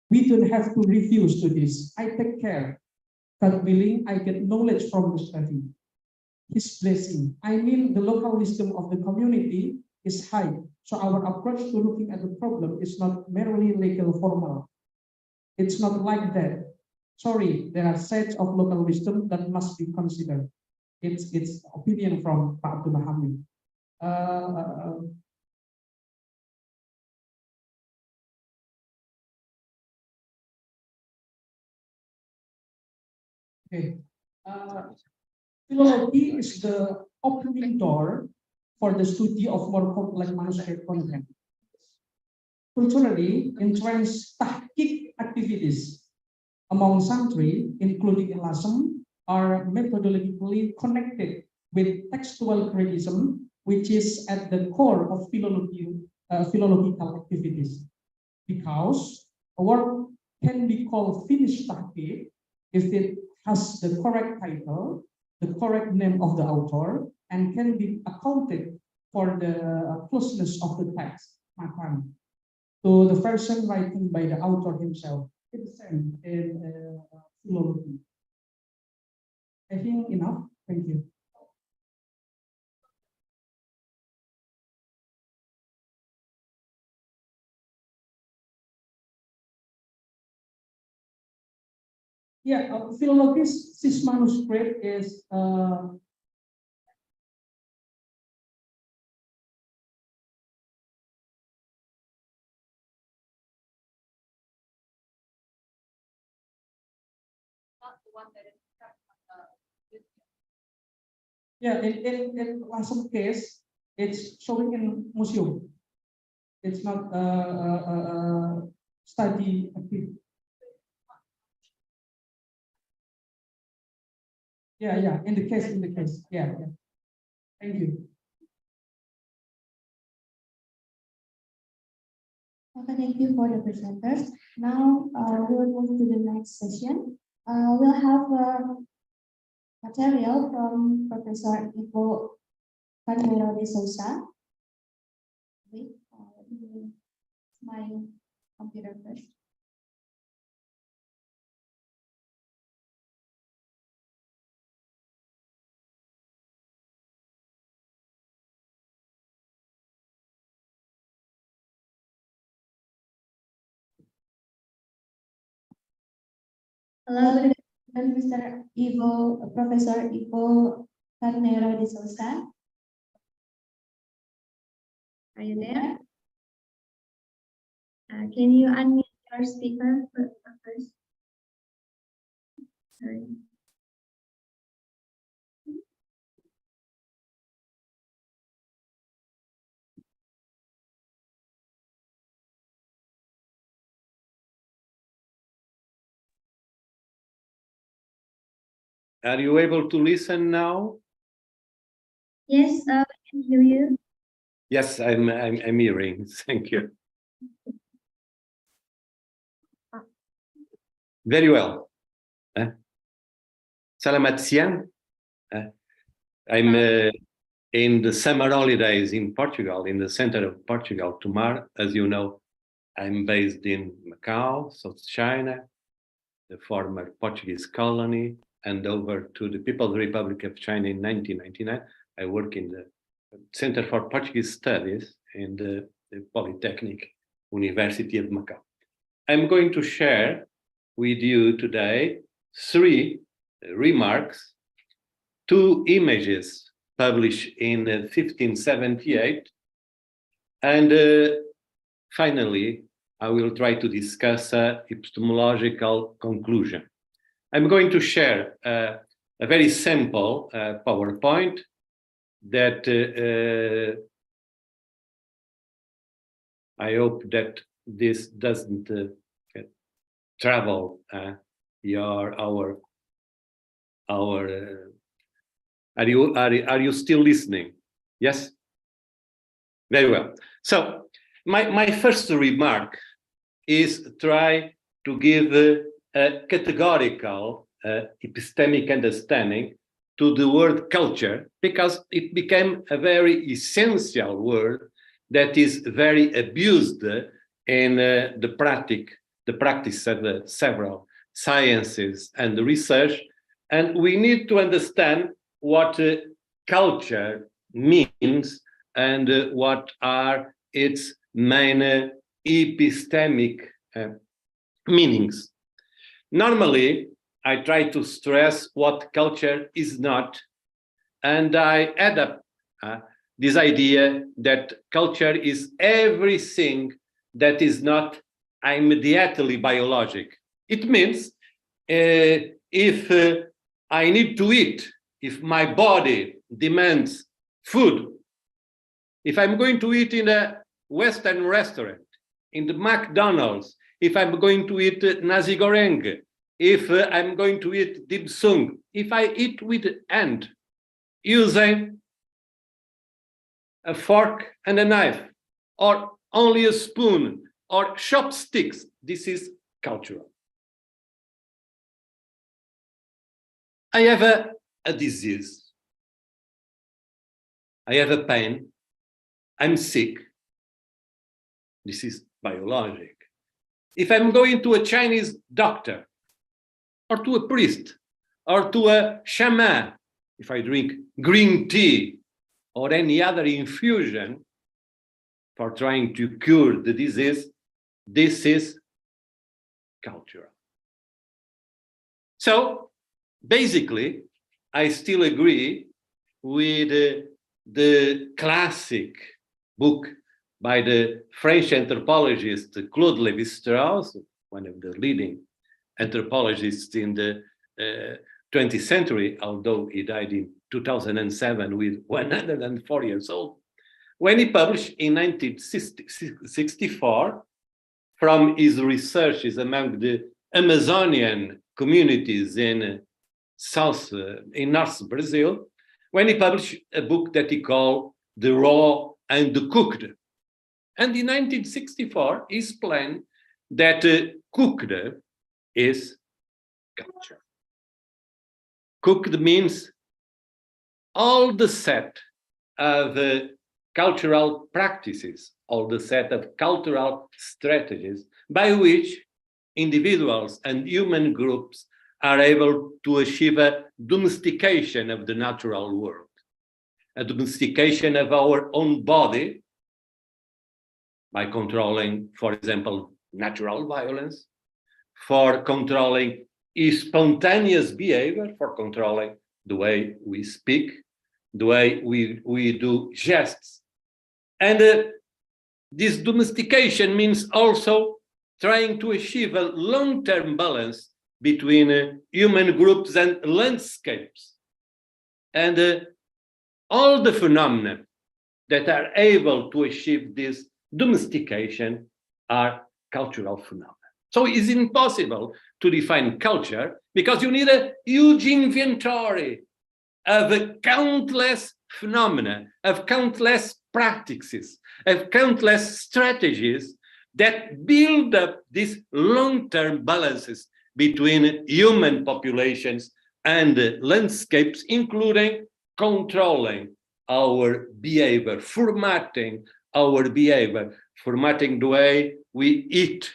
We don't have to refuse to this. I take care. God willing, I get knowledge from the study. His blessing. I mean, the local wisdom of the community is high. So our approach to looking at the problem is not merely legal formal. It's not like that. Sorry, there are sets of local wisdom that must be considered. It's opinion from Pak Abdul Hamid. Okay. Philology is the opening door for the study of more complex manuscript content. Culturally, entrenched tahqiq activities among sanctuary, including in Lasem, are methodologically connected with textual criticism, which is at the core of philological activities. Because a work can be called finished tahqiq if it has the correct title, the correct name of the author, and can be accounted for the closeness of the text, to the version written by the author himself. It's the same in philology. I think enough. Thank you. Yeah, philology's this manuscript is yeah, in Lasem case, it's showing in museum. It's not study activity. Yeah, in the case, yeah. Thank you. Okay, thank you for the presenters. Now we'll move to the next session. We'll have material from Professor Ivo Carnero de Souza. Wait, let me use my computer first. Hello, Mr. Ivo, Professor Ivo Carnero de Souza. Are you there? Can you unmute your speaker first? Sorry. Are you able to listen now? Yes, I can hear you. Yes, I'm hearing. Thank you. Very well. Selamat siang. I'm in the summer holidays in Portugal, in the center of Portugal, Tomar. As you know, I'm based in Macau, South China, the former Portuguese colony, and over to the People's Republic of China in 1999. I work in the Center for Portuguese Studies in the Polytechnic University of Macau. I'm going to share with you today 3 remarks, 2 images published in 1578, and finally, I will try to discuss an epistemological conclusion. I'm going to share a very simple PowerPoint that I hope that this doesn't trouble our our. Are you still listening? Yes. Very well. So my first remark is try to give a categorical epistemic understanding to the word culture, because it became a very essential word that is very abused in the practice of several sciences and research. And we need to understand what culture means and what are its main epistemic meanings. Normally, I try to stress what culture is not, and I add up this idea that culture is everything that is not immediately biologic. It means if I need to eat, if my body demands food, if I'm going to eat in a Western restaurant, in the McDonald's, if I'm going to eat nasi goreng, if I'm going to eat dim sum, if I eat with hand, using a fork and a knife, or only a spoon, or chopsticks, this is cultural. I have a disease. I have a pain. I'm sick. This is biologic. If I'm going to a Chinese doctor, or to a priest, or to a shaman, if I drink green tea or any other infusion for trying to cure the disease, this is cultural. So basically, I still agree with the classic book by the French anthropologist Claude Lévi-Strauss, one of the leading anthropologists in the 20th century, although he died in 2007 with 104 years old, when he published in 1964 from his researches among the Amazonian communities in North Brazil, when he published a book that he called The Raw and the Cooked. And in 1964, he explained that cooked is culture. Cooked means all the set of cultural practices, all the set of cultural strategies by which individuals and human groups are able to achieve a domestication of the natural world, a domestication of our own body by controlling, for example, natural violence, for controlling spontaneous behavior, for controlling the way we speak, the way we do gests. And this domestication means also trying to achieve a long-term balance between human groups and landscapes. And all the phenomena that are able to achieve this domestication are cultural phenomena. So it's impossible to define culture because you need a huge inventory of countless phenomena, of countless practices, of countless strategies that build up these long-term balances between human populations and landscapes, including controlling our behavior, formatting our behavior, formatting the way we eat,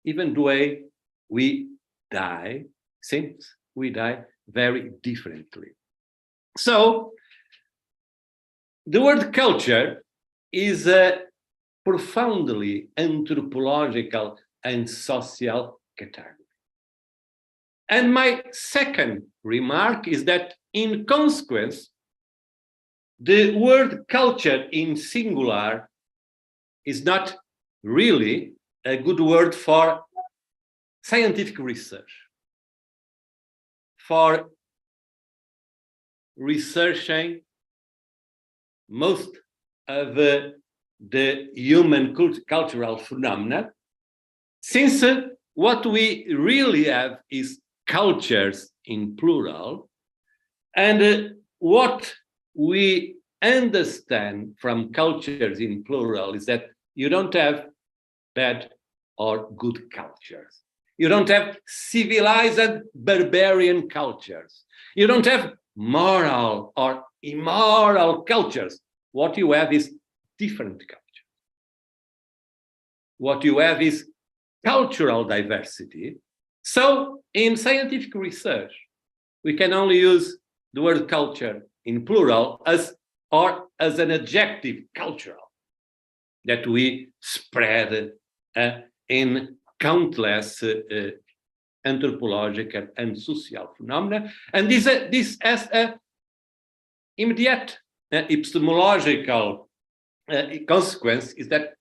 even the way we die, since we die very differently. So the word culture is a profoundly anthropological and social category. And my second remark is that in consequence, the word culture in singular is not really a good word for scientific research, for researching most of the human cultural phenomena, since what we really have is cultures in plural. And what we understand from cultures in plural is that you don't have bad or good cultures. You don't have civilized and barbarian cultures. You don't have moral or immoral cultures. What you have is different cultures. What you have is cultural diversity. So in scientific research, we can only use the word culture in plural as an adjective, cultural, that we spread in countless anthropological and social phenomena. And this has an immediate epistemological consequence, is that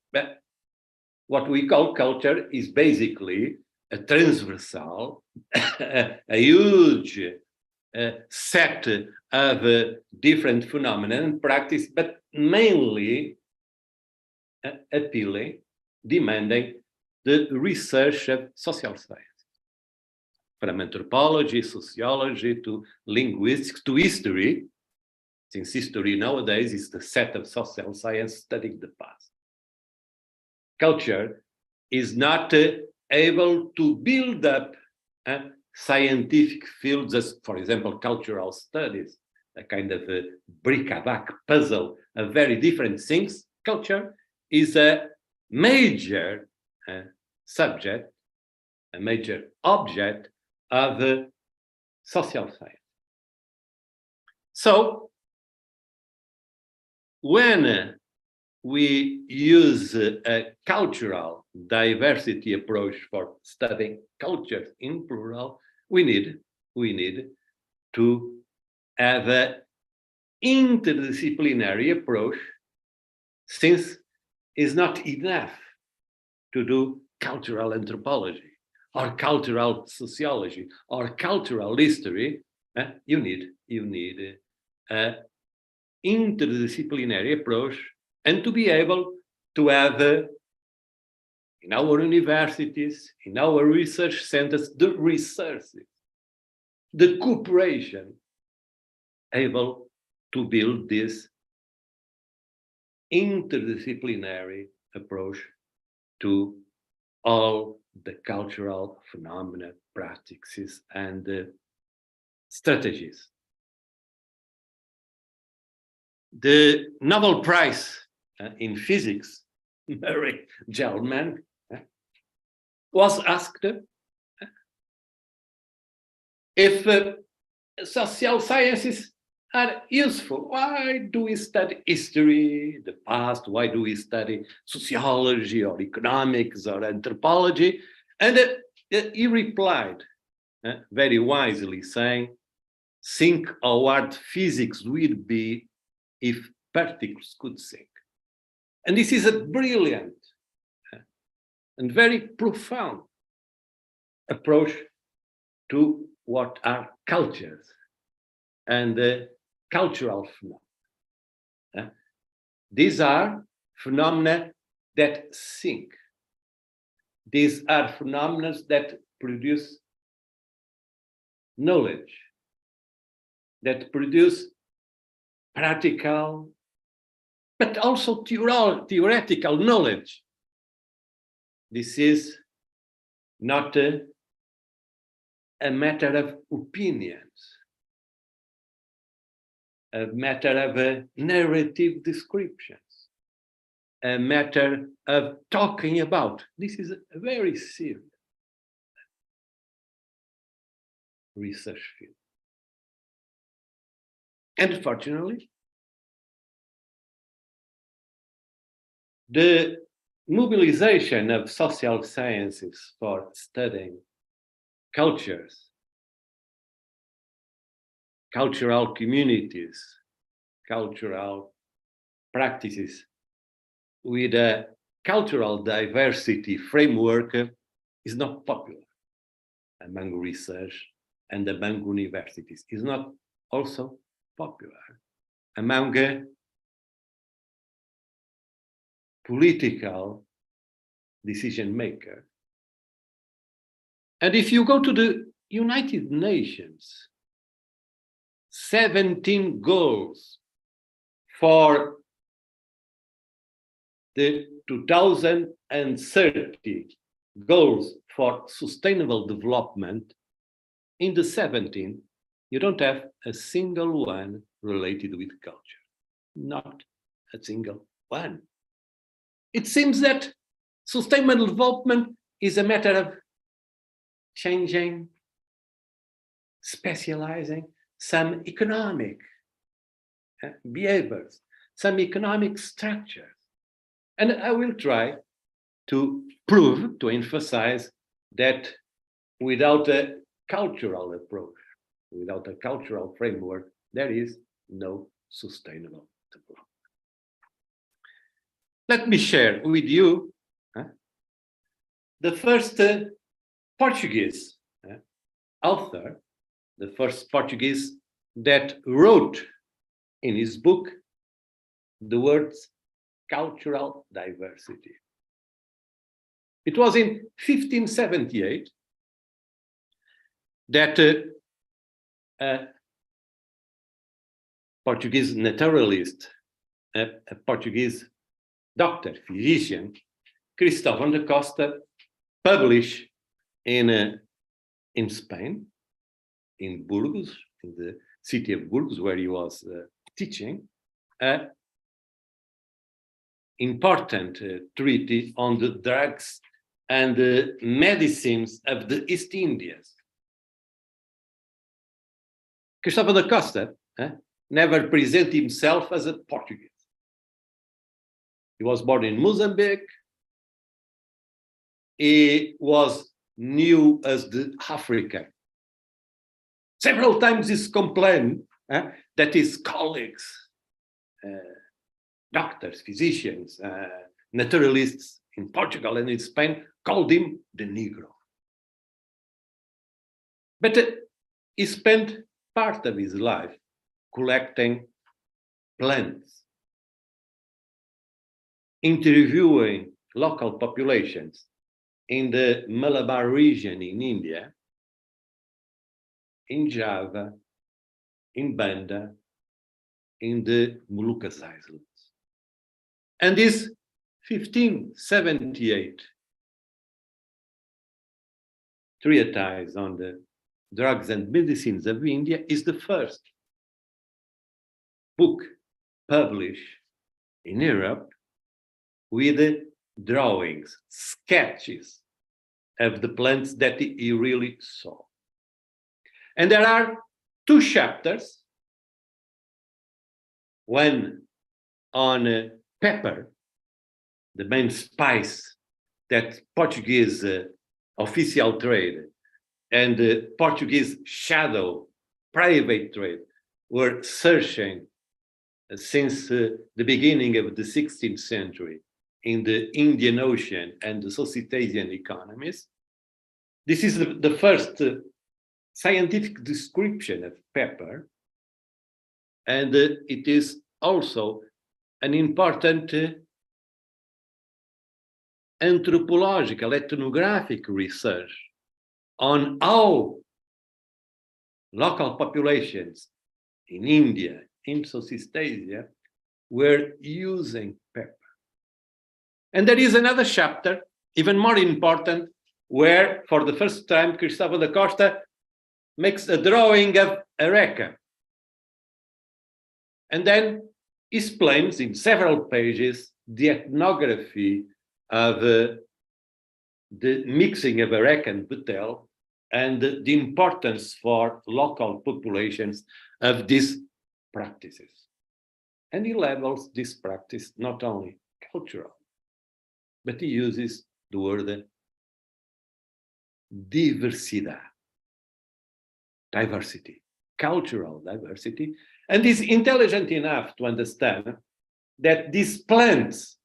what we call culture is basically a transversal, a huge set of different phenomena and practice, but mainly appealing, demanding the research of social science, from anthropology, sociology, to linguistics, to history, since history nowadays is the set of social science studying the past. Culture is not able to build up scientific fields as, for example, cultural studies, a kind of a bric-a-brac puzzle of very different things. Culture is a major subject, a major object of social science. So, when we use a cultural diversity approach for studying cultures in plural, we need to have an interdisciplinary approach, since it's not enough to do cultural anthropology or cultural sociology or cultural history. You need an interdisciplinary approach, and to be able to have in our universities, in our research centers, the resources, the cooperation, able to build this interdisciplinary approach to all the cultural phenomena, practices, and strategies. The Nobel Prize in Physics, Murray Gell-Mann, was asked if social sciences are useful. Why do we study history, the past? Why do we study sociology or economics or anthropology? And he replied very wisely, saying, think how hard physics would be if particles could think. And this is a brilliant and very profound approach to what are cultures and cultural phenomena. These are phenomena that think. These are phenomena that produce knowledge, that produce practical, but also theoretical knowledge. This is not a matter of opinions, a matter of narrative descriptions, a matter of talking about. This is a very serious research field. Unfortunately, the mobilization of social sciences for studying cultures, cultural communities, cultural practices with a cultural diversity framework is not popular among research and among universities. Is not also popular among political decision makers. And if you go to the United Nations 17 goals for the 2030 goals for sustainable development. In the 17, you don't have a single one related with culture. Not a single one. It seems that sustainable development is a matter of changing, specializing some economic behaviors, some economic structures. And I will try to prove, to emphasize that without a cultural approach, without a cultural framework, there is no sustainable development. Let me share with you the first Portuguese author, the first Portuguese that wrote in his book the words cultural diversity. It was in 1578 that a Portuguese naturalist, a Portuguese doctor, physician, Cristóvão da Costa, published in Spain, in Burgos, in the city of Burgos, where he was teaching, an important treatise on the drugs and the medicines of the East Indies. Cristóvão da Costa never presented himself as a Portuguese. He was born in Mozambique. He was new as the African. Several times he's complained that his colleagues, doctors, physicians, naturalists in Portugal and in Spain called him the Negro. But he spent part of his life collecting plants, interviewing local populations in the Malabar region in India, in Java, in Banda, in the Moluccas Islands. And this 1578 treatise on the drugs and medicines of India is the first book published in Europe with drawings, sketches of the plants that he really saw. And there are two chapters, one on pepper, the main spice that Portuguese official trade and Portuguese shadow private trade were searching since the beginning of the 16th century in the Indian Ocean and the Southeast Asian economies. This is the first scientific description of pepper, and it is also an important anthropological, ethnographic research on how local populations in India, in Southeast Asia, were using pepper. And there is another chapter, even more important, where for the first time Cristóvão da Costa makes a drawing of areca. And then explains in several pages the ethnography of the mixing of areca and betel and the importance for local populations of these practices. And he labels this practice not only cultural, but he uses the word diversidad, diversity, cultural diversity, and is intelligent enough to understand that these plants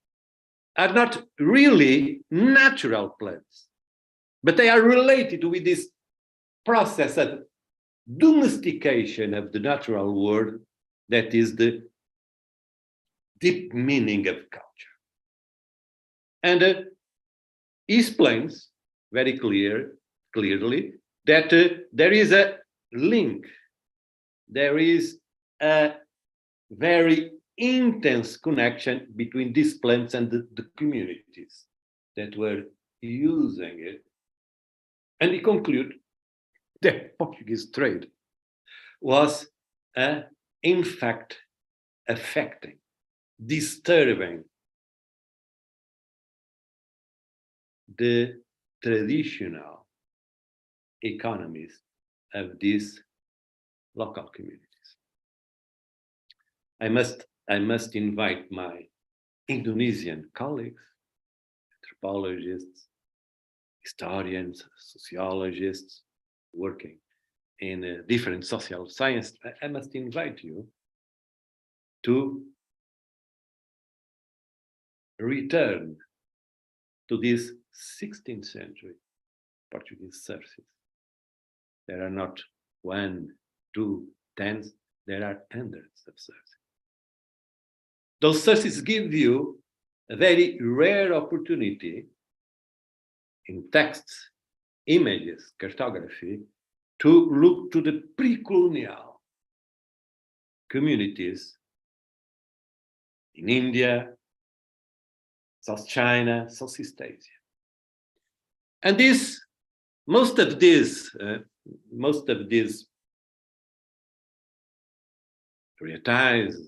are not really natural plants, but they are related with this process of domestication of the natural world that is the deep meaning of culture. And he explains very clearly that there is a link, there is a very intense connection between these plants and the communities that were using it. And he concluded that Portuguese trade was in fact affecting, disturbing the traditional economies of these local communities. I must invite my Indonesian colleagues, anthropologists, historians, sociologists working in different social science. I must invite you to return to these 16th century Portuguese sources. There are not 1, 2, 10s, there are hundreds of sources. Those sources give you a very rare opportunity in texts, images, cartography, to look to the pre-colonial communities in India, South China, Southeast Asia. And most of these treatises,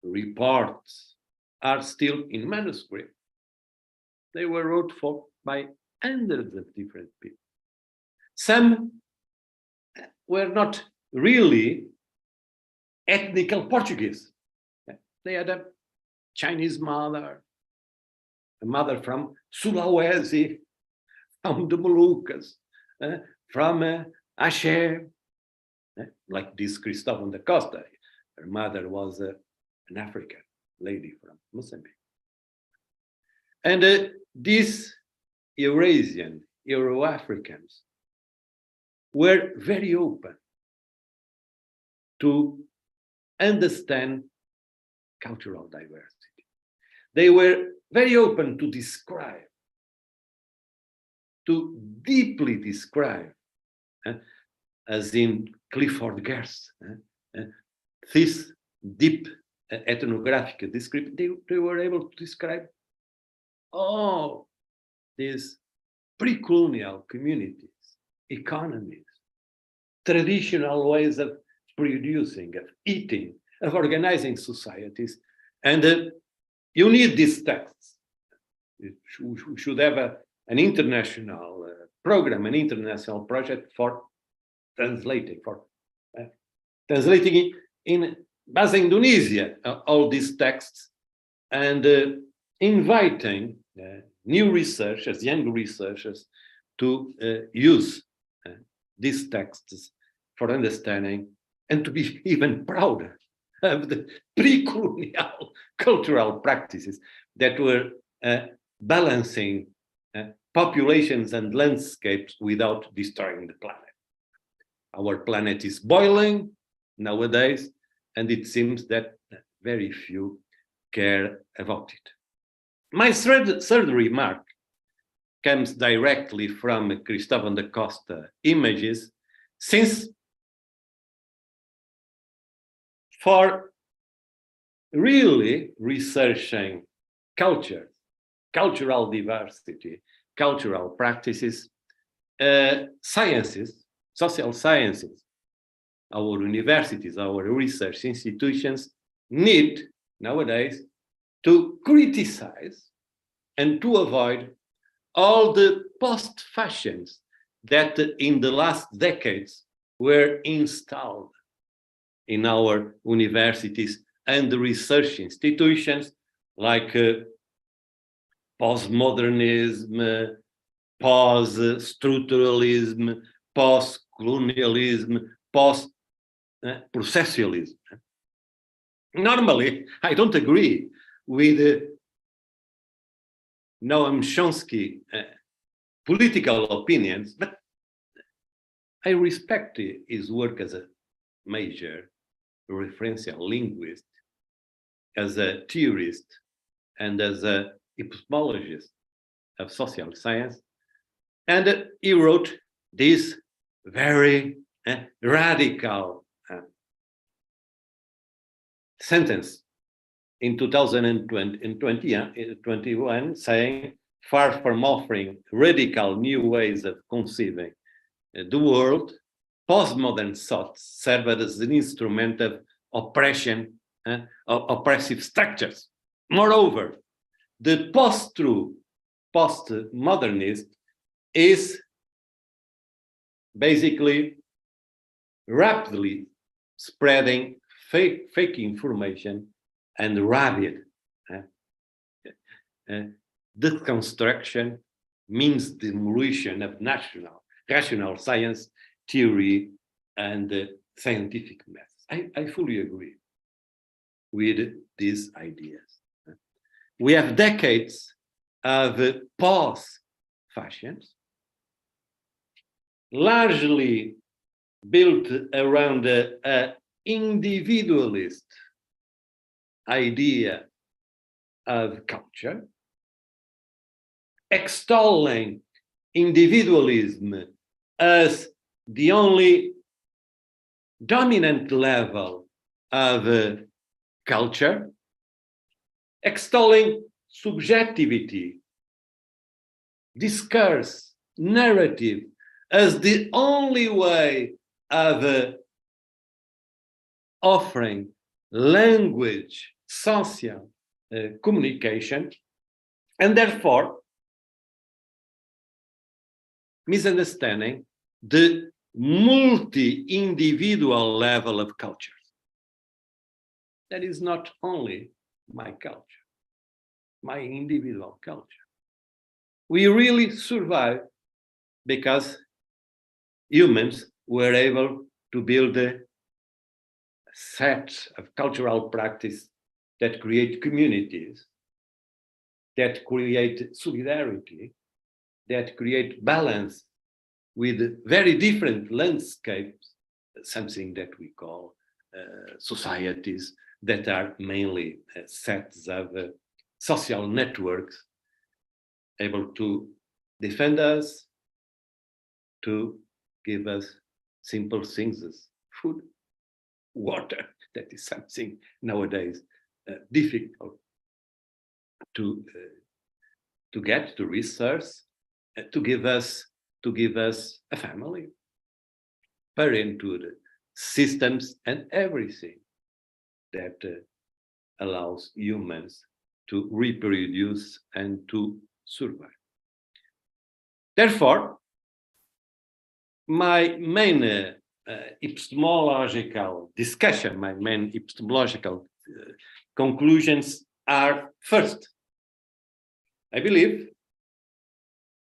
reports are still in manuscript. They were wrote by hundreds of different people. Some were not really ethnical Portuguese. They had a Chinese mother, a mother from Sulawesi, from the Moluccas, from Aceh, like this Cristóvão da Costa. Her mother was an African lady from Mozambique. And these Eurasian, Euro-Africans were very open to understand cultural diversity. They were very open to describe, to deeply describe, as in Clifford Gerst, this deep ethnographic description. They were able to describe all these pre-colonial communities, economies, traditional ways of producing, of eating, of organizing societies. And you need these texts. We should have an international program, an international project for translating, in Bahasa Indonesia all these texts, and inviting new researchers, young researchers, to use these texts for understanding and to be even prouder of the pre-colonial cultural practices that were balancing populations and landscapes without destroying the planet. Our planet is boiling nowadays, and it seems that very few care about it. My third remark comes directly from Cristóvão da Costa images, since for really researching culture, cultural diversity, cultural practices, sciences, social sciences, our universities, our research institutions need nowadays to criticize and to avoid all the post-fashions that in the last decades were installed in our universities and the research institutions, like postmodernism, post-structuralism, post-colonialism, post-processualism. Normally, I don't agree with Noam Chomsky political opinions, but I respect his work as a major referential linguist, as a theorist, and as a epistemologist of social science. And he wrote this very radical sentence in 2021 saying, far from offering radical new ways of conceiving the world, postmodern thoughts serve as an instrument of oppression, oppressive structures. Moreover, the post-truth, postmodernist is basically rapidly spreading fake information and rabid deconstruction means demolition of rational science, theory, and scientific methods. I fully agree with these ideas. We have decades of post-fashions, largely built around an individualist idea of culture, extolling individualism as the only dominant level of culture, extolling subjectivity, discourse, narrative as the only way of offering language, social communication, and therefore misunderstanding the multi-individual level of culture. That is not only my culture, my individual culture. We really survive because humans were able to build a set of cultural practice that create communities, that create solidarity, that create balance with very different landscapes, something that we call societies that are mainly sets of social networks able to defend us, to give us simple things as food, water, that is something nowadays difficult to get, to research, to give us a family, parenthood, systems, and everything that allows humans to reproduce and to survive. Therefore, my main epistemological discussion, my main epistemological conclusions are, first, I believe,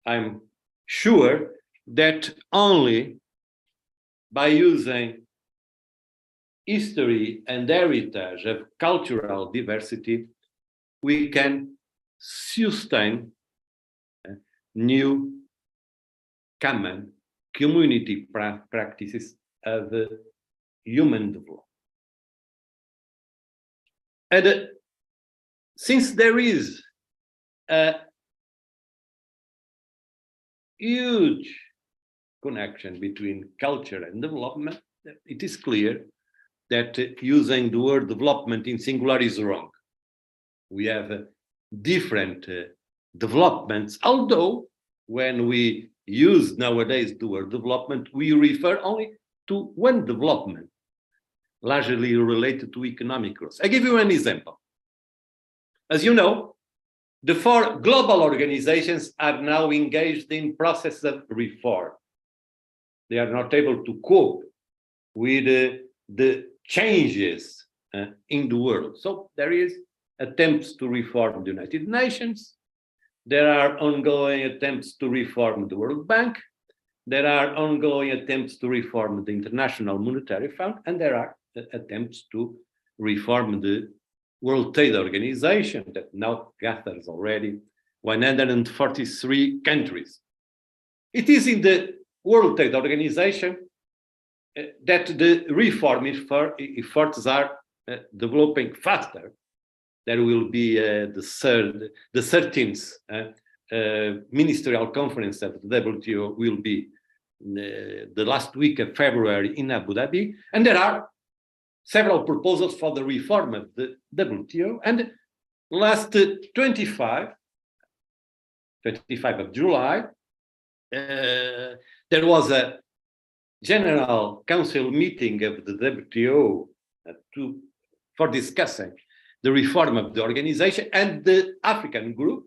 I'm sure that only by using history and heritage of cultural diversity, we can sustain new common community practices of human development. And since there is a huge connection between culture and development, it is clear that using the word development in singular is wrong. We have different developments, although when we use nowadays the word development, we refer only to one development, largely related to economic growth. I give you an example. As you know, the 4 global organizations are now engaged in process of reform. They are not able to cope with the changes in the world. So there is attempts to reform the United Nations. There are ongoing attempts to reform the World Bank. There are ongoing attempts to reform the International Monetary Fund, and there are attempts to reform the World Trade Organization that now gathers already 143 countries. It is in the World Trade Organization that the reform efforts are developing faster. There will be the 13th ministerial conference of the WTO will be the last week of February in Abu Dhabi, and there are several proposals for the reform of the WTO. And last 25 of July, there was a General Council meeting of the WTO for discussing the reform of the organization, and the African group,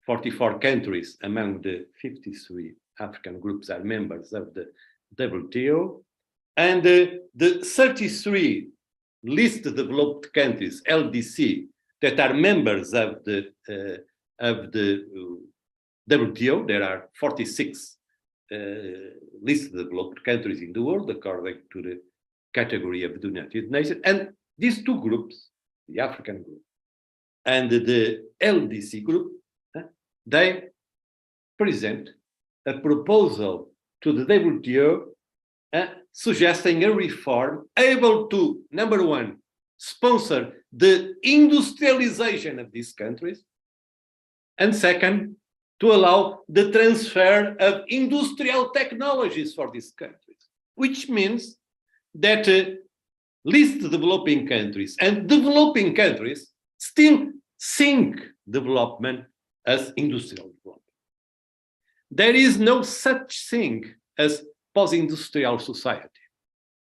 44 countries among the 53 African groups are members of the WTO, and the 33 least developed countries, LDC, that are members of the WTO. There are 46 least developed countries in the world, according to the category of the United Nations. And these two groups, the African group and the LDC group, they present a proposal to the WTO suggesting a reform able to, number one, sponsor the industrialization of these countries, and second, to allow the transfer of industrial technologies for these countries, which means that least developing countries and developing countries still think development as industrial development. There is no such thing as post-industrial society.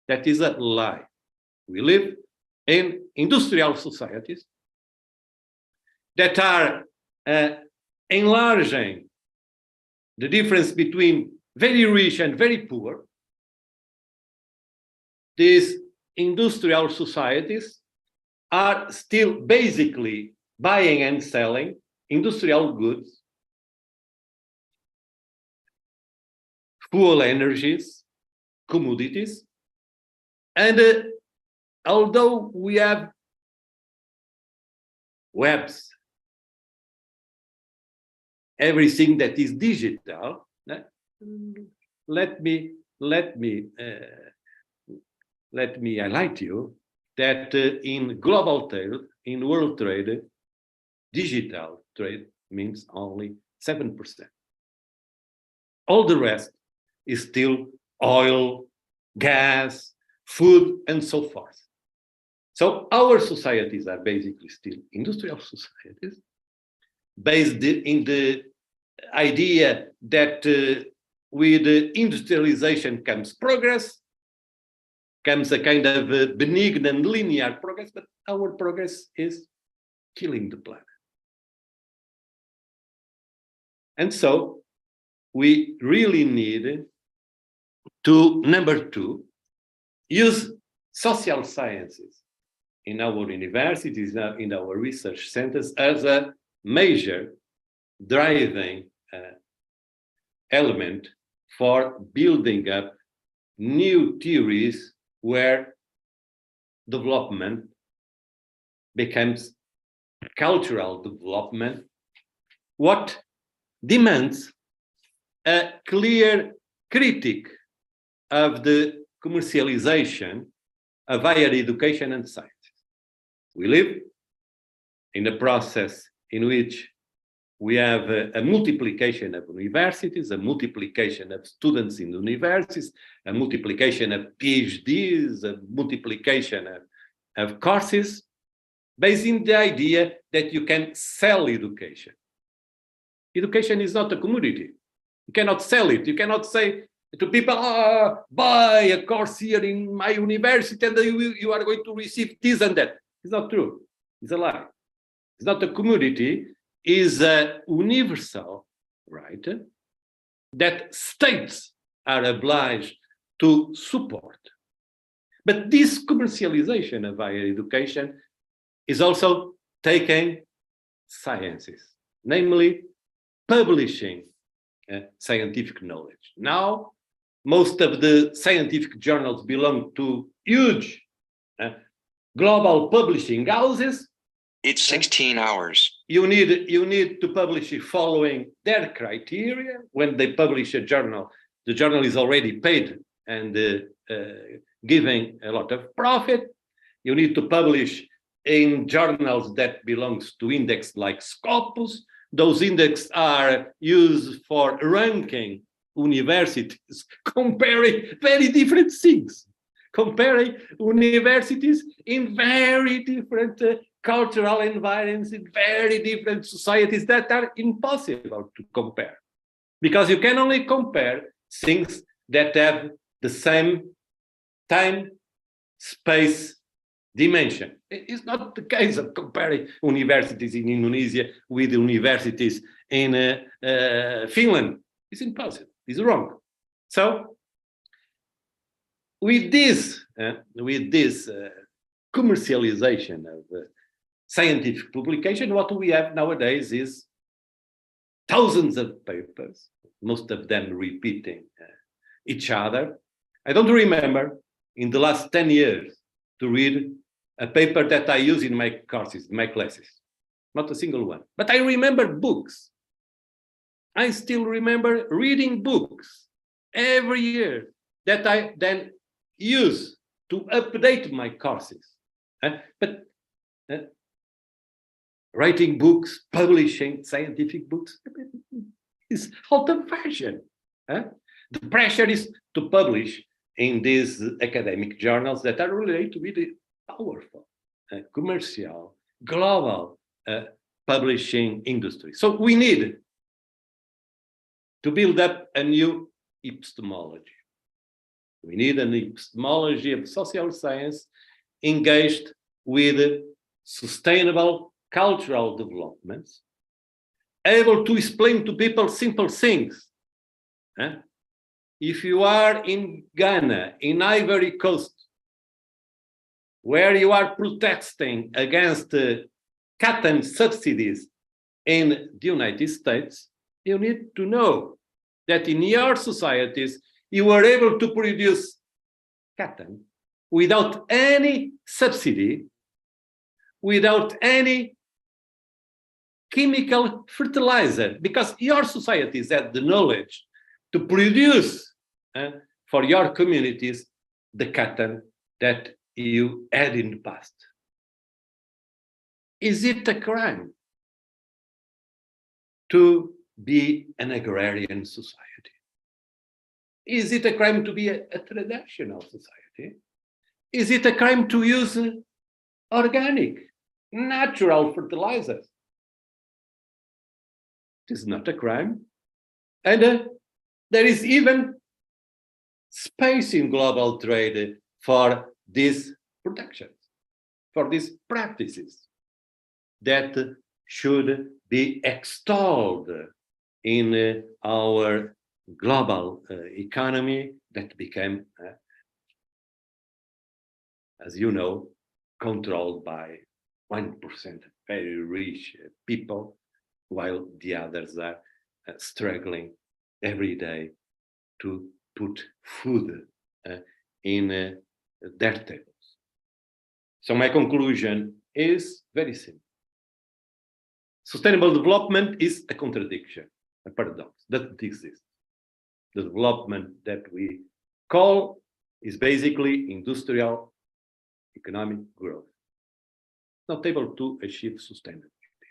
That is a lie. We live in industrial societies that are enlarging the difference between very rich and very poor. These industrial societies are still basically buying and selling industrial goods, fuel energies, commodities, and although we have webs, everything that is digital, let me highlight you that in global trade, in world trade, digital trade means only 7%. All the rest is still oil, gas, food, and so forth. So our societies are basically still industrial societies, based in the idea that with industrialization comes progress, comes a kind of benign and linear progress, but our progress is killing the planet. And so we really need to, number two, use social sciences in our universities, in our research centers as a major driving element for building up new theories where development becomes cultural development, what demands a clear critique of the commercialization of higher education and science. We live in a process in which we have a multiplication of universities, a multiplication of students in universities, a multiplication of PhDs, a multiplication of courses, based on the idea that you can sell education. Education is not a commodity. You cannot sell it. You cannot say to people, buy a course here in my university and you are going to receive this and that. It's not true. It's a lie. It's not a commodity. It's a universal right that states are obliged to support. But this commercialization of higher education is also taking sciences, namely publishing scientific knowledge. Now, most of the scientific journals belong to huge global publishing houses. It's 16 hours. You need to publish it following their criteria. When they publish a journal, the journal is already paid and giving a lot of profit. You need to publish in journals that belongs to index like Scopus. Those indexes are used for ranking universities comparing very different things, comparing universities in very different cultural environments, in very different societies that are impossible to compare. Because you can only compare things that have the same time, space, dimension. It's not the case of comparing universities in Indonesia with universities in Finland. It's impossible. It's wrong. So with this commercialization of scientific publication, what we have nowadays is thousands of papers, most of them repeating each other. I don't remember in the last 10 years to read a paper that I use in my courses, my classes, not a single one. But I remember books. I still remember reading books every year that I then use to update my courses. But writing books, publishing scientific books is out of fashion. The pressure is to publish in these academic journals that are related with the powerful, commercial, global publishing industry. So we need to build up a new epistemology. We need an epistemology of social science engaged with sustainable cultural developments, able to explain to people simple things. If you are in Ghana, in Ivory Coast, where you are protesting against cotton subsidies in the United States, you need to know that in your societies, you were able to produce cotton without any subsidy, without any chemical fertilizer, because your societies had the knowledge to produce for your communities the cotton that you had in the past. Is it a crime to be an agrarian society? Is it a crime to be a traditional society? Is it a crime to use organic, natural fertilizers? It is not a crime. And there is even space in global trade for these productions, for these practices that should be extolled in our global economy that became, as you know, controlled by 1% very rich people, while the others are struggling every day to put food in their tables. So my conclusion is very simple. Sustainable development is a contradiction, a paradox that exists. The development that we call is basically industrial economic growth, not able to achieve sustainability.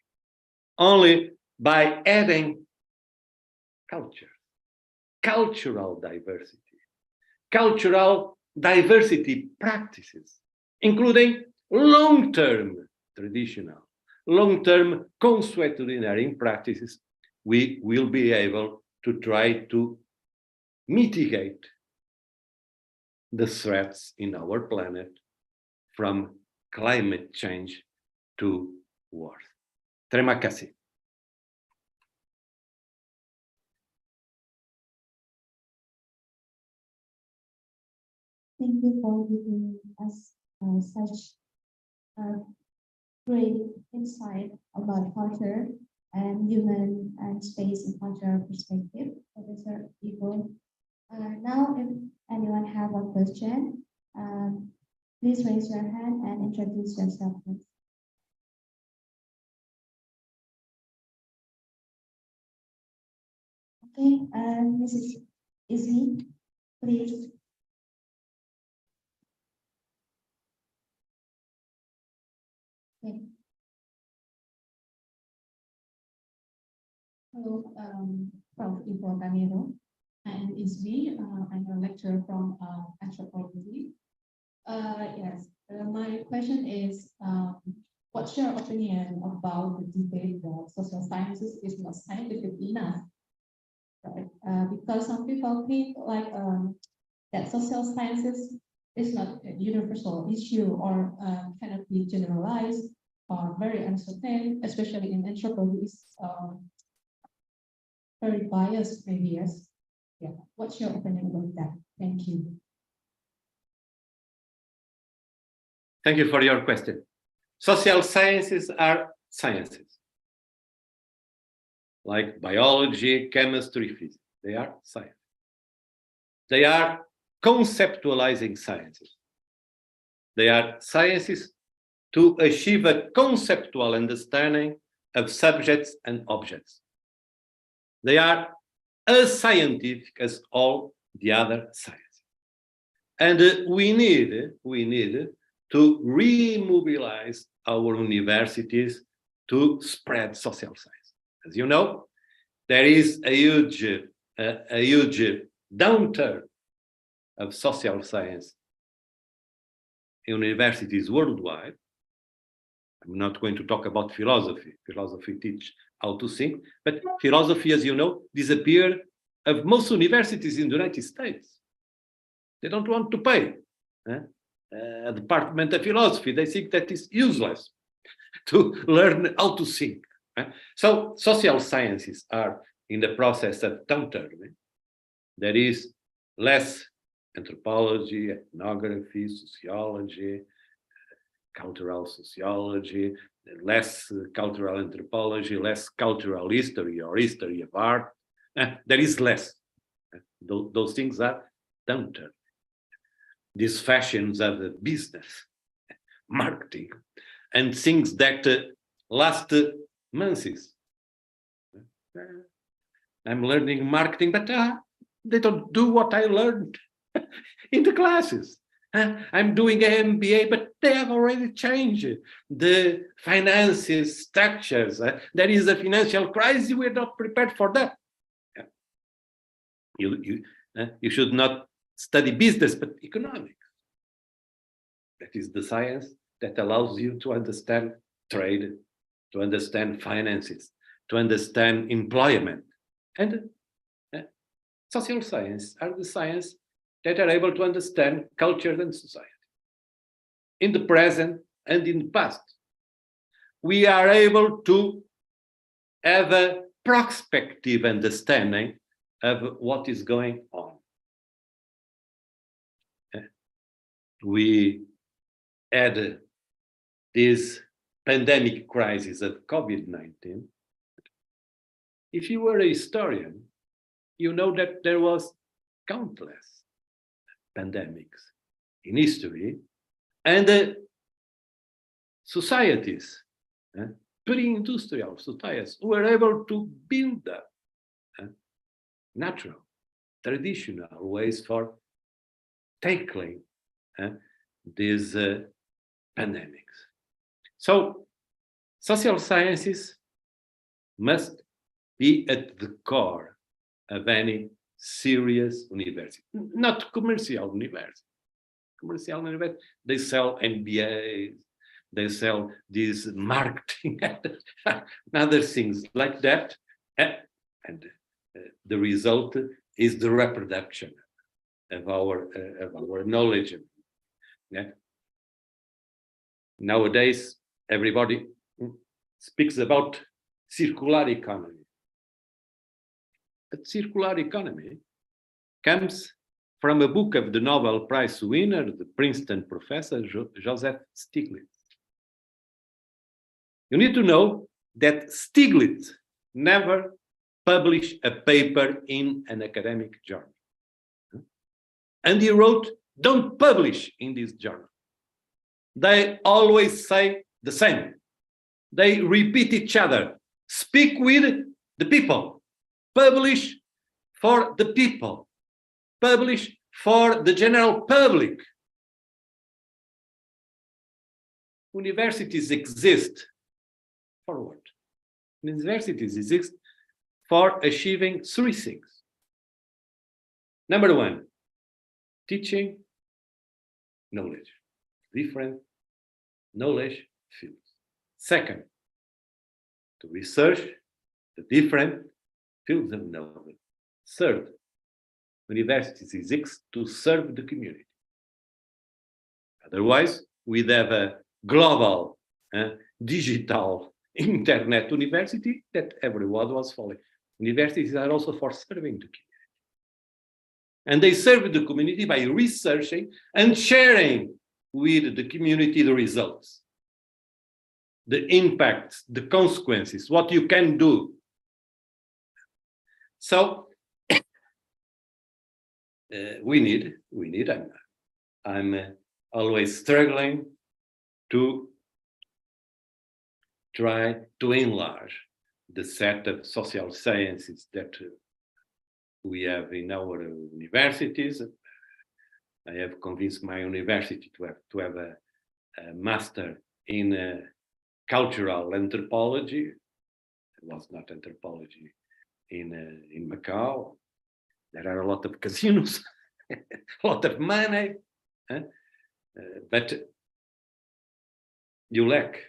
Only by adding culture, cultural diversity practices, including long-term traditional, long-term consuetudinary practices, we will be able to try to mitigate the threats in our planet from climate change to war. Terima kasih. Thank you for giving us such great insight about culture and human and space and cultural perspective, Professor Ivo. Now, if anyone have a question, please raise your hand and introduce yourself, please. Okay, Mrs. Izzy, please. Okay. Hello, Prof. Ivo Camilo. And it's me. I'm a lecturer from anthropology. Yes, my question is, what's your opinion about the debate that social sciences is not scientific enough? Right? Because some people think like that social sciences is not a universal issue or cannot be generalized or very uncertain, especially in anthropology is very biased, maybe, yes. Yeah, what's your opinion about that? Thank you. Thank you for your question. Social sciences are sciences. Like biology, chemistry, physics. They are science. They are conceptualizing sciences. They are sciences to achieve a conceptual understanding of subjects and objects. They are as scientific as all the other sciences. And we need to remobilize our universities to spread social science. As you know, there is a huge downturn of social science in universities worldwide. I'm not going to talk about philosophy. Philosophy teaches how to think, but philosophy, as you know, disappeared of most universities in the United States. They don't want to pay a department of philosophy. They think that it's useless to learn how to think. So social sciences are in the process of downturn. There is less anthropology, ethnography, sociology, cultural sociology, less cultural anthropology, less cultural history or history of art. There is less. Those things are downturn. These fashions of the business, marketing, and things that last months. I'm learning marketing, but they don't do what I learned in the classes. I'm doing an MBA, but they have already changed the finances structures. There is a financial crisis. We're not prepared for that. You should not study business, but economics. That is the science that allows you to understand trade, to understand finances, to understand employment. And social science are the science that are able to understand culture and society in the present and in the past. We are able to have a prospective understanding of what is going on. We had this pandemic crisis of COVID-19. If you were a historian, you know that there was countless pandemics in history, and societies, pre-industrial societies, were able to build up natural, traditional ways for tackling these pandemics. So social sciences must be at the core of any serious university, not commercial university. Commercial university, they sell MBAs, they sell this marketing and other things like that, and the result is the reproduction of our knowledge. Yeah. Nowadays, everybody speaks about circular economy. But circular economy comes from a book of the Nobel Prize winner, the Princeton professor, Joseph Stiglitz. You need to know that Stiglitz never published a paper in an academic journal. And he wrote, don't publish in this journal. They always say the same. They repeat each other. Speak with the people. Publish for the people. Publish for the general public. Universities exist for what? Universities exist for achieving three things. Number one, teaching knowledge, different knowledge fields. Second, to research the different fields of knowledge. Third, universities exist to serve the community. Otherwise, we'd have a global, digital, internet university that everyone was following. Universities are also for serving the community. And they serve the community by researching and sharing with the community the results, the impacts, the consequences, what you can do. So we need, I'm always struggling to try to enlarge the set of social sciences that we have in our universities. I have convinced my university to have a master in cultural anthropology. It was not anthropology in Macau. There are a lot of casinos, a lot of money, but you lack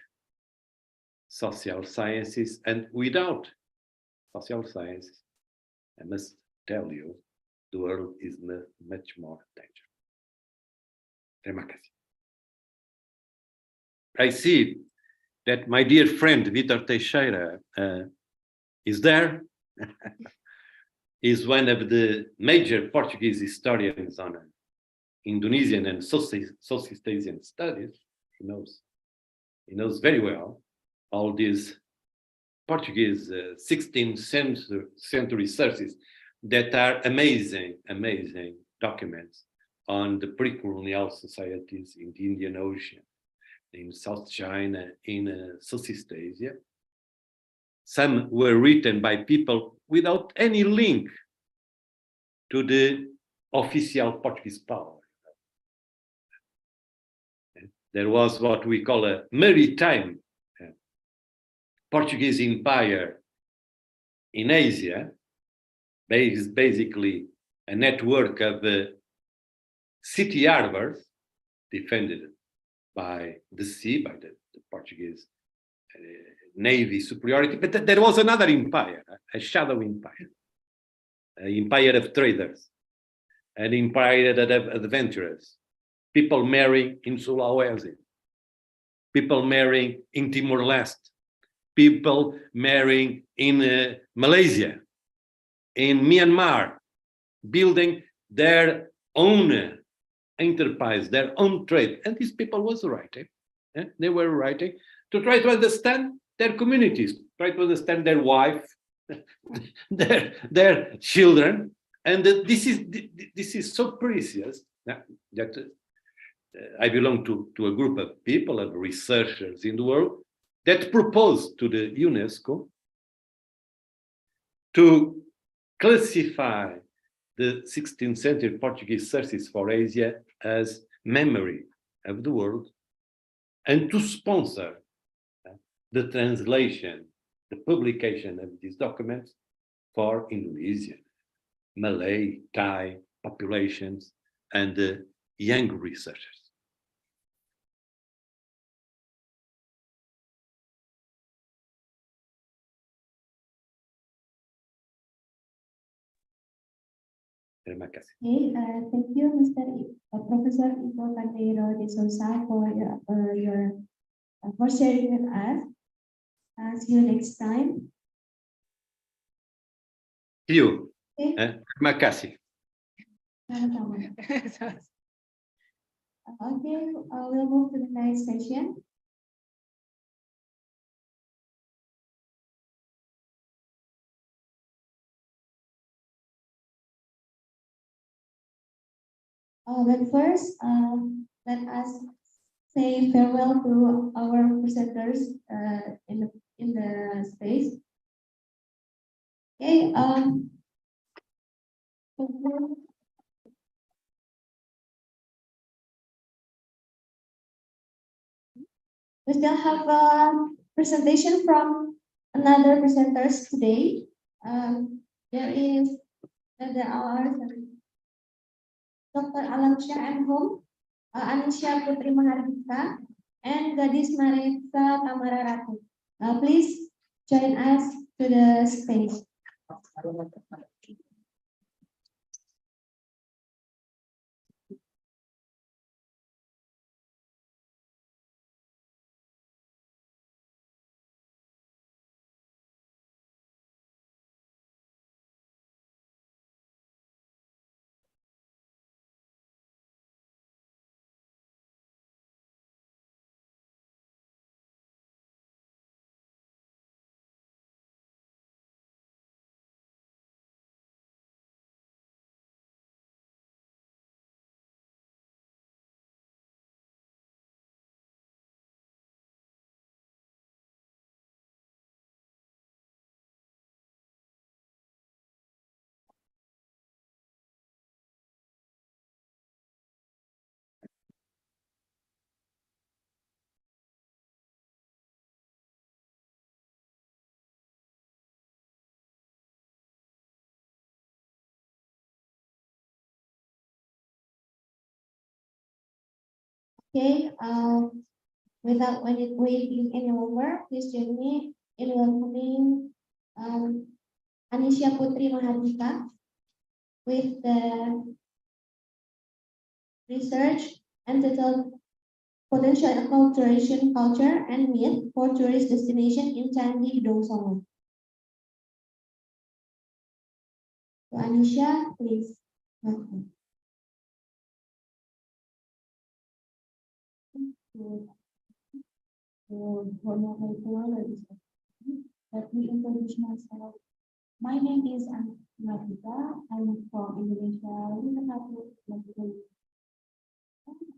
social sciences, and without social sciences, I must tell you, the world is much more dangerous. Terima kasih. I see that my dear friend Vitor Teixeira is there. Is one of the major Portuguese historians on Indonesian and Southeast Asian studies. He knows very well all these Portuguese 16th century sources that are amazing documents on the pre-colonial societies in the Indian Ocean, in South China, in Southeast Asia. Some were written by people without any link to the official Portuguese power. There was what we call a maritime Portuguese empire in Asia, basically a network of city harbors defended by the sea, by the Portuguese navy superiority. But there was another empire, a shadow empire, an empire of traders, an empire of adventurers, people marrying in Sulawesi, people marrying in Timor-Leste, people marrying in Malaysia, in Myanmar, building their own enterprise, their own trade. And these people was writing. They were writing to try to understand their communities, try to understand their wife, their children. And this is so precious that I belong to a group of people, of researchers in the world, that proposed to the UNESCO to classify the 16th century Portuguese sources for Asia as memory of the world, and to sponsor the translation, the publication of these documents for Indonesian, Malay, Thai populations, and young researchers. Terima kasih. Okay, thank you, Professor Ivo Candeiro de Souza, for sharing with us. See you next time. See you. Okay. Terima kasih. Okay, we'll move to the next session. But first, let us say farewell to our presenters in the space. Okay. We still have a presentation from another presenters today. There are Dr. Alamsyah M. Home, Anisha Putri Mahardika, and Gadis Marisa Tamara Ratu. Please join us to the stage. Okay, without waiting any longer, please join me in welcoming Anisha Putri Mahardika with the research entitled Potential Acculturation Culture and Myth for Tourist Destination in Candi Gedong Songo. So Anisha, please. Welcome. Let me introduce myself. My name is Anisha. I'm from Indonesia.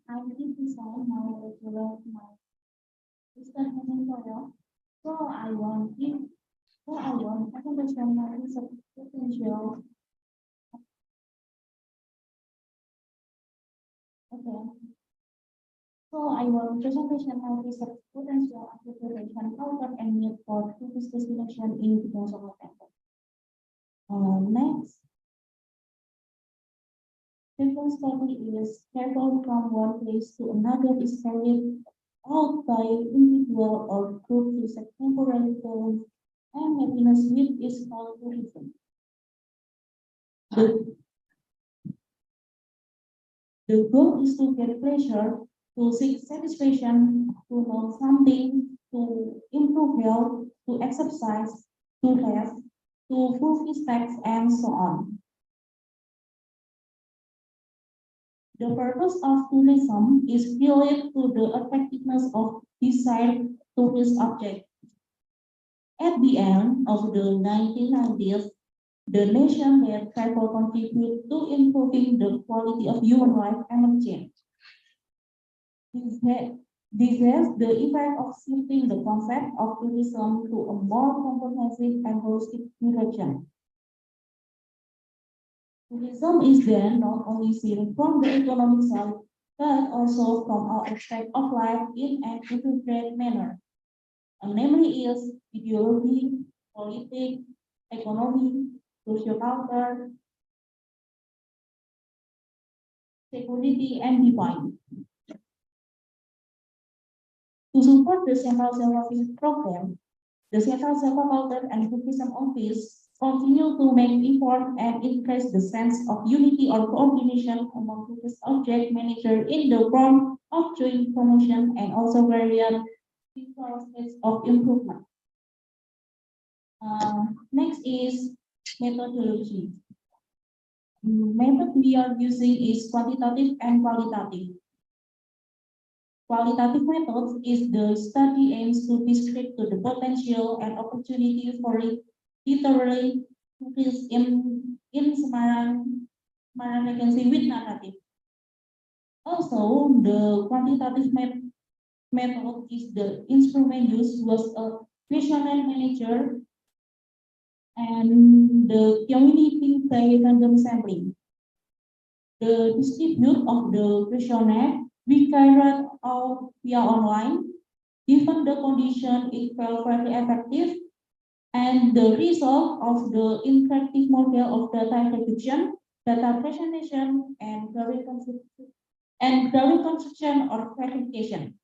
I did design my regular tutorial. So I want presentation my research potential. Okay. So I will presentation my research potential acculturation culture and myth for tourist destination in Gedong Songo Temple. Next, travel study is travel from one place to another is carried out by individual or group to set temporary goals and happiness with is called tourism. The goal is to get pleasure, to seek satisfaction, to know something, to improve health, to exercise, to rest, to fulfill tasks, and so on. The purpose of tourism is related to the effectiveness of desired tourist object. At the end of the 1990s, the nation had travel contribute to improving the quality of human life and change. This has the effect of shifting the concept of tourism to a more comprehensive and holistic direction. Tourism is then not only seen from the economic side, but also from all aspects of life in an integrated manner. Namely is ideology, politics, economy, social culture, security, and divine. To support the Central Service Program, the Central Culture and Tourism Office continue to make effort and increase the sense of unity or coordination among tourist object manager in the form of joint promotion and also various stages of improvement. Next is methodology. Method we are using is quantitative and qualitative. Qualitative methods is the study aims to describe the potential and opportunity for literary tourists in Semarang vacancy with narrative. Also, the quantitative method is the instrument used was a questionnaire manager and the community by random sampling. The distribute of the questionnaire we carried out via online. Given the condition, it felt very effective, and the result of the interactive model of data reduction data presentation, and growing construction or verification.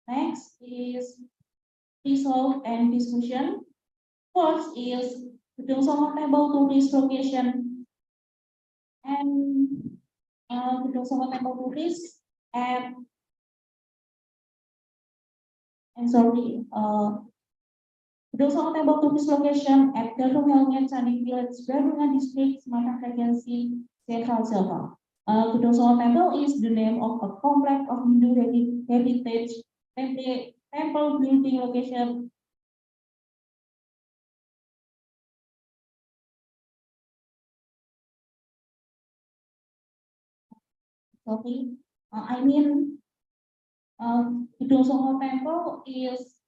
Next is result and discussion. First is Gedung Songo Temple tourist location and Gedung Songo Temple tourist at Gedung Songo Temple tourist location at Gadung Helngan Candi Village, Gadungan District, Sumatera Regency, Central Java. Gedung Songo Temple is the name of a complex of Hindu heritage temple building location. Sorry, Gedung Songo Temple is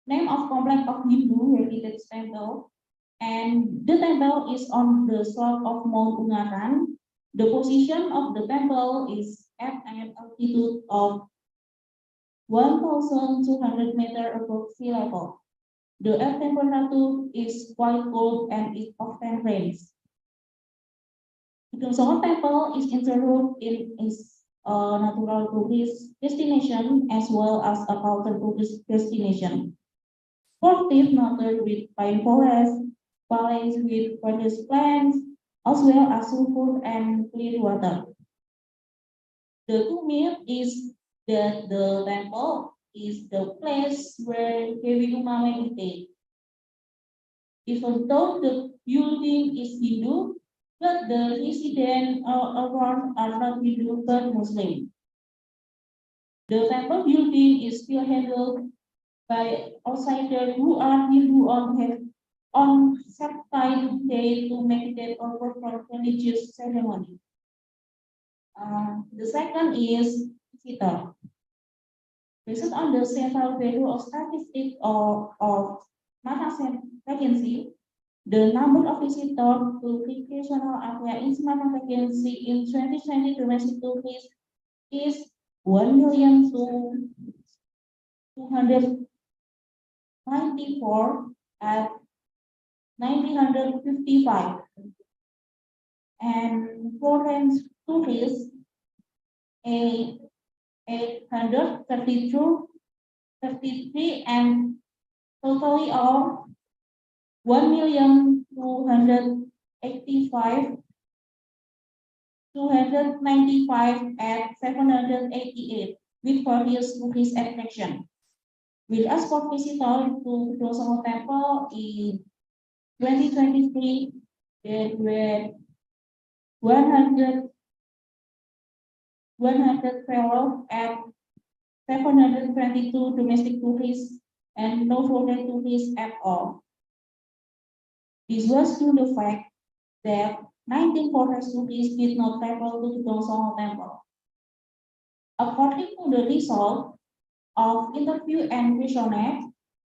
name of complex of Hindu heritage temple, and the temple is on the slope of Mount Ungaran. The position of the temple is at an altitude of 1,200 meters above sea level. The air temperature is quite cold and it often rains. Gedung Songo Temple is interested in its natural tourist destination as well as a cultural tourist destination. Sportive noted with pine forest, valleys with various plants, as well as sulfur and clear water. The two myth is that the temple is the place where Dewi Uma meditate. Even though the building is Hindu, but the residents around are not Hindu but Muslim. The temple building is still handled by outsiders who are Hindu on certain day to meditate or perform religious ceremony. The second is visitor. Based on the several value of statistics of Sumatera Regency, the number of visitors to recreational area in Sumatera Regency in 2020 domestic tourists is 1,294 at 1,955, and foreign tourists 833, and totally of 1,285,295 at 788 with various tourist attraction. With us for visitors to Gedung Songo Temple in 2023, there were 112 at 722 domestic tourists and no foreign tourists at all. This was due to the fact that 19 foreign tourists did not travel to Gedung Songo Temple. According to the result of interview and questionnaire,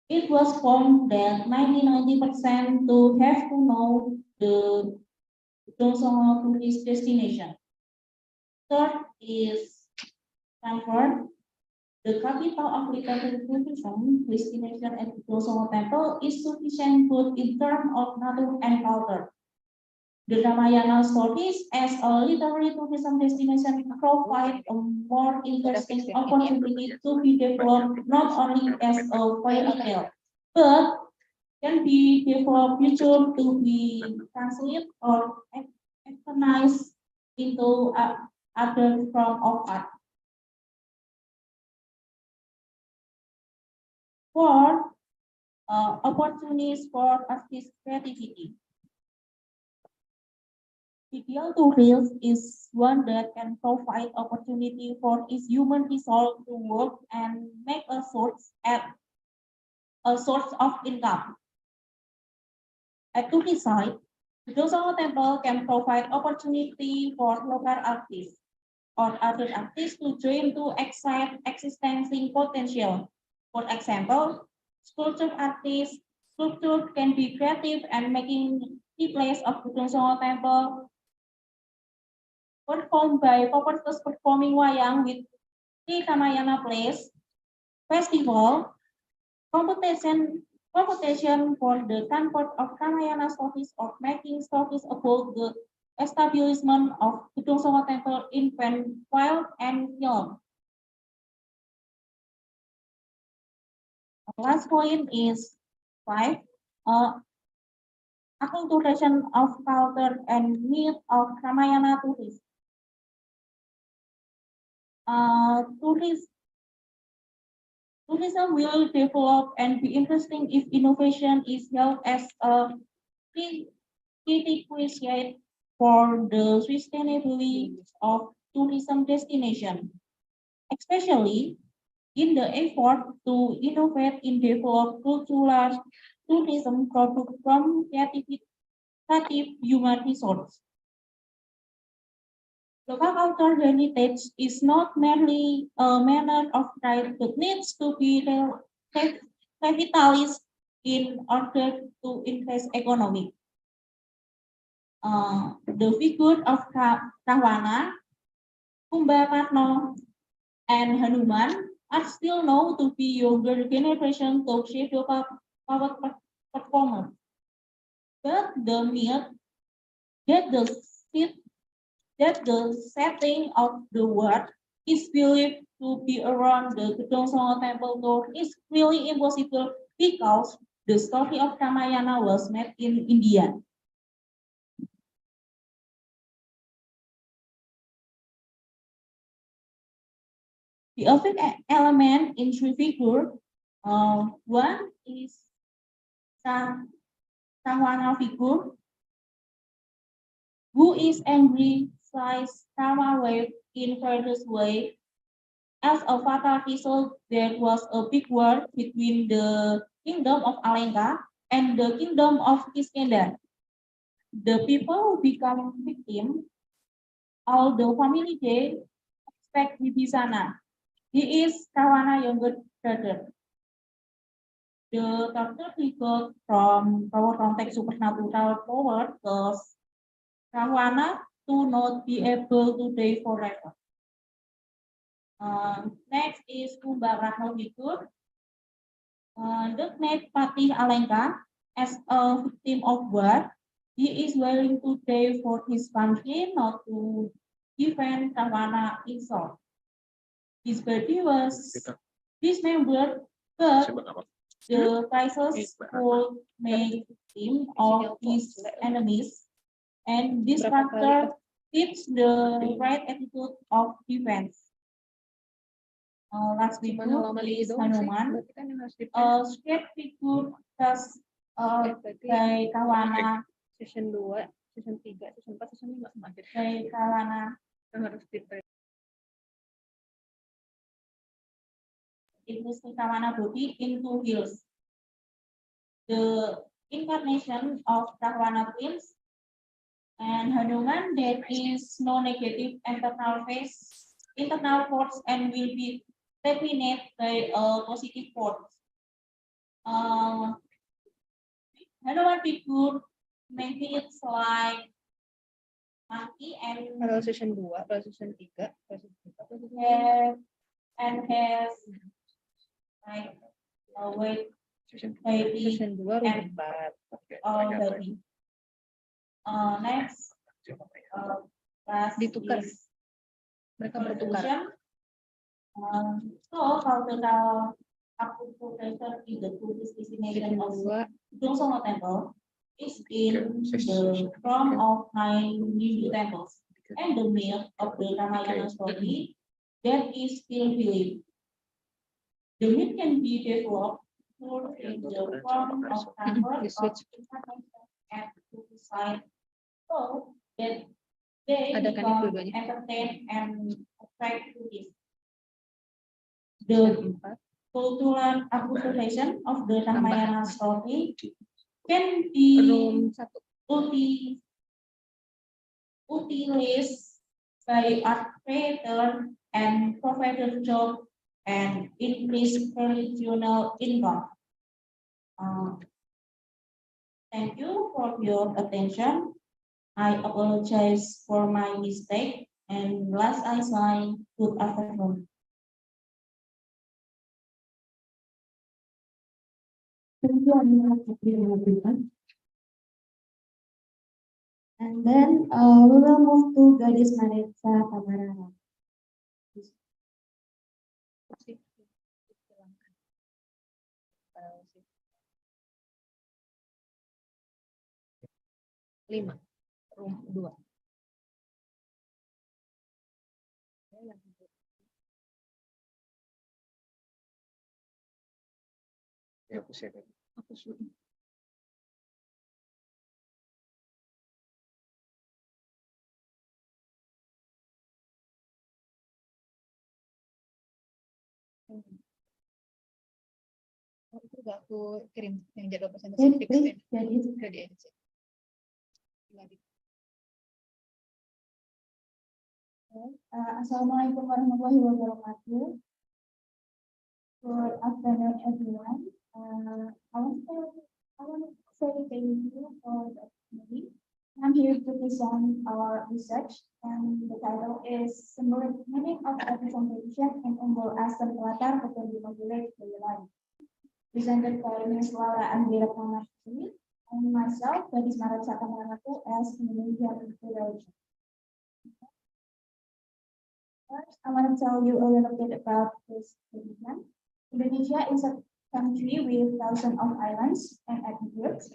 it was found that 90% to have to know the Gedung Songo tourist destination. Third is Stanford. The capital of literary tourism destination at Gedung Songo Temple is sufficient good in terms of nature and culture. The Ramayana stories as a literary tourism destination provide a more interesting opportunity to be developed not only as a fairy tale, but can be developed future to be translated or externalized into other form of art. Fourth, opportunities for artist creativity. Ideal tourist is one that can provide opportunity for its human resource to work and make a source of income. At tourist site, Gedung Songo Temple can provide opportunity for local artists or other artists to join to excite existing potential. For example, sculpture artists, sculpture can be creative and making the place of Gedung Songo Temple performed by performers performing wayang with the Ramayana Place, festival, competition competition for the comfort of Ramayana stories of making stories about the establishment of Gedung Songo Temple in film and film. Last point is 5. Acculturation of culture and myth of Ramayana tourism. Tourism will develop and be interesting if innovation is held as a prerequisite for the sustainability of tourism destination, especially in the effort to innovate and develop cultural tourism product from creative human resources. Local cultural heritage is not merely a matter of pride, but needs to be revitalized in order to increase economy. The figure of Rahwana, Kumbhakarna, and Hanuman are still known to be younger generation to shadow power performance. But the myth that the setting of the world is believed to be around the Gedung Songo Temple door is really impossible because the story of Ramayana was made in India. The object element in three figures, one is Rahwana figure, who is angry, slice Rama wave in various way. As a fatal result, there was a big war between the kingdom of Alenka and the kingdom of Kiskendar. The people become victim, although family they expect Vibhisana. He is Rahwana younger brother. The doctor figure from our context supernatural power cause Rahwana to not be able to die forever. Next is Kumbhakarna figure. The knight Patih Alenka as a victim of war. He is willing to die for his country, not to defend Rahwana himself. His body was dismembered, but the crisis would make him of his enemies, and this factor fits the right attitude of defense. Last figure is Hanuman, a straight figure thus by Rahwana. Session 2, session 3, session 4, session 5 semakin. By Rahwana. Harus It is Rahwana body into hills. The incarnation of Rahwana twins and Hanuman, there is no negative internal force and will be terminated by a positive force. Hanuman figure maybe it's like monkey and kalau session 2, kalau session 3, and has like a weight baby session 2 and all baby. Next, ditukar. Mereka bertukar. So cultural acculturation in the Buddhist destination of Gedung Songo Temple is in the form of 9 Hindu temples and the myth of the Ramayana story that is still believed. The myth can be developed in the form of numbers of information and suicide, so that they become entertained and attract tourists. The cultural acculturation of the Ramayana story can be utilized by art creator and provider job and increase regional income. Thank you for your attention. I apologize for my mistake and last I say good afternoon. Thank you, everyone. And then we will move to Gadis Maritza Tamarara. 5, room 2. Ya, aku share. Itu udah aku kirim yang jadwal presentasi Jadi, ke di edit. Assalamualaikum warahmatullahi wabarakatuh. Good afternoon, everyone. I want to say thank you for the opportunity. I'm here to present our research, and the title is Symbolic Meaning of Representation in Umbo-Asem Latar Petunjuk Village Boyolali. Presented by Ms. Laura Andrea Pramastri and myself, Gadis Maritza Tamarara as Indonesian Federation. First, I want to tell you a little bit about this region. Indonesia is a country with thousands of islands and ethnic groups.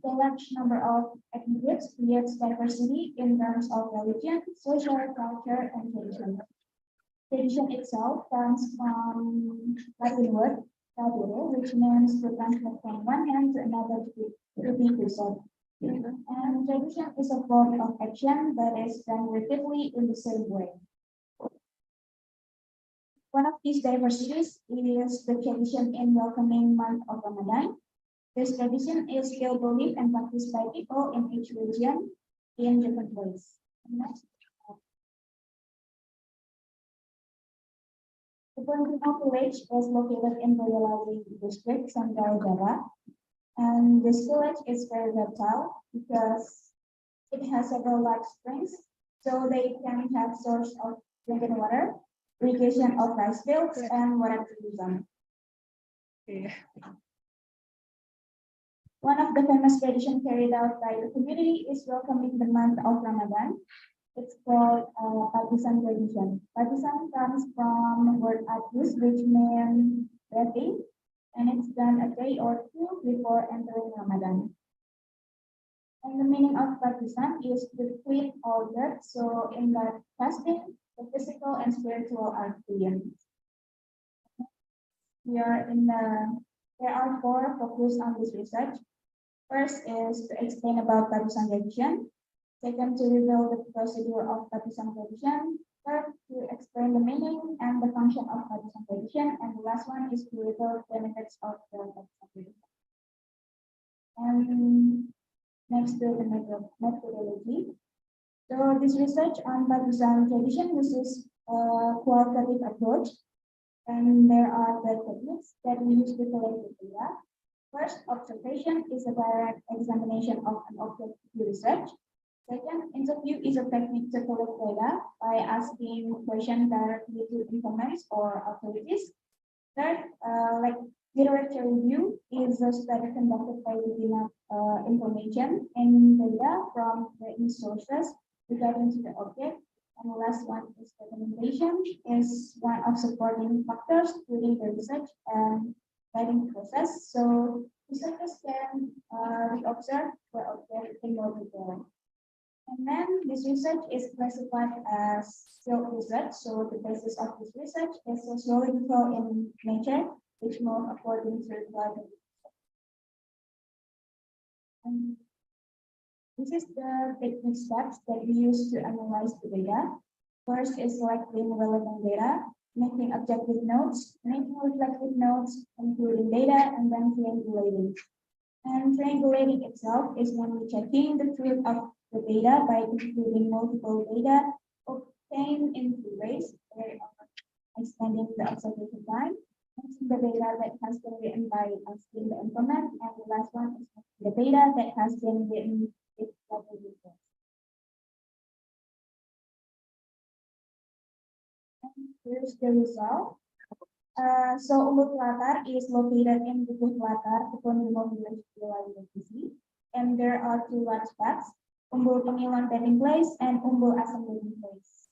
The large number of ethnic groups creates diversity in terms of religion, social, culture, and tradition. Tradition itself comes from Latin word "tradire," which means to transfer from one hand to another to be preserved. And tradition is a form of action that is done repeatedly in the same way. One of these diversities is the tradition in welcoming month of Ramadan. This tradition is still believed and practiced by people in each region in different ways. Next. The Pontianak village is located in Boyolali district, Central Java. And this village is very fertile because it has several large springs, so they can have source of drinking water, irrigation of rice fields, and water tourism. One of the famous traditions carried out by the community is welcoming the month of Ramadan. It's called partisan tradition. Partisan comes from the word adus, which means bathing, and it's done a day or two before entering Ramadan. And the meaning of partisan is to clean all dirt. So in that fasting, the physical and spiritual are clean. There are 4 focus on this research. First is to explain about partisan tradition. Second, to reveal the procedure of partisan tradition. Third, to explain the meaning and the function of partisan tradition. And the last one is to reveal the benefits of the partisan tradition. And next to the methodology. So this research on partisan tradition uses a qualitative approach. And there are the techniques that we use to collect the data. First, observation is a direct examination of an object through research. Second, interview is a technique to collect data by asking questions directly to informants or authorities. Third, literature review is a study conducted by looking up information and data from the sources regarding to the object. And the last one is documentation, is one of supporting factors during the research and writing process. So researchers can observe the object in more detail. And then this research is classified as field research. So the basis of this research is sociological in nature, which moves according to the and this is the technique steps that we use to analyze the data. First is selecting relevant data, making objective notes, making reflective notes, including data, and then triangulating. And triangulating itself is when we're checking the truth of the data by including multiple data obtained in 2 ways, extending the observation time, and the data that has been written by asking the informant, and the last one is the data that has been written with double research. And here's the result. So Umbul Kelatar is located in Dukuh Kelatar, Kebun Limau Village, Boyolali, Provinsi. And there are two large parks, Umbul Pengilan Bathing Place and Umbul Asam Bathing Place.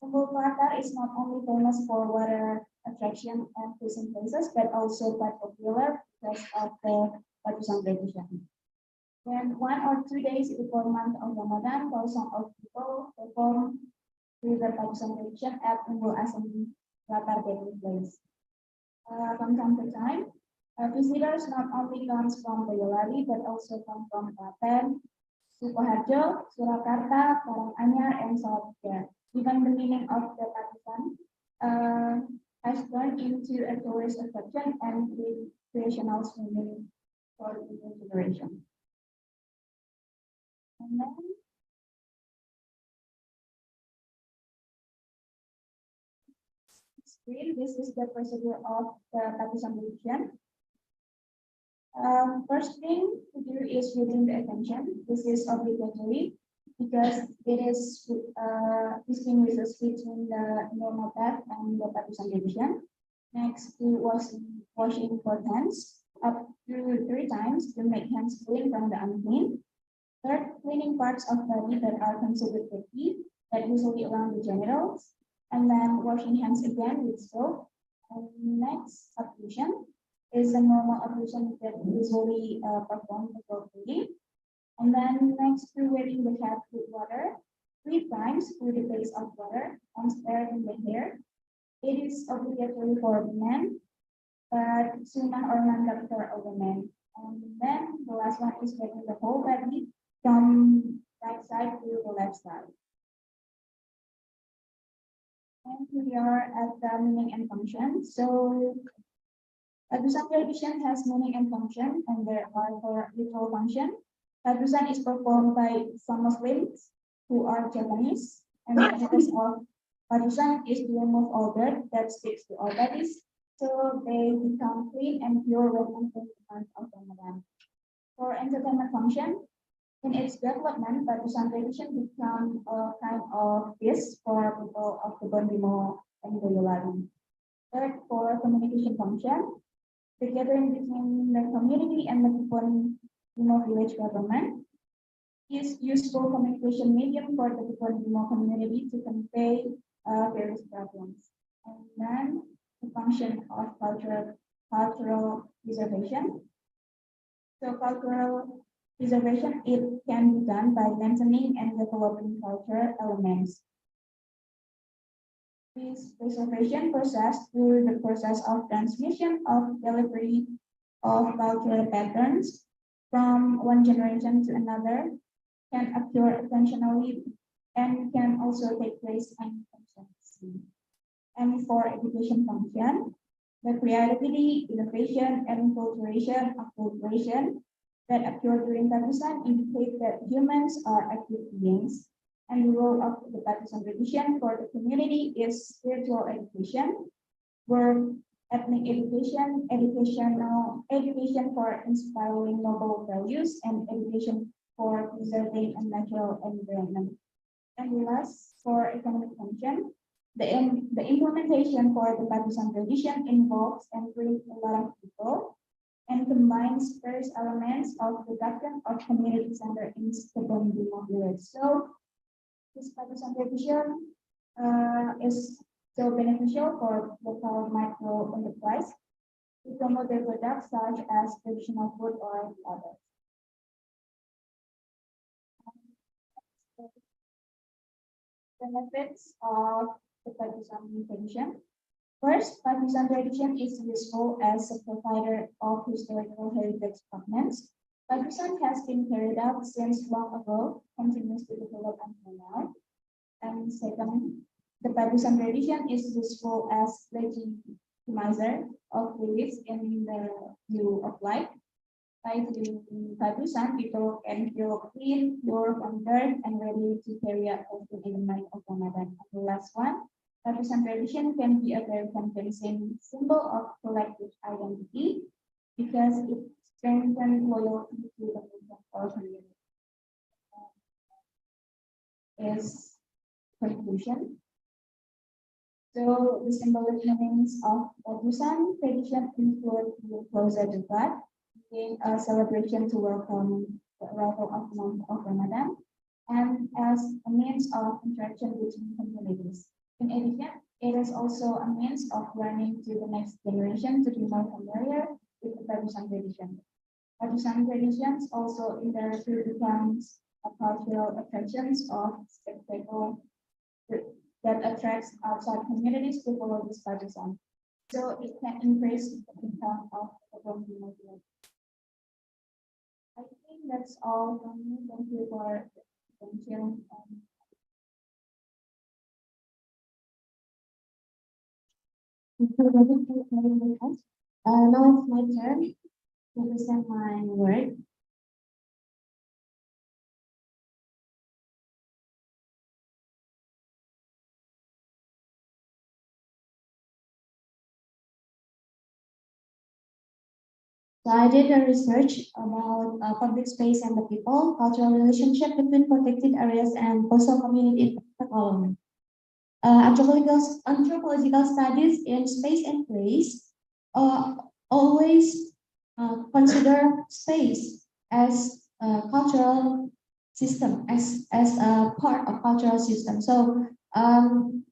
Umbul Kelatar is not only famous for water attraction and fishing places, but also quite popular because of the Padusan tradition. When 1 or 2 days before month of Ramadan, thousands of people perform with the Padusan tradition at Umbul Asam Kelatar Bathing Place. From time to time, visitors not only comes from Boyolali but also come from Klaten, Sukoharjo, Surakarta, Karanganyar, and Salatiga. Even the meaning of the Padusan has turned into a tourist attraction and recreational swimming for the new generation. And then this is the procedure of the Padusan tradition. First thing to do is reading the attention. This is obligatory because it is distinguishes between the normal bath and the Padusan tradition. Next, to washing for hands up to 3 times to make hands clean from the unclean. Third, cleaning parts of body that are considered dirty, that usually around the genitals, and then washing hands again with soap. And next, ablution is a normal ablution that usually performed before bathing. And then next to wetting the head with water 3 times through the base of water and sparing the hair. It is obligatory for men, but sunnah or non-mandatory for women. And then the last one is wetting the whole body from right side to the left side. And we are at the meaning and function. So Padusan tradition has meaning and function, and there are 4 literal function. Padusan is performed by some Muslims who are Japanese, and the purpose of Padusan is to remove all dirt that sticks to our bodies, so they become clean and pure when entering the month of Ramadan. For entertainment function, in its development, Padusan tradition become a kind of feast for people of Kebun Limau and Boyolali. Third, for communication function, the gathering between the community and the Kebun Limau village government is useful communication medium for the Kebun Limau community to convey various problems. And then the function of cultural preservation. So cultural preservation, it can be done by maintaining and developing cultural elements. This preservation process through the process of transmission of delivery of cultural patterns from one generation to another can occur intentionally and can also take place unconsciously. And for education function, the creativity, innovation, and culturation of cooperation that occur during Padusan indicate that humans are active beings, and the role of the Padusan tradition for the community is spiritual education, work, ethnic education, education for inspiring noble values, and education for preserving a natural environment. And last, for economic function, the implementation for the Padusan tradition involves employing a lot of people and combines various elements of production of community center in Kebun Limau village. So this Padusan tradition is so beneficial for local micro enterprise to promote their products such as traditional food or others. Benefits of the Padusan tradition. First, Padusan tradition is useful as a provider of historical heritage fragments. Padusan has been carried out since long ago, continues to develop until now. And second, the Padusan tradition is useful as legitimizer of beliefs in the view of life. By doing Padusan, people can feel clean, pure from dirt, and ready to carry out fasting in the night of Ramadan. And the last one, Padusan tradition can be a very convincing symbol of collective identity because it strengthens loyalty to the movement or community. Is conclusion. So the symbolic meanings of Busan tradition include being closer to God, being a celebration to welcome the arrival of the month of Ramadan, and as a means of interaction between communities. In addition, it is also a means of learning to the next generation to be more familiar with the Busan tradition. Busan traditions also indirectly becomes a cultural attractions of spectacle that attracts outside communities to follow this Busan. So it can increase the income of the community. I think that's all from me. Thank you for attention. Now it's my turn to present my work. So I did a research about public space and the people, cultural relationship between protected areas and coastal community in Pekalongan. Anthropological studies in space and place always consider space as a cultural system, as a part of cultural system. So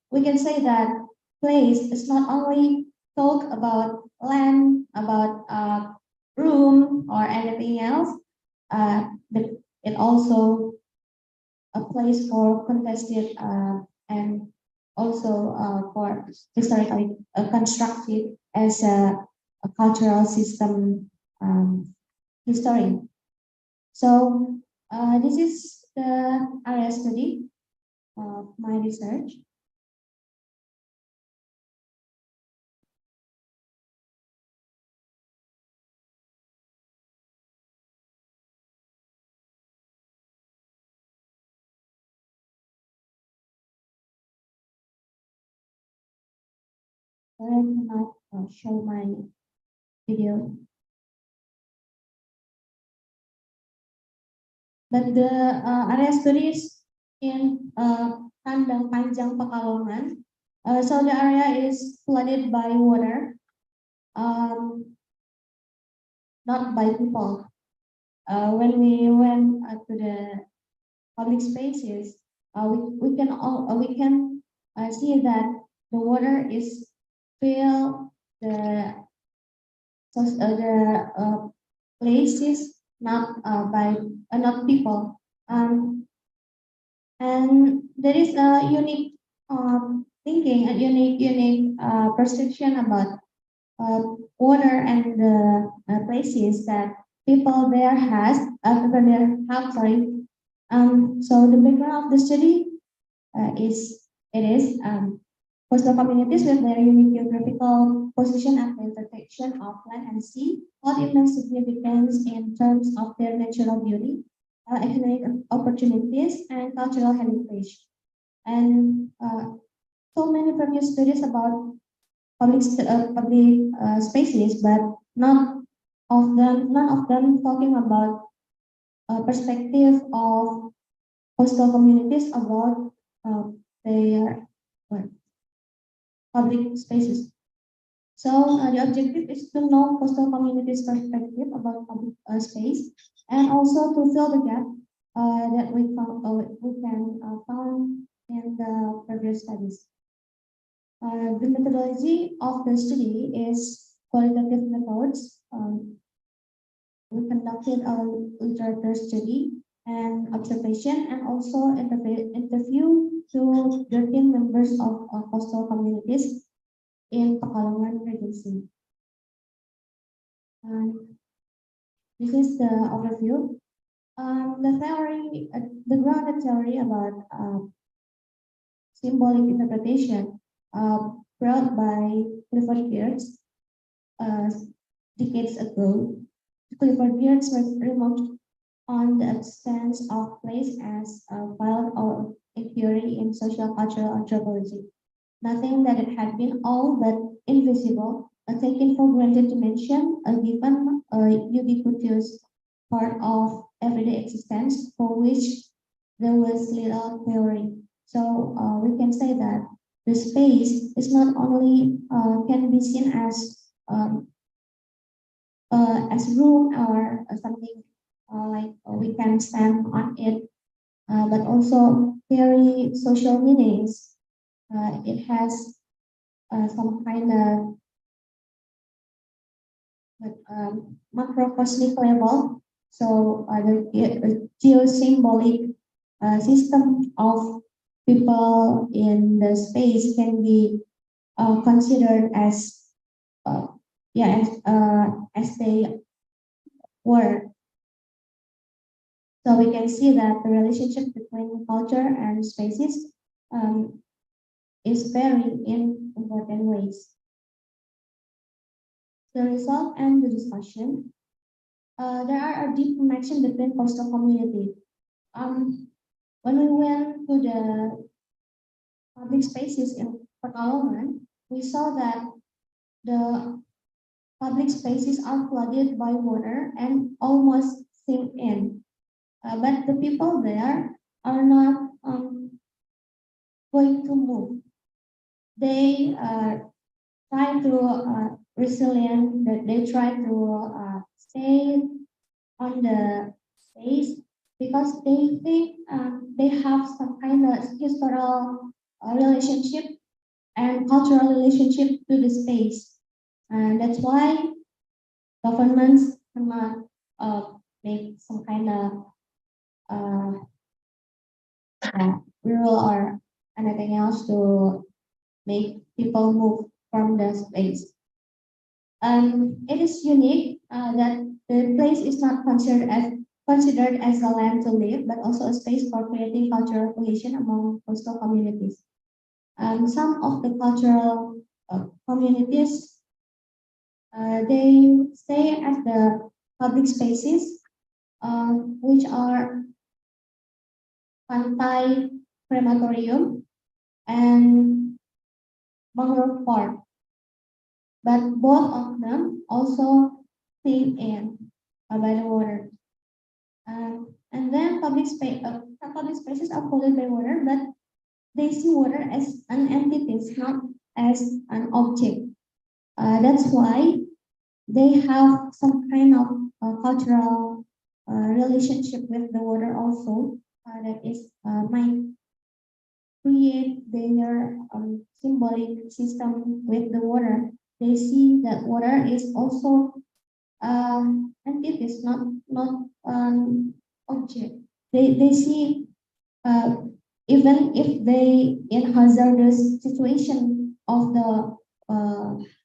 we can say that place is not only talk about land, about room or anything else, but it also a place for contested and also for historically constructed as a cultural system history. So this is the area study of my research. I cannot show my video. But the area studies in Kandang Panjang Pekalongan. So the area is flooded by water, not by people. When we went to the public spaces, we can see that the water is fill the places not by not people, and there is a unique thinking, a unique perception about water and the places that people there have. Sorry. So the background of the study is coastal communities with their unique geographical position at the intersection of land and sea hold immense significance in terms of their natural beauty, economic opportunities, and cultural heritage. And so many previous studies about public spaces, but none of them talking about perspective of coastal communities about their public spaces. So the objective is to know coastal communities' perspective about public space, and also to fill the gap that we can found in the previous studies. The methodology of the study is qualitative methods. We conducted a literature study and observation, and also interview to 13 members of coastal communities in Pekalongan Regency. This is the overview. The theory, the grounded theory about symbolic interpretation brought by Clifford Geertz decades ago. Clifford Geertz was remarked on the existence of place as a field or a theory in social cultural anthropology. Nothing that it had been all but invisible, taken for granted dimension, a given ubiquitous part of everyday existence for which there was little theory. So we can say that the space is not only can be seen as room or something like we can stand on it, but also carry social meanings. It has some kind of macrocosmic level. So the geosymbolic system of people in the space can be considered as as they were. So we can see that the relationship between culture and spaces is very in important ways. The result and the discussion. There are a deep connection between coastal community. When we went to the public spaces in Pekalongan, we saw that the public spaces are flooded by water and almost sink in. But the people there are not going to move. They try to resilient, that they try to stay on the space because they think they have some kind of historical relationship and cultural relationship to the space. And that's why governments cannot make some kind of rule or anything else to make people move from the space. It is unique that the place is not considered as a land to live, but also a space for creating cultural cohesion among coastal communities. Some of the cultural communities they stay at the public spaces, which are Pantai Crematorium and Mangrove Park. But both of them also sink in by the water. And then public spaces are polluted by water, but they see water as an entity, not as an object. That's why they have some kind of cultural relationship with the water also. That is might create their symbolic system with the water. They see that water is also entities, not object. They see even if they in hazardous situation of the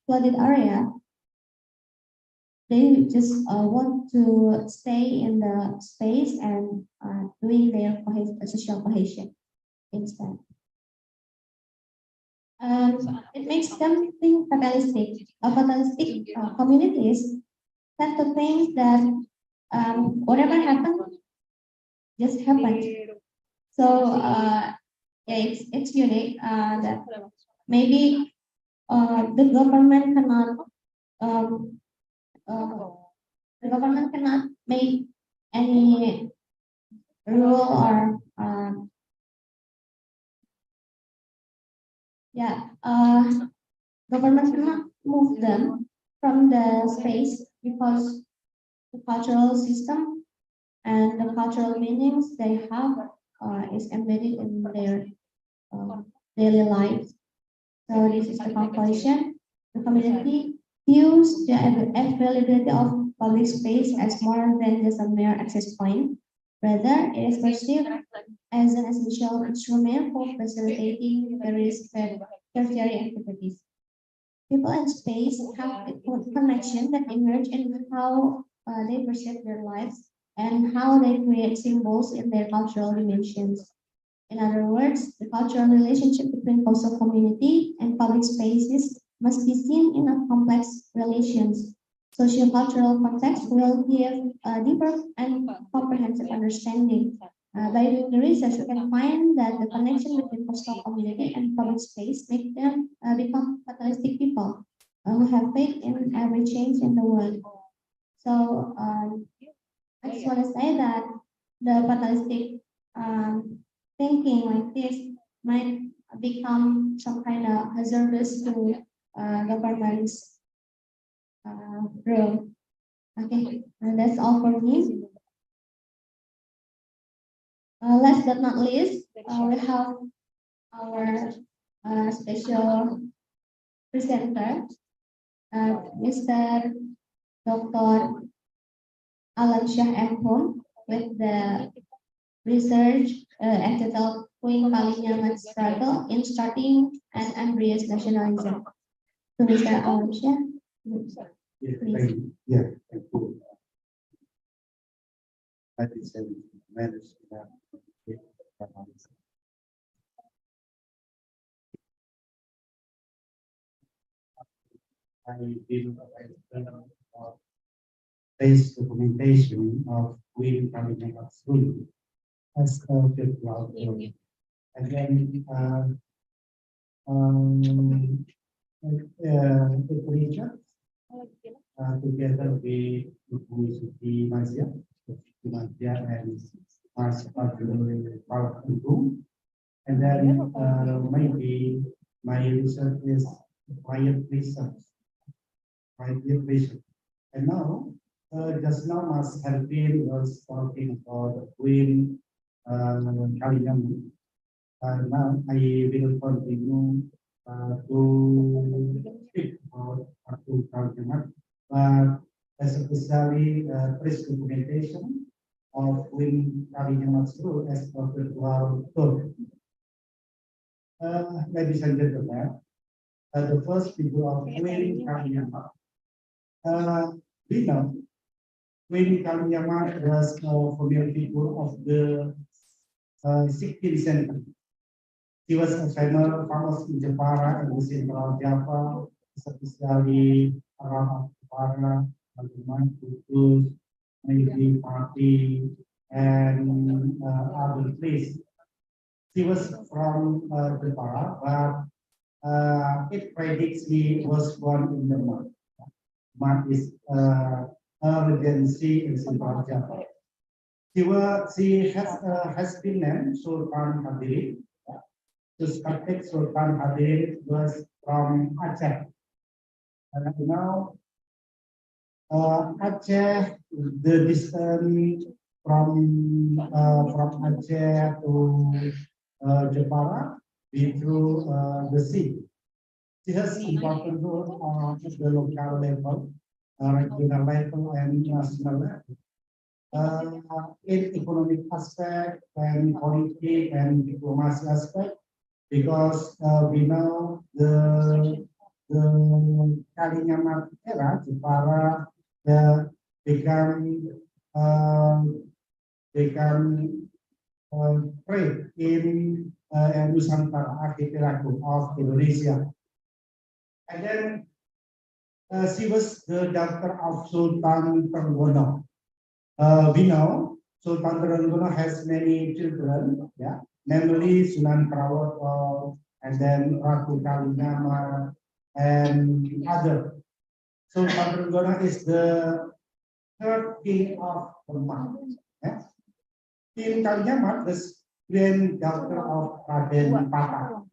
flooded area, they just want to stay in the space and doing their social cohesion instead. It makes them think fatalistic. Fatalistic communities tend to think that whatever happened just happened. So it's unique that maybe the government cannot make any rule or government cannot move them from the space because the cultural system and the cultural meanings they have is embedded in their daily lives. So this is the conclusion. The community views the availability of public space as more than just a mere access point. Rather, it is perceived as an essential instrument for facilitating various tertiary activities. People and space have a connection that emerge in how they perceive their lives and how they create symbols in their cultural dimensions. In other words, the cultural relationship between coastal community and public spaces must be seen in a complex relations. Socio-cultural context will give a deeper and comprehensive understanding. By doing the research, we can find that the connection between coastal community and public space make them become fatalistic people who have faith in every change in the world. So I just want to say that the fatalistic thinking like this might become some kind of hazardous to government's role. Okay, and that's all for me. Last but not least, we have our special presenter, Mr. Dr. Alan Shah M. with the research entitled Queen Kalinya Struggle in Starting and Embryos Nationalism. So Mr. Alan Shah, please. Yeah, thank you. I think so. Manage that. I did base documentation of Queen Kalinya Struggle as a virtual theory. And then literature together with University Malaysia and and then maybe my research is quiet research. And now, just now Mas Hervin was talking about the Queen Kalinya. Now I will continue to speak about Ratu Kalinya, but especially trace documentation of Queen Kalinya through as a virtual tour. Ladies and gentlemen, the first figure of Queen Kalinya. We know Queen Kalinya was a familiar figure of the 16th century. He was a famous in Jepara and the Central Java, especially around Jepara, Kalimantan, Kudus, maybe Pati, and other places. He was from Jepara, but it predicts he was born in the month. Month is a regency in Central Java. She has been named Sultan Hadirin. The Scottish Sultan Hadirin was from Aceh. And now, Aceh, the distance from Aceh to Jepara be through the sea. She has important role at the local level, regional level, and national level. In economic aspect and politic and diplomacy aspect, because we know the Kalinya era, Jepara, become trade in Nusantara archipelago of Indonesia. And then she was the daughter of Sultan Trenggono. We know Sultan Trenggono has many children, yeah, namely Sunan Prawoto, and then Ratu Kalinya, and other. Sultan Trenggono is the third king of Demak. Yeah? King Kalinya was granddaughter of Raden Patah.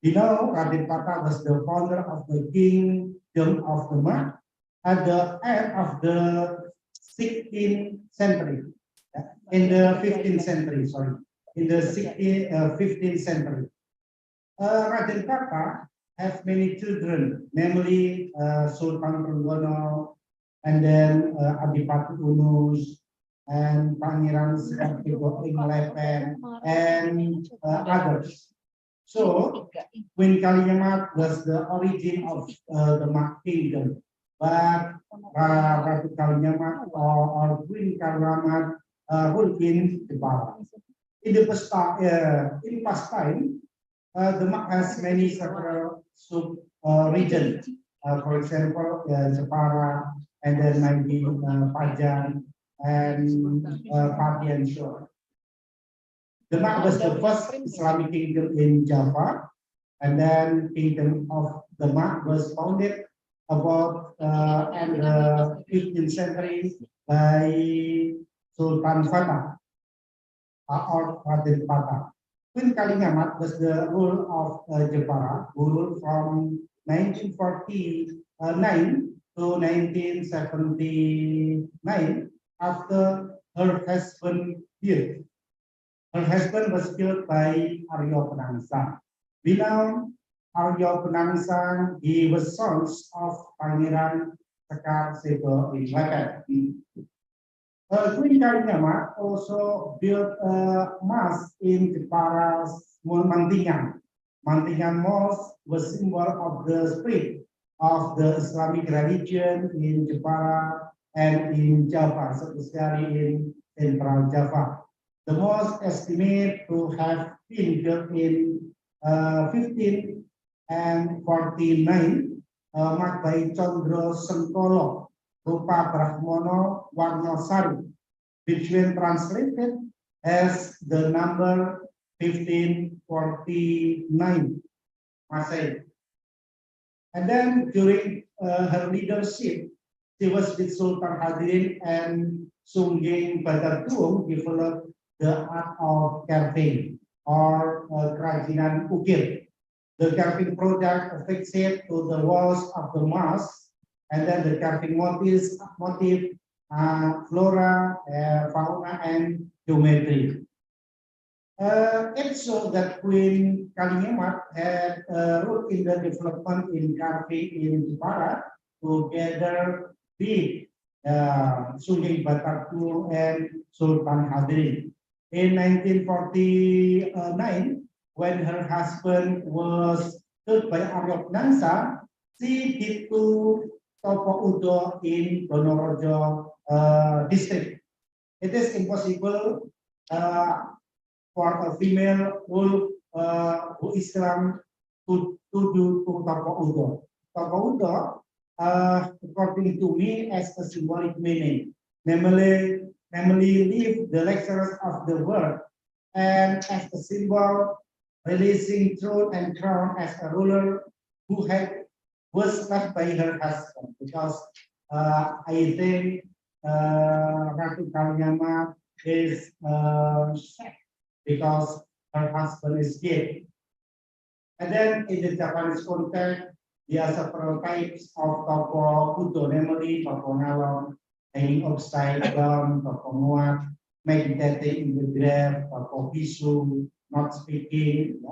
You know, Raden Patah was the founder of the kingdom of Demak at the end of the 16th century. In the 15th century, sorry. In the 15th century. Raden Patah has many children, namely Sultan Trenggono, and then Adipati Unus, and Pangeran Lepen, and others. So, Queen Kalinya was the origin of the Demak kingdom, but Ratu Kalinya or Queen Kalinya ruled in Jepara. In the past time, Demak has many several sub regions. For example, Jepara, and then maybe Pajan, and Pati and Shore. Demak was the first Islamic kingdom in Java, and then kingdom of Demak was founded about in the 15th century by Sultan Fatah or Raden Patah. Queen Kalinyamat was the rule of Jepara, who ruled from 1949 to 1979 after her husband died. Her husband was killed by Aryo Penangsang. We know Aryo Penangsang, he was sons of Pangeran Sekar Sebo in Batak. Queen Kalinyamat also built a mosque in Jepara's Mantingan. Mantingan Mosque was symbol of the spirit of the Islamic religion in Jepara and in Java, especially in Central Java. The mosque estimated to have been built in 1549, marked by Condro Sengkolo, Rupa Brahmono Warnosari, which when translated as the number 1549 Masehi. And then during her leadership, she was with Sultan Hadirin and Sungging Badatuung developed the art of carving or kerajinan ukir. The carving project affixed to the walls of the mosque, and then the carving motif, flora, fauna, and geometry. It shows that Queen Kalinyamat had a role in the development in carving in Jepara together with Sungging Badatuung and Sultan Hadirin. In 1949, when her husband was killed by Aryo Penangsang, she did to Topo Udo in Donorojo district. It is impossible for a female who Islam to do to Topo Udo. Topo Udo, according to me, as a symbolic meaning, namely leave the lecturers of the world, and as a symbol releasing throne and crown as a ruler who was left by her husband. Because I think Ratu Kalinyamat is sad because her husband is dead. And then in the Japanese context, there are several types of Topo Udo, namely Topo Ngalong, hanging upside down, Topo Muat, meditating in the grave, Topo Bisu, not speaking,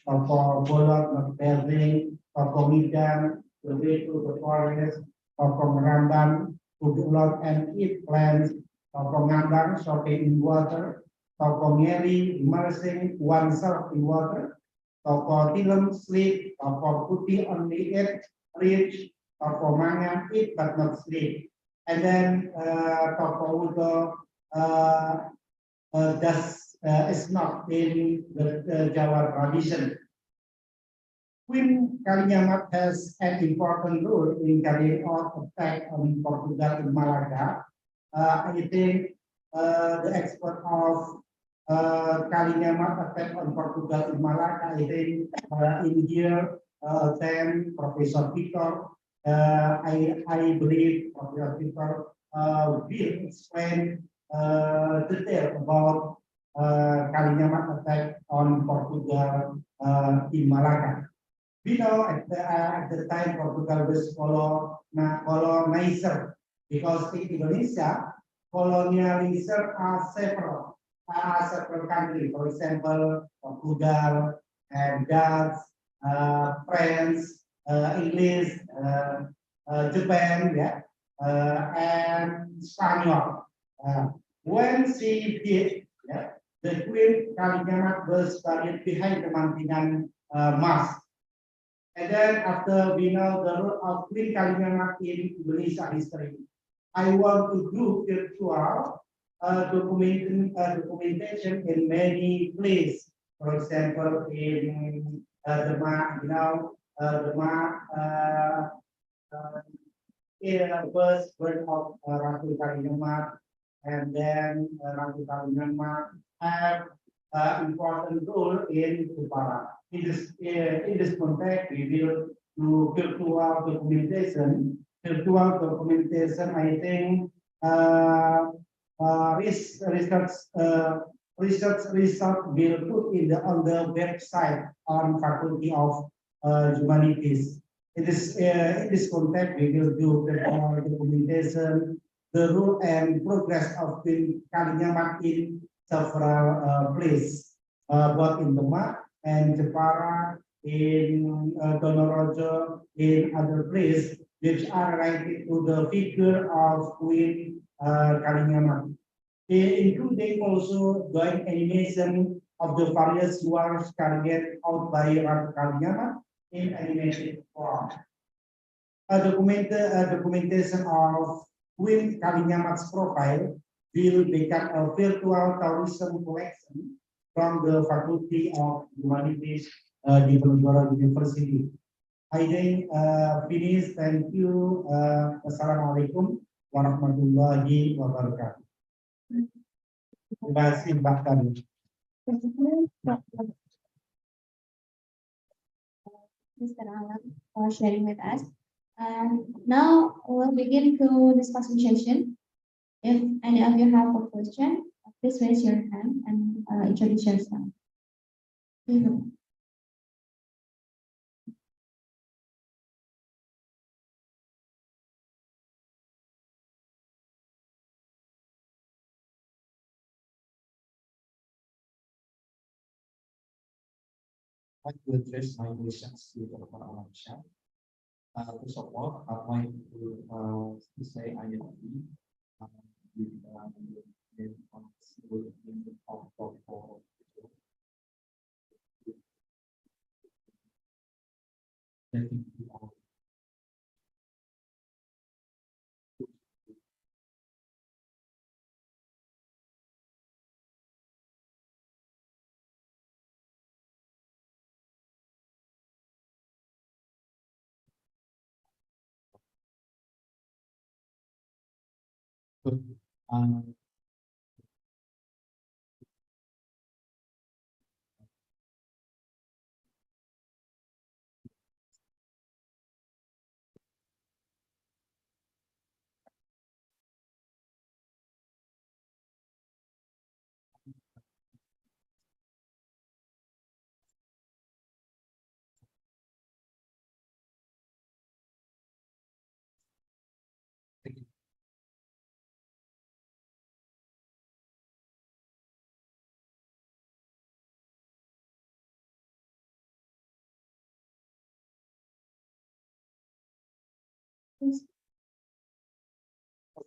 Topo Bolot, not bearing, Topo Midang, the way to the forest, Topo Meramban, to the lot and eat plants, Topo Ngambang, soaking in water, Topo Ngeri, immersing oneself in water, Topo Tilem, sleep, Topo Putih, only eat, reach, Topo Mangan, eat but not sleep. And then Topo Udo is not in the Jawa tradition. Queen Kalinyamat has an important role in carrying out attack on Portugal in Malacca. I think the expert of Kalinyamat attack on Portugal in Malacca, I think in here, then Professor Victor, I believe Professor Victor will explain detail about Kalinyamat attack on Portugal in Malacca. We know at the time Portugal was colonizer, because in Indonesia, colonizer are several countries. For example, Portugal and Dutch, France, English, Japan, yeah, and Spanish. When she did, yeah, the Queen Kalinyamat was buried behind the Mantingan Mosque. And then after we know the role of Queen Kalinyamat in Indonesia history, I want to do virtual documentation in many places. For example, in the first word of Ratu Kalinyamat, and then Ratu Kalinyamat have important role in Jepara. In this context, we will do virtual documentation. I think research research result will put in on the website on Faculty of Humanities. In this context, we will do the documentation, the role and progress of the Kalinyamat in several places, both in Demak and Jepara, in Donorojo, in other places, which are related to the figure of Queen Kalinyamat, including also joint animation of the various works carried out by Ratu Kalinyamat in animated form. Documentation of Queen Kalinyamat's profile will become a virtual tourism collection from the Faculty of Humanities, Diponegoro University. I think finish. Thank you. Assalamualaikum warahmatullahi wabarakatuh. Terima kasih Mbak Kami. Mr. Alam for sharing with us. And now we'll begin to discussion session. If any of you have a question, please raise your hand and introduce yourself. I'd like to address my questions to Dr. Alam Shah. First of all, I'd like to say I am with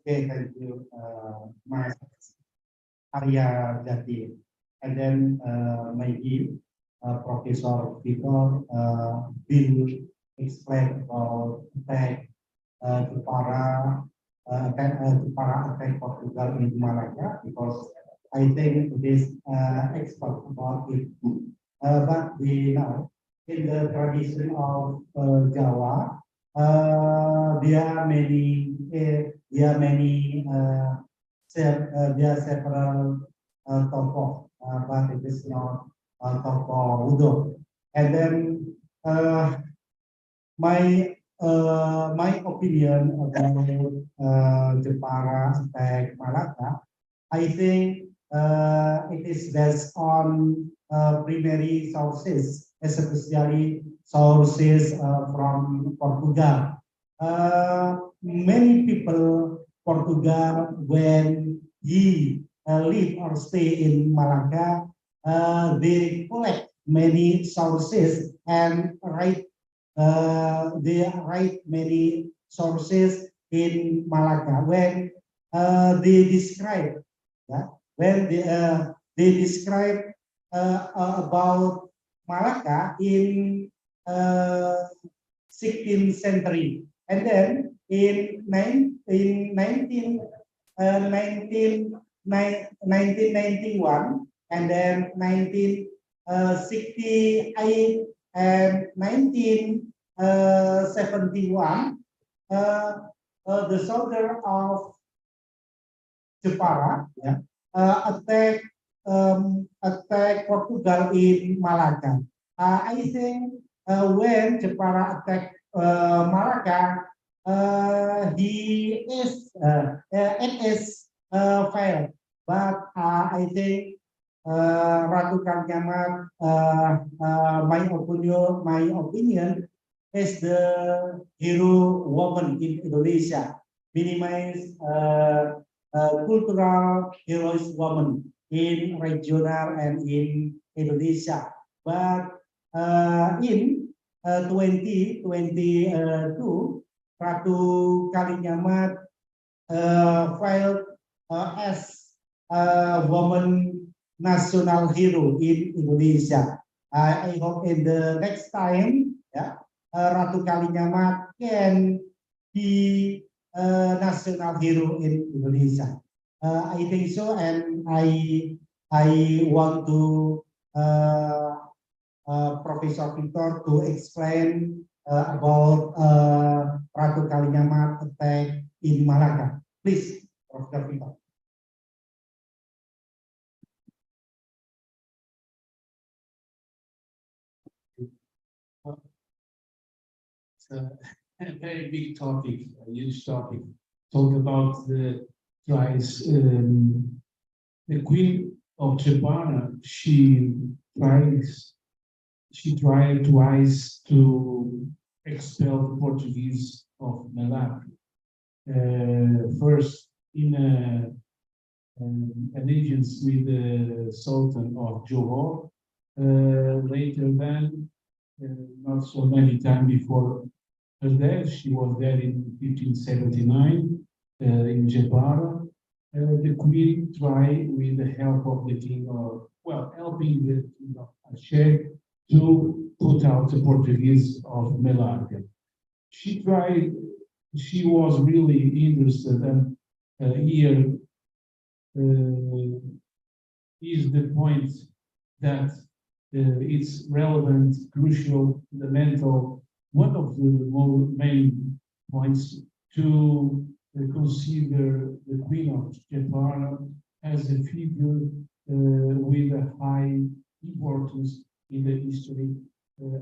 Okay, thank you, Mas Arya Jati. And then maybe Professor Victor will explain about attack Jepara attack Portugal in Malacca, because I think it is expert about it. But we know in the tradition of Jawa, there are several tokoh, but it is not tokoh Udo. And then my opinion about Jepara attack Malacca, I think it is based on primary sources, especially sources from Portugal. Many people Portugal, when he live or stay in Malacca, they collect many sources and they write many sources in Malacca when they describe, they describe about Malacca in 16th century, and then in 1991, and then 1968 and 1971, the soldier of Jepara attack Portugal in Malacca. I think when Jepara attacked Malacca, it is failed. But I think Ratu Kaliamat, my opinion is the hero woman in Indonesia. Minimize cultural heroes woman in regional and in Indonesia. But in 2022, Ratu Kaliamat filed as a woman national hero in Indonesia. I hope in the next time, Ratu Kaliamat can be a national hero in Indonesia. I think so, and I want to Professor Victor to explain about Ratu Kaliamat attack in Malacca. Please, Professor Victor. It's a very big topic, a huge topic. Talk about the twice, the Queen of Japan. She tried twice to expel the Portuguese of Malacca. First in allegiance with the Sultan of Johor. Later then, not so many time before her death, she was dead in 1579 in Jepara. The queen tried with the help of the king of, helping the king of Aceh to put out the Portuguese of Malacca. She tried, she was really interested, and here is the point that it's relevant, crucial, fundamental, one of the main points to consider the Queen of Japan as a figure with a high importance in the history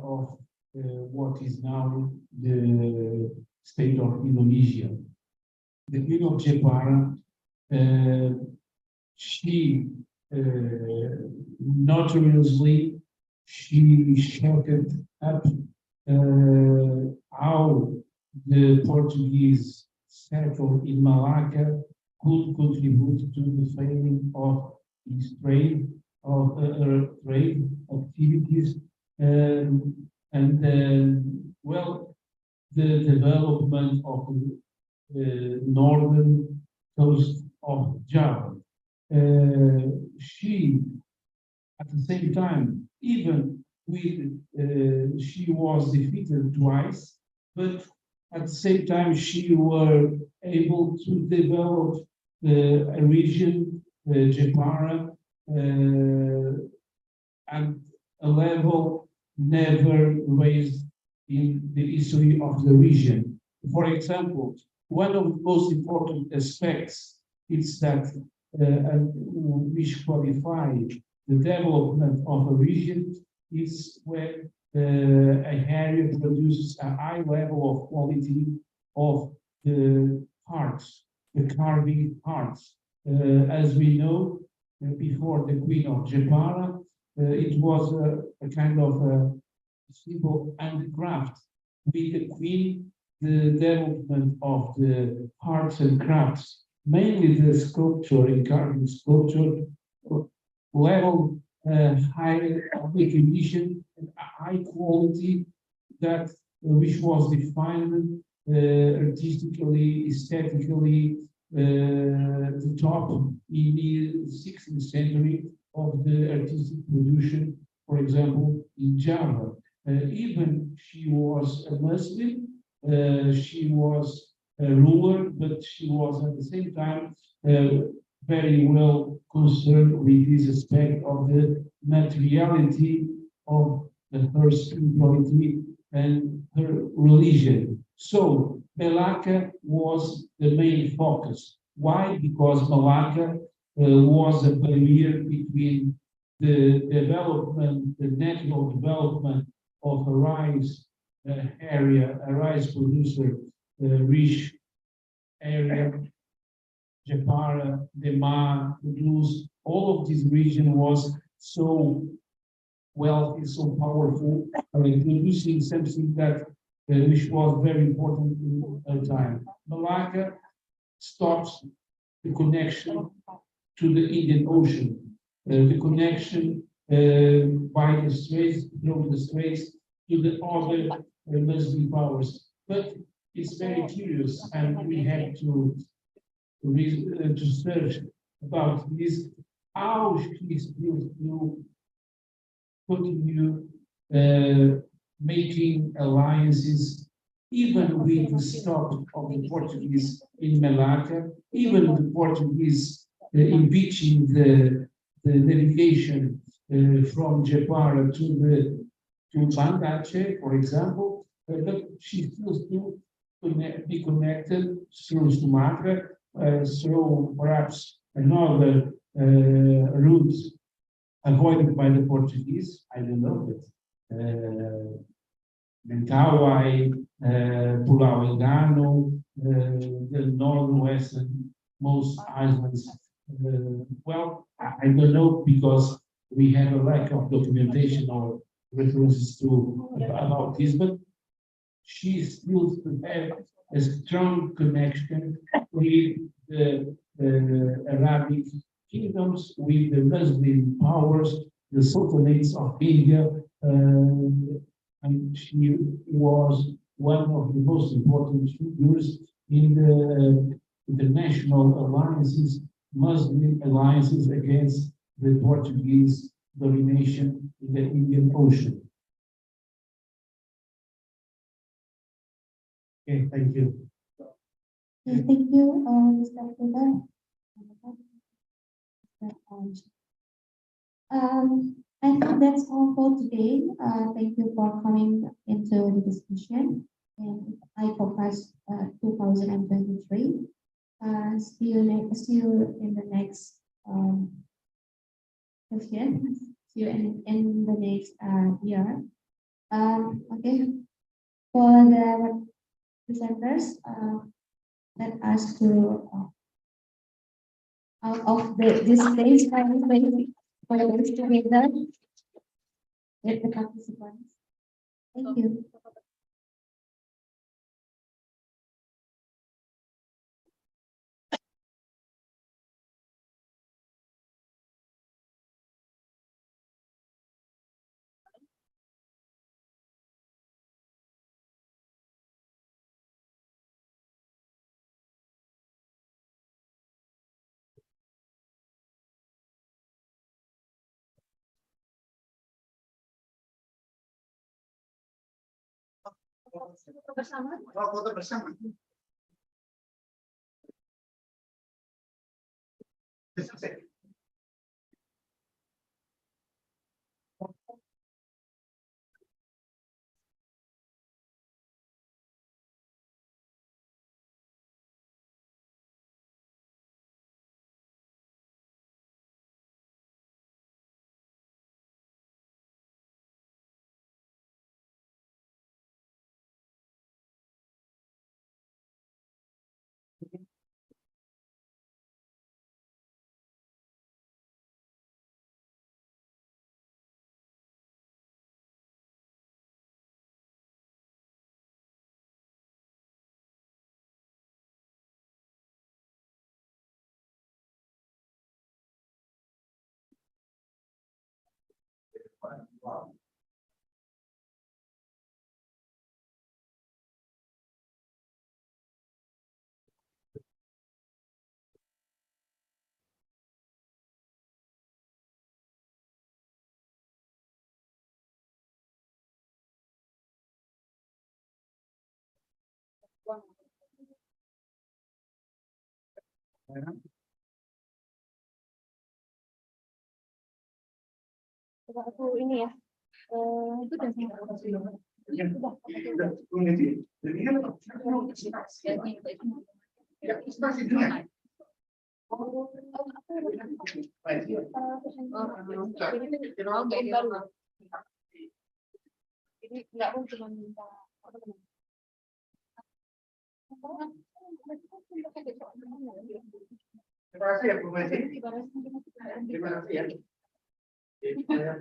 of what is now the state of Indonesia. The Queen of Japan, she notoriously, she shocked up how the Portuguese settled in Malacca could contribute to the failing of his trade, of trade activities, and the development of the northern coast of Java. She, at the same time, even with, she was defeated twice, but at the same time, she were able to develop a region, Jepara, at a level never raised in the history of the region. For example, one of the most important aspects is that which qualify the development of a region is when a area produces a high level of quality of the parts, the carving parts. As we know, before the Queen of Japan, it was a kind of a simple handicraft. With the Queen, the development of the arts and crafts, mainly the sculpture and carving sculpture, level high recognition and high quality that which was defined artistically, aesthetically, the top in the 16th century of the artistic production, for example, in Java. Even she was a Muslim, she was a ruler, but she was at the same time very well concerned with this aspect of the materiality of her spirituality and her religion. So Malacca was the main focus. Why? Because Malacca was a barrier between the development, the natural development of a rice area, a rice producer, rich area, Jepara, Demar, Kudus, all of this region was so wealthy, so powerful, introducing something that which was very important in a time. Malacca stops the connection to the Indian Ocean, the connection by the straits, through the straits, to the other Muslim powers. But it's very curious, and we have to search about this, how she is supposed to continue making alliances, even with the stop of the Portuguese in Malacca, even the Portuguese impeaching the delegation from Jepara to Banda Aceh, for example, but she still be connected through Sumatra, through perhaps another route avoided by the Portuguese, I don't know, but Mentawai, Pulau Engano, the northwestern most islands. Well, I don't know, because we have a lack of documentation or references to about this, but she still have a strong connection with the Arabic kingdoms, with the Muslim powers, the sultanates of India, and she was one of the most important figures in the international alliances, Muslim alliances against the Portuguese domination in the Indian Ocean. Okay, thank you. Okay, thank you, Mr. Peter. I think that's all for today. Thank you for coming into the discussion in ICOCAS 2023. See you in the next session. See you in the next year. Okay, for the presenters, let us to out of this stage for together with the participants. Thank you. Foto bersama. Coba aku ini ya. Itu udah jadi nggak pun cuma minta Terima kasih ya Bu Messi. Terima kasih ya. Saya